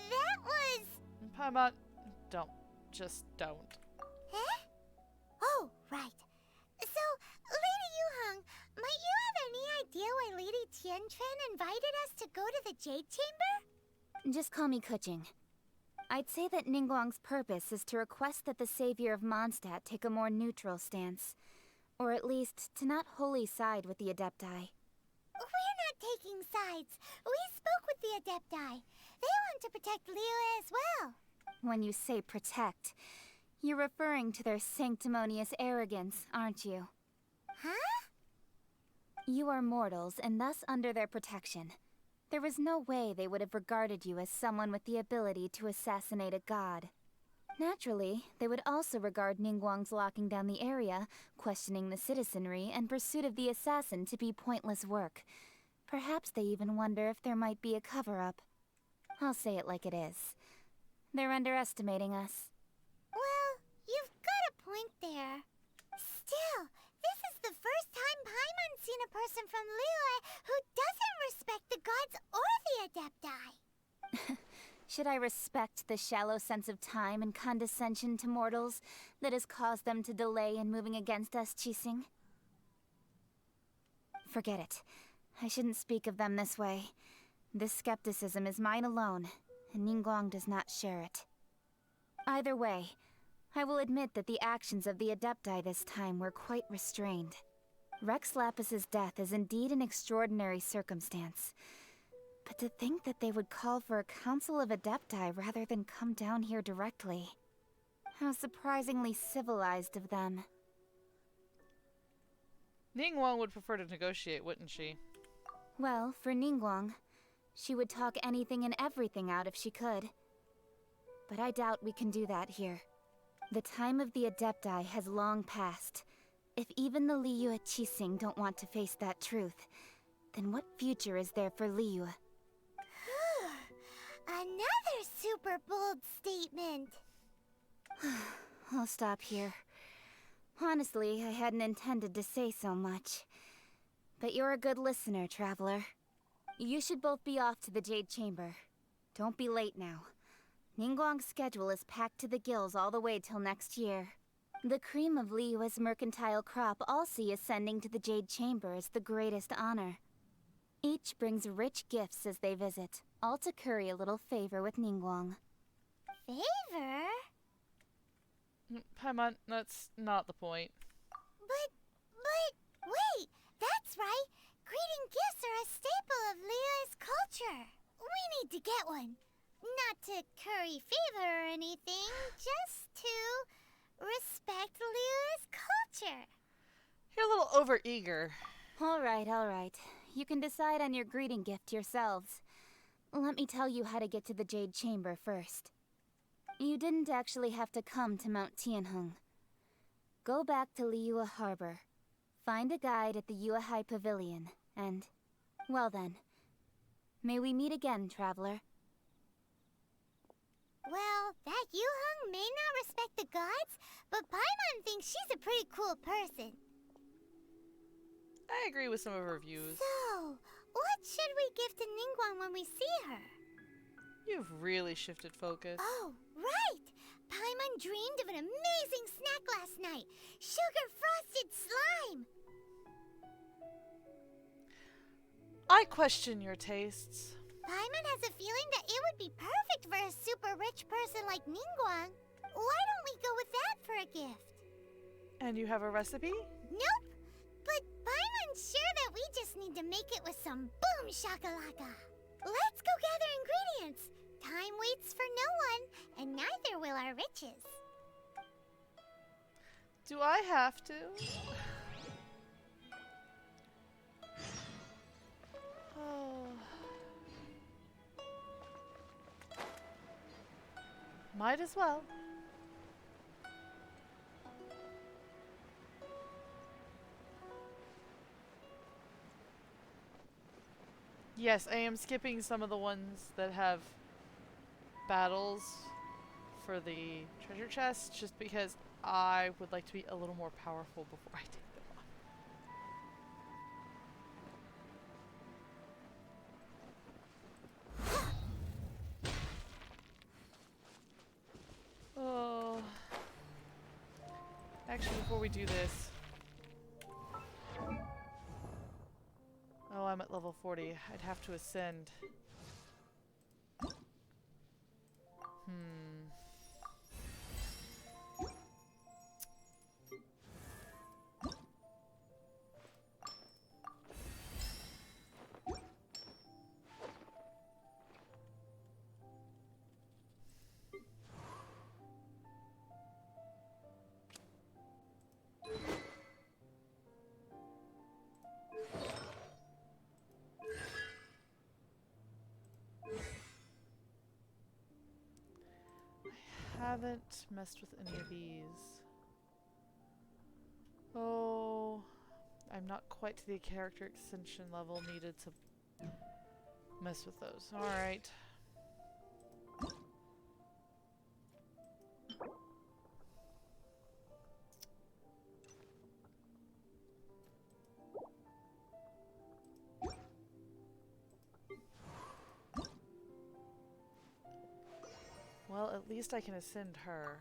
That was... Paimon, don't. Just don't. Huh? Oh, right. So, Lady Yuheng, might you have any idea why Lady Tianquan invited us to go to the Jade Chamber? Just call me Kuching. I'd say that Ningguang's purpose is to request that the savior of Mondstadt take a more neutral stance. Or at least, to not wholly side with the Adepti. We're not taking sides. We spoke with the Adepti. They want to protect Liyue as well. When you say protect, you're referring to their sanctimonious arrogance, aren't you? Huh? You are mortals, and thus under their protection. There was no way they would have regarded you as someone with the ability to assassinate a god. Naturally, they would also regard Ningguang's locking down the area, questioning the citizenry, and pursuit of the assassin to be pointless work. Perhaps they even wonder if there might be a cover-up. I'll say it like it is. They're underestimating us. Well, you've got a point there. Still, this is the first time Paimon's seen a person from Liyue who doesn't respect the gods or the Adepti. Should I respect the shallow sense of time and condescension to mortals that has caused them to delay in moving against us, Qixing? Forget it. I shouldn't speak of them this way. This skepticism is mine alone, and Ningguang does not share it. Either way, I will admit that the actions of the Adepti this time were quite restrained. Rex Lapis's death is indeed an extraordinary circumstance. But to think that they would call for a council of Adepti rather than come down here directly. How surprisingly civilized of them. Ningguang would prefer to negotiate, wouldn't she? Well, for Ningguang, she would talk anything and everything out if she could. But I doubt we can do that here. The time of the Adepti has long passed. If even the Liyue Qixing don't want to face that truth, then what future is there for Liyue? Another super bold statement. I'll stop here. Honestly, I hadn't intended to say so much. But you're a good listener, traveler. You should both be off to the Jade Chamber. Don't be late now. Ningguang's schedule is packed to the gills all the way till next year. The cream of Liyue's mercantile crop all see ascending to the Jade Chamber as the greatest honor. Each brings rich gifts as they visit, all to curry a little favor with Ningguang. Favor? Paimon, that's not the point. But, wait, that's right. Greeting gifts are a staple of Liyue's culture. We need to get one. Not to curry favor or anything, just to respect Liyue's culture. You're a little overeager. All right. You can decide on your greeting gift yourselves. Let me tell you how to get to the Jade Chamber first. You didn't actually have to come to Mount Tianheng. Go back to Liyue Harbor. Find a guide at the Yuehai Pavilion, and... well then. May we meet again, traveler. Well, that Yuheng may not respect the gods, but Paimon thinks she's a pretty cool person. I agree with some of her views. So, what should we give to Ningguang when we see her? You've really shifted focus. Oh, right! Paimon dreamed of an amazing snack last night. Sugar frosted slime! I question your tastes. Paimon has a feeling that it would be perfect for a super rich person like Ningguang. Why don't we go with that for a gift? And you have a recipe? Nope! But Paimon's sure that we just need to make it with some boom shakalaka. Let's go gather ingredients. Time waits for no one, and neither will our riches. Do I have to? Oh. Might as well. Yes, I am skipping some of the ones that have battles for the treasure chest, just because I would like to be a little more powerful before I take them off. Oh. Actually, before we do this. Oh, I'm at level 40. I'd have to ascend. Haven't messed with any of these. Oh, I'm not quite to the character extension level needed to mess with those. Alright. Well, at least I can ascend her.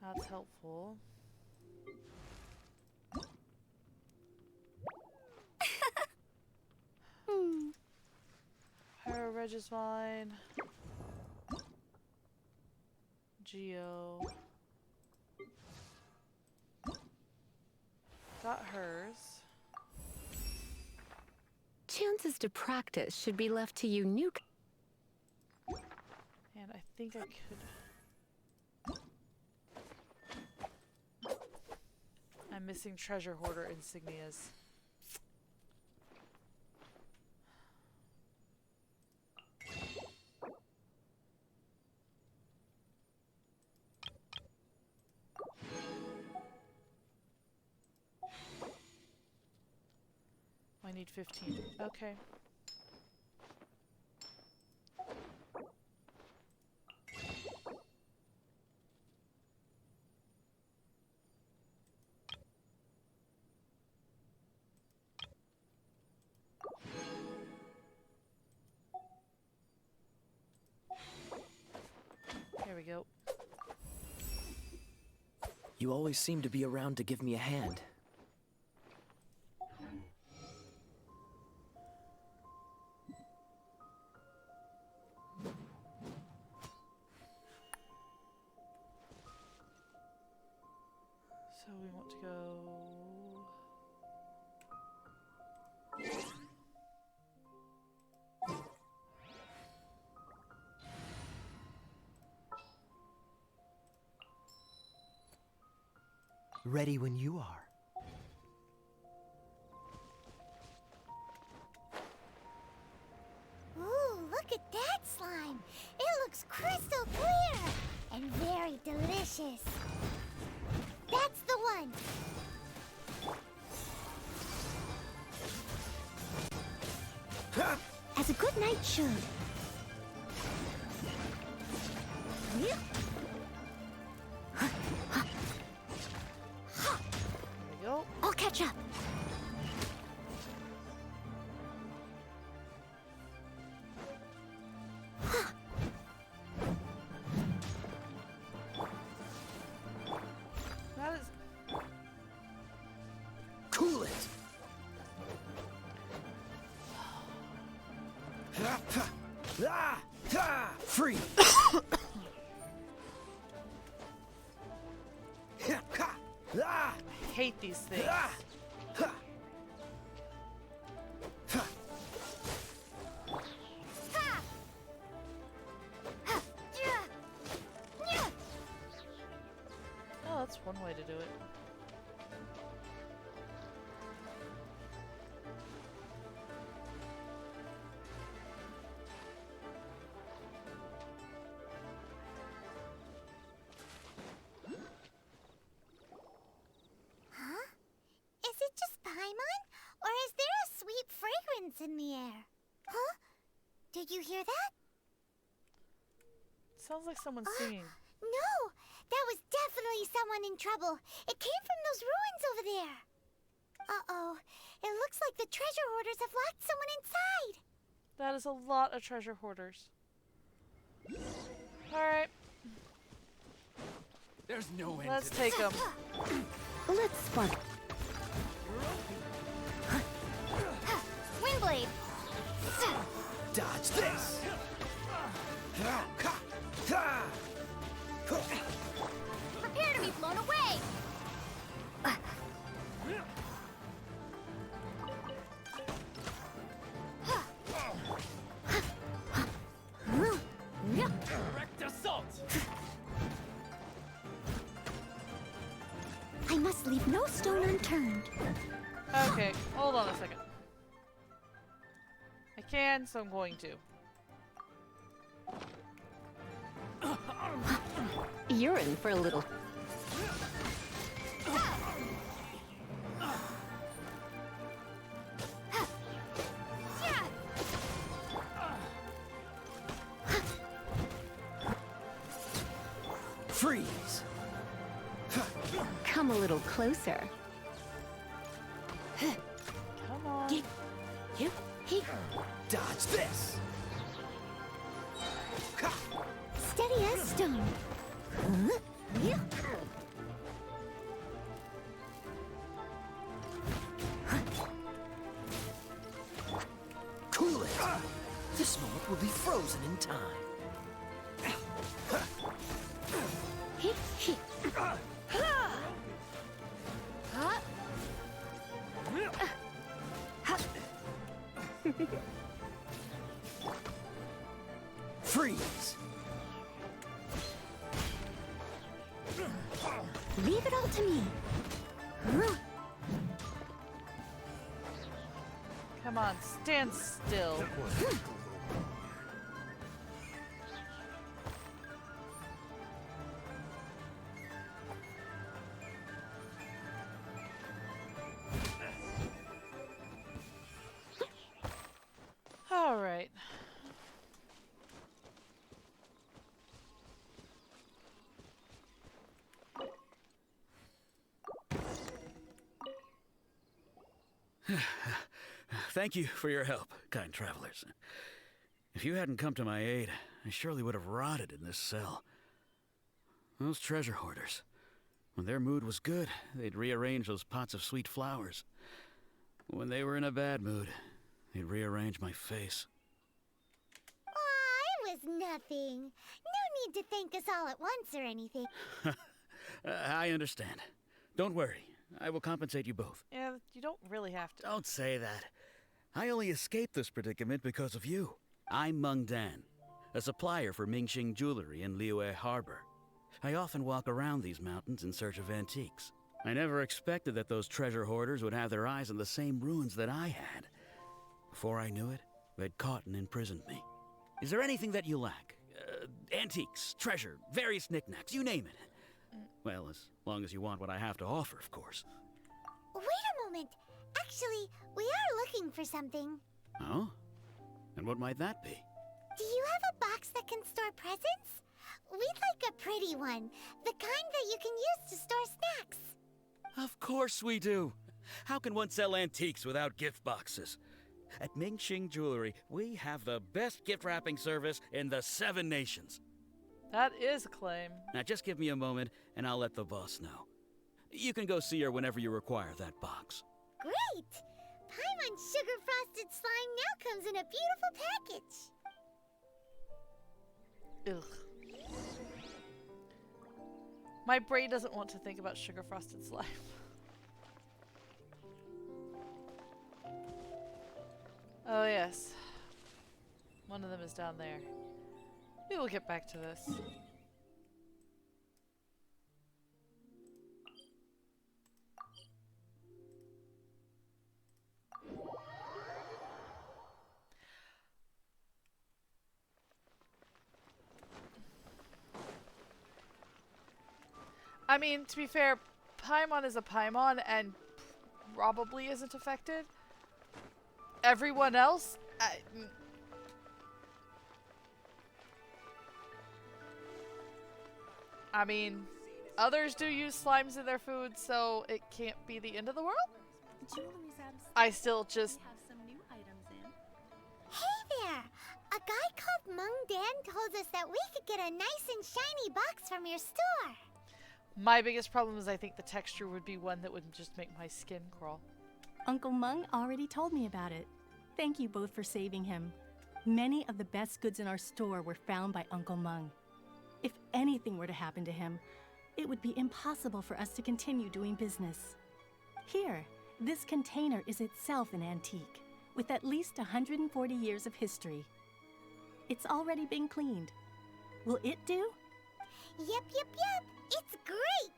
That's helpful. Her Regisvine. Geo. Got hers. Chances to practice should be left to you new. And I think I could. I'm missing treasure hoarder insignias. I need 15. Okay. Here we go. You always seem to be around to give me a hand. So we want to go... Ready when you are. Ooh, look at that slime! It looks crystal clear and very delicious. That's the one! As a good knight should. There we go. I'll catch Free! I hate these things. Oh, that's one way to do it. Huh? Is it just Paimon? Or is there a sweet fragrance in the air? Huh? Did you hear that? Sounds like someone's singing. No! That was definitely someone in trouble. It came from those ruins over there. Uh-oh. It looks like the treasure hoarders have locked someone inside. That is a lot of treasure hoarders. Alright. There's no end. Let's take them. Let's spark. Windblade! Dodge this! Prepare to be blown away! Direct assault! I must leave no stone unturned. Okay, hold on a second. I can, so I'm going to. You're in for a little. Freeze! Come a little closer. Come on. Dodge this! Steady as stone. Cool it! This moment will be frozen in time. Freeze! Leave it all to me. Come on, stand still. All right. Thank you for your help, kind travelers. If you hadn't come to my aid, I surely would have rotted in this cell. Those treasure hoarders, when their mood was good, they'd rearrange those pots of sweet flowers. When they were in a bad mood, they'd rearrange my face. Aw, it was nothing. No need to thank us all at once or anything. I understand. Don't worry. I will compensate you both. Yeah, you don't really have to. Don't say that. I only escaped this predicament because of you. I'm Meng Dan, a supplier for Mingxing jewelry in Liyue Harbor. I often walk around these mountains in search of antiques. I never expected that those treasure hoarders would have their eyes on the same ruins that I had. Before I knew it, they'd caught and imprisoned me. Is there anything that you lack? Antiques, treasure, various knickknacks, you name it. Well, as long as you want what I have to offer, of course. Wait a moment. Actually, we are looking for something. Oh? And what might that be? Do you have a box that can store presents? We'd like a pretty one. The kind that you can use to store snacks. Of course we do. How can one sell antiques without gift boxes? At Mingxing Jewelry, we have the best gift wrapping service in the 7 nations. That is a claim. Now just give me a moment and I'll let the boss know. You can go see her whenever you require that box. Great! Paimon's sugar frosted slime now comes in a beautiful package. Ugh. My brain doesn't want to think about sugar frosted slime. Oh yes. One of them is down there. We will get back to this. I mean, to be fair, Paimon is a Paimon and probably isn't affected. Everyone else, I mean, others do use slimes in their food, so it can't be the end of the world. I still just... Hey there! A guy called Mung Dan told us that we could get a nice and shiny box from your store. My biggest problem is I think the texture would be one that would just make my skin crawl. Uncle Mung already told me about it. Thank you both for saving him. Many of the best goods in our store were found by Uncle Mung. If anything were to happen to him, it would be impossible for us to continue doing business. Here, this container is itself an antique, with at least 140 years of history. It's already been cleaned. Will it do? Yep. It's great!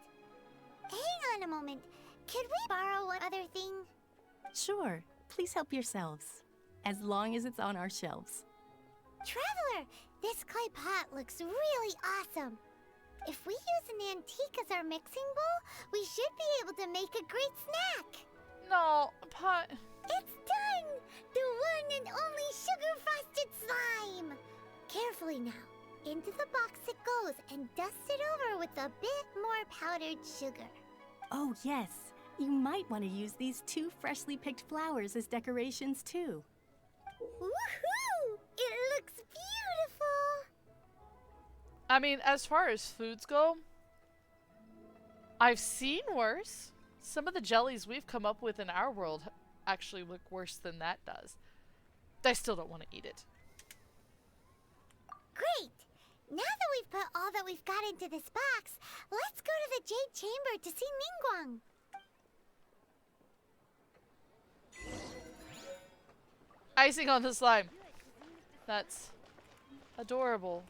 Hang on a moment. Could we borrow one other thing? Sure. Please help yourselves. As long as it's on our shelves. Traveler, this clay pot looks really awesome. If we use an antique as our mixing bowl, we should be able to make a great snack. No, pot... It's done! The one and only sugar-frosted slime! Carefully now. Into the box it goes and dust it over with a bit more powdered sugar. Oh, yes. You might want to use these 2 freshly picked flowers as decorations, too. Woohoo! It looks beautiful! I mean, as far as foods go, I've seen worse. Some of the jellies we've come up with in our world actually look worse than that does. I still don't want to eat it. Great! Now that we've put all that we've got into this box, let's go to the Jade Chamber to see Ningguang. Icing on the slime. That's adorable.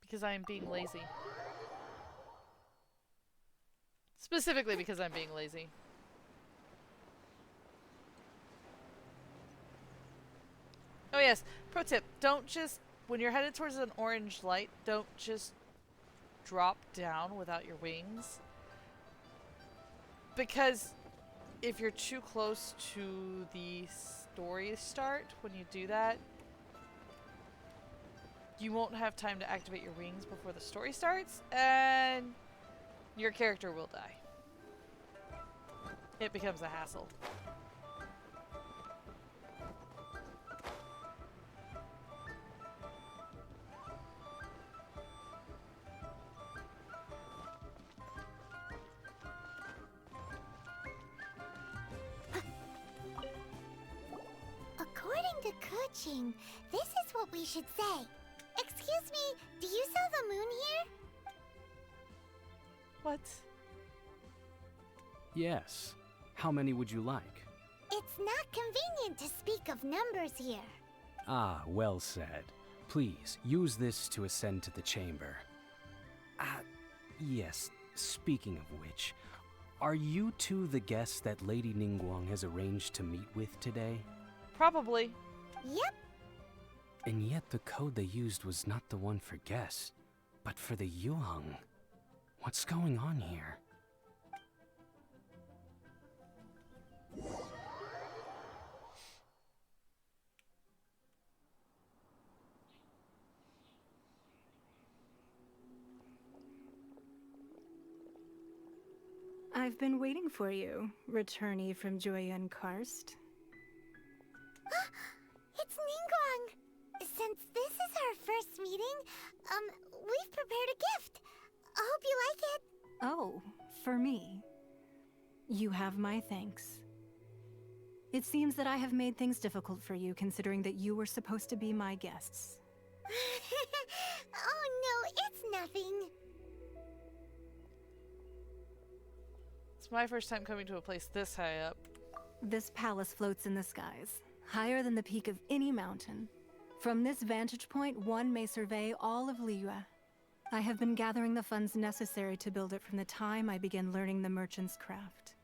Because I am being lazy. Specifically because I'm being lazy. Oh yes, pro tip, don't just, when you're headed towards an orange light, don't just drop down without your wings. Because if you're too close to the story start, when you do that, you won't have time to activate your wings before the story starts, and your character will die. It becomes a hassle. According to Kuching, this is what we should say. Excuse me, do you sell the moon here? What? Yes. How many would you like? It's not convenient to speak of numbers here. Ah, well said. Please, use this to ascend to the chamber. Yes, speaking of which, are you two the guests that Lady Ningguang has arranged to meet with today? Probably. Yep. And yet the code they used was not the one for guests, but for the Yuheng. What's going on here? I've been waiting for you, returnee from Jueyun Karst. It's Ningguang! Since this is our first meeting, we've prepared a gift. I hope Oh, for me. You have my thanks. It seems that I have made things difficult for you, considering that you were supposed to be my guests. Oh no, it's nothing. It's my first time coming to a place this high up. This palace floats in the skies, higher than the peak of any mountain. From this vantage point, one may survey all of Liyue. I have been gathering the funds necessary to build it from the time I began learning the merchant's craft.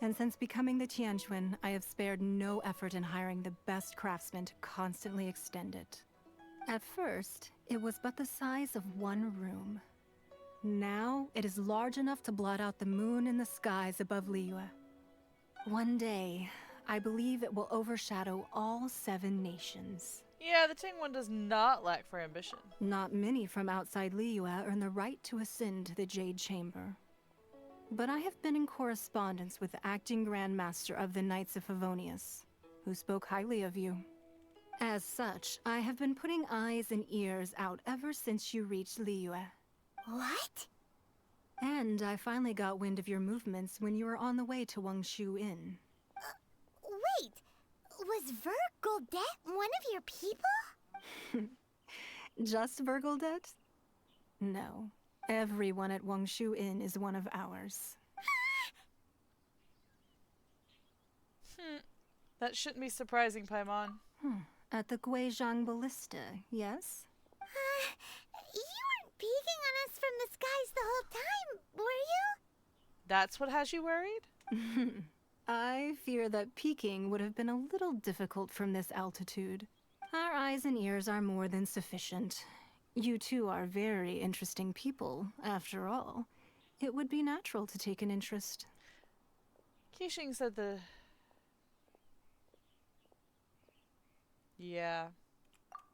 And since becoming the Tianquan, I have spared no effort in hiring the best craftsmen to constantly extend it. At first, it was but the size of one room. Now, it is large enough to blot out the moon in the skies above Liyue. One day, I believe it will overshadow all 7 nations. Yeah, the Tingwan does not lack for ambition. Not many from outside Liyue earn the right to ascend to the Jade Chamber. But I have been in correspondence with the acting Grand Master of the Knights of Favonius, who spoke highly of you. As such, I have been putting eyes and ears out ever since you reached Liyue. What? And I finally got wind of your movements when you were on the way to Wangshu Inn. Wait, was Vergoldet one of your people? Just Vergoldet? No. Everyone at Wangshu Inn is one of ours. That shouldn't be surprising, Paimon. At the Guizhang Ballista, yes? You weren't peeking on us from the skies the whole time, were you? That's what has you worried? I fear that peeking would have been a little difficult from this altitude. Our eyes and ears are more than sufficient. You two are very interesting people, after all. It would be natural to take an interest. Qixing said the... Yeah.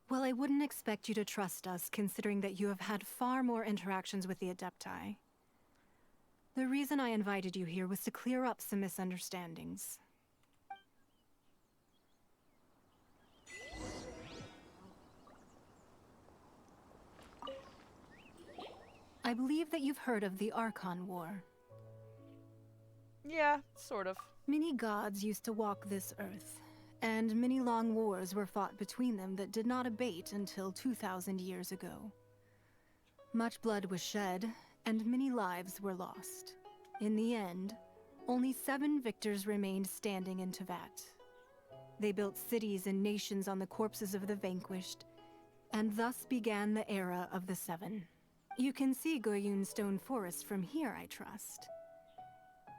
Well, I wouldn't expect you to trust us, considering that you have had far more interactions with the Adepti. The reason I invited you here was to clear up some misunderstandings. I believe that you've heard of the Archon War. Yeah, sort of. Many gods used to walk this earth, and many long wars were fought between them that did not abate until 2,000 years ago. Much blood was shed, and many lives were lost. In the end, only 7 victors remained standing in Tevat. They built cities and nations on the corpses of the vanquished, and thus began the era of the 7. You can see Goyun Stone Forest from here, I trust.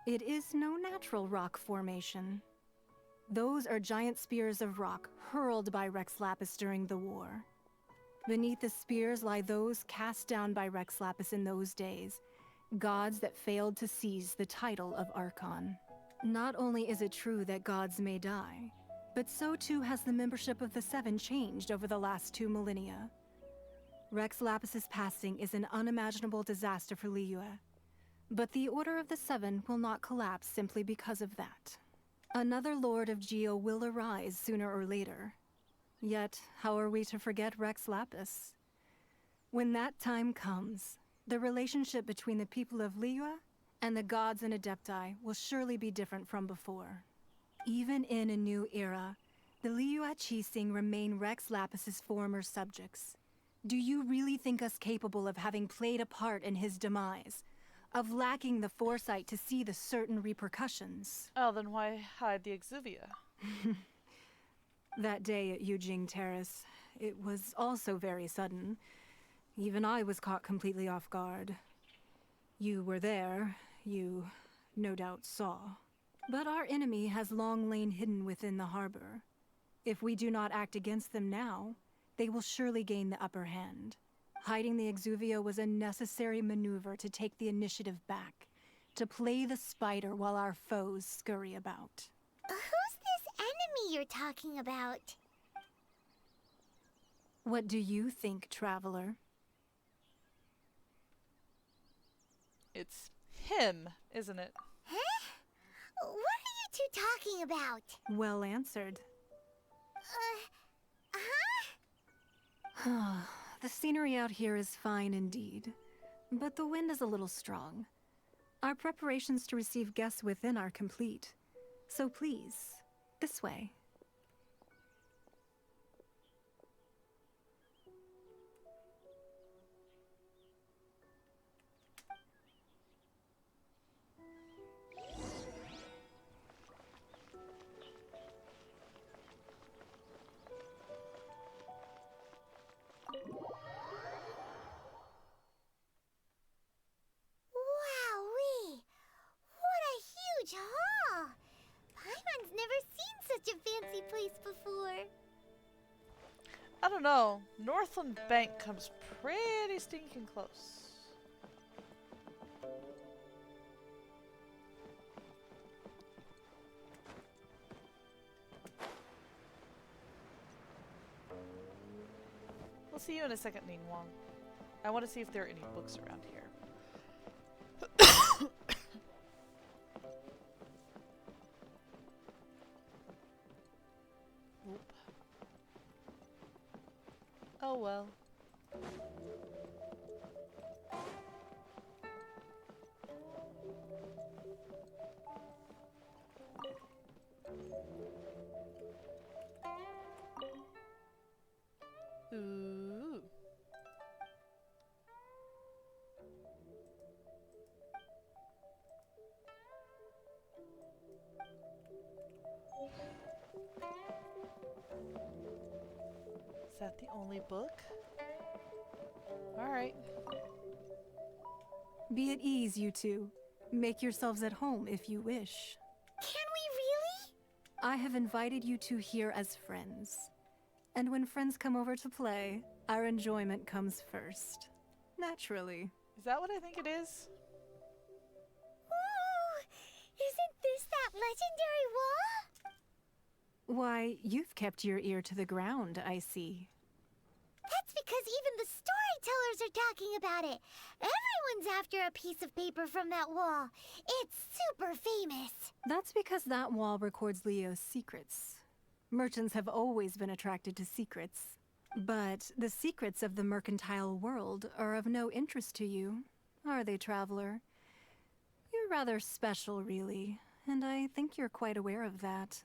It is no natural rock formation. Those are giant spears of rock hurled by Rex Lapis during the war. Beneath the spears lie those cast down by Rex Lapis in those days, gods that failed to seize the title of Archon. Not only is it true that gods may die, but so too has the membership of the 7 changed over the last 2 millennia. Rex Lapis's passing is an unimaginable disaster for Liyue, but the Order of the 7 will not collapse simply because of that. Another Lord of Geo will arise sooner or later. Yet, how are we to forget Rex Lapis? When that time comes, the relationship between the people of Liyue and the gods and Adepti will surely be different from before. Even in a new era, the Liyue Qixing remain Rex Lapis's former subjects. Do you really think us capable of having played a part in his demise? Of lacking the foresight to see the certain repercussions? Oh, then why hide the Exuvia? That day at Yujing Terrace, it was also very sudden. Even I was caught completely off guard. You were there, you no doubt saw. But our enemy has long lain hidden within the harbor. If we do not act against them now, they will surely gain the upper hand. Hiding the Exuvia was a necessary maneuver to take the initiative back, to play the spider while our foes scurry about. Who's this enemy you're talking about? What do you think, traveler? It's him, isn't it? Huh? What are you two talking about? Well answered. Huh? The scenery out here is fine indeed, but the wind is a little strong. Our preparations to receive guests within are complete. So please, this way. Wowee! What a huge hall! Paimon's never seen such a fancy place before. I don't know. Northland Bank comes pretty stinking close. We'll see you in a second, Ning Wong. I want to see if there are any books around here. Oop. Oh well. Ooh. Is that the only book? Alright. Be at ease, you two. Make yourselves at home if you wish. Can we really? I have invited you two here as friends. And when friends come over to play, our enjoyment comes first. Naturally. Is that what I think it is? Ooh! Isn't this that legendary wall? Why, you've kept your ear to the ground, I see. That's because even the storytellers are talking about it. Everyone's after a piece of paper from that wall. It's super famous. That's because that wall records Leo's secrets. Merchants have always been attracted to secrets. But the secrets of the mercantile world are of no interest to you, are they, traveler? You're rather special, really, and I think you're quite aware of that.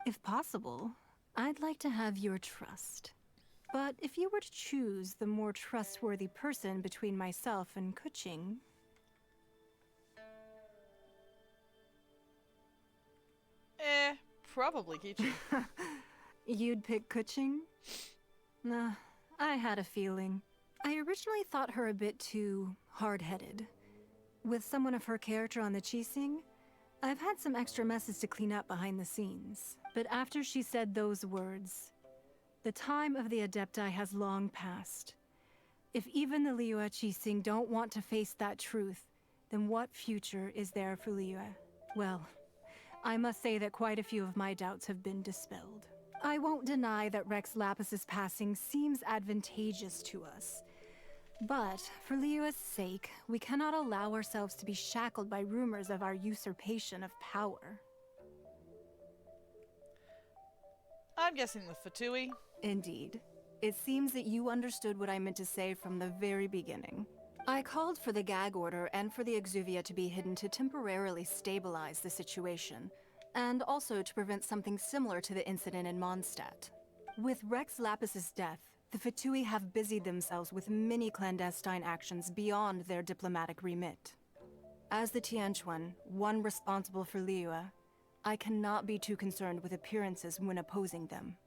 If possible, I'd like to have your trust. But if you were to choose the more trustworthy person between myself and Kuching... Probably Kichi. You'd pick Kuching? Nah, I had a feeling. I originally thought her a bit too hard-headed. With someone of her character on the Qixing, I've had some extra messes to clean up behind the scenes. But after she said those words, the time of the Adepti has long passed. If even the Liyue Qixing don't want to face that truth, then what future is there for Liyue? Well, I must say that quite a few of my doubts have been dispelled. I won't deny that Rex Lapis's passing seems advantageous to us. But for Liyue's sake, we cannot allow ourselves to be shackled by rumors of our usurpation of power. I'm guessing the Fatui. Indeed. It seems that you understood what I meant to say from the very beginning. I called for the gag order and for the Exuvia to be hidden to temporarily stabilize the situation, and also to prevent something similar to the incident in Mondstadt. With Rex Lapis's death, the Fatui have busied themselves with many clandestine actions beyond their diplomatic remit. As the Tianquan, one responsible for Liyue, I cannot be too concerned with appearances when opposing them.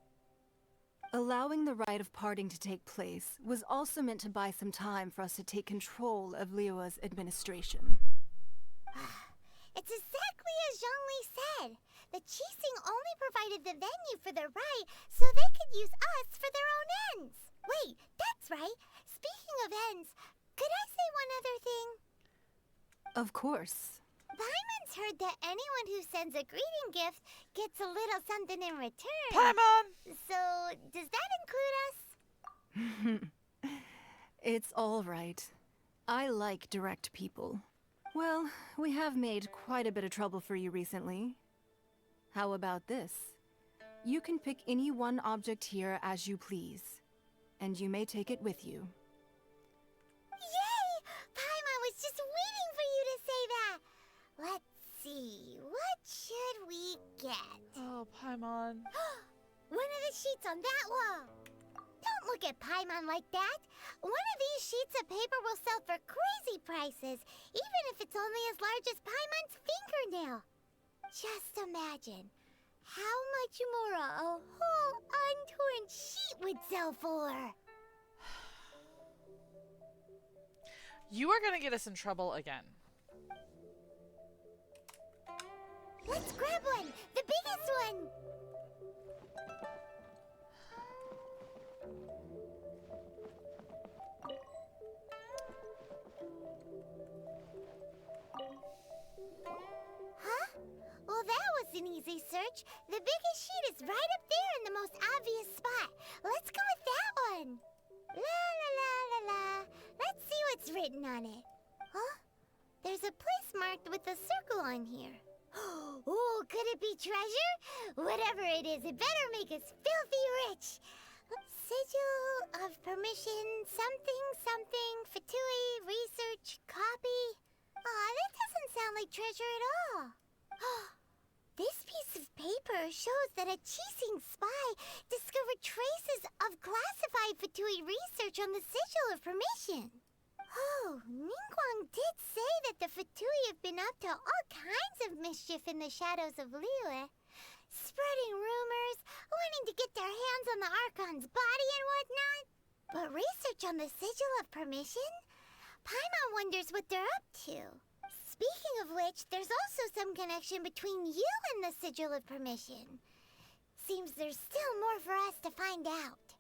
Allowing the rite of parting to take place was also meant to buy some time for us to take control of Liyue's administration. It's exactly as Zhongli said. The Qixing only provided the venue for their rite so they could use us for their own ends. Wait, that's right. Speaking of ends, could I say one other thing? Of course. Paimon's heard that anyone who sends a greeting gift gets a little something in return. Paimon! So, does that include us? It's all right. I like direct people. Well, we have made quite a bit of trouble for you recently. How about this? You can pick any one object here as you please, and you may take it with you. Yay! Paimon was just waiting for you to say that! at. Oh, Paimon. One of the sheets on that wall. Don't look at Paimon like that. One of these sheets of paper will sell for crazy prices, even if it's only as large as Paimon's fingernail. Just imagine how much more a whole untorn sheet would sell for. You are gonna get us in trouble again. Let's grab one! The biggest one! Huh? Well, that was an easy search. The biggest sheet is right up there in the most obvious spot. Let's go with that one. La la la la la. Let's see what's written on it. Huh? There's a place marked with a circle on here. Oh, could it be treasure? Whatever it is, it better make us filthy rich. Sigil of permission, something, something, Fatui, research, copy. Aw, that doesn't sound like treasure at all. This piece of paper shows that a Qixing spy discovered traces of classified Fatui research on the Sigil of Permission. Oh, Ningguang did say that the Fatui have been up to all kinds of mischief in the shadows of Liyue. Spreading rumors, wanting to get their hands on the Archon's body and whatnot. But research on the Sigil of Permission? Paimon wonders what they're up to. Speaking of which, there's also some connection between you and the Sigil of Permission. Seems there's still more for us to find out.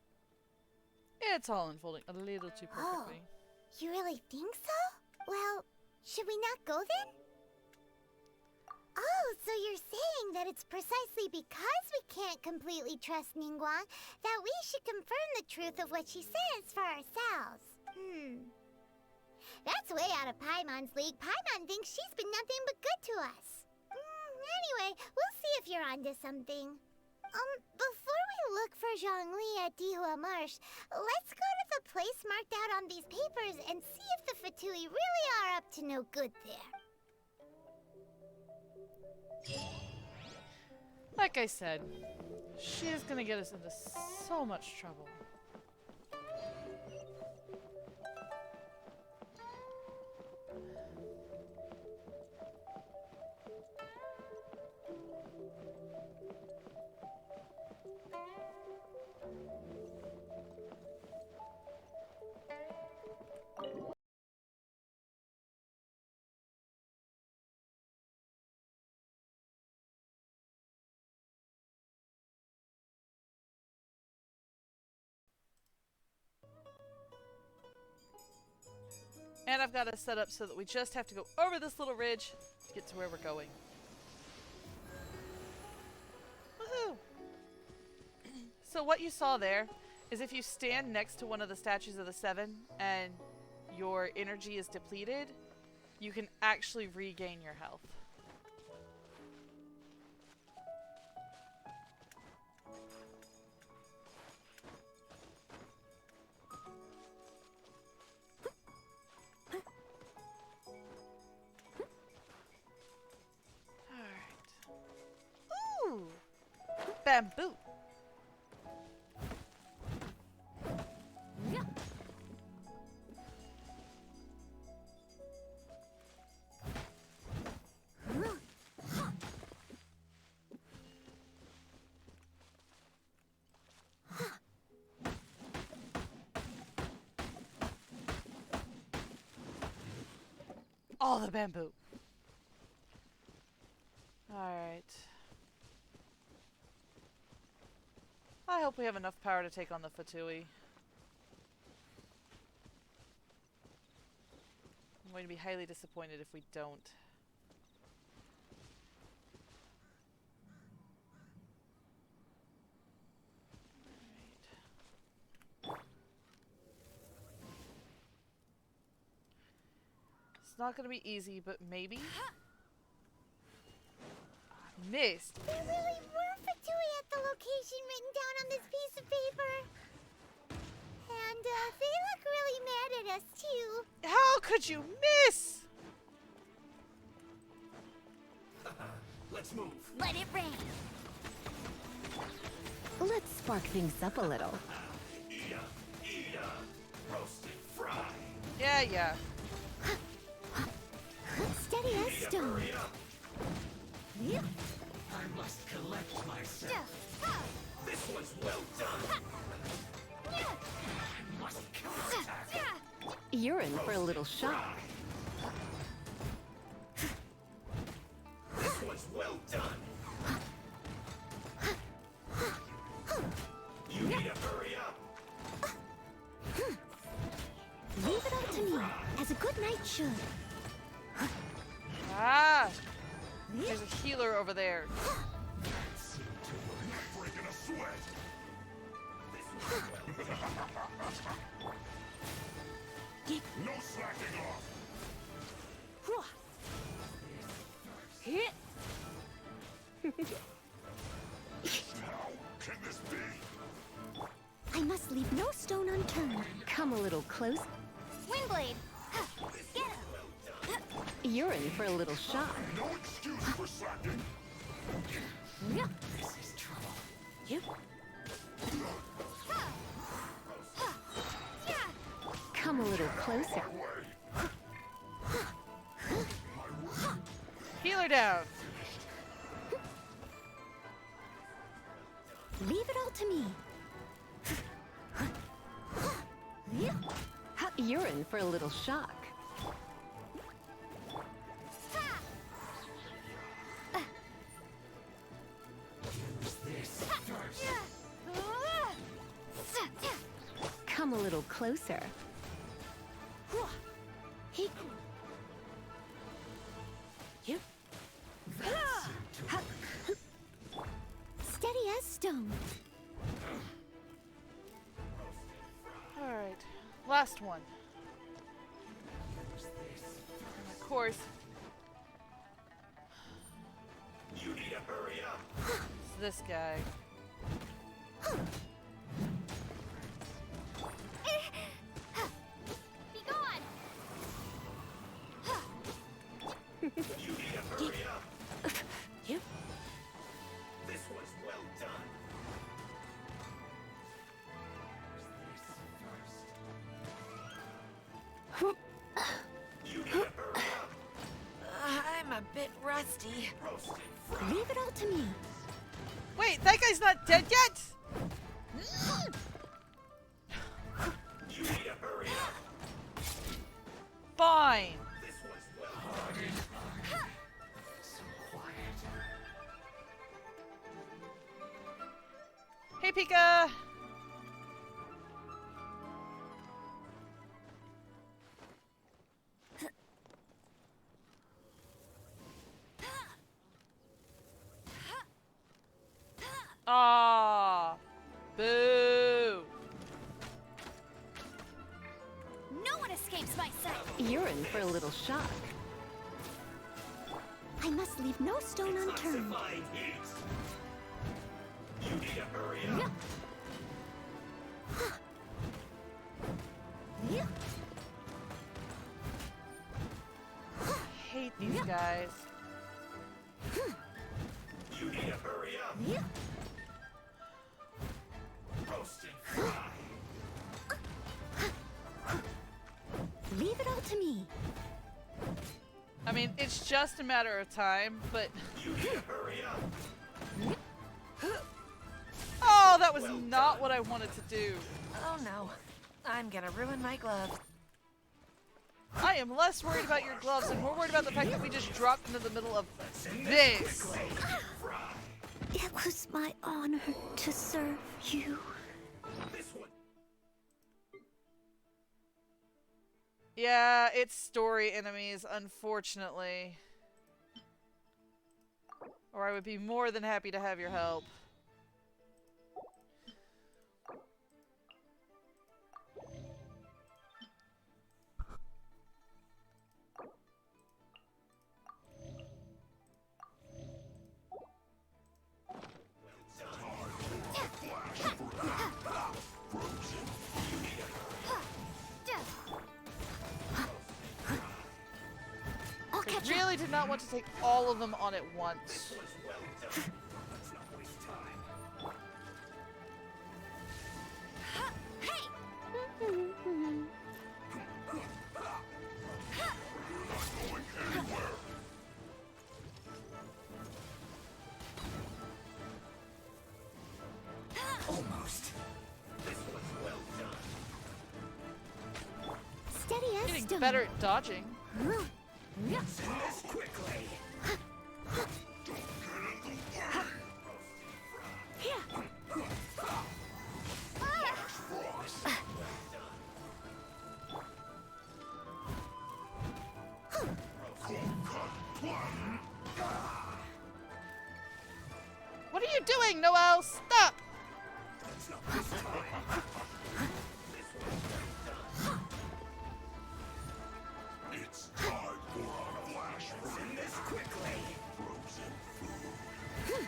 It's all unfolding a little too perfectly. You really think so? Well, should we not go then? Oh, so you're saying that it's precisely because we can't completely trust Ningguang that we should confirm the truth of what she says for ourselves. That's way out of Paimon's league. Paimon thinks she's been nothing but good to us. Anyway, we'll see if you're onto something. Before we look for Zhongli at Dihua Marsh, let's go to the place marked out on these papers and see if the Fatui really are up to no good there. Like I said, she is gonna get us into so much trouble. And I've got it set up so that we just have to go over this little ridge to get to where we're going. Woohoo! So what you saw there is if you stand next to one of the statues of the Seven and your energy is depleted, you can actually regain your health. Ooh! Bamboo! All the bamboo! Alright. I hope we have enough power to take on the Fatui. I'm going to be highly disappointed if we don't. It's not going to be easy, but maybe? Missed! There really were Fatui at the location written down on this piece of paper. And they look really mad at us too. How could you miss? Let's move. Let it rain. Let's spark things up a little. Roasted fry. Yeah, yeah. Steady as stone. I must collect myself. This one's well done. I must counterattack. You're in for a little shock. This one's well done. You need to hurry up. Leave it all to me, as a good knight should. Ah! There's a healer over there. Breaking a sweat. No slacking off. How can this be? I must leave no stone unturned. Come a little close. Windblade. Get him. You're in for a little shock. No excuse for slacking. This is trouble. Come a little closer. Healer down. Leave it all to me. You're in for a little shock. Come a little closer. Steady as stone. Alright. Last one. And of course, You need to hurry up. it's this guy. Be gone. You need to hurry up. This one's well done. You need to hurry up. I'm a bit rusty. Roasted fry. Leave it all to me. Wait, that guy's not dead yet? You need to hurry up. Fine. This one's well done. So quiet. Hey, Pika. Ah, boo. No one escapes my sight. You're in for a little shock. I must leave no stone unturned. Intensifying heat. You need to hurry up. Hate these guys. You need to hurry up. Roasted fry. Leave it all to me. I mean, it's just a matter of time, but... You need to hurry up. Oh, that was not what I wanted to do. Oh no. I'm gonna ruin my glove. I am less worried about your gloves and more worried about the fact that we just dropped into the middle of this. It was my honor to serve you. This one. Yeah, it's story enemies, unfortunately. Or I would be more than happy to have your help. I'll catch Really didn't not want to take all of them on at once. Almost. Steady as Getting stone. better at dodging. This quickly. What are you doing, Noelle? Stop! It's time for a flash. Send this quickly. Frozen food.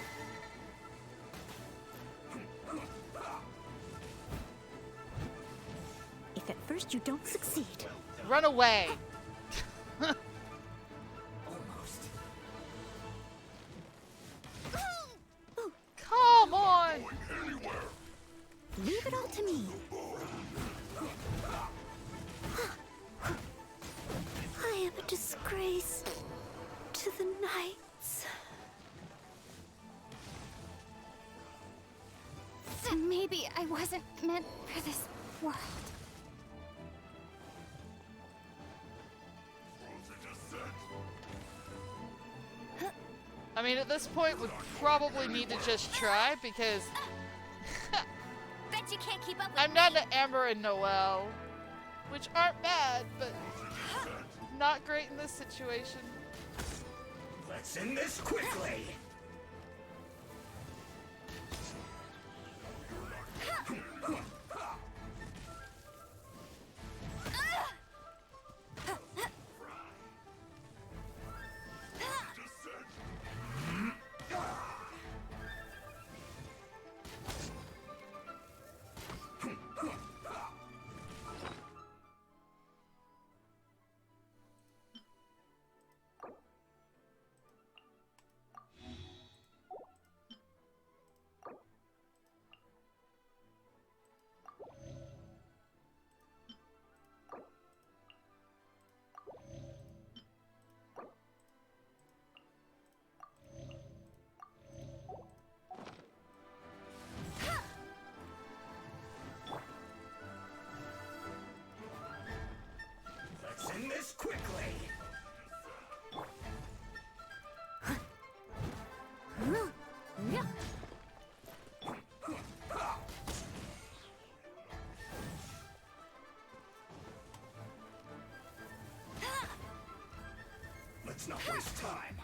If at first you don't succeed, Run away! Come on! leave it all to me. I am a disgrace to the knights. So maybe I wasn't meant for this world. I mean, at this point, we probably need to just try because Bet you can't keep up with I'm not an Amber and Noelle, which aren't bad, but not great in this situation. Let's end this quickly. Let's end this quickly. Let's not waste time.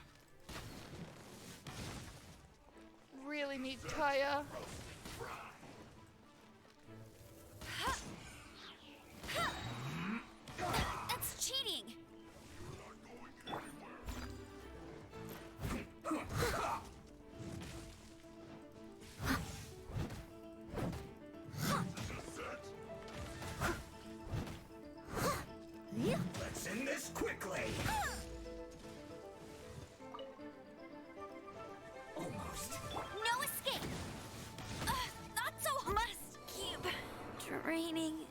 Really need Kaya. That's cheating. Let's end this quickly. Almost. No escape. Not so must keep draining.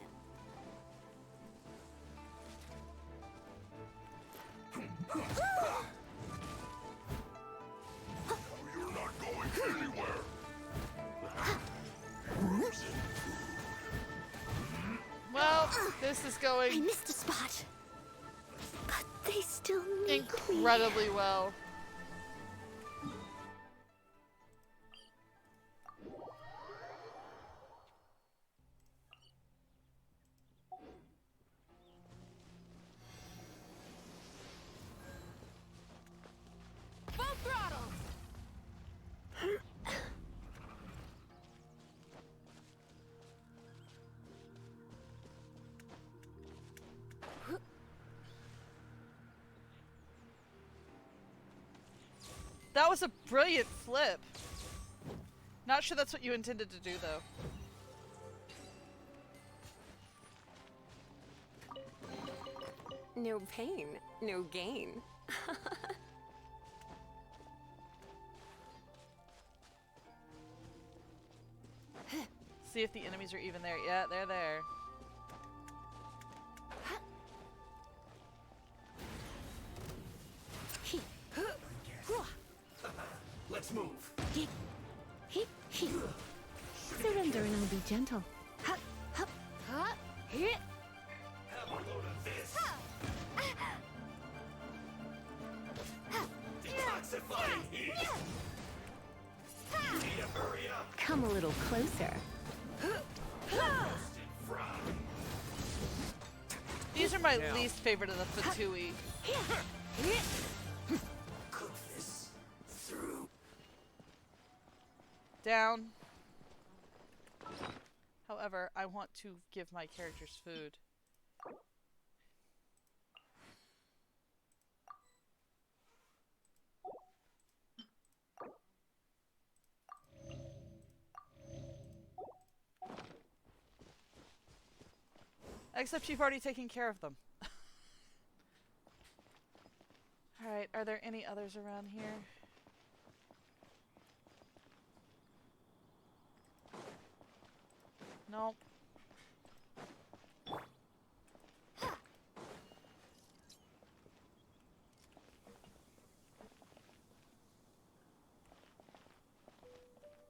You're not going anywhere. Well, this is I going missed a spot. But they still need me. incredibly well. Full throttle. That was a brilliant flip. Not sure that's what you intended to do, though. No pain, no gain. see if the enemies are even there. Yeah, they're there. Let's move. Surrender and I'll be gentle. Have a load of this. Detoxifying heat. You need to hurry up. Come a little closer. These are my least favorite of the Fatui. Cook this through. Down. However, I want to give my characters food. Except you've already taken care of them. Alright, are there any others around here? Nope.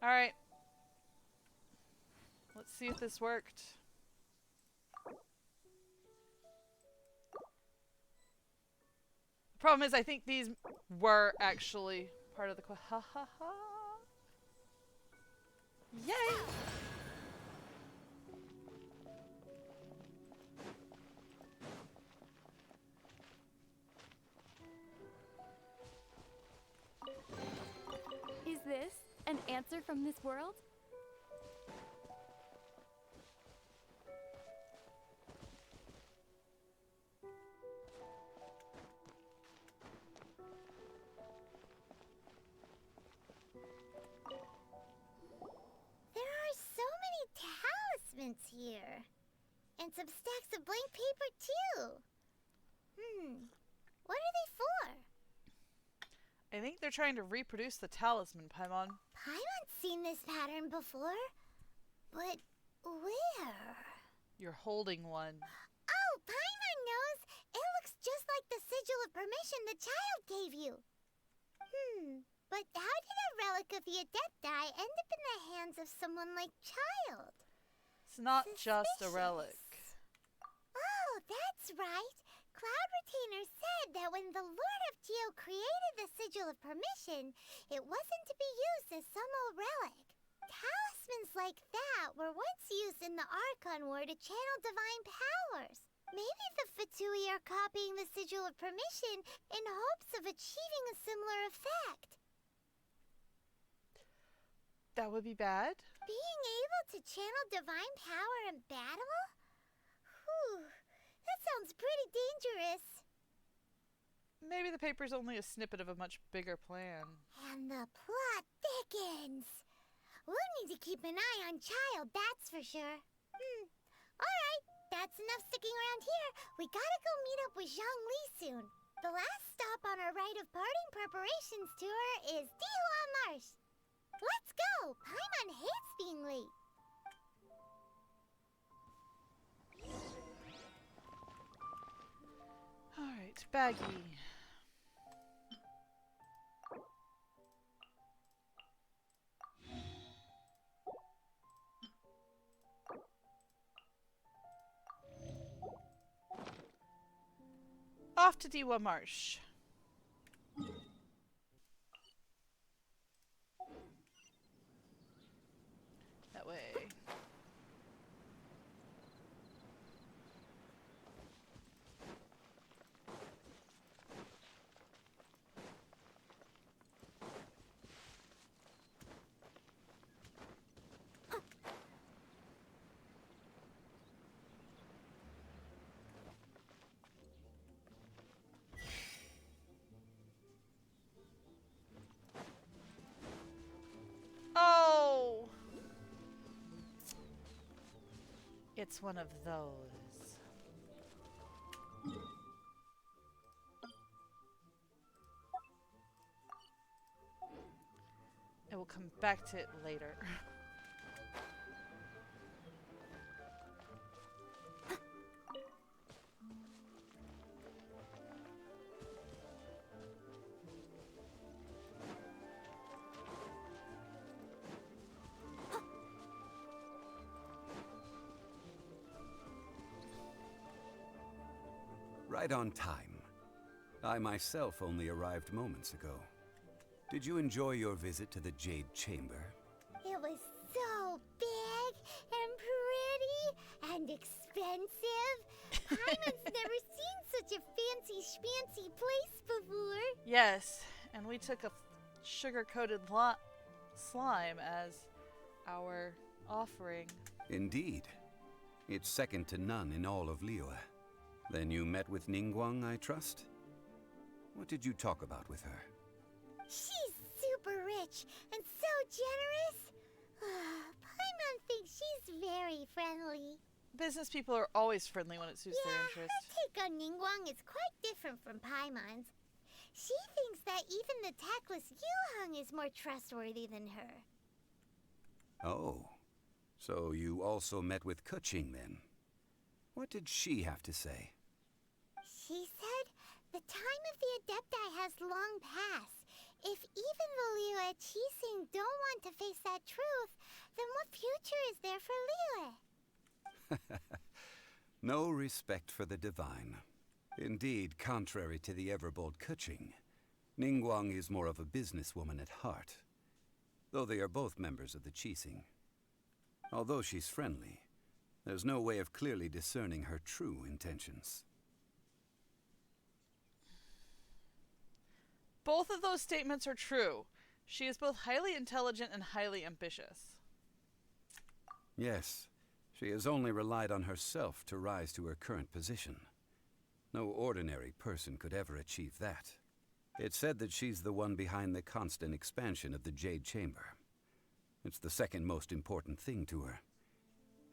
Alright. Let's see if this worked. The problem is I think these were actually part of the quest. Ha ha ha. Yay! Is this an answer from this world? There are so many talismans here. And some stacks of blank paper, too. What are they for? I think they're trying to reproduce the talisman, Paimon. Paimon's seen this pattern before. But where? You're holding one. Oh, Paimon knows! It looks just like the sigil of permission the child gave you. But how did a relic of the Adepti end up in the hands of someone like Child? It's not just a relic. Oh, that's right. Cloud Retainer said that when the Lord of Geo created the Sigil of Permission, it wasn't to be used as some old relic. Talismans like that were once used in the Archon War to channel divine powers. Maybe the Fatui are copying the Sigil of Permission in hopes of achieving a similar effect. That would be bad. Being able to channel divine power in battle? Whew, that sounds pretty dangerous. Maybe the paper's only a snippet of a much bigger plan. And the plot thickens. We'll need to keep an eye on Child, that's for sure. Alright, that's enough sticking around here. We gotta go meet up with Zhongli soon. The last stop on our rite of parting preparations tour is Dihua Marsh. Let's go! Paimon hates being late. Alright, baggy. Off to Diwa Marsh. That way. Oh! It's one of those. I will come back to it later. Right on time. I myself only arrived moments ago. Did you enjoy your visit to the Jade Chamber? It was so big and pretty and expensive. Paimon's never seen such a fancy schmancy place before. Yes, and we took a sugar-coated slime as our offering. Indeed. It's second to none in all of Liyue. Then you met with Ningguang, I trust? What did you talk about with her? She's super rich and so generous. Paimon thinks she's very friendly. Business people are always friendly when it suits their interest. Her take on Ningguang is quite different from Paimon's. She thinks that even the tactless Yuheng is more trustworthy than her. Oh, so you also met with Keqing then? What did she have to say? She said the time of the Adepti has long passed. If even the Liyue Qixing don't want to face that truth, then what future is there for Liyue? No respect for the divine. Indeed, contrary to the ever-bold Keqing, Ningguang is more of a businesswoman at heart, though they are both members of the Qixing. Although she's friendly, there's no way of clearly discerning her true intentions. Both of those statements are true. She is both highly intelligent and highly ambitious. Yes, she has only relied on herself to rise to her current position. No ordinary person could ever achieve that. It's said that she's the one behind the constant expansion of the Jade Chamber. It's the second most important thing to her.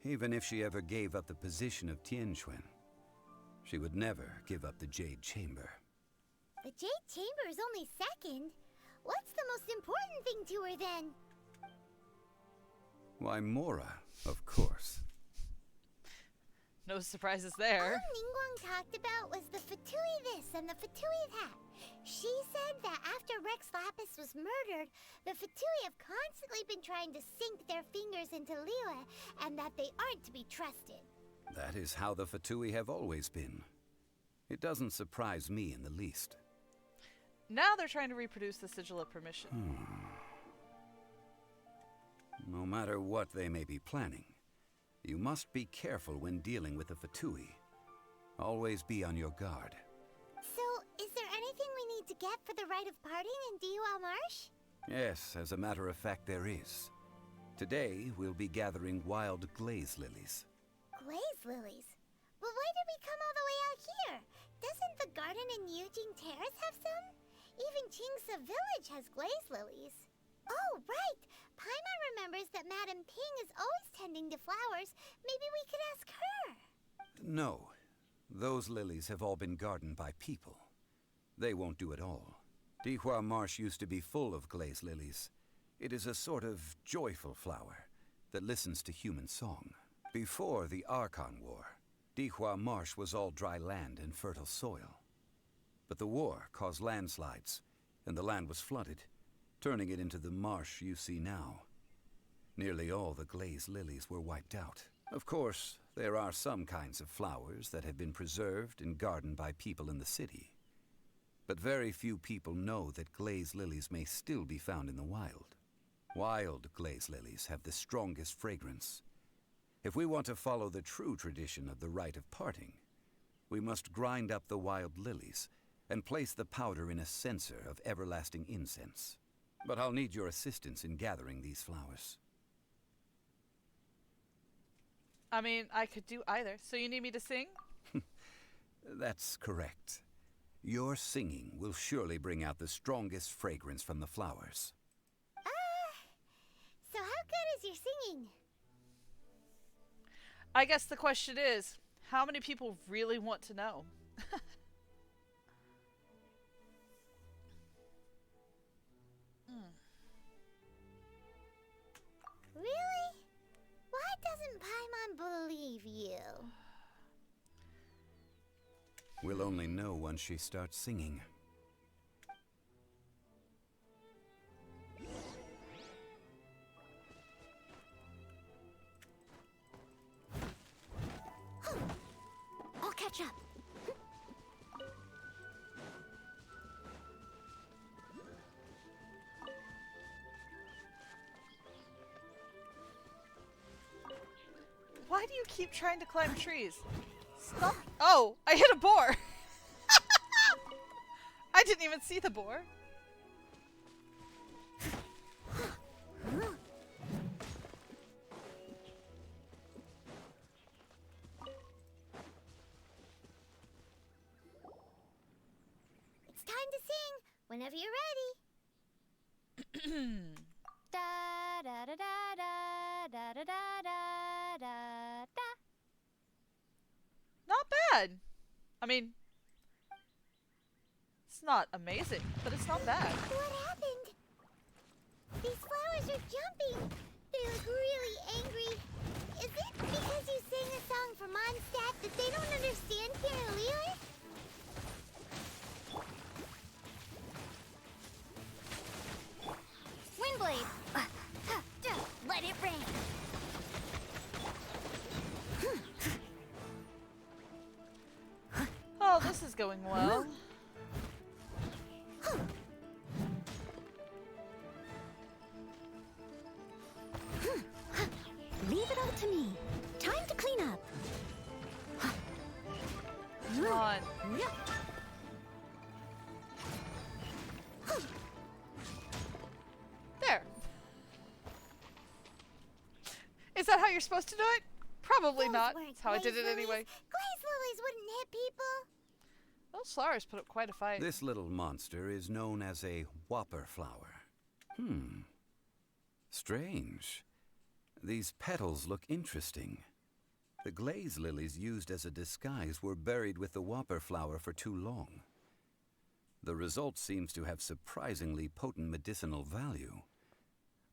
Even if she ever gave up the position of Tianquan, she would never give up the Jade Chamber. The Jade Chamber is only second. What's the most important thing to her then? Why, Mora, of course. No surprises there. All Ningguang talked about was the Fatui this and the Fatui that. She said that after Rex Lapis was murdered, the Fatui have constantly been trying to sink their fingers into Liyue, and that they aren't to be trusted. That is how the Fatui have always been. It doesn't surprise me in the least. Now they're trying to reproduce the Sigil of Permission. No matter what they may be planning, you must be careful when dealing with the Fatui. Always be on your guard. So, is there anything we need to get for the rite of parting in Dihua Marsh? Yes, as a matter of fact, there is. Today, we'll be gathering wild glaze lilies. Glaze lilies? But why did we come all the way out here? Doesn't the garden in Yujing Terrace have some? Even Qingse Village has glaze lilies. Oh, right! Paimon remembers that Madame Ping is always tending to flowers. Maybe we could ask her. No. Those lilies have all been gardened by people. They won't do it all. Dihua Marsh used to be full of glaze lilies. It is a sort of joyful flower that listens to human song. Before the Archon War, Dihua Marsh was all dry land and fertile soil. But the war caused landslides, and the land was flooded, turning it into the marsh you see now. Nearly all the glaze lilies were wiped out. Of course, there are some kinds of flowers that have been preserved and gardened by people in the city. But very few people know that glaze lilies may still be found in the wild. Wild glaze lilies have the strongest fragrance. If we want to follow the true tradition of the rite of parting, we must grind up the wild lilies and place the powder in a censer of everlasting incense. But I'll need your assistance in gathering these flowers. I mean, I could do either. So you need me to sing? That's correct. Your singing will surely bring out the strongest fragrance from the flowers. So how good is your singing? I guess the question is, how many people really want to know? Really? Why doesn't Paimon believe you? We'll only know once she starts singing. I'll catch up. you keep trying to climb trees? Stop. Oh, I hit a boar. I didn't even see the boar. It's time to sing whenever you're ready. Da da da da da da da da da da. Not bad. I mean, it's not amazing, but it's not bad. What happened? These flowers are jumping. They look really angry. Is it because you sang a song for Mondstadt that they don't understand here in Liyue? Windblade! Let it rain! Oh, this is going well. Leave it all to me. Time to clean up. Come on. There. Is that how you're supposed to do it? Probably not. That's how I did it anyway. Glaze lilies wouldn't hit people. Those flowers put up quite a fight. This little monster is known as a whopper flower. Strange. These petals look interesting. The glaze lilies used as a disguise were buried with the whopper flower for too long. The result seems to have surprisingly potent medicinal value.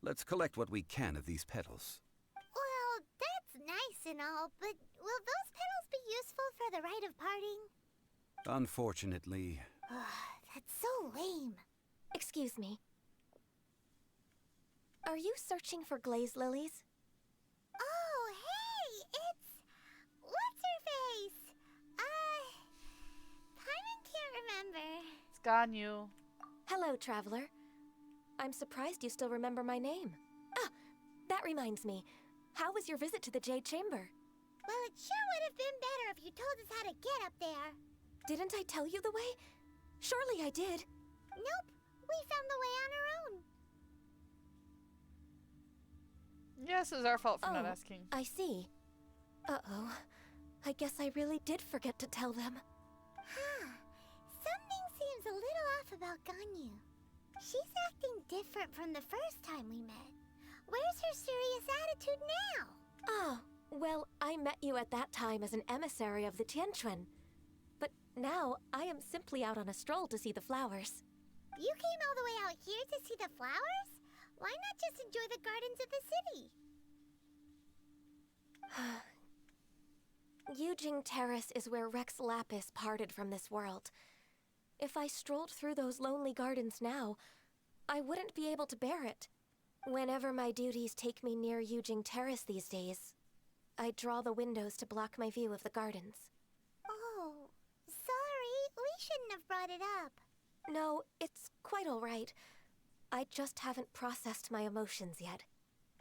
Let's collect what we can of these petals. Well, that's nice and all, but will those petals be useful for the rite of parting? Unfortunately... That's so lame. Excuse me. Are you searching for glaze lilies? Oh, hey! It's... What's-her-face? Paimon can't remember. It's Ganyu. Hello, traveler. I'm surprised you still remember my name. Ah, that reminds me. How was your visit to the Jade Chamber? Well, it sure would have been better if you told us how to get up there. Didn't I tell you the way? Surely I did. Nope. We found the way on our own. Yes, it was our fault for not asking. I see. Uh-oh. I guess I really did forget to tell them. Huh. Something seems a little off about Ganyu. She's acting different from the first time we met. Where's her serious attitude now? Ah, well, I met you at that time as an emissary of the Tianquan. But now, I am simply out on a stroll to see the flowers. You came all the way out here to see the flowers? Why not just enjoy the gardens of the city? Yujing Terrace is where Rex Lapis parted from this world. If I strolled through those lonely gardens now, I wouldn't be able to bear it. Whenever my duties take me near Yujing Terrace these days, I draw the windows to block my view of the gardens. Oh, sorry. We shouldn't have brought it up. No, it's quite all right. I just haven't processed my emotions yet.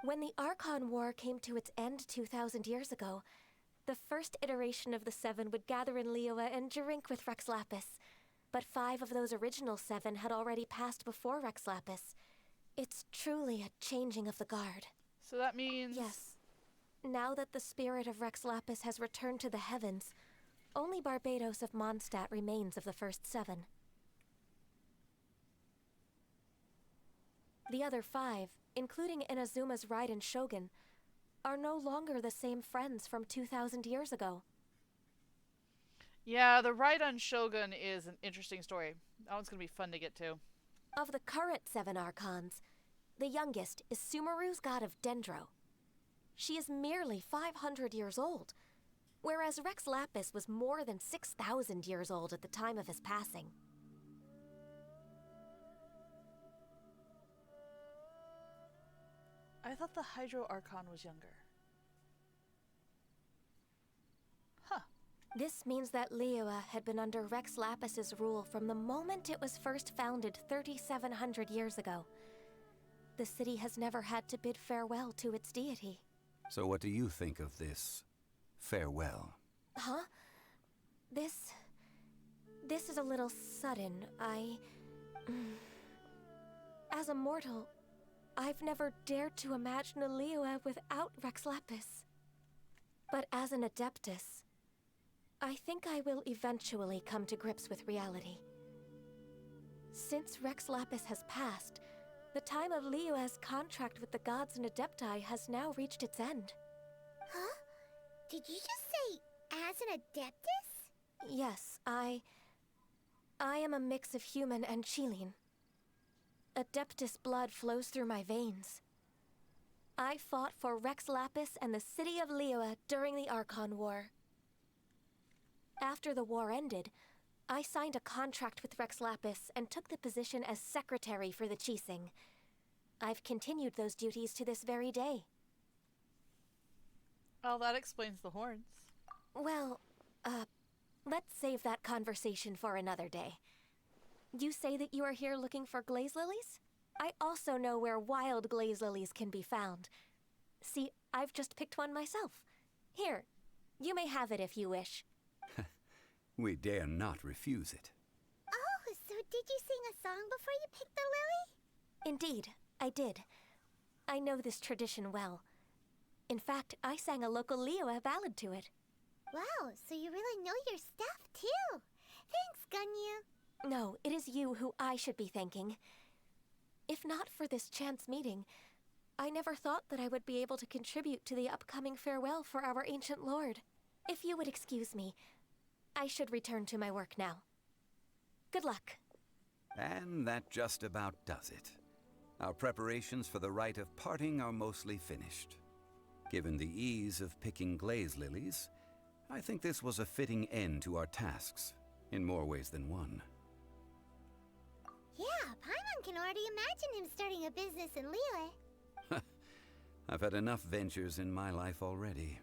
When the Archon War came to its end 2,000 years ago, the first iteration of the Seven would gather in Liyue and drink with Rex Lapis. But 5 of those original 7 had already passed before Rex Lapis. It's truly a changing of the guard. So that means... Yes. Now that the spirit of Rex Lapis has returned to the heavens, only Barbados of Mondstadt remains of the first 7. The other 5, including Inazuma's Raiden Shogun, are no longer the same friends from 2,000 years ago. Yeah, the Raiden Shogun is an interesting story. That one's gonna be fun to get to. Of the current 7 Archons, the youngest is Sumeru's god of Dendro. She is merely 500 years old, whereas Rex Lapis was more than 6,000 years old at the time of his passing. I thought the Hydro Archon was younger. Huh. This means that Liyue had been under Rex Lapis's rule from the moment it was first founded 3,700 years ago. The city has never had to bid farewell to its deity. So what do you think of this farewell. Huh? This is a little sudden. As a mortal, I've never dared to imagine a Liyue without Rex Lapis. But as an Adeptus, I think I will eventually come to grips with reality. Since Rex Lapis has passed, the time of Liyue's contract with the gods and Adepti has now reached its end. Huh? Did you just say, as an Adeptus? Yes, I am a mix of human and Chilean. Adeptus blood flows through my veins. I fought for Rex Lapis and the city of Liyue during the Archon War. After the war ended, I signed a contract with Rex Lapis and took the position as secretary for the Qixing. I've continued those duties to this very day. Well, that explains the horns. Well, let's save that conversation for another day. You say that you are here looking for glaze lilies? I also know where wild glaze lilies can be found. See, I've just picked one myself. Here, you may have it if you wish. We dare not refuse it. Oh, so did you sing a song before you picked the lily? Indeed, I did. I know this tradition well. In fact, I sang a local Liyue ballad to it. Wow, so you really know your stuff, too. Thanks, Gunyu. No, it is you who I should be thanking. If not for this chance meeting, I never thought that I would be able to contribute to the upcoming farewell for our ancient lord. If you would excuse me, I should return to my work now. Good luck. And that just about does it. Our preparations for the rite of parting are mostly finished. Given the ease of picking glaze lilies, I think this was a fitting end to our tasks, in more ways than one. Yeah, Paimon can already imagine him starting a business in Liyue. I've had enough ventures in my life already.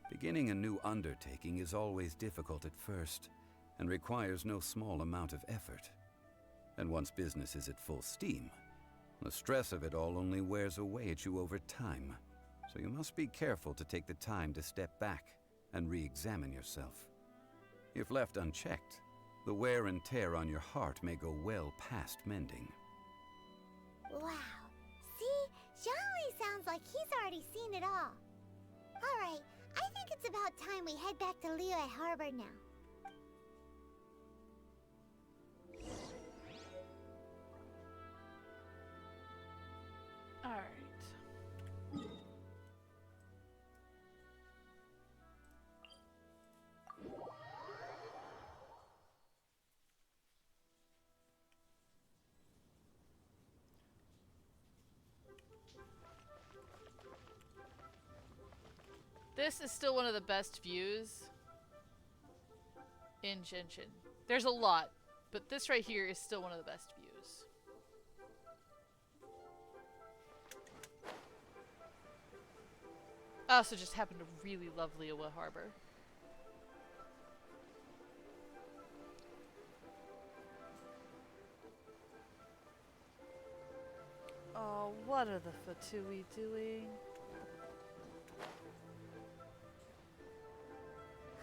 Beginning a new undertaking is always difficult at first, and requires no small amount of effort. And once business is at full steam, the stress of it all only wears away at you over time. So you must be careful to take the time to step back and re-examine yourself. If left unchecked, the wear and tear on your heart may go well past mending. Wow. See? Zhongli sounds like he's already seen it all. Alright, I think it's about time we head back to Liyue Harbor now. Alright. This is still one of the best views in Genshin. There's a lot, but this right here is still one of the best views. I also just happen to really love Liyue Harbor. Oh, what are the Fatui doing?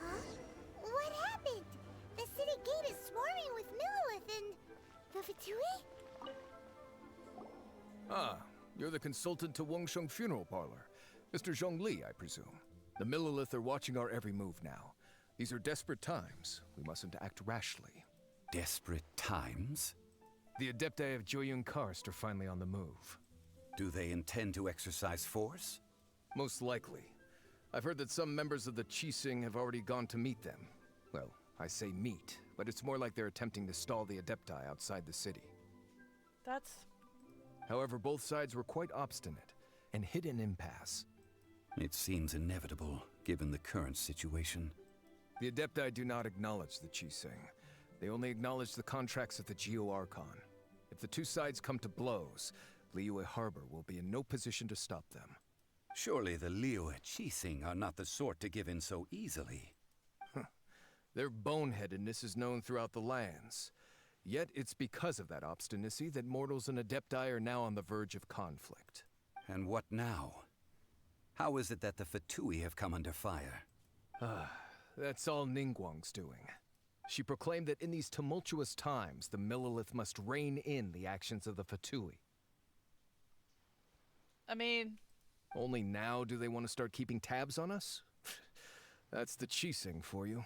Huh? What happened? The city gate is swarming with Millilith and... the Fatui? Ah, you're the consultant to Wengsheng Funeral Parlor. Mr. Zhongli, I presume. The Millilith are watching our every move now. These are desperate times. We mustn't act rashly. Desperate times? The Adepti of Joyun Karst are finally on the move. Do they intend to exercise force? Most likely. I've heard that some members of the Qixing have already gone to meet them. Well, I say meet, but it's more like they're attempting to stall the Adepti outside the city. That's... However, both sides were quite obstinate and hit an impasse. It seems inevitable, given the current situation. The Adepti do not acknowledge the Qixing. They only acknowledge the contracts of the Geo-Archon. If the two sides come to blows, Liyue Harbor will be in no position to stop them. Surely the Liyue Qixing are not the sort to give in so easily. Their boneheadedness is known throughout the lands. Yet it's because of that obstinacy that mortals and Adepti are now on the verge of conflict. And what now? How is it that the Fatui have come under fire? That's all Ningguang's doing. She proclaimed that in these tumultuous times, the Millelith must rein in the actions of the Fatui. I mean... Only now do they want to start keeping tabs on us? That's the Qixing for you.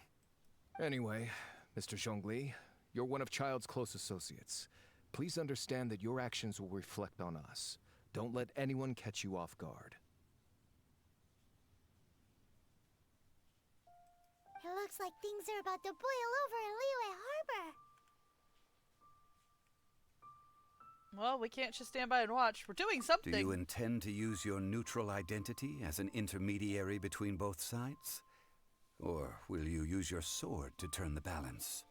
Anyway, Mr. Zhongli, you're one of Child's close associates. Please understand that your actions will reflect on us. Don't let anyone catch you off guard. It looks like things are about to boil over in Liyue Harbor. Well, we can't just stand by and watch. We're doing something. Do you intend to use your neutral identity as an intermediary between both sides? Or will you use your sword to turn the balance?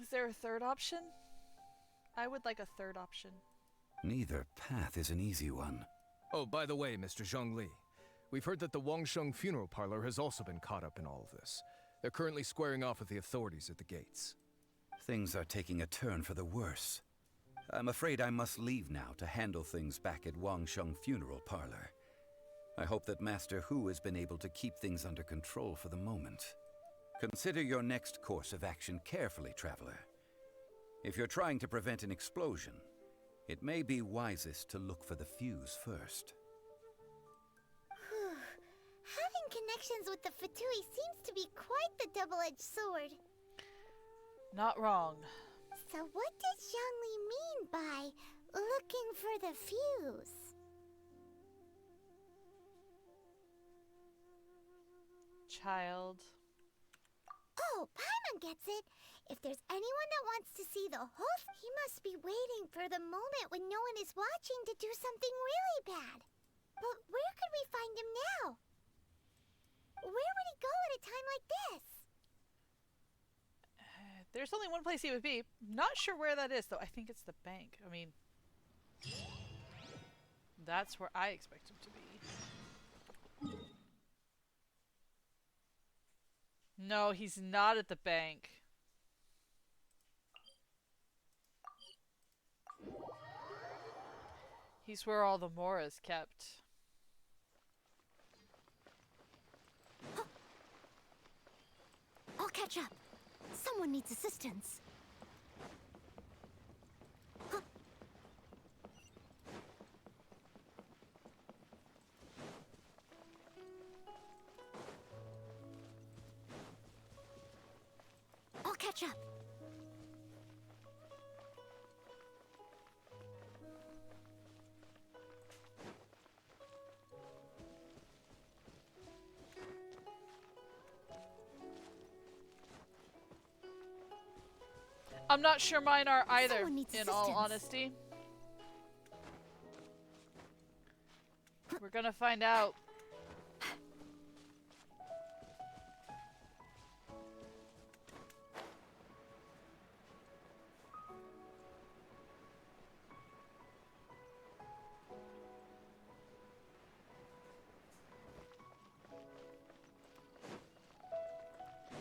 Is there a third option? I would like a third option. Neither path is an easy one. Oh, by the way, Mr. Zhongli, we've heard that the Wangsheng funeral parlor has also been caught up in all of this. They're currently squaring off with the authorities at the gates. Things are taking a turn for the worse. I'm afraid I must leave now to handle things back at Wangsheng funeral parlor. I hope that Master Hu has been able to keep things under control for the moment. Consider your next course of action carefully, traveler. If you're trying to prevent an explosion, it may be wisest to look for the fuse first. Having connections with the Fatui seems to be quite the double-edged sword. Not wrong. So what does Zhongli mean by looking for the fuse? Child. Oh, Paimon gets it. If there's anyone that wants to see the whole he must be waiting for the moment when no one is watching to do something really bad. But where could we find him now? Where would he go at a time like this? There's only one place he would be. Not sure where that is, though. I think it's the bank. I mean, that's where I expect him to be. No, he's not at the bank. He's where all the Mora's kept. I'll catch up. Someone needs assistance. I'll catch up. I'm not sure mine are either, in all honesty. We're gonna find out.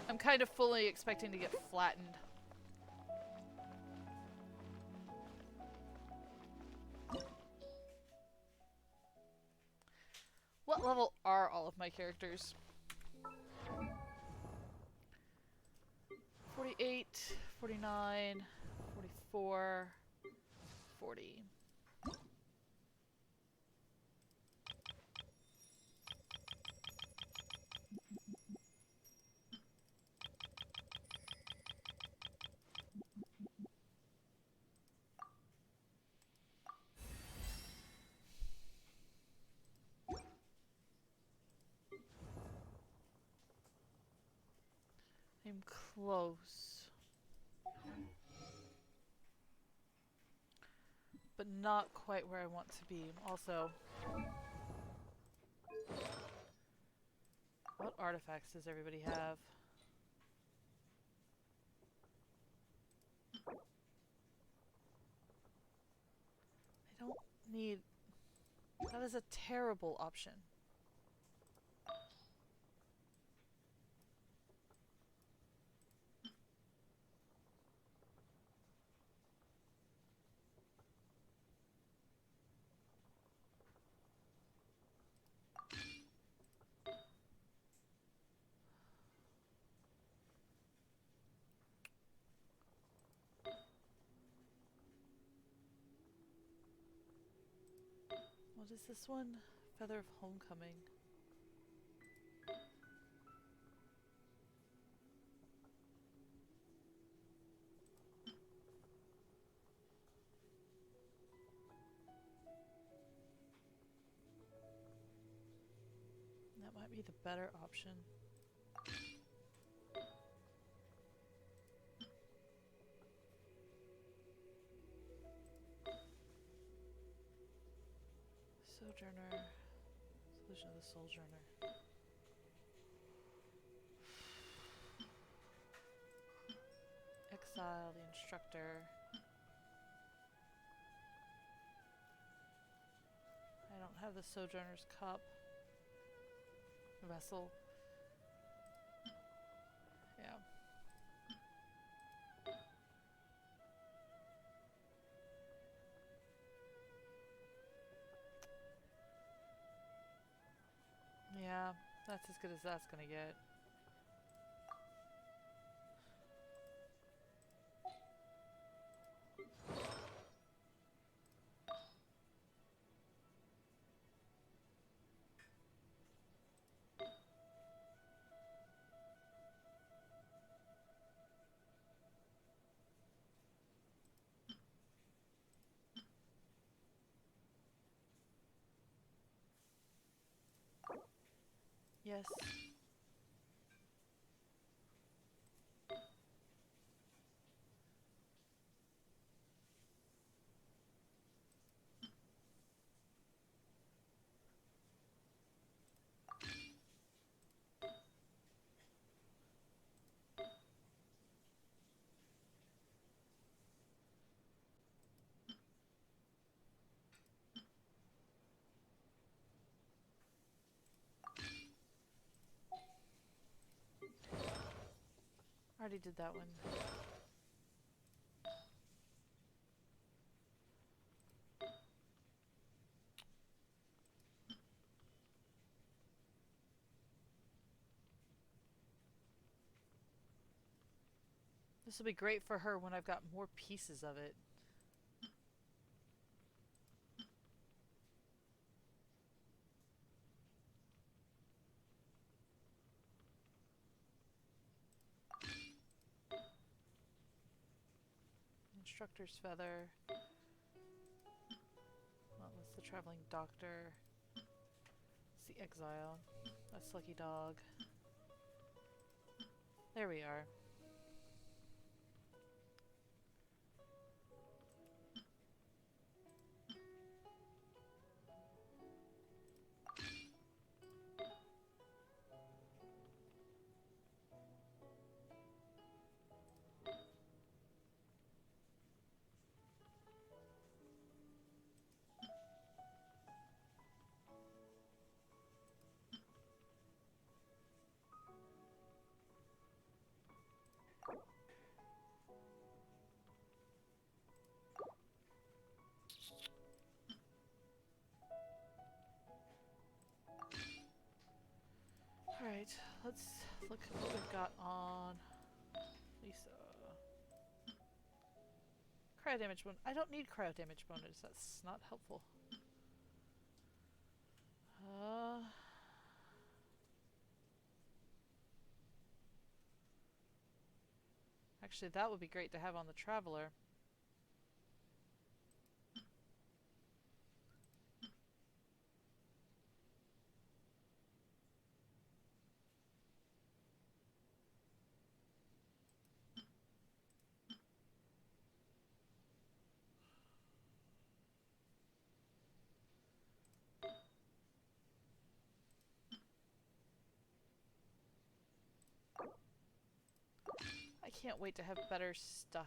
I'm kind of fully expecting to get flattened. What level are all of my characters? 48, 49, 44, 40. I'm close. But not quite where I want to be. Also, what artifacts does everybody have? I don't need... That is a terrible option. What is this one? Feather of Homecoming. That might be the better option. Sojourner. Solution of the Sojourner. Exile, the Instructor. I don't have the Sojourner's Cup. Vessel. Yeah. Yeah, that's as good as that's gonna get. Yes. Already did that one. This will be great for her when I've got more pieces of it. Instructor's Feather. Well, that's the Traveling Doctor. It's the Exile. That's Lucky Dog. There we are. Alright, let's look at what we've got on Lisa. Cryo damage bonus. I don't need cryo damage bonus. That's not helpful. Actually, that would be great to have on the Traveler. I can't wait to have better stuff.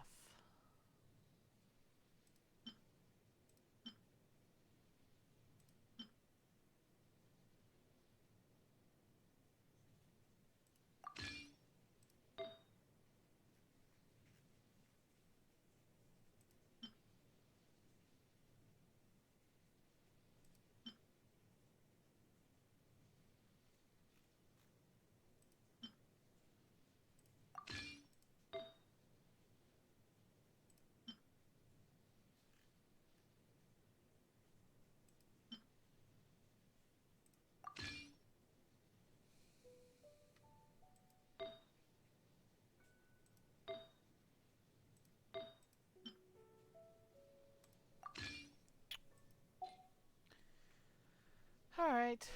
Alright.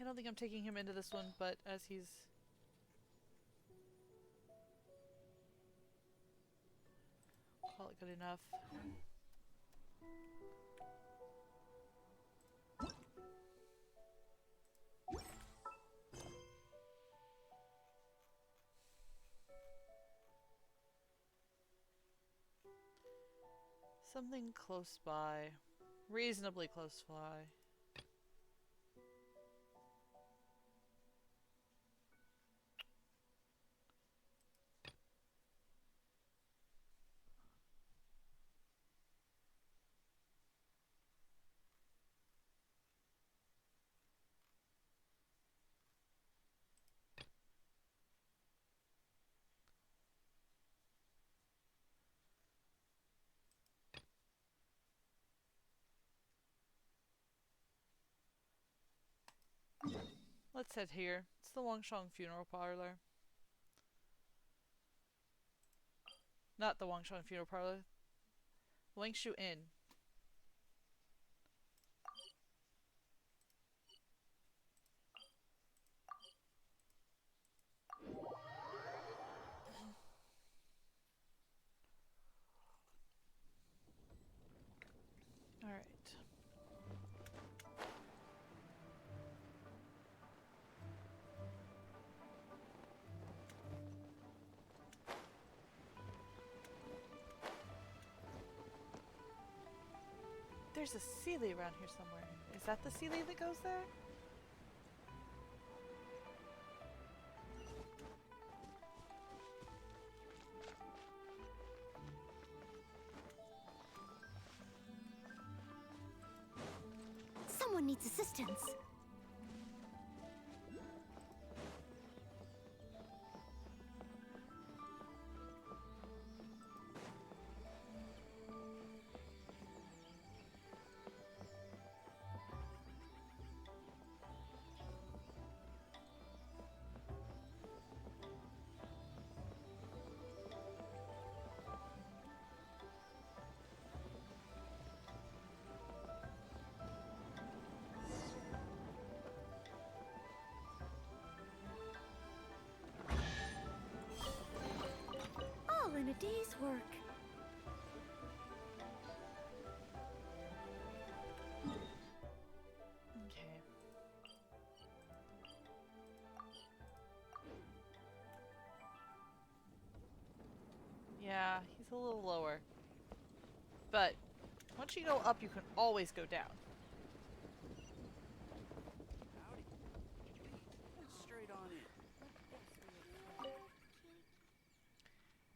I don't think I'm taking him into this one, but as he's... call it good enough. Something close by. Reasonably close by. Let's head here. It's the Wangshang Funeral Parlor. Not the Wangshang Funeral Parlor. Wangshu Inn. Alright. There's a Sealy around here somewhere. Is that the Sealy that goes there? Someone needs assistance. All in a day's work. Okay. Yeah, he's a little lower. But once you go up, you can always go down. Straight on in.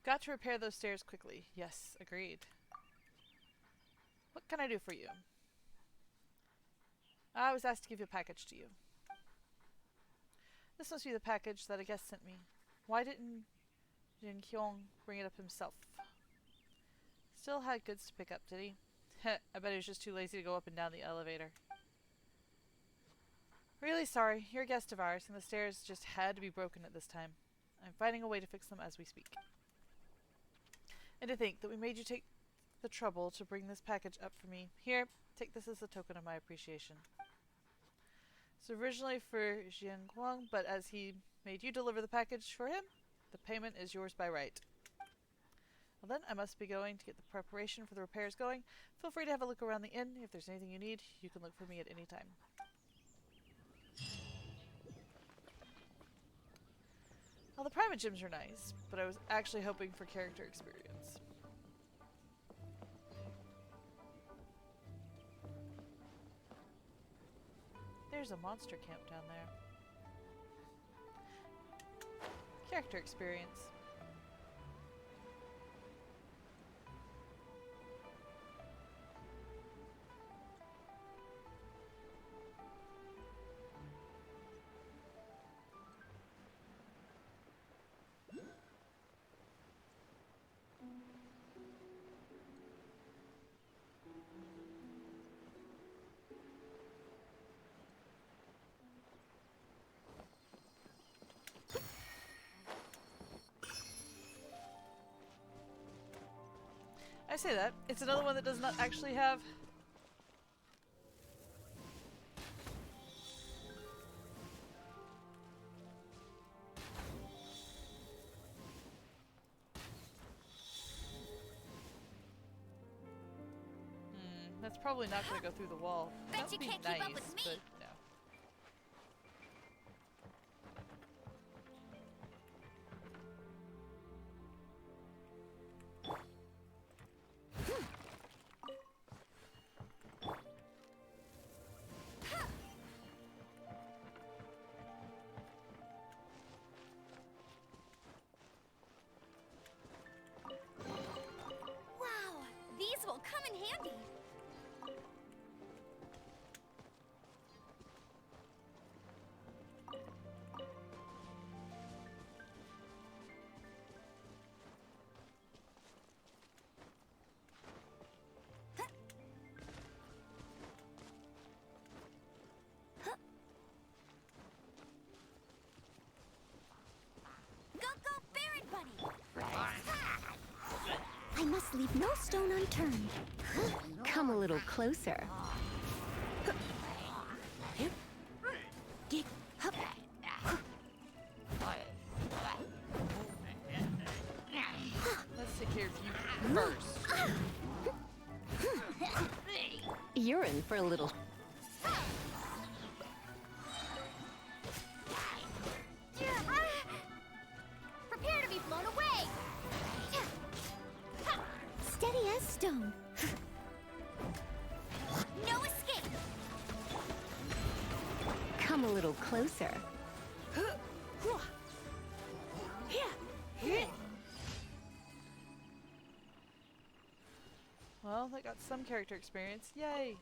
Got to repair those stairs quickly. Yes, agreed. What can I do for you? I was asked to give a package to you. This must be the package that a guest sent me. Why didn't Jin Kyung bring it up himself? Still had goods to pick up, did he? Heh, I bet he was just too lazy to go up and down the elevator. Really sorry, you're a guest of ours, and the stairs just had to be broken at this time. I'm finding a way to fix them as we speak. And to think that we made you take the trouble to bring this package up for me. Here, take this as a token of my appreciation. It's originally for Jian Guang, but as he made you deliver the package for him, the payment is yours by right. Well then, I must be going to get the preparation for the repairs going. Feel free to have a look around the inn. If there's anything you need, you can look for me at any time. Well, the private gyms are nice, but I was actually hoping for character experience. There's a monster camp down there. Character experience. I say that. It's another one that does not actually have That's probably not going to go through the wall. Bet That would you be can't nice, keep up with me. but no. Wow, these will come in handy. Go, go, Baron Bunny! I must leave no stone unturned. Come a little closer. Let's take care of you first. You're in for a little. Prepare to be blown away! Steady as stone. No escape! Come a little closer. Well, they got some character experience. Yay!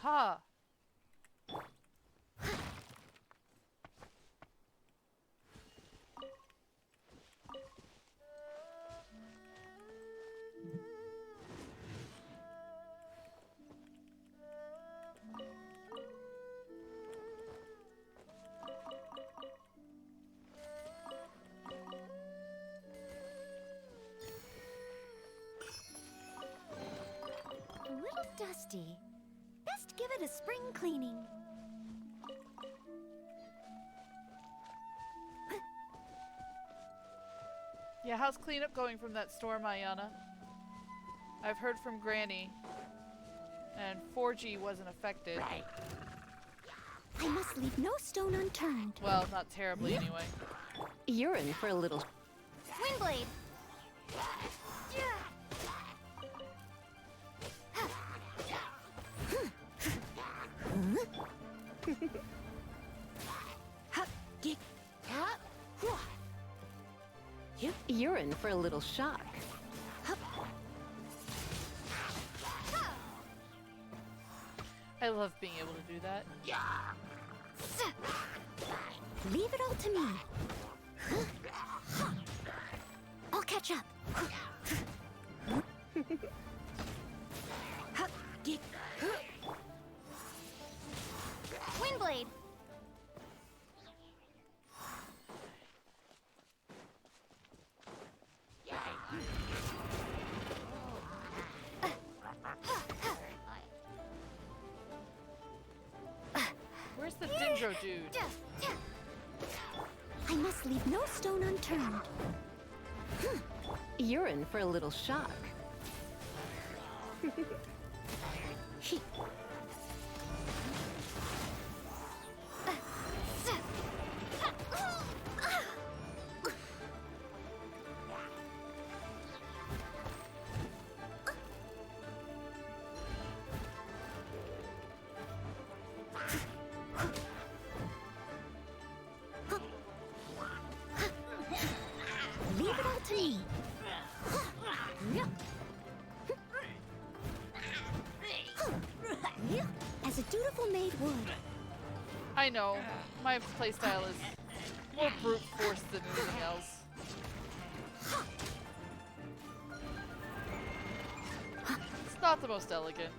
Ha! A little dusty. Best give it a spring cleaning. Yeah, how's cleanup going from that storm, Ayana? I've heard from Granny, and 4G wasn't affected. I must leave no stone unturned. Well, not terribly anyway. You're in for a little. Windblade! You're in for a little shock. I love being able to do that. Leave it all to me. I'll catch up. Windblade! Where's the Dendro dude? I must leave no stone unturned. You're in for a little shock. Leave it all to me. As a dutiful maid would. I know. My playstyle is more brute force than anything else. not the most elegant.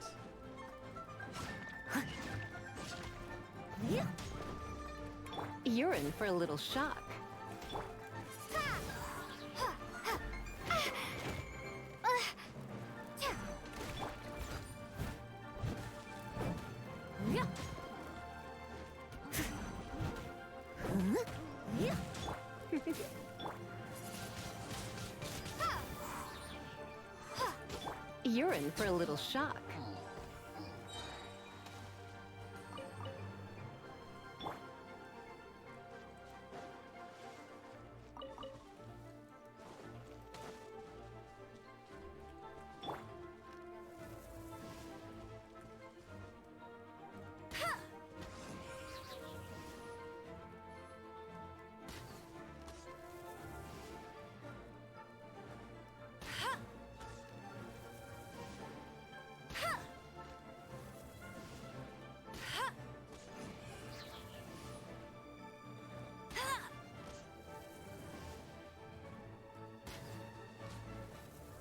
You're in for a little shock. You're in for a little shock.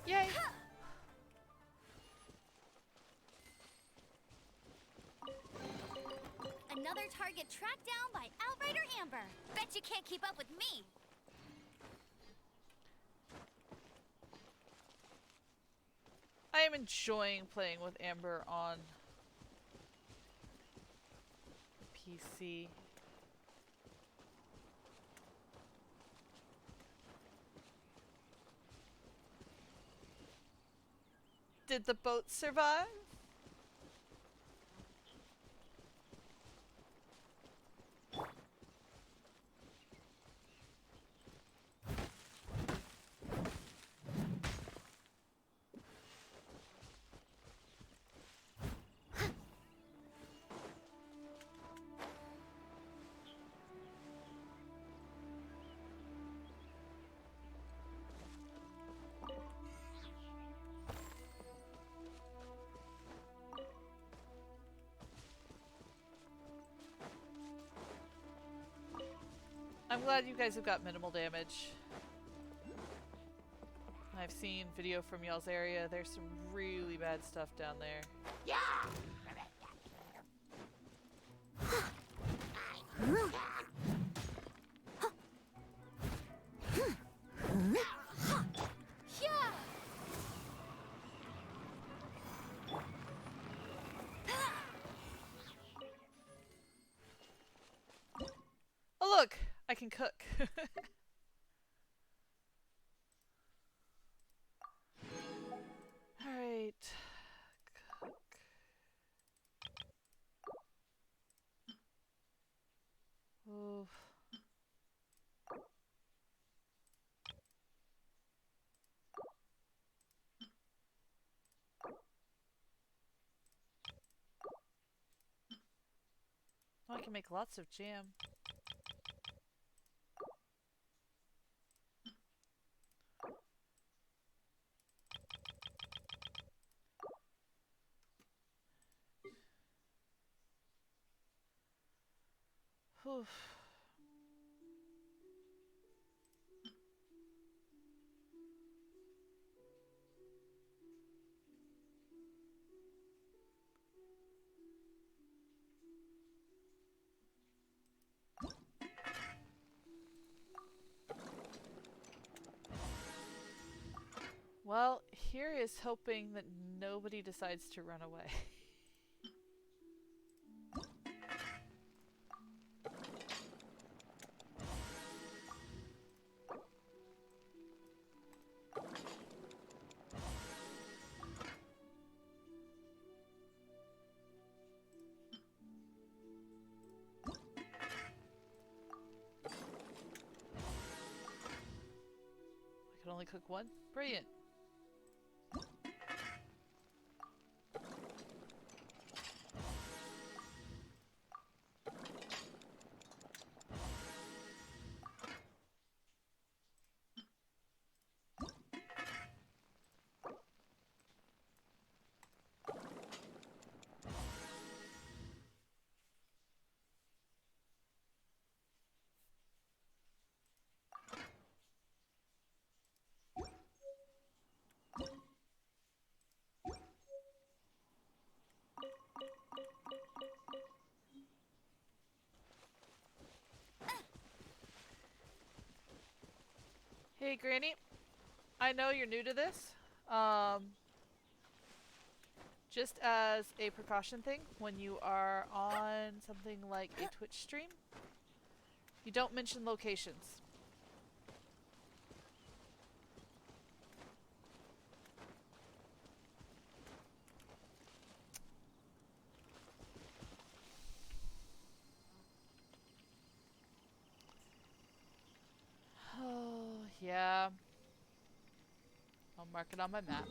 Yay! Another target tracked down by Outrider Amber. Bet you can't keep up with me. I am enjoying playing with Amber on PC. Did the boat survive? I'm glad you guys have got minimal damage. I've seen video from y'all's area. There's some really bad stuff down there. Yeah. Oh look, I can cook. All right. Cook. Oh. Oh, I can make lots of jam. Whew. Well, here is hoping that nobody decides to run away. I can only cook one? Brilliant. Hey, Granny. I know you're new to this. Just as a precaution thing, when you are on something like a Twitch stream, you don't mention locations. Oh, yeah. I'll mark it on my map.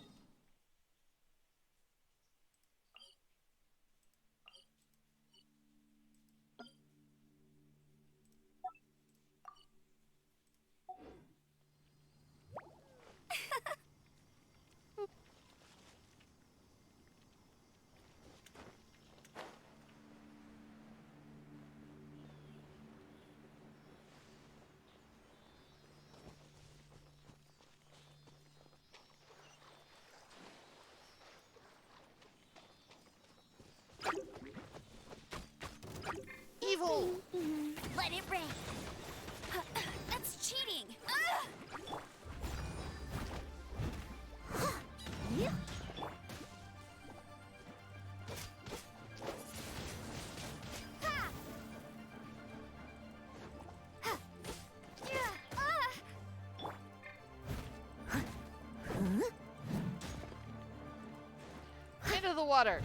Evil! Let it rain. That's cheating. Into the water.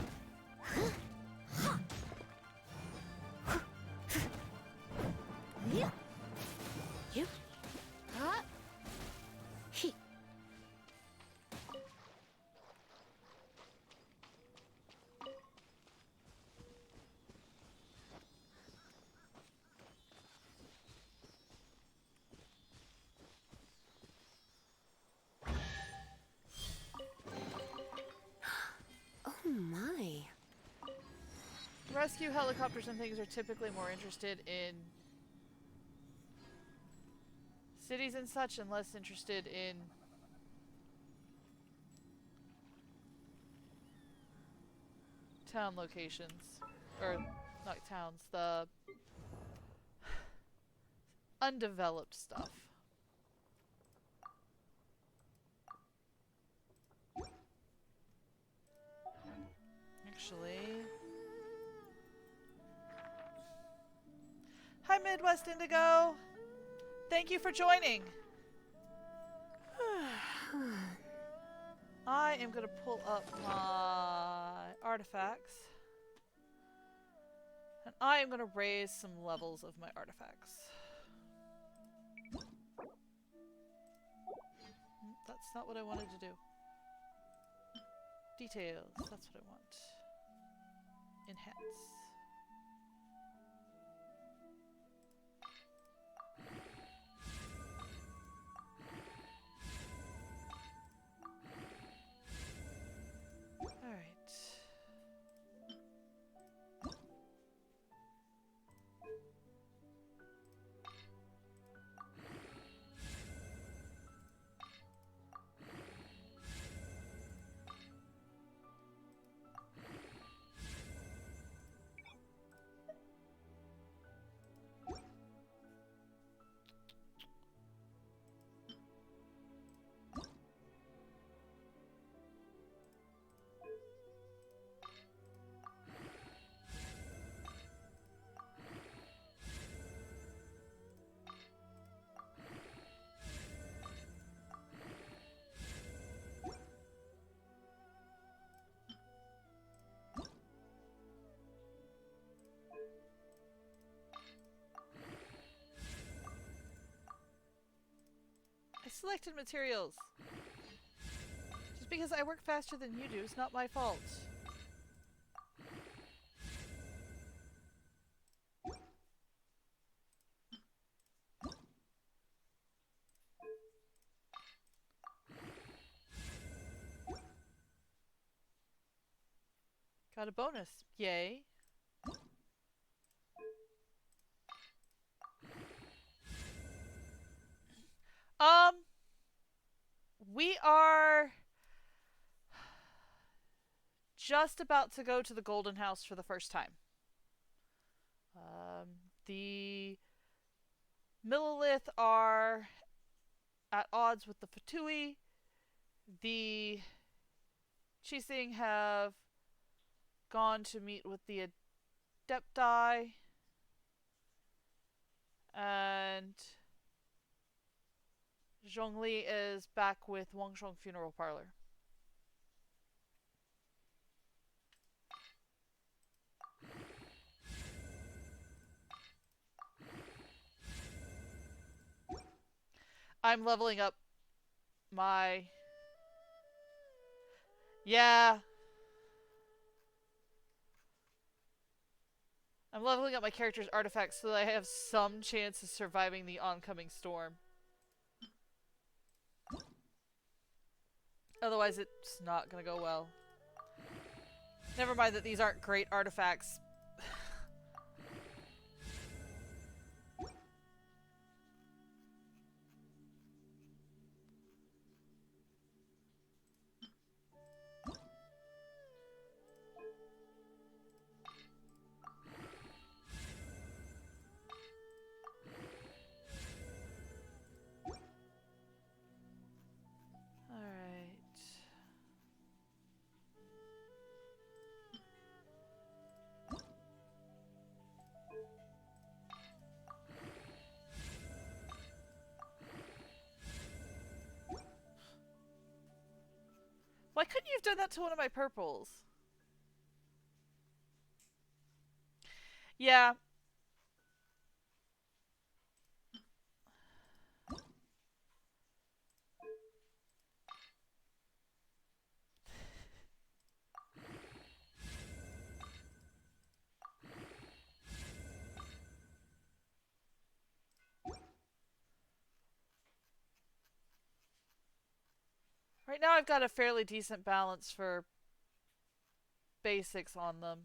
Oh my. Rescue helicopters and things are typically more interested in cities and such and less interested in town locations. Or, not towns, the undeveloped stuff. Actually... Hi, Midwest Indigo! Thank you for joining! I am gonna pull up my artifacts. And I am gonna raise some levels of my artifacts. That's not what I wanted to do. Details, that's what I want. Enhance. Alright. I selected materials. Just because I work faster than you do is not my fault. Got a bonus. Yay. We are just about to go to the Golden House for the first time. The Millilith are at odds with the Fatui. The Chising have gone to meet with the Adepti. And Zhongli is back with Wangsheng Funeral Parlor. I'm leveling up my... Yeah. I'm leveling up my character's artifacts so that I have some chance of surviving the oncoming storm. Otherwise, it's not gonna go well. Never mind that these aren't great artifacts. Why couldn't you have done that to one of my purples? Yeah. Right now I've got a fairly decent balance for basics on them.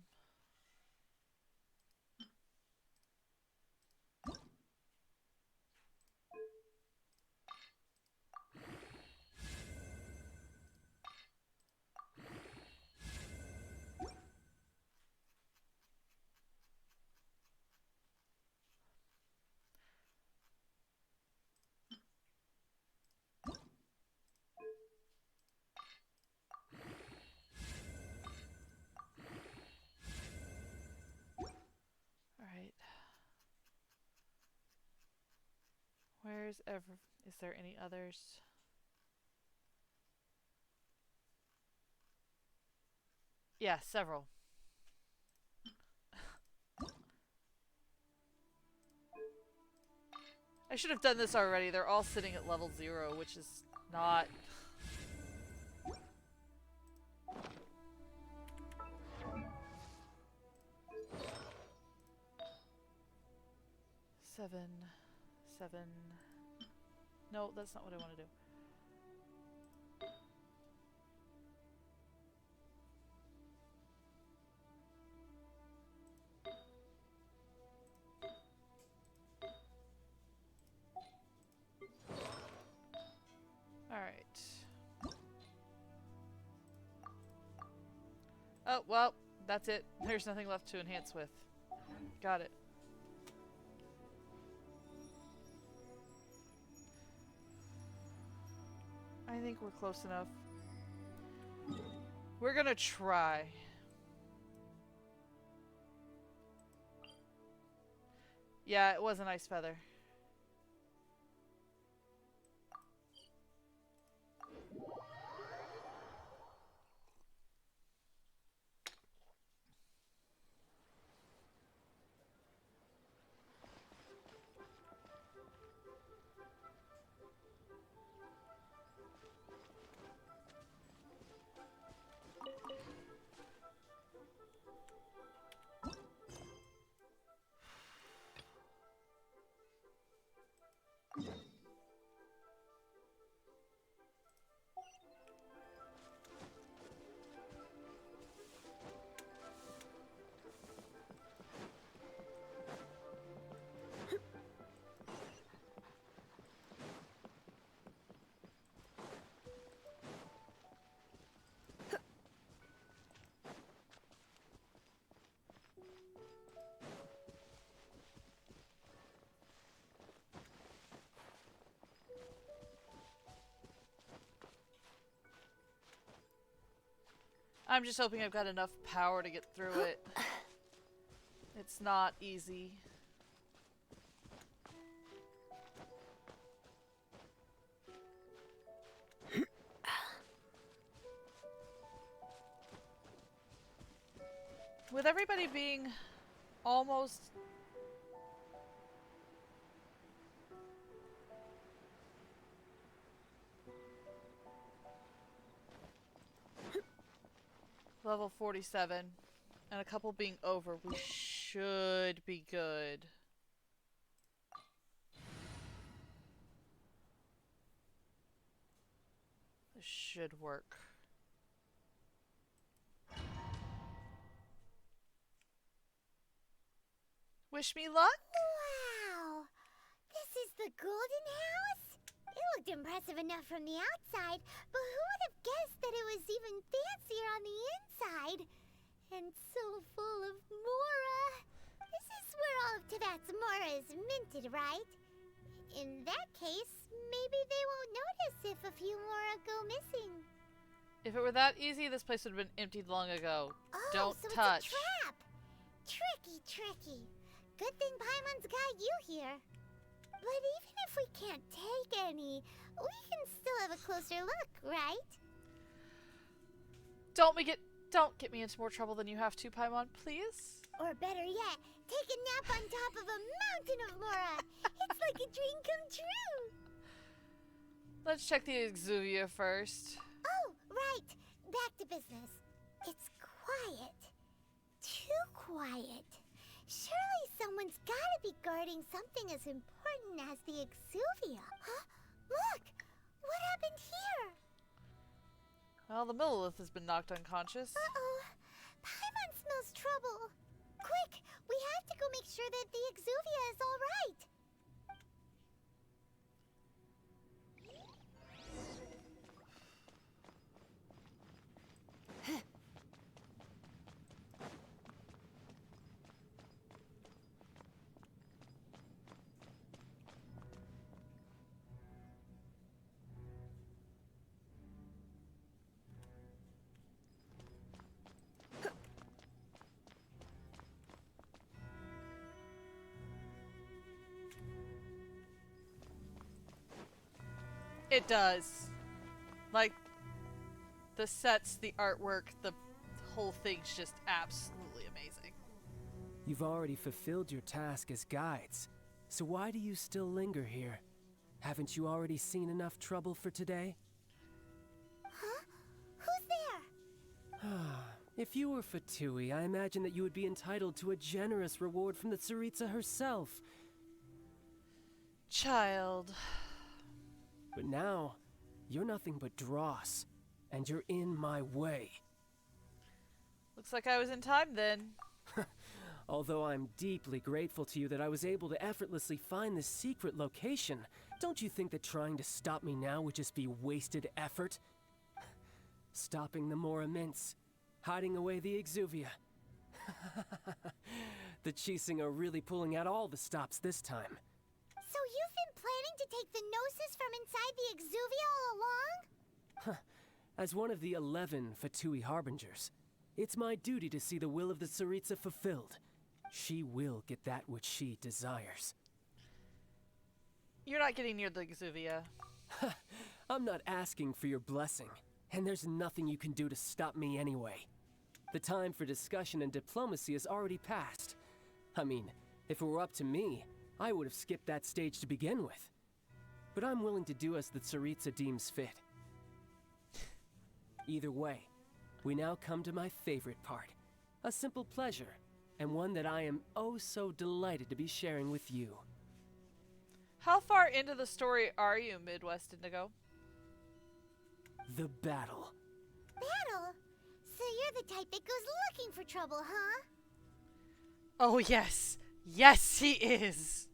Alright. Is there any others? Yeah, several. I should have done this already. They're all sitting at level 0, which is not... Seven. No, that's not what I want to do. Alright. Oh, well, that's it. There's nothing left to enhance with. Got it. I think we're close enough. We're gonna try. Yeah, it was a nice feather. I'm just hoping I've got enough power to get through it. It's not easy. With everybody being almost... level 47, and a couple being over, we should be good. This should work. Wish me luck? Wow! This is the Golden House? It looked impressive enough from the outside, but who would have guessed that it was even fancier on the inside? And so full of Mora. This is where all of Teyvat's Mora is minted, right? In that case, maybe they won't notice if a few Mora go missing. If it were that easy, this place would have been emptied long ago. Oh, Don't so touch. It's a trap! Tricky, tricky. Good thing Paimon's got you here. But even if we can't take any, we can still have a closer look, right? Don't get me into more trouble than you have to, Paimon, please. Or better yet, take a nap on top of a mountain of Mora. It's like a dream come true. Let's check the Exuvia first. Oh, right. Back to business. It's quiet. Too quiet. Surely someone's gotta be guarding something as important as the Exuvia. Huh? Look! What happened here? Well, the Millilith has been knocked unconscious. Uh-oh. Paimon smells trouble. Quick! We have to go make sure that the Exuvia is all right. It does. Like, the sets, the artwork, the whole thing's just absolutely amazing. You've already fulfilled your task as guides, so why do you still linger here? Haven't you already seen enough trouble for today? Huh? Who's there? If you were Fatui, I imagine that you would be entitled to a generous reward from the Tsaritsa herself. Child. But now, you're nothing but dross, and you're in my way. Looks like I was in time then. Although I'm deeply grateful to you that I was able to effortlessly find this secret location, don't you think that trying to stop me now would just be wasted effort? Stopping the Mora Mints, hiding away the Exuvia. The Chising are really pulling out all the stops this time. So you've been planning to take the Gnosis from inside the Exuvia all along? As one of the 11 Fatui Harbingers, it's my duty to see the will of the Tsaritsa fulfilled. She will get that which she desires. You're not getting near the Exuvia. I'm not asking for your blessing, and there's nothing you can do to stop me anyway. The time for discussion and diplomacy has already passed. I mean, if it were up to me, I would have skipped that stage to begin with. But I'm willing to do as the Tsaritsa deems fit. Either way, we now come to my favorite part. A simple pleasure, and one that I am oh so delighted to be sharing with you. How far into the story are you, Midwest Indigo? The battle. Battle? So you're the type that goes looking for trouble, huh? Oh yes. Yes, he is.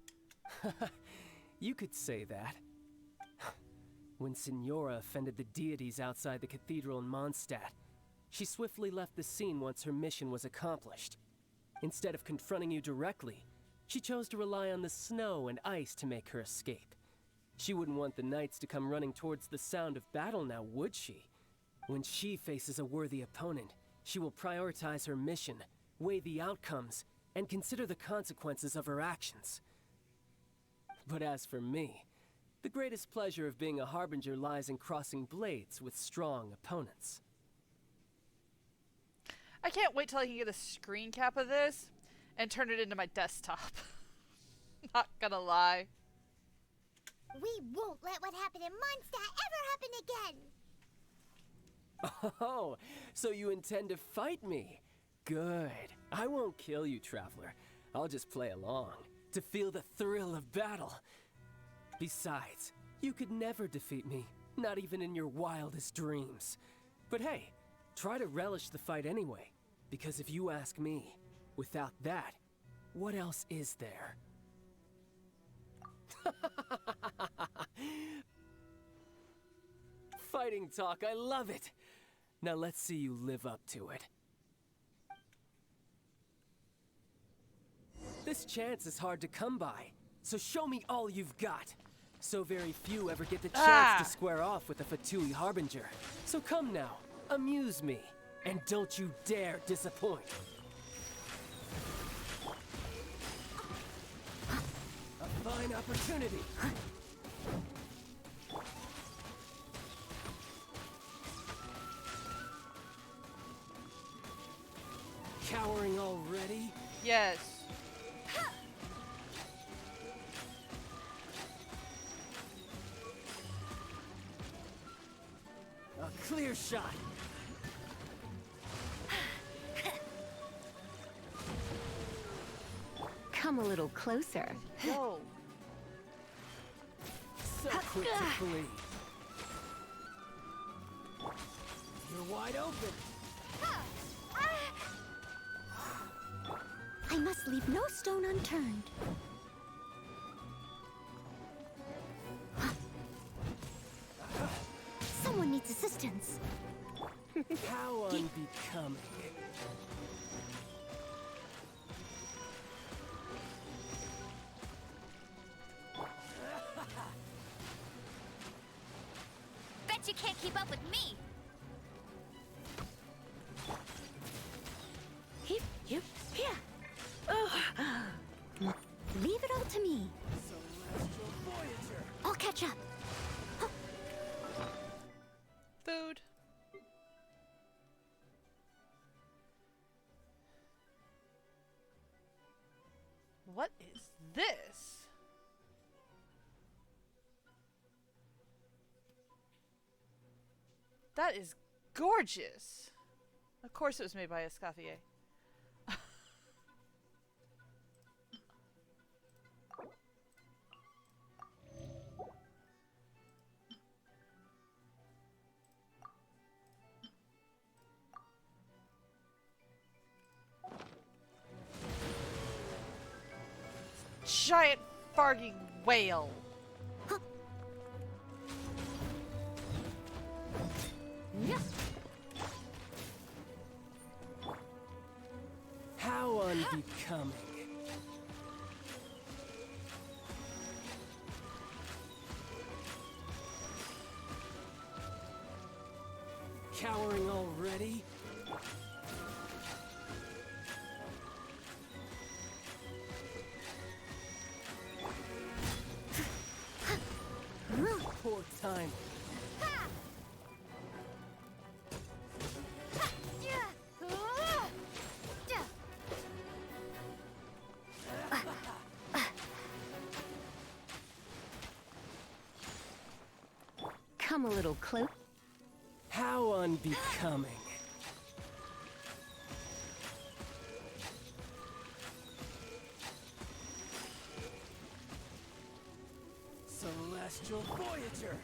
You could say that. When Signora offended the deities outside the cathedral in Mondstadt, she swiftly left the scene once her mission was accomplished. Instead of confronting you directly, she chose to rely on the snow and ice to make her escape. She wouldn't want the knights to come running towards the sound of battle now, would she? When she faces a worthy opponent, She will prioritize her mission, weigh the outcomes, and consider the consequences of her actions. But as for me, the greatest pleasure of being a harbinger lies in crossing blades with strong opponents. I can't wait till I can get a screen cap of this and turn it into my desktop. Not gonna lie. We won't let what happened in Mondstadt ever happen again! Oh, so you intend to fight me? Good. I won't kill you, Traveler. I'll just play along, to feel the thrill of battle. Besides, you could never defeat me, not even in your wildest dreams. But hey, try to relish the fight anyway, because if you ask me, without that, what else is there? Fighting talk, I love it! Now let's see you live up to it. This chance is hard to come by, so show me all you've got. So very few ever get the chance to square off with a Fatui Harbinger. So come now, amuse me, and don't you dare disappoint. A fine opportunity. Cowering already? Yes. A clear shot. Come a little closer. Whoa. So quick to flee. You're wide open. I must leave no stone unturned. Someone needs assistance. How unbecoming. Bet you can't keep up with me. Here, here, here. Leave it all to me. I'll catch up. Food. What is this? That is gorgeous. Of course it was made by Escoffier. Giant farting whale. How unbecoming. Cowering already? Poor time. Come a little close. How unbecoming. Celestial Voyager.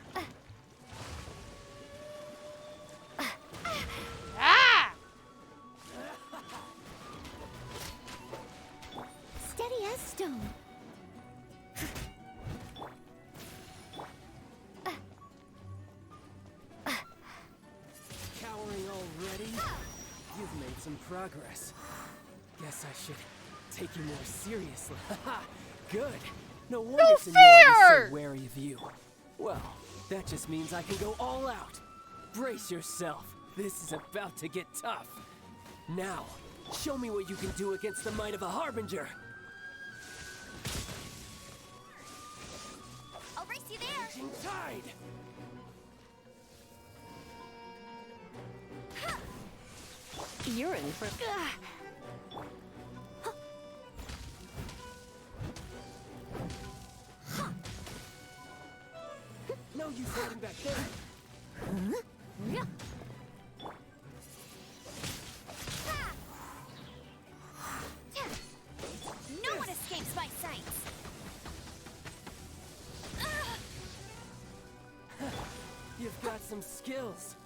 Steady as stone. Cowering already? You've made some progress. Guess I should take you more seriously. Good. No wonder Senora is so wary of you. Well, that just means I can go all out. Brace yourself. This is about to get tough. Now, show me what you can do against the might of a Harbinger! I'll race you there. Raging Tide! You're in for... No use fighting back there! No one escapes my sights. You've got some skills.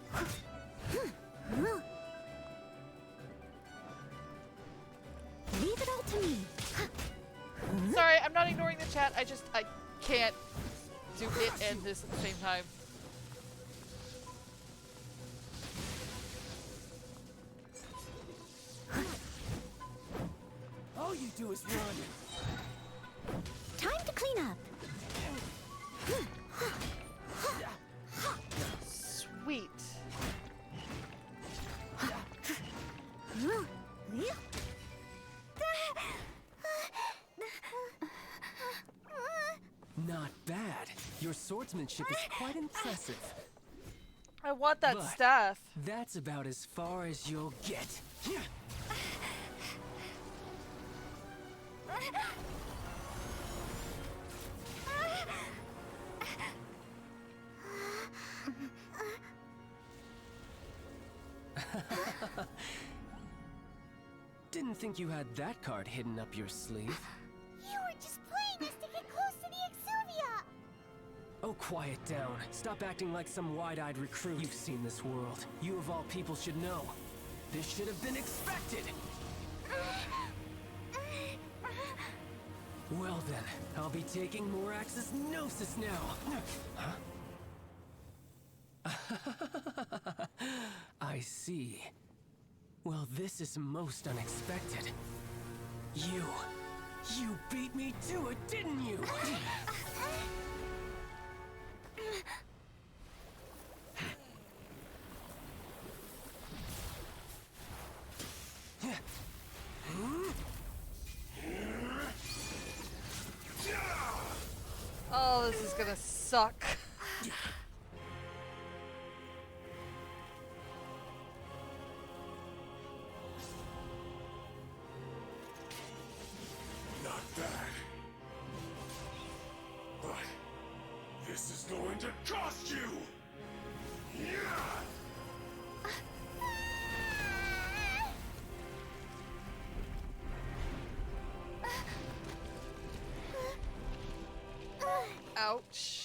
Leave it all to me. Sorry, I'm not ignoring the chat. I can't do it and this at the same time. All you do is run. Time to clean up. Sweet. Not bad. Your swordsmanship is quite impressive. I want that But staff. That's about as far as you'll get. Didn't think you had that card hidden up your sleeve. You were just playing us to get close to the Exuvia! Oh, quiet down. Stop acting like some wide-eyed recruit. You've seen this world. You of all people should know. This should have been expected! Well then, I'll be taking Morax's Gnosis now. Huh? I see. Well, this is most unexpected. You beat me to it, didn't you? Oh, this is gonna suck. Not bad. But this is going to cost you! Yeah! Ouch.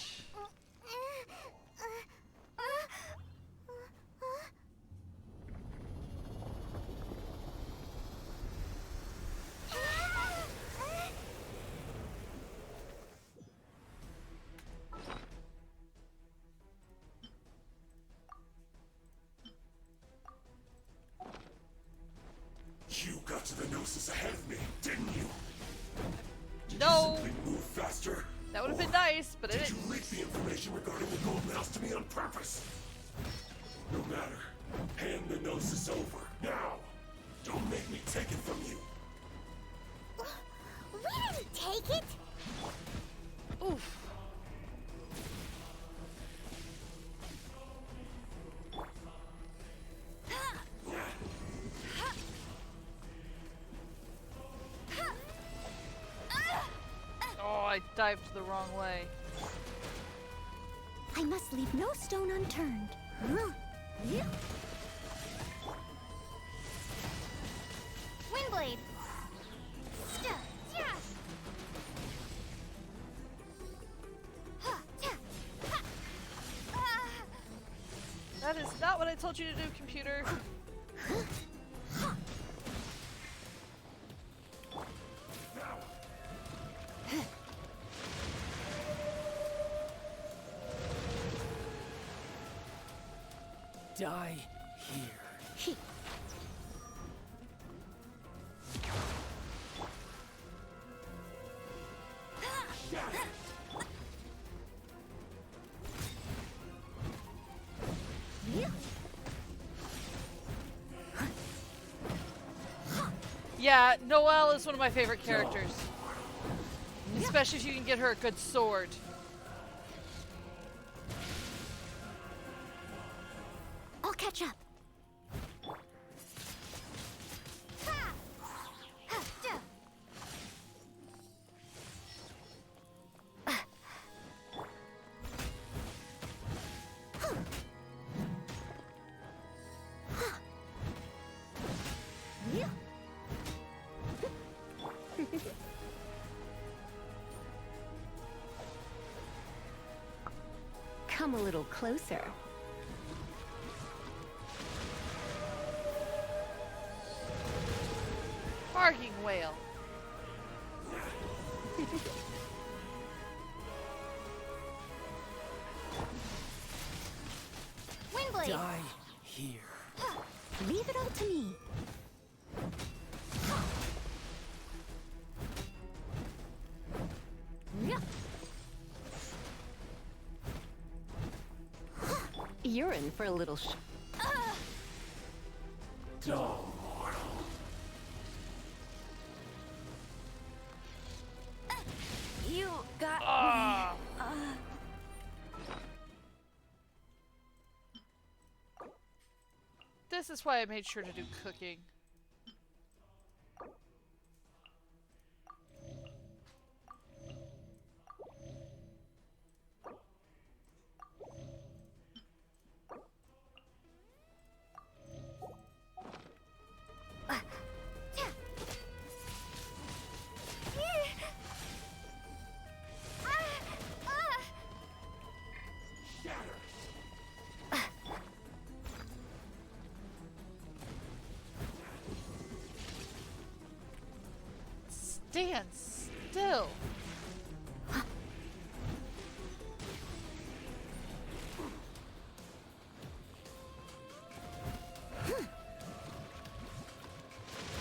You got to the Gnosis ahead of me, didn't you? Did No. you simply move faster? That would have been nice, but Did it you leak the information regarding the Golden House to me on purpose? No matter. Hand the Gnosis over, now! Don't make me take it from you! We didn't take it! Oof. Oh, I dived the wrong way. I must leave no stone unturned. Windblade! That is not what I told you to do, computer. Die here. Yeah, Noelle is one of my favorite characters. Especially if you can get her a good sword. I'll catch up. Come a little closer. Barking whale. Windblade! Die here. Leave it all to me. You're in for a little Dull mortal. You got me. This is why I made sure to do cooking. Stand still.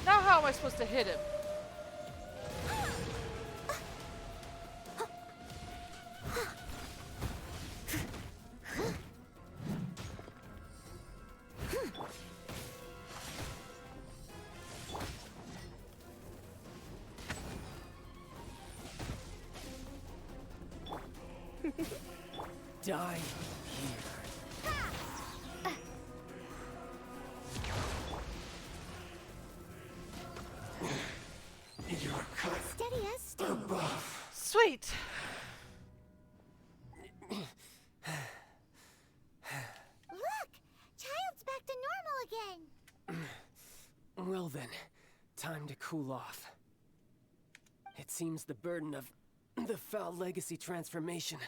Now how am I supposed to hit him? Die here. You're cut. Steady as stone. Buff. Sweet. Look! Child's back to normal again. Well then, time to cool off. It seems the burden of the foul legacy transformation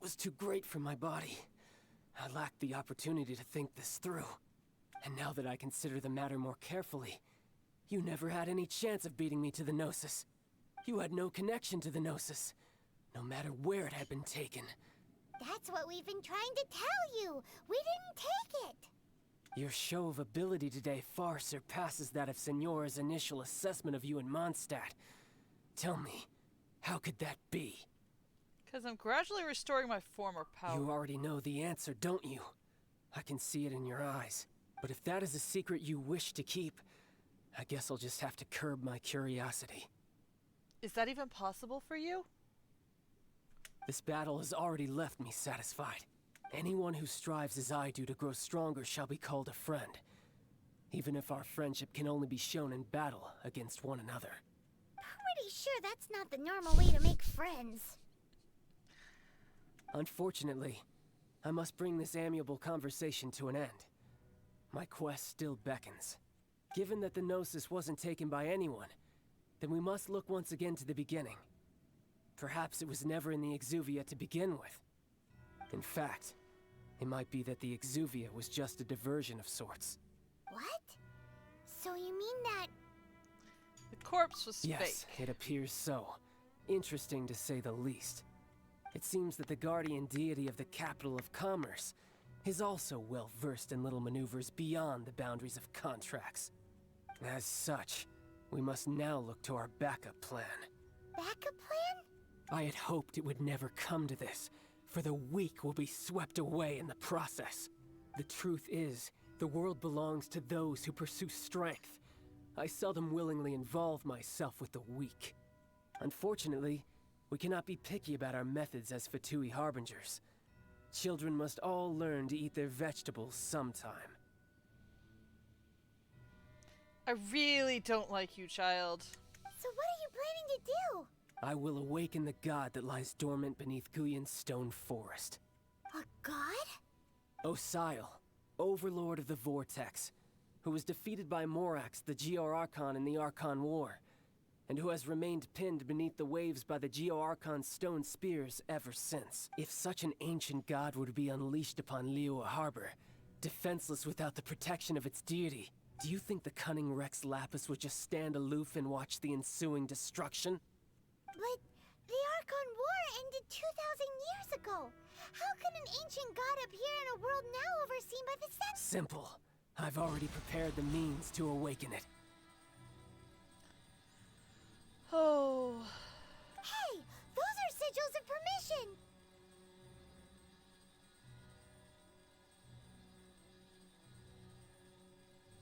was too great for my body. I lacked the opportunity to think this through. And now that I consider the matter more carefully, you never had any chance of beating me to the Gnosis. You had no connection to the Gnosis, no matter where it had been taken. That's what we've been trying to tell you. We didn't take it. Your show of ability today far surpasses that of Signora's initial assessment of you in Mondstadt. Tell me, how could that be? Because I'm gradually restoring my former power. You already know the answer, don't you? I can see it in your eyes. But if that is a secret you wish to keep, I guess I'll just have to curb my curiosity. Is that even possible for you? This battle has already left me satisfied. Anyone who strives as I do to grow stronger shall be called a friend. Even if our friendship can only be shown in battle against one another. Pretty sure that's not the normal way to make friends. Unfortunately, I must bring this amiable conversation to an end. My quest still beckons. Given that the Gnosis wasn't taken by anyone, then we must look once again to the beginning. Perhaps it was never in the Exuvia to begin with. In fact, it might be that the Exuvia was just a diversion of sorts. What? So you mean that... The corpse was Yes, fake. it appears so. Interesting to say the least. It seems that the guardian deity of the capital of commerce is also well versed in little maneuvers beyond the boundaries of contracts. As such, we must now look to our backup plan. Backup plan? I had hoped it would never come to this, for the weak will be swept away in the process. The truth is, the world belongs to those who pursue strength. I seldom willingly involve myself with the weak. Unfortunately, we cannot be picky about our methods as Fatui Harbingers. Children must all learn to eat their vegetables sometime. I really don't like you, child. So what are you planning to do? I will awaken the god that lies dormant beneath Guyon's stone forest. A god? Osial, overlord of the Vortex, who was defeated by Morax, the Geo-Archon in the Archon War, and who has remained pinned beneath the waves by the Geo-Archon's stone spears ever since. If such an ancient god were to be unleashed upon Liyue Harbor, defenseless without the protection of its deity, do you think the cunning Rex Lapis would just stand aloof and watch the ensuing destruction? But the Archon War ended 2,000 years ago. How can an ancient god appear in a world now overseen by the Sen? Simple. I've already prepared the means to awaken it. Oh. Hey, those are sigils of permission.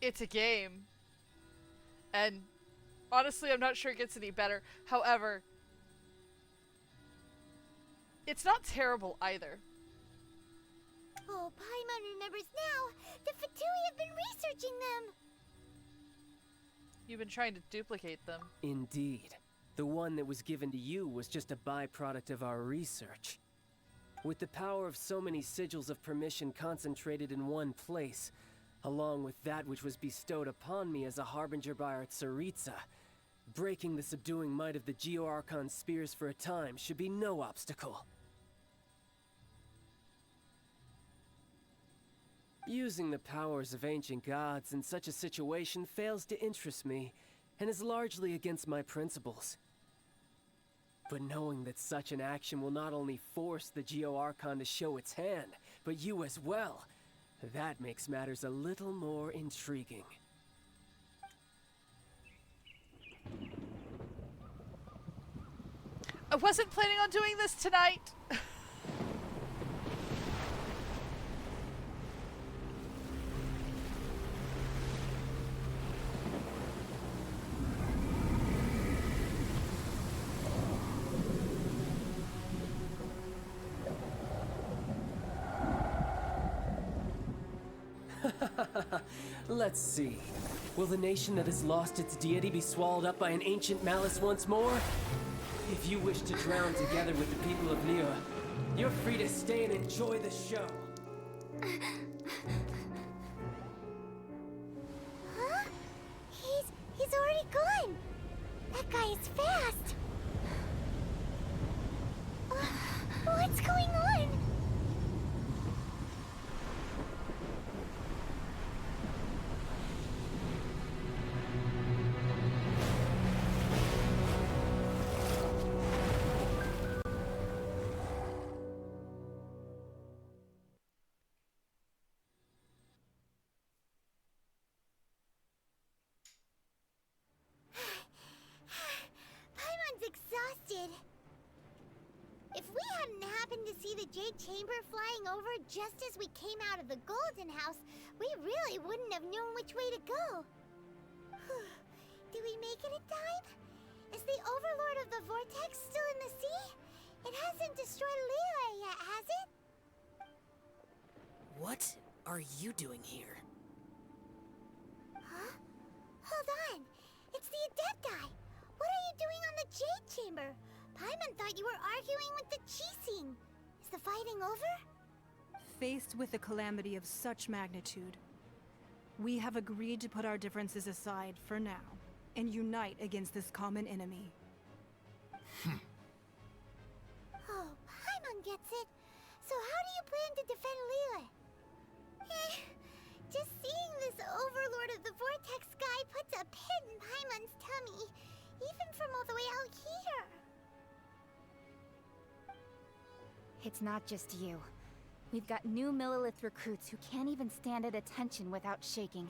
It's a game. And honestly, I'm not sure it gets any better. However, it's not terrible either. Oh, Paimon remembers now. The Fatui have been researching them. You've been trying to duplicate them. Indeed. The one that was given to you was just a byproduct of our research. With the power of so many sigils of permission concentrated in one place, along with that which was bestowed upon me as a harbinger by our Tsaritsa, breaking the subduing might of the Geo-Archon spears for a time should be no obstacle. Using the powers of ancient gods in such a situation fails to interest me, and is largely against my principles. But knowing that such an action will not only force the Geo-Archon to show its hand, but you as well, that makes matters a little more intriguing. I wasn't planning on doing this tonight. Let's see. Will the nation that has lost its deity be swallowed up by an ancient malice once more? If you wish to drown together with the people of Liyue, you're free to stay and enjoy the show. Huh? He's already gone. That guy is fast. What's going on? Exhausted. If we hadn't happened to see the Jade Chamber flying over just as we came out of the Golden House, we really wouldn't have known which way to go. Do we make it in time? Is the Overlord of the Vortex still in the sea? It hasn't destroyed Liyue yet, has it? What are you doing here? Huh? Hold on. It's the Adepti. What are you doing on the Jade Chamber? Paimon thought you were arguing with the Qixing. Is the fighting over? Faced with a calamity of such magnitude, we have agreed to put our differences aside for now and unite against this common enemy. Oh, Paimon gets it. So how do you plan to defend Liyue? Just seeing this Overlord of the Vortex guy puts a pit in Paimon's tummy. Even from all the way out here. It's not just you. We've got new Millilith recruits who can't even stand at attention without shaking.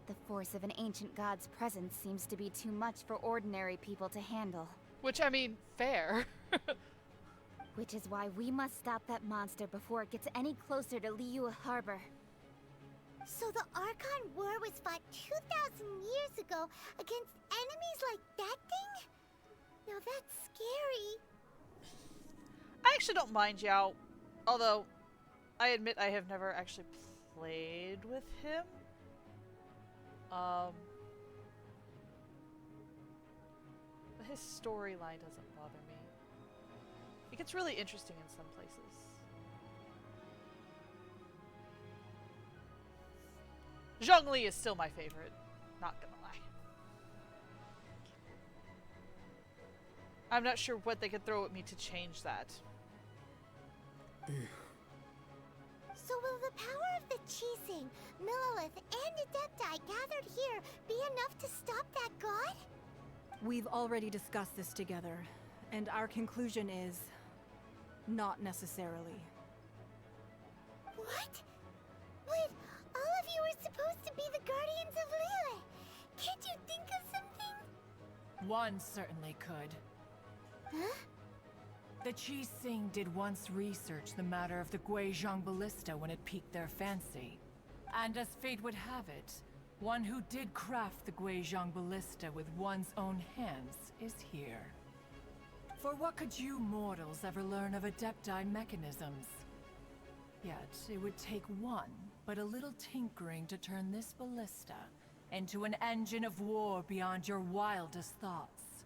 The force of an ancient god's presence seems to be too much for ordinary people to handle. Which, I mean, fair. Which is why we must stop that monster before it gets any closer to Liyue Harbor. So the Archon War was fought 2,000 years ago against enemies like that thing? Now that's scary. I actually don't mind Yao, although I admit I have never actually played with him. But his storyline doesn't bother me. It gets really interesting in some places. Zhongli is still my favorite, not gonna lie. I'm not sure what they could throw at me to change that. So will the power of the Qixing, Millelith, and Adepti gathered here be enough to stop that god? We've already discussed this together, and our conclusion is not necessarily. What? But all of you are supposed to be the guardians of Liyue. Can't you think of something? One certainly could. Huh? The Qixing did once research the matter of the Guizhong ballista when it piqued their fancy. And as fate would have it, one who did craft the Guizhong ballista with one's own hands is here. For what could you mortals ever learn of Adepti mechanisms? Yet, it would take one, but a little tinkering to turn this ballista into an engine of war beyond your wildest thoughts.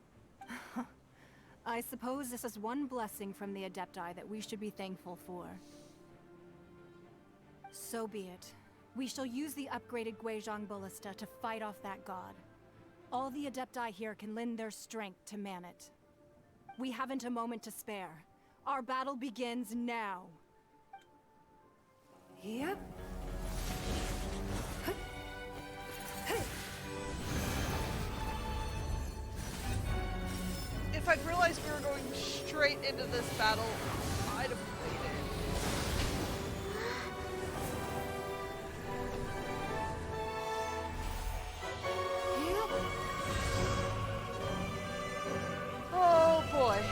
I suppose this is one blessing from the Adepti that we should be thankful for. So be it. We shall use the upgraded Guizhong ballista to fight off that god. All the Adepti here can lend their strength to man it. We haven't a moment to spare. Our battle begins now. Yep. If I'd realized we were going straight into this battle, I'd have played it. Oh boy.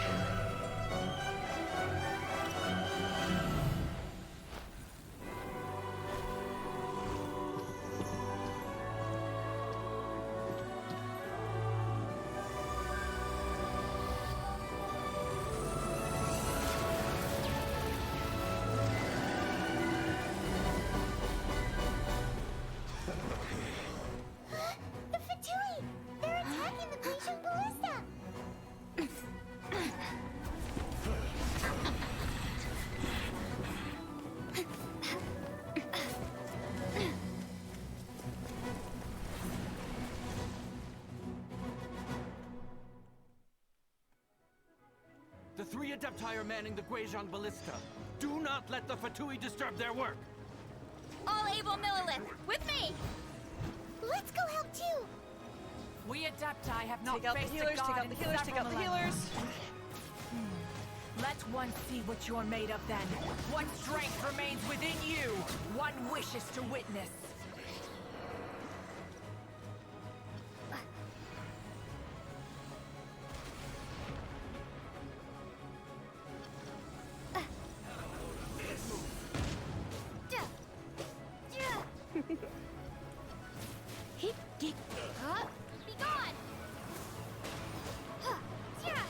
The Fatui! They're attacking the Guizhong ballista! The three Adepti are manning the Guizhong ballista. Do not let the Fatui disturb their work. All able Millelith, with me! Let's go help too! We Adepti have not Take out the faced healers, a god take out in the healers, take out the several millennia. healers. Let one see what you're made of then. What strength remains within you? One wishes to witness. Huh? Be gone! Huh. Yeah.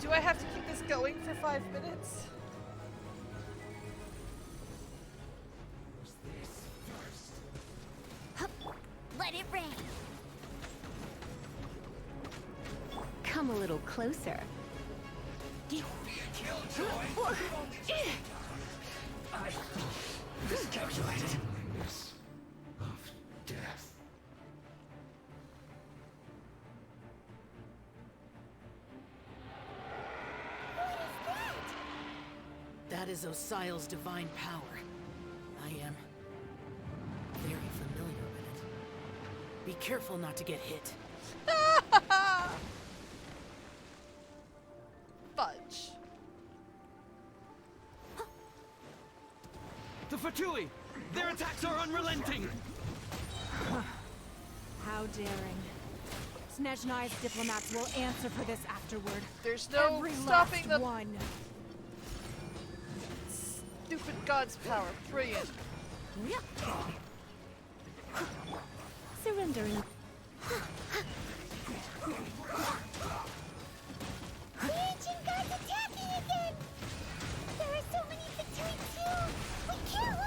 Do I have to keep this going for 5 minutes? Hup. Let it rain. Come a little closer. I miscalculated. Of death. That is Osial's divine power. I am very familiar with it. Be careful not to get hit. Fudge. The Fatui! Their attacks are unrelenting! How daring. Snezhnai's diplomats will answer for this afterward. There's no Every stopping last the one. stupid god's power. Brilliant. Surrender in a... The ancient god's attacking again! There are so many between two! We can't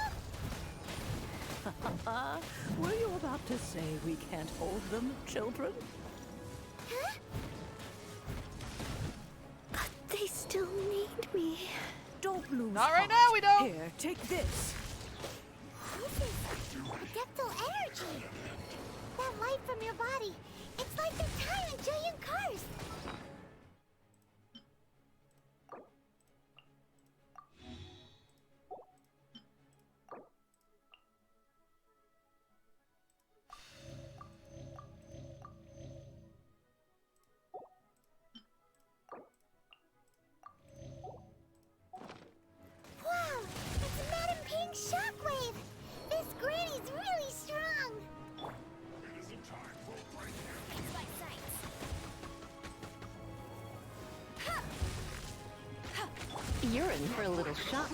look! Were you about to say we can't hold them, children? Huh? But they still need me. Don't lose Not right heart. now, we don't. Here, take this. This is adeptal energy! That light from your body, it's like the time in Julian Karst! Wow! It's Madam Ping's shockwave! This granny's really strong! It isn't time for a break. It's my sights. You're in for a little shock.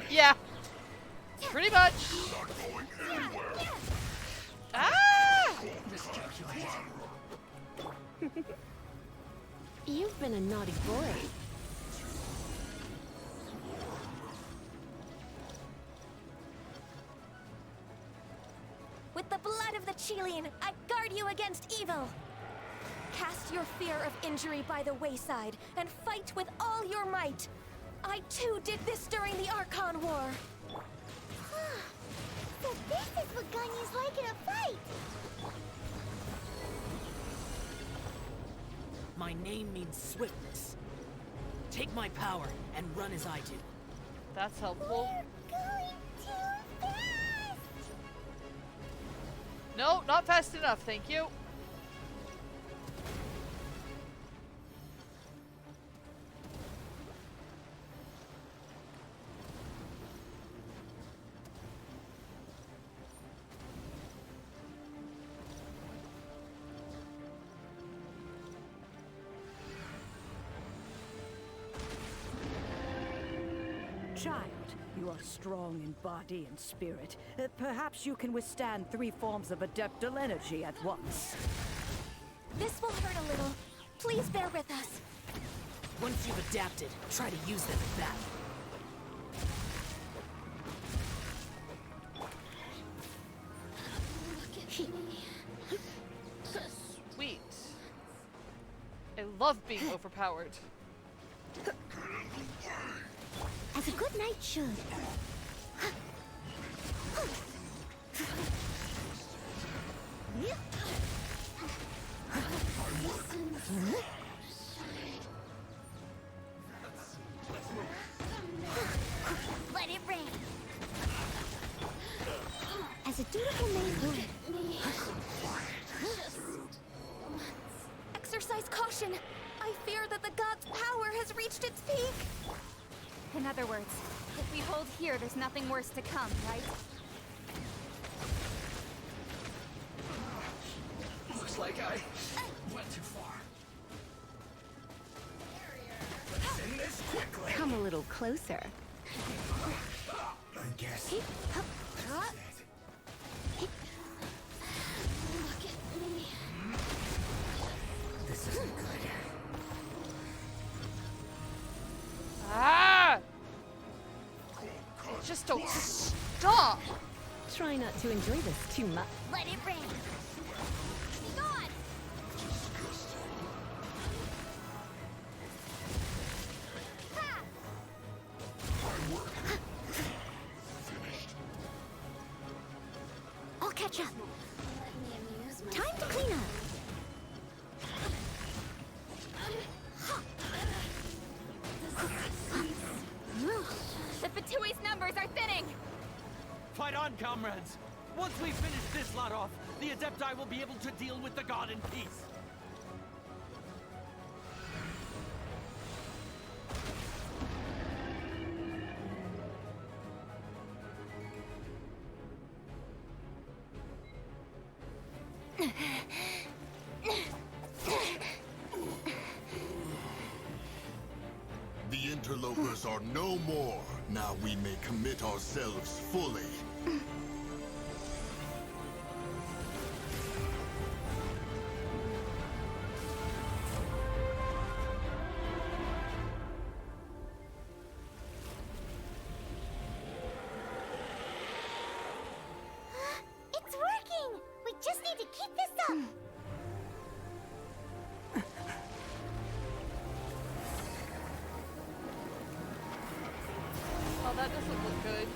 Yeah. Pretty much. Ah! You've been a naughty boy. With the blood of the Chilean, I guard you against evil. Cast your fear of injury by the wayside and fight with all your might. I too did this during the Archon War. So this is what Ganya's like in a fight! My name means swiftness. Take my power and run as I do. That's helpful. Going too fast! No, not fast enough, thank you. Child, you are strong in body and spirit. Perhaps you can withstand 3 forms of adeptal energy at once. This will hurt a little. Please bear with us. Once you've adapted, try to use them in battle. Sweet. I love being overpowered. As a good knight should. Let it rain. As a dutiful maid would. Exercise caution. I fear that the god's power has reached its peak. In other words, if we hold here, there's nothing worse to come, right? Looks like I went too far. Let's end this quickly. Come a little closer. I guess. This isn't good. Ah! Just don't stop! Try not to enjoy this too much. Let it rain. Be gone. I'll catch up. Time to clean up. The Fatui's numbers are thinning! Fight on, comrades! Once we finish this lot off, the Adepti will be able to deal with the god in peace. The interlopers are no more. Now we may commit ourselves fully. It's working! We just need to keep this up! Oh, that doesn't look good.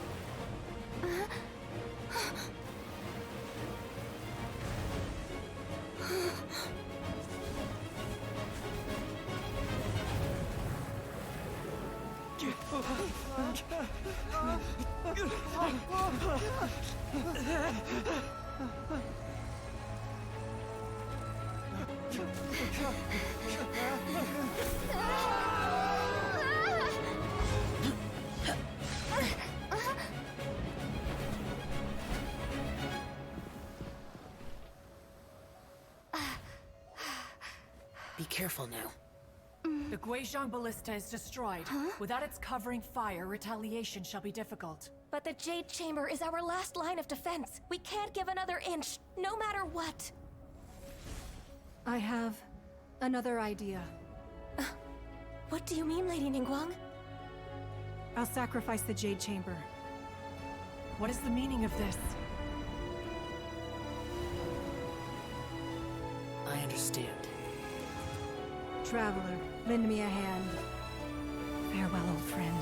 Be careful now. The Guizhong Ballista is destroyed. Without its covering fire, retaliation shall be difficult. But the Jade Chamber is our last line of defense. We can't give another inch, no matter what. I have another idea. What do you mean, Lady Ningguang? I'll sacrifice the Jade Chamber. What is the meaning of this? I understand. Traveler, lend me a hand. Farewell, old friend.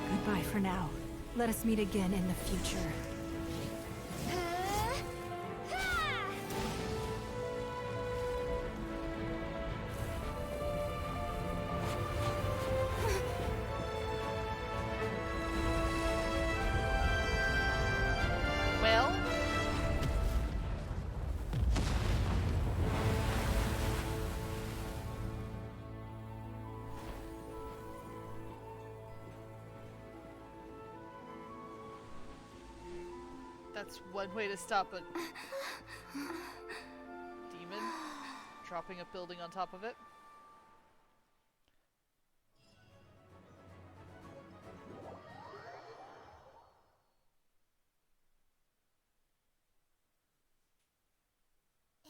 Goodbye for now. Let us meet again in the future. Well, that's one way to stop a demon dropping a building on top of it.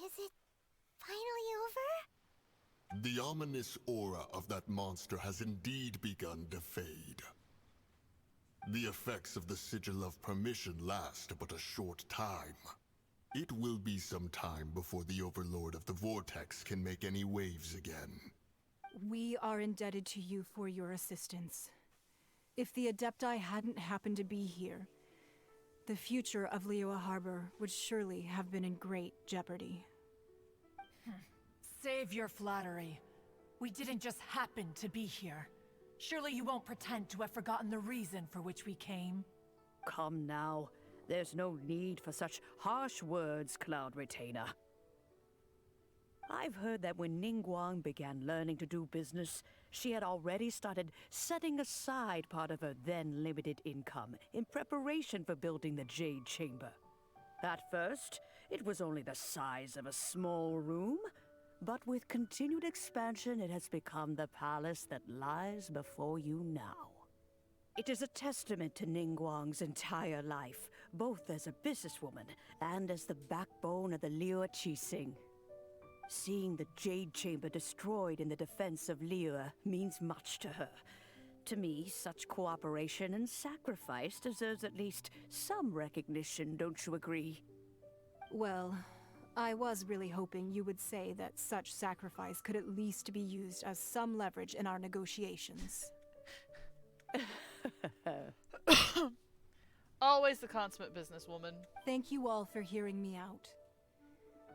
Is it finally over? The ominous aura of that monster has indeed begun to fade. The effects of the Sigil of Permission last but a short time. It will be some time before the Overlord of the Vortex can make any waves again. We are indebted to you for your assistance. If the Adepti hadn't happened to be here, the future of Liyue Harbor would surely have been in great jeopardy. Save your flattery. We didn't just happen to be here. Surely you won't pretend to have forgotten the reason for which we came. Come now. There's no need for such harsh words, Cloud Retainer. I've heard that when Ningguang began learning to do business, she had already started setting aside part of her then limited income in preparation for building the Jade Chamber. At first, it was only the size of a small room, but with continued expansion, it has become the palace that lies before you now. It is a testament to Ningguang's entire life, both as a businesswoman and as the backbone of the Liyue Qixing. Seeing the Jade Chamber destroyed in the defense of Liyue means much to her. To me, such cooperation and sacrifice deserves at least some recognition, don't you agree? Well, I was really hoping you would say that such sacrifice could at least be used as some leverage in our negotiations. Always the consummate businesswoman. Thank you all for hearing me out.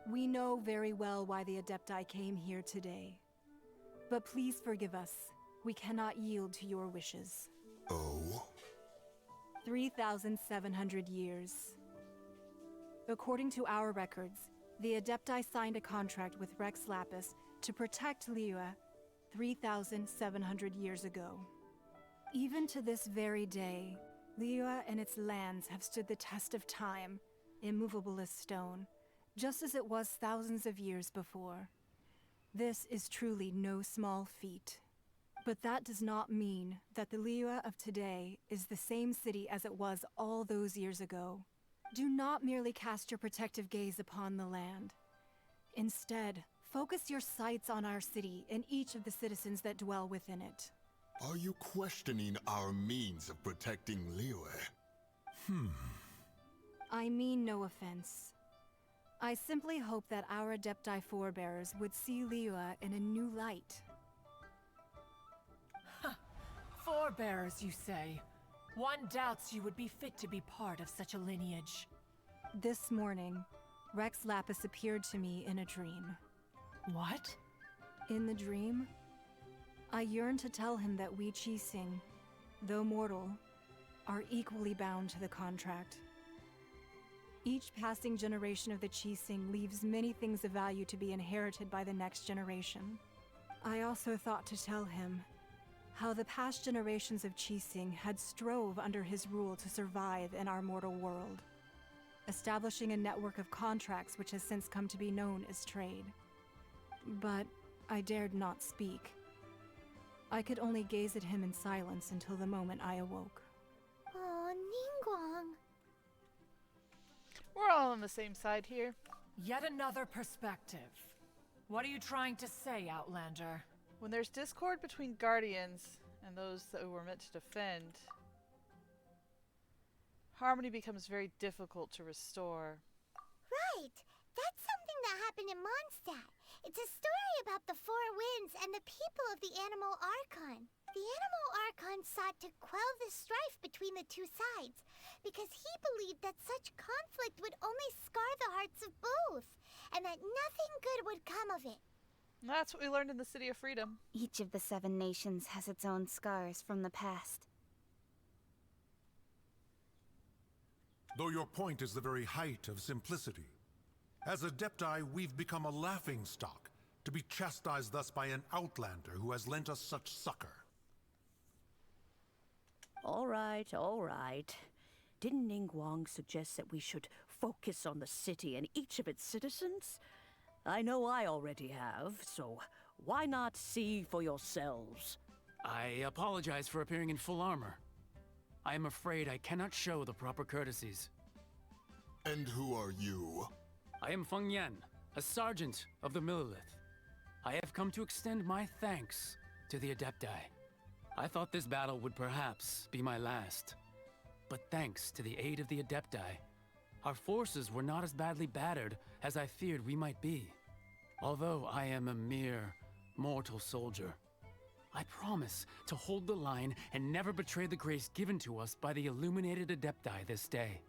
We know very well why the Adepti came here today. But please forgive us. We cannot yield to your wishes. Oh? 3,700 years. According to our records, the Adepti signed a contract with Rex Lapis to protect Liyue 3,700 years ago. Even to this very day, Liyue and its lands have stood the test of time, immovable as stone, just as it was thousands of years before. This is truly no small feat. But that does not mean that the Liyue of today is the same city as it was all those years ago. Do not merely cast your protective gaze upon the land. Instead, focus your sights on our city and each of the citizens that dwell within it. Are you questioning our means of protecting Liyue? I mean no offense. I simply hope that our Adepti forebears would see Liyue in a new light. Forebearers, you say? One doubts you would be fit to be part of such a lineage. This morning, Rex Lapis appeared to me in a dream. What? In the dream, I yearned to tell him that we Qixing, though mortal, are equally bound to the contract. Each passing generation of the Qixing leaves many things of value to be inherited by the next generation. I also thought to tell him how the past generations of Qixing had strove under his rule to survive in our mortal world, establishing a network of contracts which has since come to be known as trade. But I dared not speak. I could only gaze at him in silence until the moment I awoke. Oh, Ningguang. We're all on the same side here. Yet another perspective. What are you trying to say, Outlander? When there's discord between guardians and those that were meant to defend, harmony becomes very difficult to restore. Right. That's something that happened in Mondstadt. It's a story about the Four Winds and the people of the Animal Archon. The Animal Archon sought to quell the strife between the two sides because he believed that such conflict would only scar the hearts of both, and that nothing good would come of it. That's what we learned in the City of Freedom. Each of the 7 nations has its own scars from the past. Though your point is the very height of simplicity. As Adepti, we've become a laughingstock, to be chastised thus by an outlander who has lent us such succor. All right, all right. Didn't Ningguang suggest that we should focus on the city and each of its citizens? I know I already have, so why not see for yourselves? I apologize for appearing in full armor. I am afraid I cannot show the proper courtesies. And who are you? I am Feng Yan, a sergeant of the Millilith. I have come to extend my thanks to the Adepti. I thought this battle would perhaps be my last. But thanks to the aid of the Adepti, our forces were not as badly battered as I feared we might be. Although I am a mere mortal soldier, I promise to hold the line and never betray the grace given to us by the illuminated Adepti this day.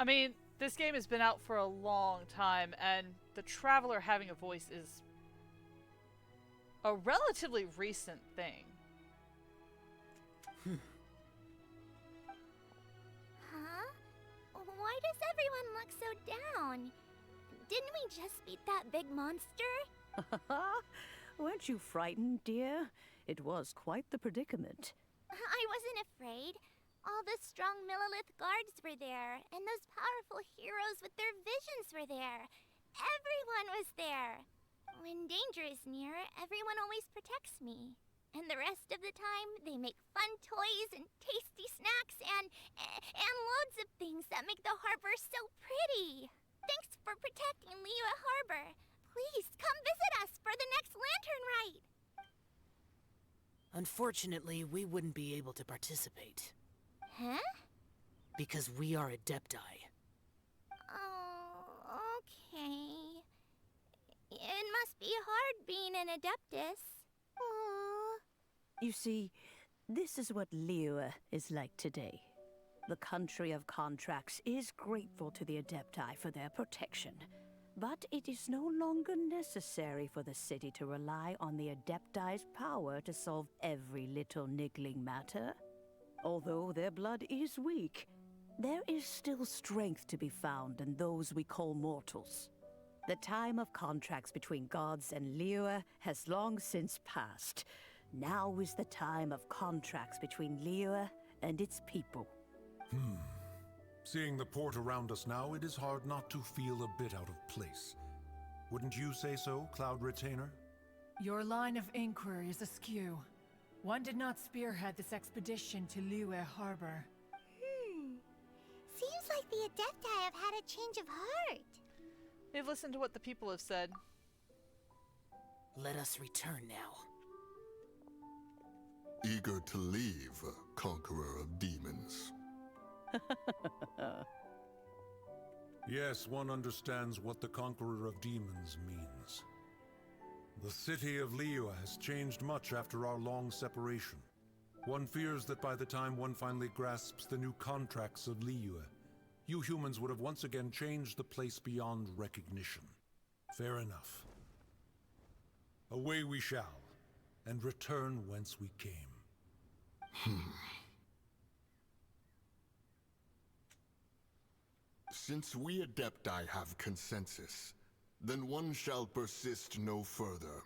I mean, this game has been out for a long time, and the Traveler having a voice is a relatively recent thing. Huh? Why does everyone look so down? Didn't we just beat that big monster? Weren't you frightened, dear? It was quite the predicament. I wasn't afraid. All the strong Millilith guards were there, and those powerful heroes with their visions were there. Everyone was there. When danger is near, everyone always protects me. And the rest of the time, they make fun toys and tasty snacks and loads of things that make the harbor so pretty. Thanks for protecting Liyue Harbor. Please come visit us for the next lantern rite. Unfortunately, we wouldn't be able to participate. Huh? Because we are Adepti. Oh, okay. It must be hard being an Adeptus. Aww. You see, this is what Liyue is like today. The country of contracts is grateful to the Adepti for their protection. But it is no longer necessary for the city to rely on the Adepti's power to solve every little niggling matter. Although their blood is weak, there is still strength to be found in those we call mortals. The time of contracts between gods and Liyue has long since passed. Now is the time of contracts between Liyue and its people. Seeing the port around us now, it is hard not to feel a bit out of place. Wouldn't you say so, Cloud Retainer? Your line of inquiry is askew. One did not spearhead this expedition to Liyue Harbor. Seems like the Adepti have had a change of heart. They've listened to what the people have said. Let us return now. Eager to leave, Conqueror of Demons. Yes, one understands what the Conqueror of Demons means. The city of Liyue has changed much after our long separation. One fears that by the time one finally grasps the new contracts of Liyue, you humans would have once again changed the place beyond recognition. Fair enough. Away we shall, and return whence we came. Since we Adepti have consensus, then one shall persist no further.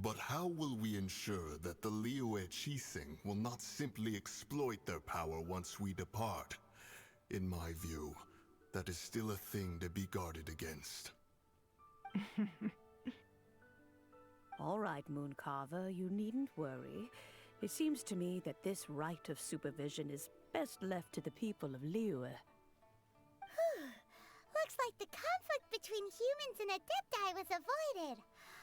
But how will we ensure that the Liyue Qixing will not simply exploit their power once we depart? In my view, that is still a thing to be guarded against. All right, Mooncarver, you needn't worry. It seems to me that this right of supervision is best left to the people of Liyue. Looks like the conflict between humans and Adepti was avoided.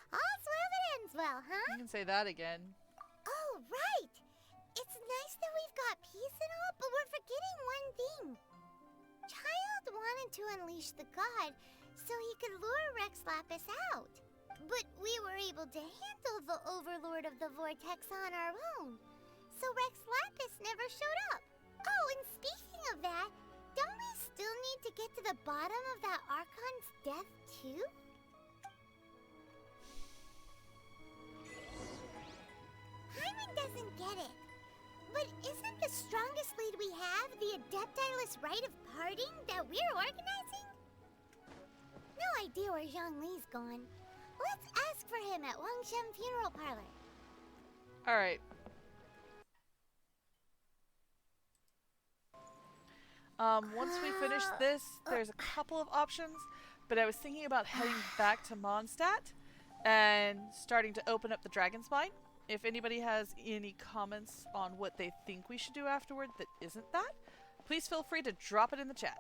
All's well that ends well, huh? You can say that again. Oh, right! It's nice that we've got peace and all, but we're forgetting one thing. Child wanted to unleash the god so he could lure Rex Lapis out. But we were able to handle the Overlord of the Vortex on our own. So Rex Lapis never showed up. Oh, and speaking of that, don't we still need to get to the bottom of that Archon's death, too? Hyman doesn't get it. But isn't the strongest lead we have the Adepti-less rite of parting that we're organizing? No idea where Zhongli's gone. Let's ask for him at Wangshen Funeral Parlor. Alright. Once we finish this, there's a couple of options, but I was thinking about heading back to Mondstadt and starting to open up the Dragon's Mine. If anybody has any comments on what they think we should do afterward that isn't that, please feel free to drop it in the chat.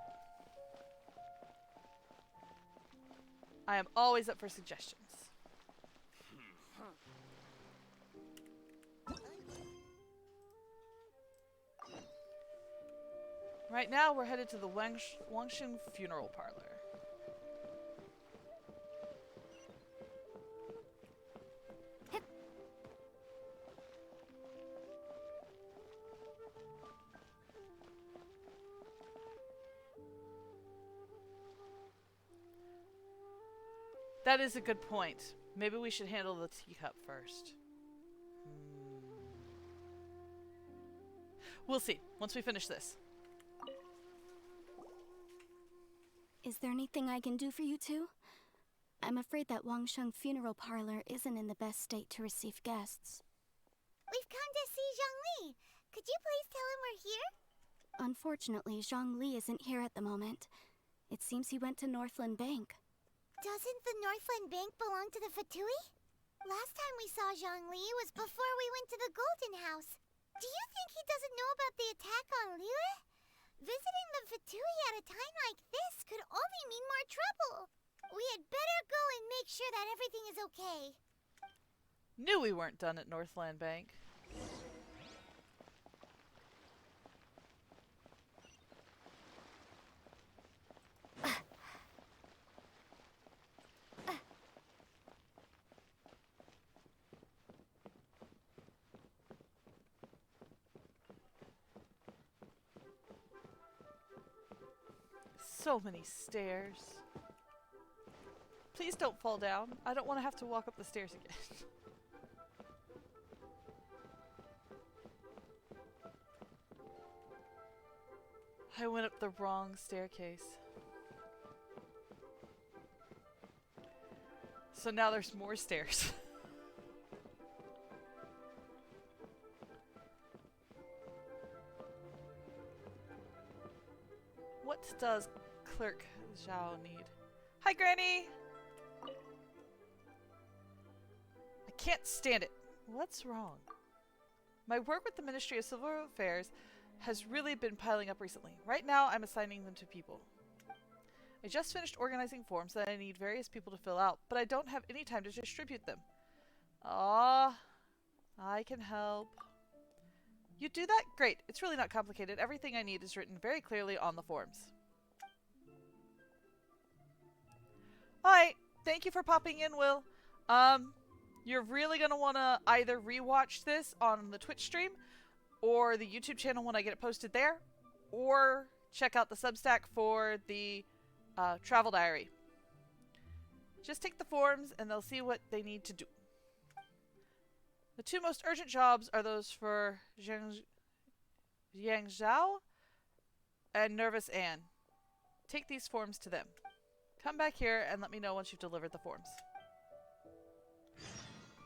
I am always up for suggestions. Right now, we're headed to the Wangshen Funeral Parlor. That is a good point. Maybe we should handle the teacup first. We'll see, once we finish this. Is there anything I can do for you two? I'm afraid that Wangshen Funeral Parlor isn't in the best state to receive guests. We've come to see Zhongli. Could you please tell him we're here? Unfortunately, Zhongli isn't here at the moment. It seems he went to Northland Bank. Doesn't the Northland Bank belong to the Fatui? Last time we saw Zhongli was before we went to the Golden House. Do you think he doesn't know about the attack on Liyue? Visiting the Fatui at a time like this could only mean more trouble. We had better go and make sure that everything is okay. Knew we weren't done at Northland Bank. So many stairs. Please don't fall down. I don't want to have to walk up the stairs again. I went up the wrong staircase. So now there's more stairs. does Clerk Zhao need? Hi, Granny! I can't stand it. What's wrong? My work with the Ministry of Civil Affairs has really been piling up recently. Right now, I'm assigning them to people. I just finished organizing forms that I need various people to fill out, but I don't have any time to distribute them. Ah, I can help. You do that? Great. It's really not complicated. Everything I need is written very clearly on the forms. Alright, thank you for popping in, Will. You're really going to want to either rewatch this on the Twitch stream or the YouTube channel when I get it posted there, or check out the Substack for the travel diary. Just take the forms and they'll see what they need to do. The two most urgent jobs are those for Yang Zhao and Nervous Anne. Take these forms to them. Come back here and let me know once you've delivered the forms.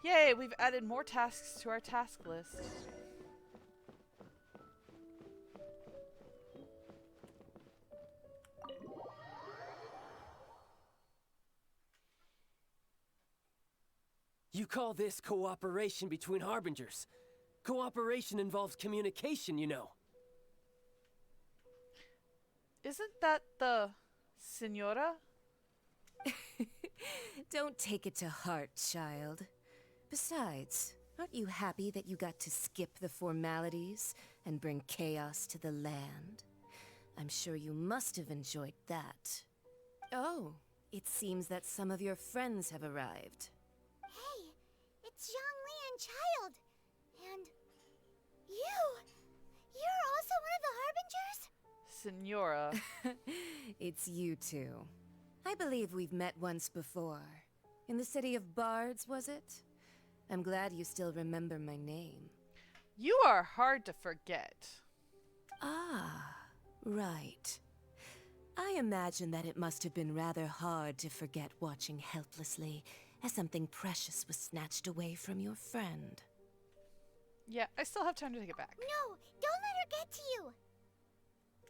Yay, we've added more tasks to our task list. You call this cooperation between Harbingers. Cooperation involves communication, you know. Isn't that the Senora? Don't take it to heart, child. Besides, aren't you happy that you got to skip the formalities and bring chaos to the land? I'm sure you must have enjoyed that. Oh, it seems that some of your friends have arrived. Hey, it's Zhongli and Child. And you're also one of the Harbingers? Senora. It's you two. I believe we've met once before. In the city of Bards, was it? I'm glad you still remember my name. You are hard to forget. Ah, right. I imagine that it must have been rather hard to forget watching helplessly as something precious was snatched away from your friend. Yeah, I still have time to take it back. No, don't let her get to you.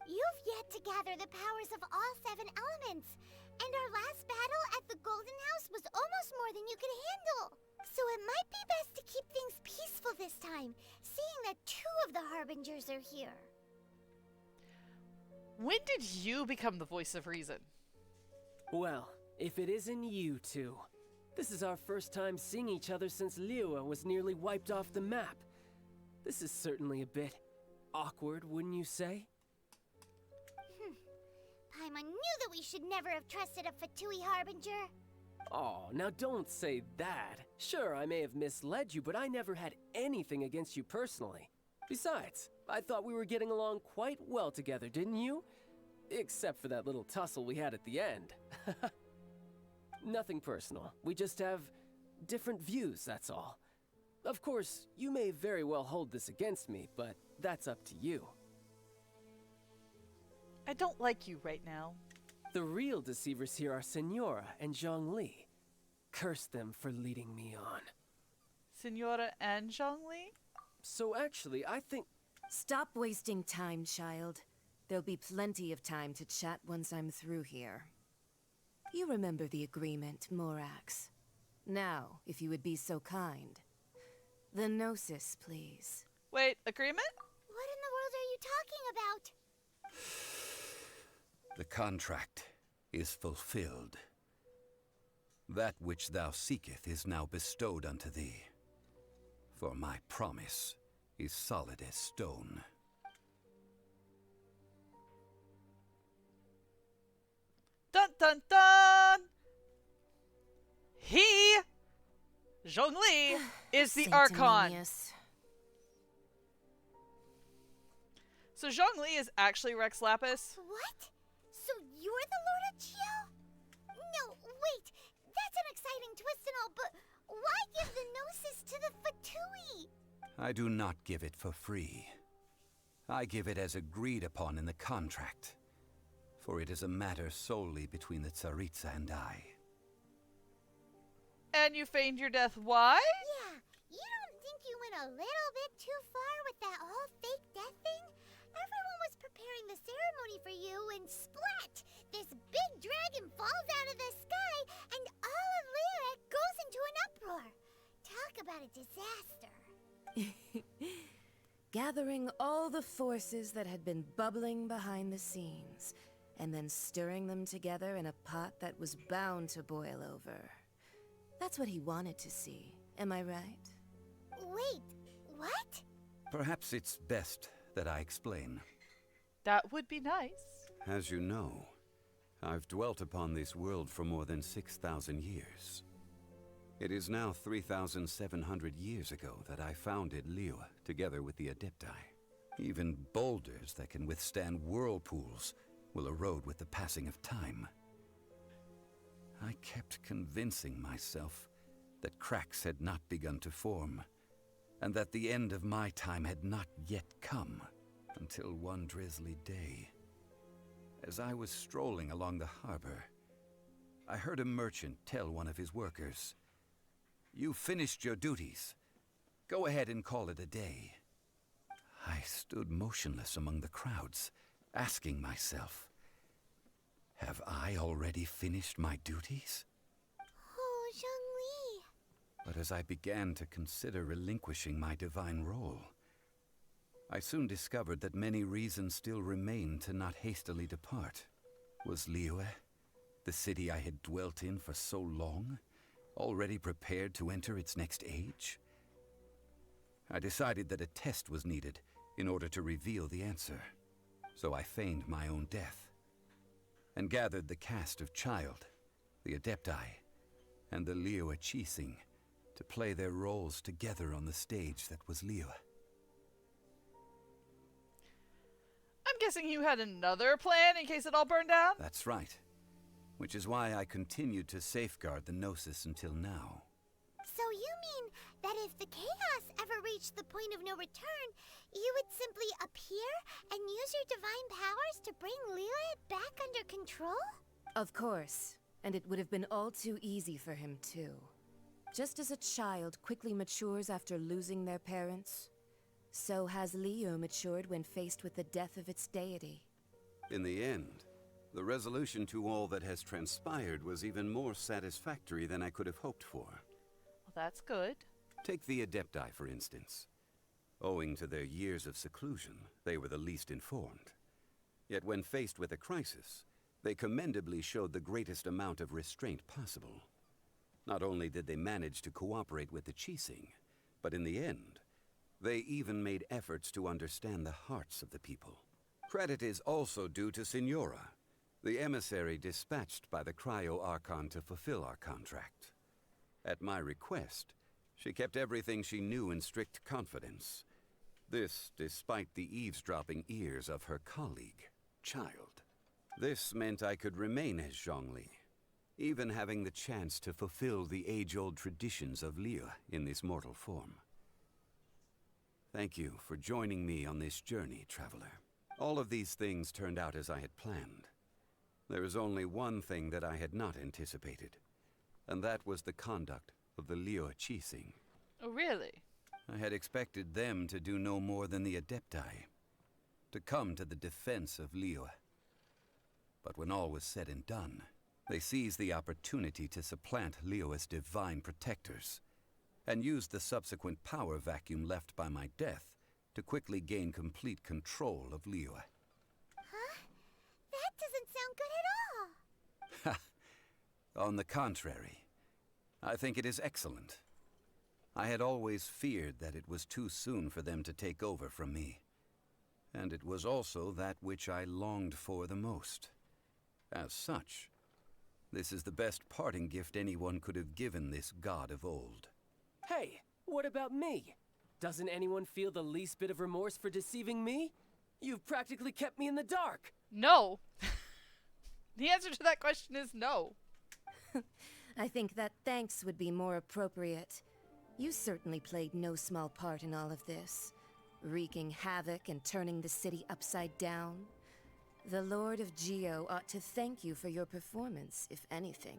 You've yet to gather the powers of all 7 elements. And our last battle at the Golden House was almost more than you could handle. So it might be best to keep things peaceful this time, seeing that 2 of the Harbingers are here. When did you become the voice of reason? Well, if it isn't you two. This is our first time seeing each other since Liyue was nearly wiped off the map. This is certainly a bit awkward, wouldn't you say? Paimon knew that we should never have trusted a Fatui Harbinger. Oh, now don't say that. Sure, I may have misled you, but I never had anything against you personally. Besides, I thought we were getting along quite well together, didn't you? Except for that little tussle we had at the end. Nothing personal. We just have different views, that's all. Of course, you may very well hold this against me, but that's up to you. I don't like you right now. The real deceivers here are Senora and Zhongli. Curse them for leading me on. Senora and Zhongli? So actually, I think... Stop wasting time, child. There'll be plenty of time to chat once I'm through here. You remember the agreement, Morax. Now, if you would be so kind. The Gnosis, please. Wait, agreement? What in the world are you talking about? The contract is fulfilled. That which thou seeketh is now bestowed unto thee. For my promise is solid as stone. Dun dun dun! Zhongli, is the Archon. So Zhongli is actually Rex Lapis. What? So you're the Lord of Geo? No, wait. That's an exciting twist and all, but why give the Gnosis to the Fatui? I do not give it for free. I give it as agreed upon in the contract. For it is a matter solely between the Tsaritsa and I. And you feigned your death, why? Yeah, you don't think you went a little bit too far with that whole fake death thing? Everyone was prepared preparing the ceremony for you, and splat! This big dragon falls out of the sky, and all of Liyue goes into an uproar. Talk about a disaster. Gathering all the forces that had been bubbling behind the scenes, and then stirring them together in a pot that was bound to boil over. That's what he wanted to see, am I right? Wait, what? Perhaps it's best that I explain. That would be nice. As you know, I've dwelt upon this world for more than 6,000 years. It is now 3,700 years ago that I founded Liyue together with the Adepti. Even boulders that can withstand whirlpools will erode with the passing of time. I kept convincing myself that cracks had not begun to form, and that the end of my time had not yet come, until one drizzly day. As I was strolling along the harbor, I heard a merchant tell one of his workers, "You've finished your duties. Go ahead and call it a day." I stood motionless among the crowds, asking myself, have I already finished my duties? Oh, Zhongli. But as I began to consider relinquishing my divine role, I soon discovered that many reasons still remained to not hastily depart. Was Liyue, the city I had dwelt in for so long, already prepared to enter its next age? I decided that a test was needed in order to reveal the answer. So I feigned my own death, and gathered the cast of Child, the Adepti, and the Liyue Qixing to play their roles together on the stage that was Liyue. I'm guessing you had another plan in case it all burned down? That's right. Which is why I continued to safeguard the Gnosis until now. So you mean that if the chaos ever reached the point of no return, you would simply appear and use your divine powers to bring Liyue back under control? Of course, and it would have been all too easy for him too. Just as a child quickly matures after losing their parents, so has Liyue matured when faced with the death of its deity. In the end, the resolution to all that has transpired was even more satisfactory than I could have hoped for. Well, that's good. Take the Adepti, for instance. Owing to their years of seclusion, they were the least informed. Yet when faced with a crisis, they commendably showed the greatest amount of restraint possible. Not only did they manage to cooperate with the Qixing, but in the end, they even made efforts to understand the hearts of the people. Credit is also due to Signora, the emissary dispatched by the Cryo-Archon to fulfill our contract. At my request, she kept everything she knew in strict confidence. This despite the eavesdropping ears of her colleague, Child. This meant I could remain as Zhongli, even having the chance to fulfill the age-old traditions of Liyue in this mortal form. Thank you for joining me on this journey, Traveler. All of these things turned out as I had planned. There is only one thing that I had not anticipated, and that was the conduct of the Liyue Qixing. Oh, really? I had expected them to do no more than the Adepti, to come to the defense of Liyue. But when all was said and done, they seized the opportunity to supplant Liyue's divine protectors, and used the subsequent power vacuum left by my death to quickly gain complete control of Liyue. Huh? That doesn't sound good at all. On the contrary, I think it is excellent. I had always feared that it was too soon for them to take over from me, and it was also that which I longed for the most. As such, this is the best parting gift anyone could have given this god of old. Hey, what about me? Doesn't anyone feel the least bit of remorse for deceiving me? You've practically kept me in the dark. No. The answer to that question is no. I think that thanks would be more appropriate. You certainly played no small part in all of this, wreaking havoc and turning the city upside down. The Lord of Geo ought to thank you for your performance, if anything.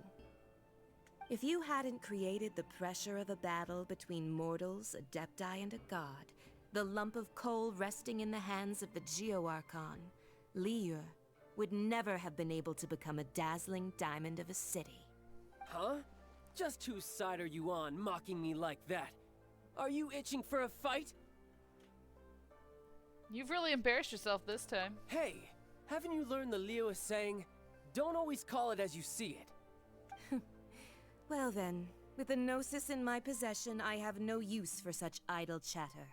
If you hadn't created the pressure of a battle between mortals, Adepti, and a god, the lump of coal resting in the hands of the Geo-Archon, Liyue would never have been able to become a dazzling diamond of a city. Huh? Just whose side are you on, mocking me like that? Are you itching for a fight? You've really embarrassed yourself this time. Hey, haven't you learned the Liyue saying, don't always call it as you see it? Well then, with the Gnosis in my possession, I have no use for such idle chatter.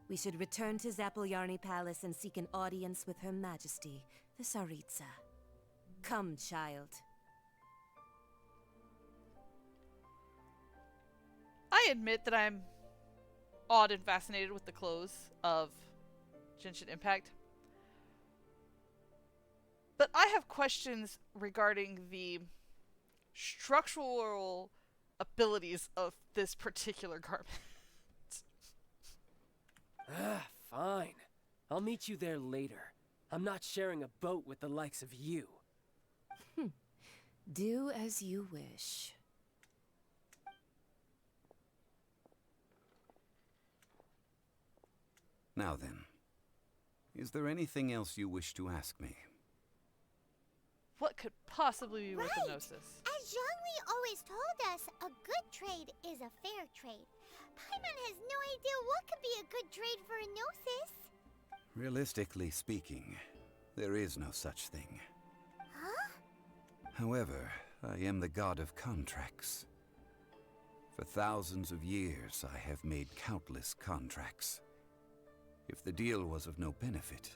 We should return to Zapoljarny Palace and seek an audience with Her Majesty, the Tsaritsa. Come, child. I admit that I'm awed and fascinated with the clothes of Genshin Impact. But I have questions regarding the structural abilities of this particular garment. Fine. I'll meet you there later. I'm not sharing a boat with the likes of you. Do as you wish. Now then, is there anything else you wish to ask me? What could possibly be with the Gnosis? As Zhongli always told us, a good trade is a fair trade. Paimon has no idea what could be a good trade for a Gnosis. Realistically speaking, there is no such thing. Huh? However, I am the god of contracts. For thousands of years, I have made countless contracts. If the deal was of no benefit,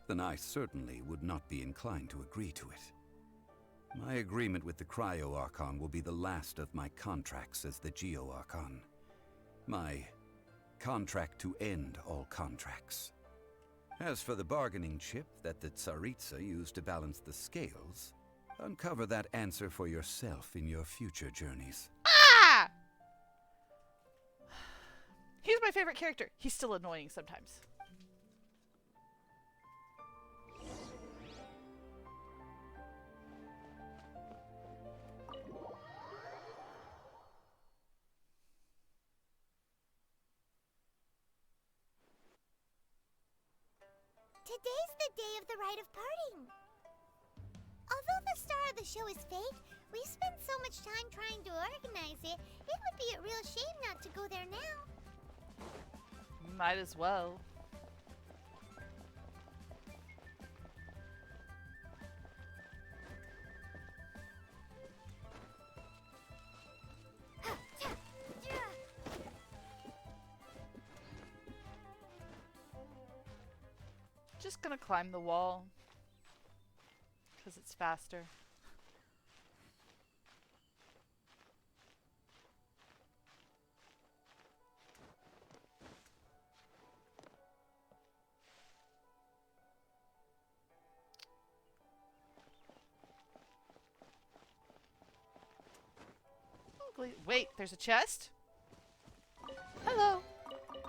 then I certainly would not be inclined to agree to it. My agreement with the Cryo Archon will be the last of my contracts as the Geo Archon. My contract to end all contracts. As for the bargaining chip that the Tsaritsa used to balance the scales, uncover that answer for yourself in your future journeys. Ah! He's my favorite character. He's still annoying sometimes. Today's the day of the rite of parting. Although the star of the show is fake, we spent so much time trying to organize it, it would be a real shame not to go there now. Might as well. Just gonna climb the wall because it's faster. Wait, there's a chest? Hello.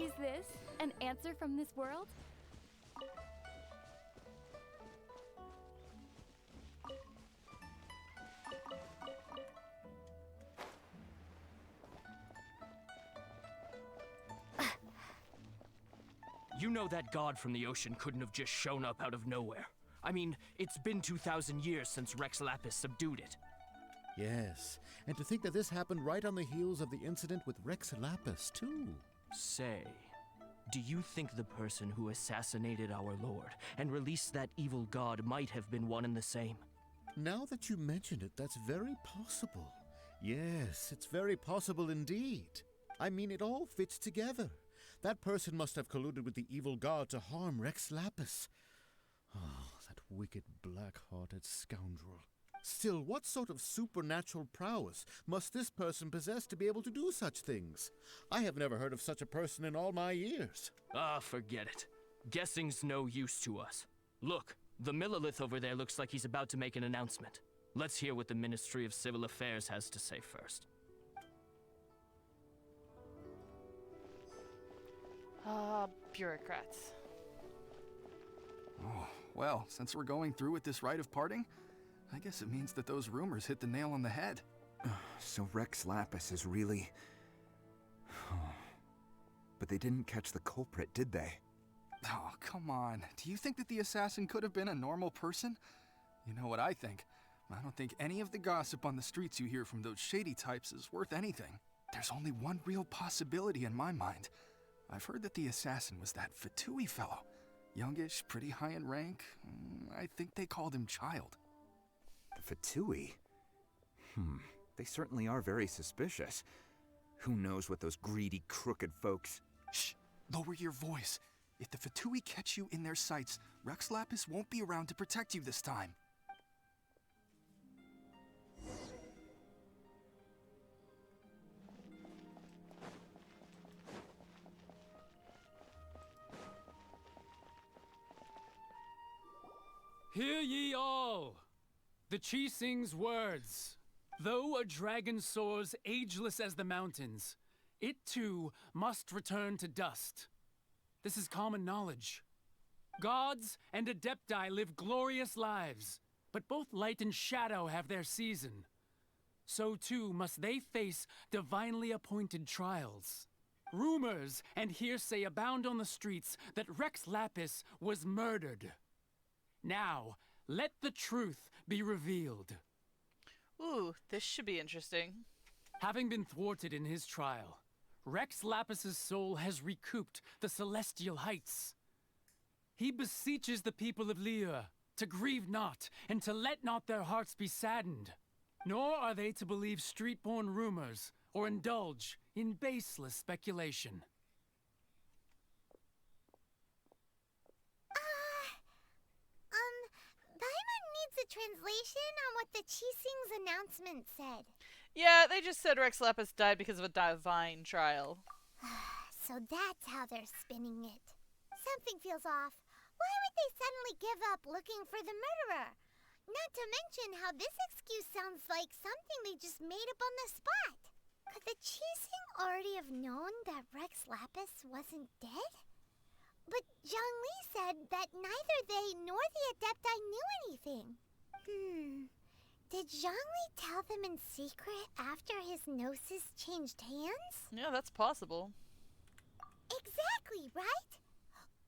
Is this an answer from this world? You know that god from the ocean couldn't have just shown up out of nowhere. I mean, it's been 2,000 years since Rex Lapis subdued it. Yes, and to think that this happened right on the heels of the incident with Rex Lapis, too. Say, do you think the person who assassinated our lord and released that evil god might have been one and the same? Now that you mention it, that's very possible. Yes, it's very possible indeed. I mean, it all fits together. That person must have colluded with the evil god to harm Rex Lapis. Oh, that wicked, black-hearted scoundrel. Still, what sort of supernatural prowess must this person possess to be able to do such things? I have never heard of such a person in all my years. Ah, forget it. Guessing's no use to us. Look, the Millilith over there looks like he's about to make an announcement. Let's hear what the Ministry of Civil Affairs has to say first. Bureaucrats. Oh, well, since we're going through with this rite of parting, I guess it means that those rumors hit the nail on the head. So Rex Lapis is really... But they didn't catch the culprit, did they? Oh, come on. Do you think that the assassin could have been a normal person? You know what I think. I don't think any of the gossip on the streets you hear from those shady types is worth anything. There's only one real possibility in my mind. I've heard that the assassin was that Fatui fellow. Youngish, pretty high in rank. I think they called him Child. The Fatui? They certainly are very suspicious. Who knows what those greedy, crooked folks... Shh! Lower your voice. If the Fatui catch you in their sights, Rex Lapis won't be around to protect you this time. Hear ye all! The Chi-Sing's words. Though a dragon soars ageless as the mountains, it too must return to dust. This is common knowledge. Gods and Adepti live glorious lives, but both light and shadow have their season. So too must they face divinely appointed trials. Rumors and hearsay abound on the streets that Rex Lapis was murdered. Now, let the truth be revealed. Ooh, this should be interesting. Having been thwarted in his trial, Rex Lapis's soul has recouped the celestial heights. He beseeches the people of Liyue to grieve not and to let not their hearts be saddened. Nor are they to believe street-born rumors or indulge in baseless speculation. Paimon needs a translation on what the Chi-Sing's announcement said. Yeah, they just said Rex Lapis died because of a divine trial. So that's how they're spinning it. Something feels off. Why would they suddenly give up looking for the murderer? Not to mention how this excuse sounds like something they just made up on the spot. Could the Chi-Sing already have known that Rex Lapis wasn't dead? But Zhongli said that neither they nor the Adepti knew anything. Did Zhongli tell them in secret after his gnosis changed hands? Yeah, that's possible. Exactly, right?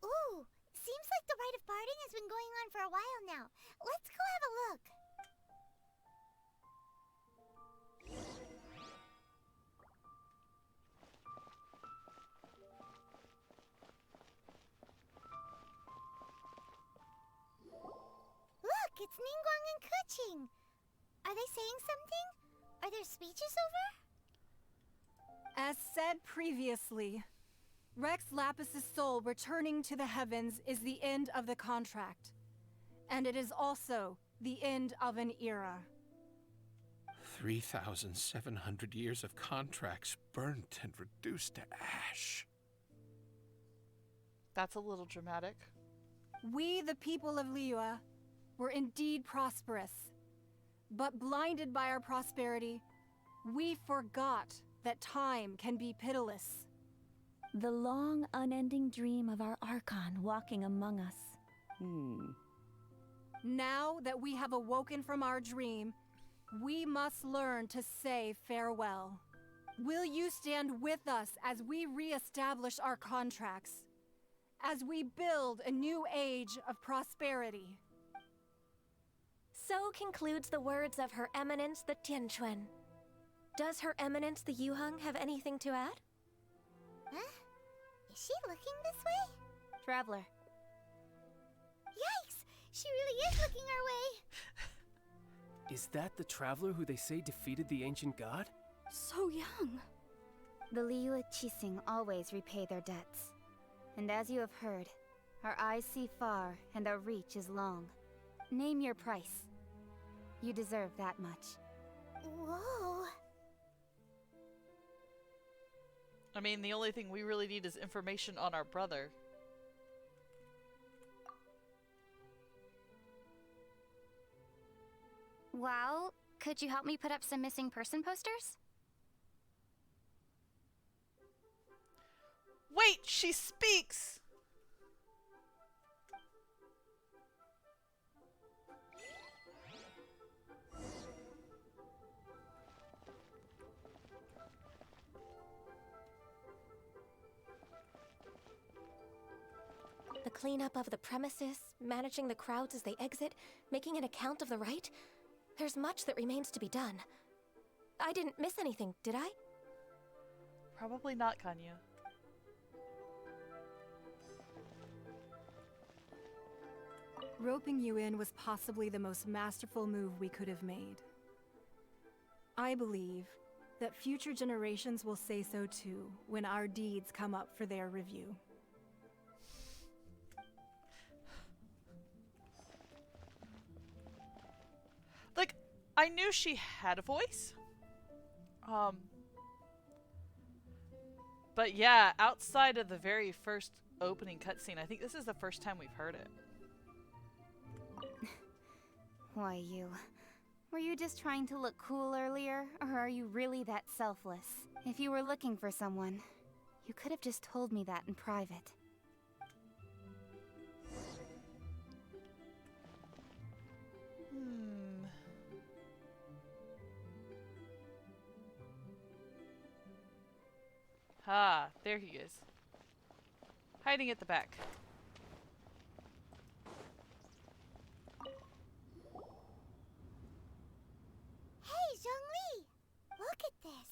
Ooh, seems like the rite of parting has been going on for a while now. Let's go have a look. Look, it's Ningguang and Keqing. Are they saying something? Are their speeches over? As said previously, Rex Lapis's soul returning to the heavens is the end of the contract. And it is also the end of an era. 3,700 years of contracts burnt and reduced to ash. That's a little dramatic. We, the people of Liyue, were indeed prosperous. But blinded by our prosperity, we forgot that time can be pitiless. The long, unending dream of our Archon walking among us. Now that we have awoken from our dream, we must learn to say farewell. Will you stand with us as we re-establish our contracts? As we build a new age of prosperity? So concludes the words of Her Eminence the Tianquan. Does Her Eminence the Yuheng have anything to add? Huh? Is she looking this way? Traveler. Yikes! She really is looking our way! Is that the traveler who they say defeated the ancient god? So young. The Liyue Chi-Sing always repay their debts. And as you have heard, our eyes see far and our reach is long. Name your price. You deserve that much. Whoa. I mean, the only thing we really need is information on our brother. Well, could you help me put up some missing person posters? Wait, she speaks! The cleanup of the premises, managing the crowds as they exit, making an account of the rite. There's much that remains to be done. I didn't miss anything, did I? Probably not, Kanya. Roping you in was possibly the most masterful move we could have made. I believe that future generations will say so too when our deeds come up for their review. Like, I knew she had a voice. But yeah, outside of the very first opening cutscene, I think this is the first time we've heard it. Why, you? Were you just trying to look cool earlier, or are you really that selfless? If you were looking for someone, you could have just told me that in private. Ah, there he is. Hiding at the back. Hey, Zhongli! Look at this.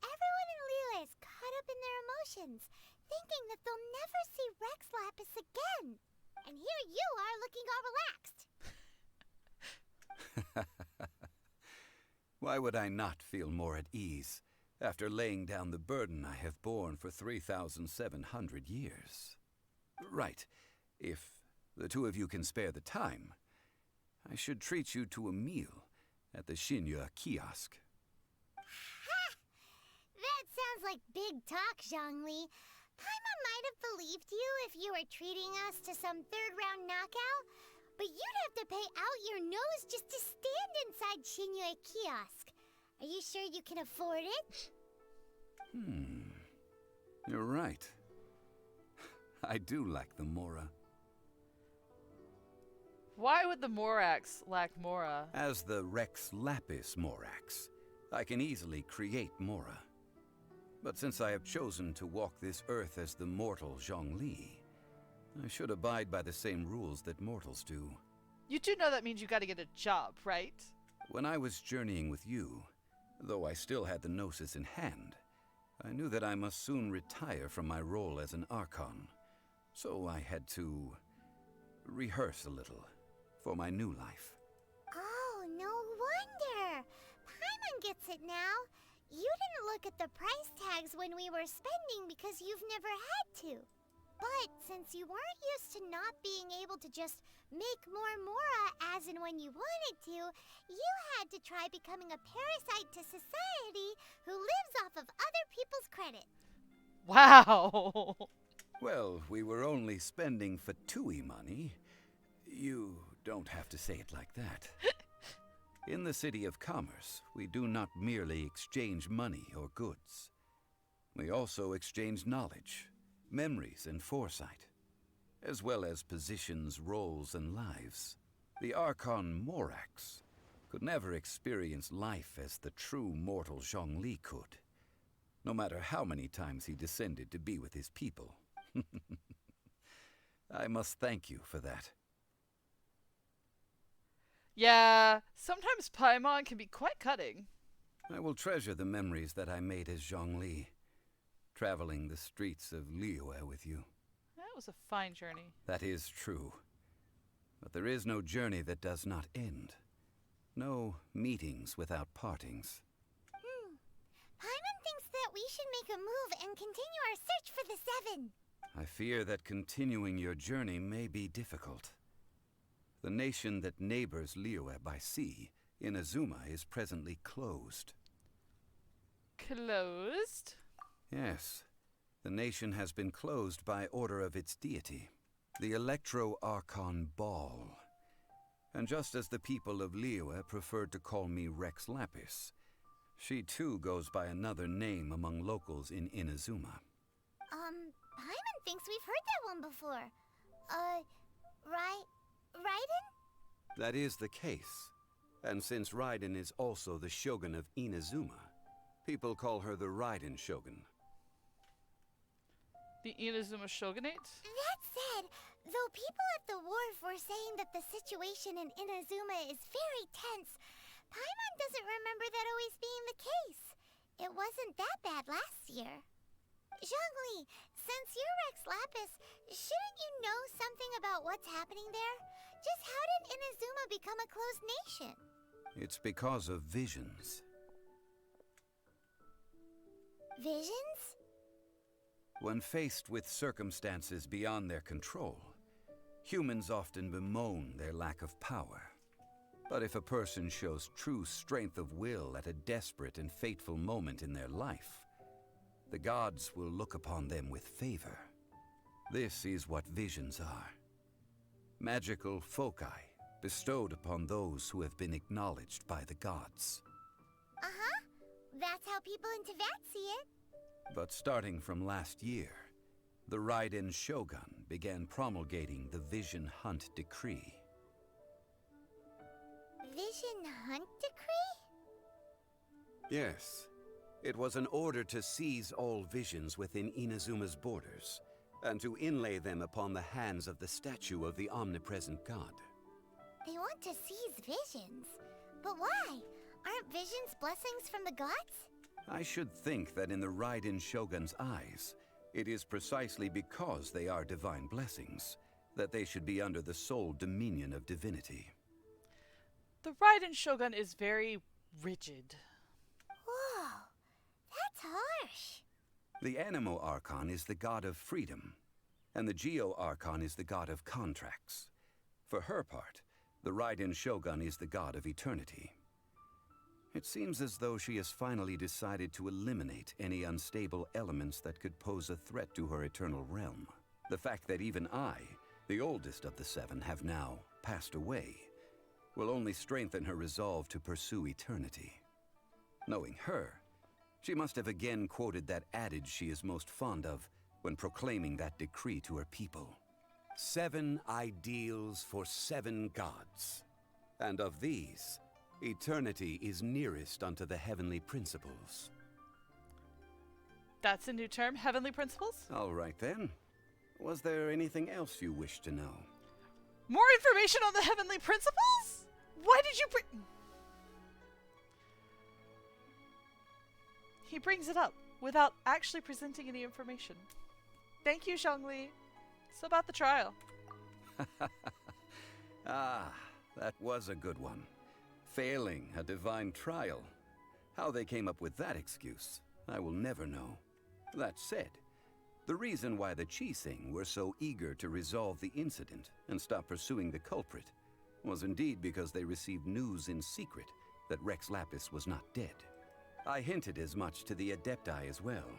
Everyone in Liyue is caught up in their emotions, thinking that they'll never see Rex Lapis again. And here you are looking all relaxed. Why would I not feel more at ease after laying down the burden I have borne for 3,700 years? Right. If the two of you can spare the time, I should treat you to a meal at the Shinya kiosk. Ha! That sounds like big talk, Zhongli. Paimon might have believed you if you were treating us to some third-round knockout, but you'd have to pay out your nose just to stand inside Shinya kiosk. Are you sure you can afford it? You're right. I do lack the Mora. Why would the Morax lack Mora? As the Rex Lapis Morax, I can easily create Mora. But since I have chosen to walk this earth as the mortal Zhongli, I should abide by the same rules that mortals do. You do know that means you gotta get a job, right? When I was journeying with you, though I still had the Gnosis in hand, I knew that I must soon retire from my role as an Archon. So I had to rehearse a little for my new life. Oh, no wonder. Paimon gets it now. You didn't look at the price tags when we were spending because you've never had to. But since you weren't used to not being able to just make more Mora as and when you wanted to, you had to try becoming a parasite to society who lives off of other people's credit. Wow! Well, we were only spending Fatui money. You don't have to say it like that. In the City of Commerce, we do not merely exchange money or goods. We also exchange knowledge, memories, and foresight, as well as positions, roles, and lives. The Archon Morax could never experience life as the true mortal Zhongli could, no matter how many times he descended to be with his people. I must thank you for that. Yeah, sometimes Paimon can be quite cutting. I will treasure the memories that I made as Zhongli, traveling the streets of Liyue with you. That was a fine journey. That is true. But there is no journey that does not end. No meetings without partings. Paimon thinks that we should make a move and continue our search for the Seven. I fear that continuing your journey may be difficult. The nation that neighbors Liyue by sea, Inazuma, is presently closed. Closed? Yes. The nation has been closed by order of its deity, the Electro-Archon Ball. And just as the people of Liyue preferred to call me Rex Lapis, she too goes by another name among locals in Inazuma. Paimon thinks we've heard that one before. Raiden? That is the case. And since Raiden is also the Shogun of Inazuma, people call her the Raiden Shogun. The Inazuma Shogunate? That said, Though people at the wharf were saying that the situation in Inazuma is very tense, Paimon doesn't remember that always being the case. It wasn't that bad last year. Zhongli, since you're Rex Lapis, shouldn't you know something about what's happening there? Just how did Inazuma become a closed nation? It's because of visions. Visions? When faced with circumstances beyond their control, humans often bemoan their lack of power. But if a person shows true strength of will at a desperate and fateful moment in their life, the gods will look upon them with favor. This is what visions are. Magical foci bestowed upon those who have been acknowledged by the gods. Uh-huh. That's how people in Teyvat see it. But starting from last year, the Raiden Shogun began promulgating the Vision Hunt Decree. Vision Hunt Decree? Yes. It was an order to seize all visions within Inazuma's borders, and to inlay them upon the hands of the statue of the omnipresent god. They want to seize visions. But why? Aren't visions blessings from the gods? I should think that in the Raiden Shogun's eyes, it is precisely because they are divine blessings that they should be under the sole dominion of divinity. The Raiden Shogun is very rigid. Whoa, that's harsh. The Anemo Archon is the god of freedom, and the Geo Archon is the god of contracts. For her part, the Raiden Shogun is the god of eternity. It seems as though she has finally decided to eliminate any unstable elements that could pose a threat to her eternal realm. The fact that even I, the oldest of the seven, have now passed away, will only strengthen her resolve to pursue eternity. Knowing her, she must have again quoted that adage she is most fond of when proclaiming that decree to her people. 7 ideals for 7 gods, and of these, eternity is nearest unto the heavenly principles. That's a new term, heavenly principles? All right then. Was there anything else you wish to know? More information on the heavenly principles? Why did you bring... He brings it up without actually presenting any information. Thank you, Zhongli. So about the trial. Ah, that was a good one. Failing a divine trial. How they came up with that excuse, I will never know. That said, the reason why the Qixing were so eager to resolve the incident and stop pursuing the culprit was indeed because they received news in secret that Rex Lapis was not dead. I hinted as much to the Adepti as well.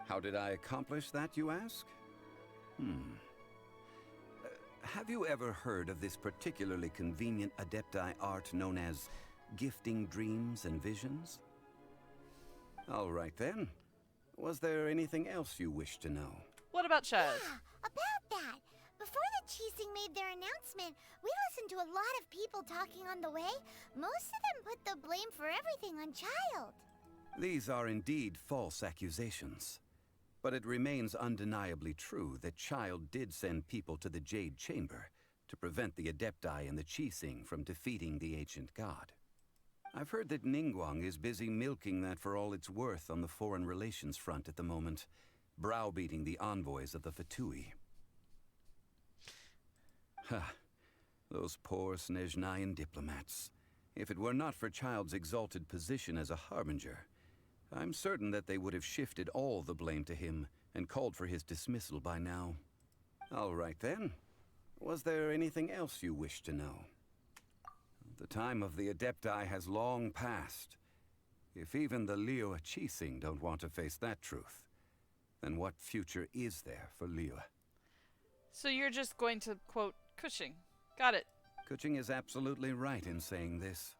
How did I accomplish that, you ask? Have you ever heard of this particularly convenient Adepti art known as gifting dreams and visions? All right then. Was there anything else you wish to know? What about Chaz? Yeah, about that. Before the Qixing made their announcement, we listened to a lot of people talking on the way. Most of them put the blame for everything on Child. These are indeed false accusations. But it remains undeniably true that Child did send people to the Jade Chamber to prevent the Adepti and the Qixing from defeating the ancient god. I've heard that Ningguang is busy milking that for all it's worth on the foreign relations front at the moment, browbeating the envoys of the Fatui. Ha! Those poor Snezhnayan diplomats. If it were not for Child's exalted position as a harbinger, I'm certain that they would have shifted all the blame to him and called for his dismissal by now. All right then. Was there anything else you wish to know? The time of the Adepti has long passed. If even the Liyue Qixing don't want to face that truth, then what future is there for Liyue? So you're just going to quote Kuching. Got it. Kuching is absolutely right in saying this.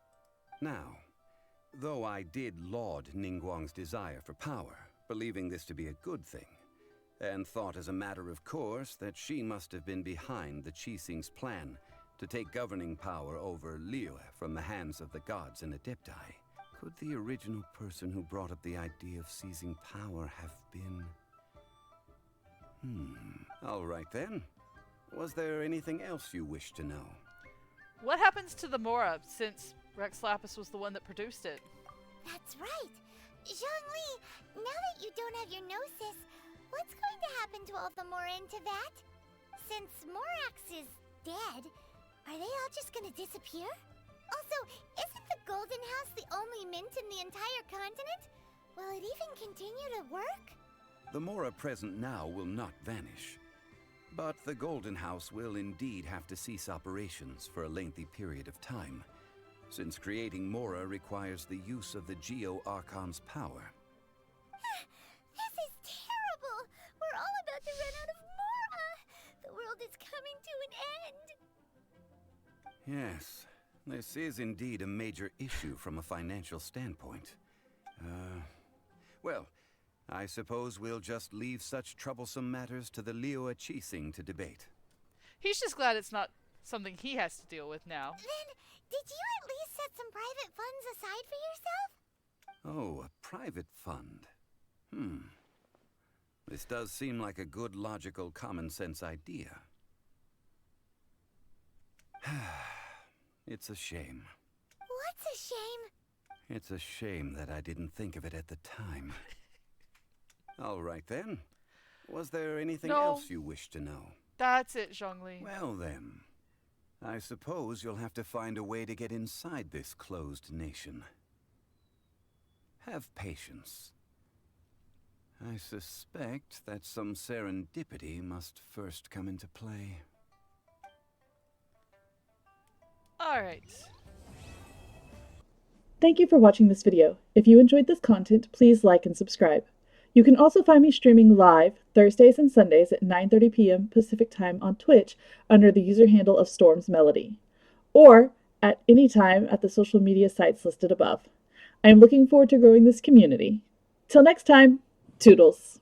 Now, though I did laud Ningguang's desire for power, believing this to be a good thing, and thought as a matter of course that she must have been behind the Qixing's plan to take governing power over Liyue from the hands of the gods and Adepti, could the original person who brought up the idea of seizing power have been... All right then. Was there anything else you wish to know? What happens to the Mora, since Rex Lapis was the one that produced it? That's right. Zhongli, now that you don't have your gnosis, what's going to happen to all the Mora in Teyvat? Since Morax is dead, are they all just gonna disappear? Also, isn't the Golden House the only mint in the entire continent? Will it even continue to work? The Mora present now will not vanish. But the Golden House will indeed have to cease operations for a lengthy period of time, since creating Mora requires the use of the Geo-Archon's power. This is terrible! We're all about to run out of Mora! The world is coming to an end! Yes, this is indeed a major issue from a financial standpoint. Well, I suppose we'll just leave such troublesome matters to the Liyue Qixing to debate. He's just glad it's not something he has to deal with now. Then, did you at least set some private funds aside for yourself? Oh, a private fund. This does seem like a good, logical, common-sense idea. It's a shame. What's a shame? It's a shame that I didn't think of it at the time. All right, then. Was there anything else you wish to know? That's it, Zhongli. Well, then. I suppose you'll have to find a way to get inside this closed nation. Have patience. I suspect that some serendipity must first come into play. Alright. Thank you for watching this video. If you enjoyed this content, please like and subscribe. You can also find me streaming live Thursdays and Sundays at 9:30 p.m. Pacific Time on Twitch under the user handle of Storm's Melody, or at any time at the social media sites listed above. I am looking forward to growing this community. Till next time, toodles!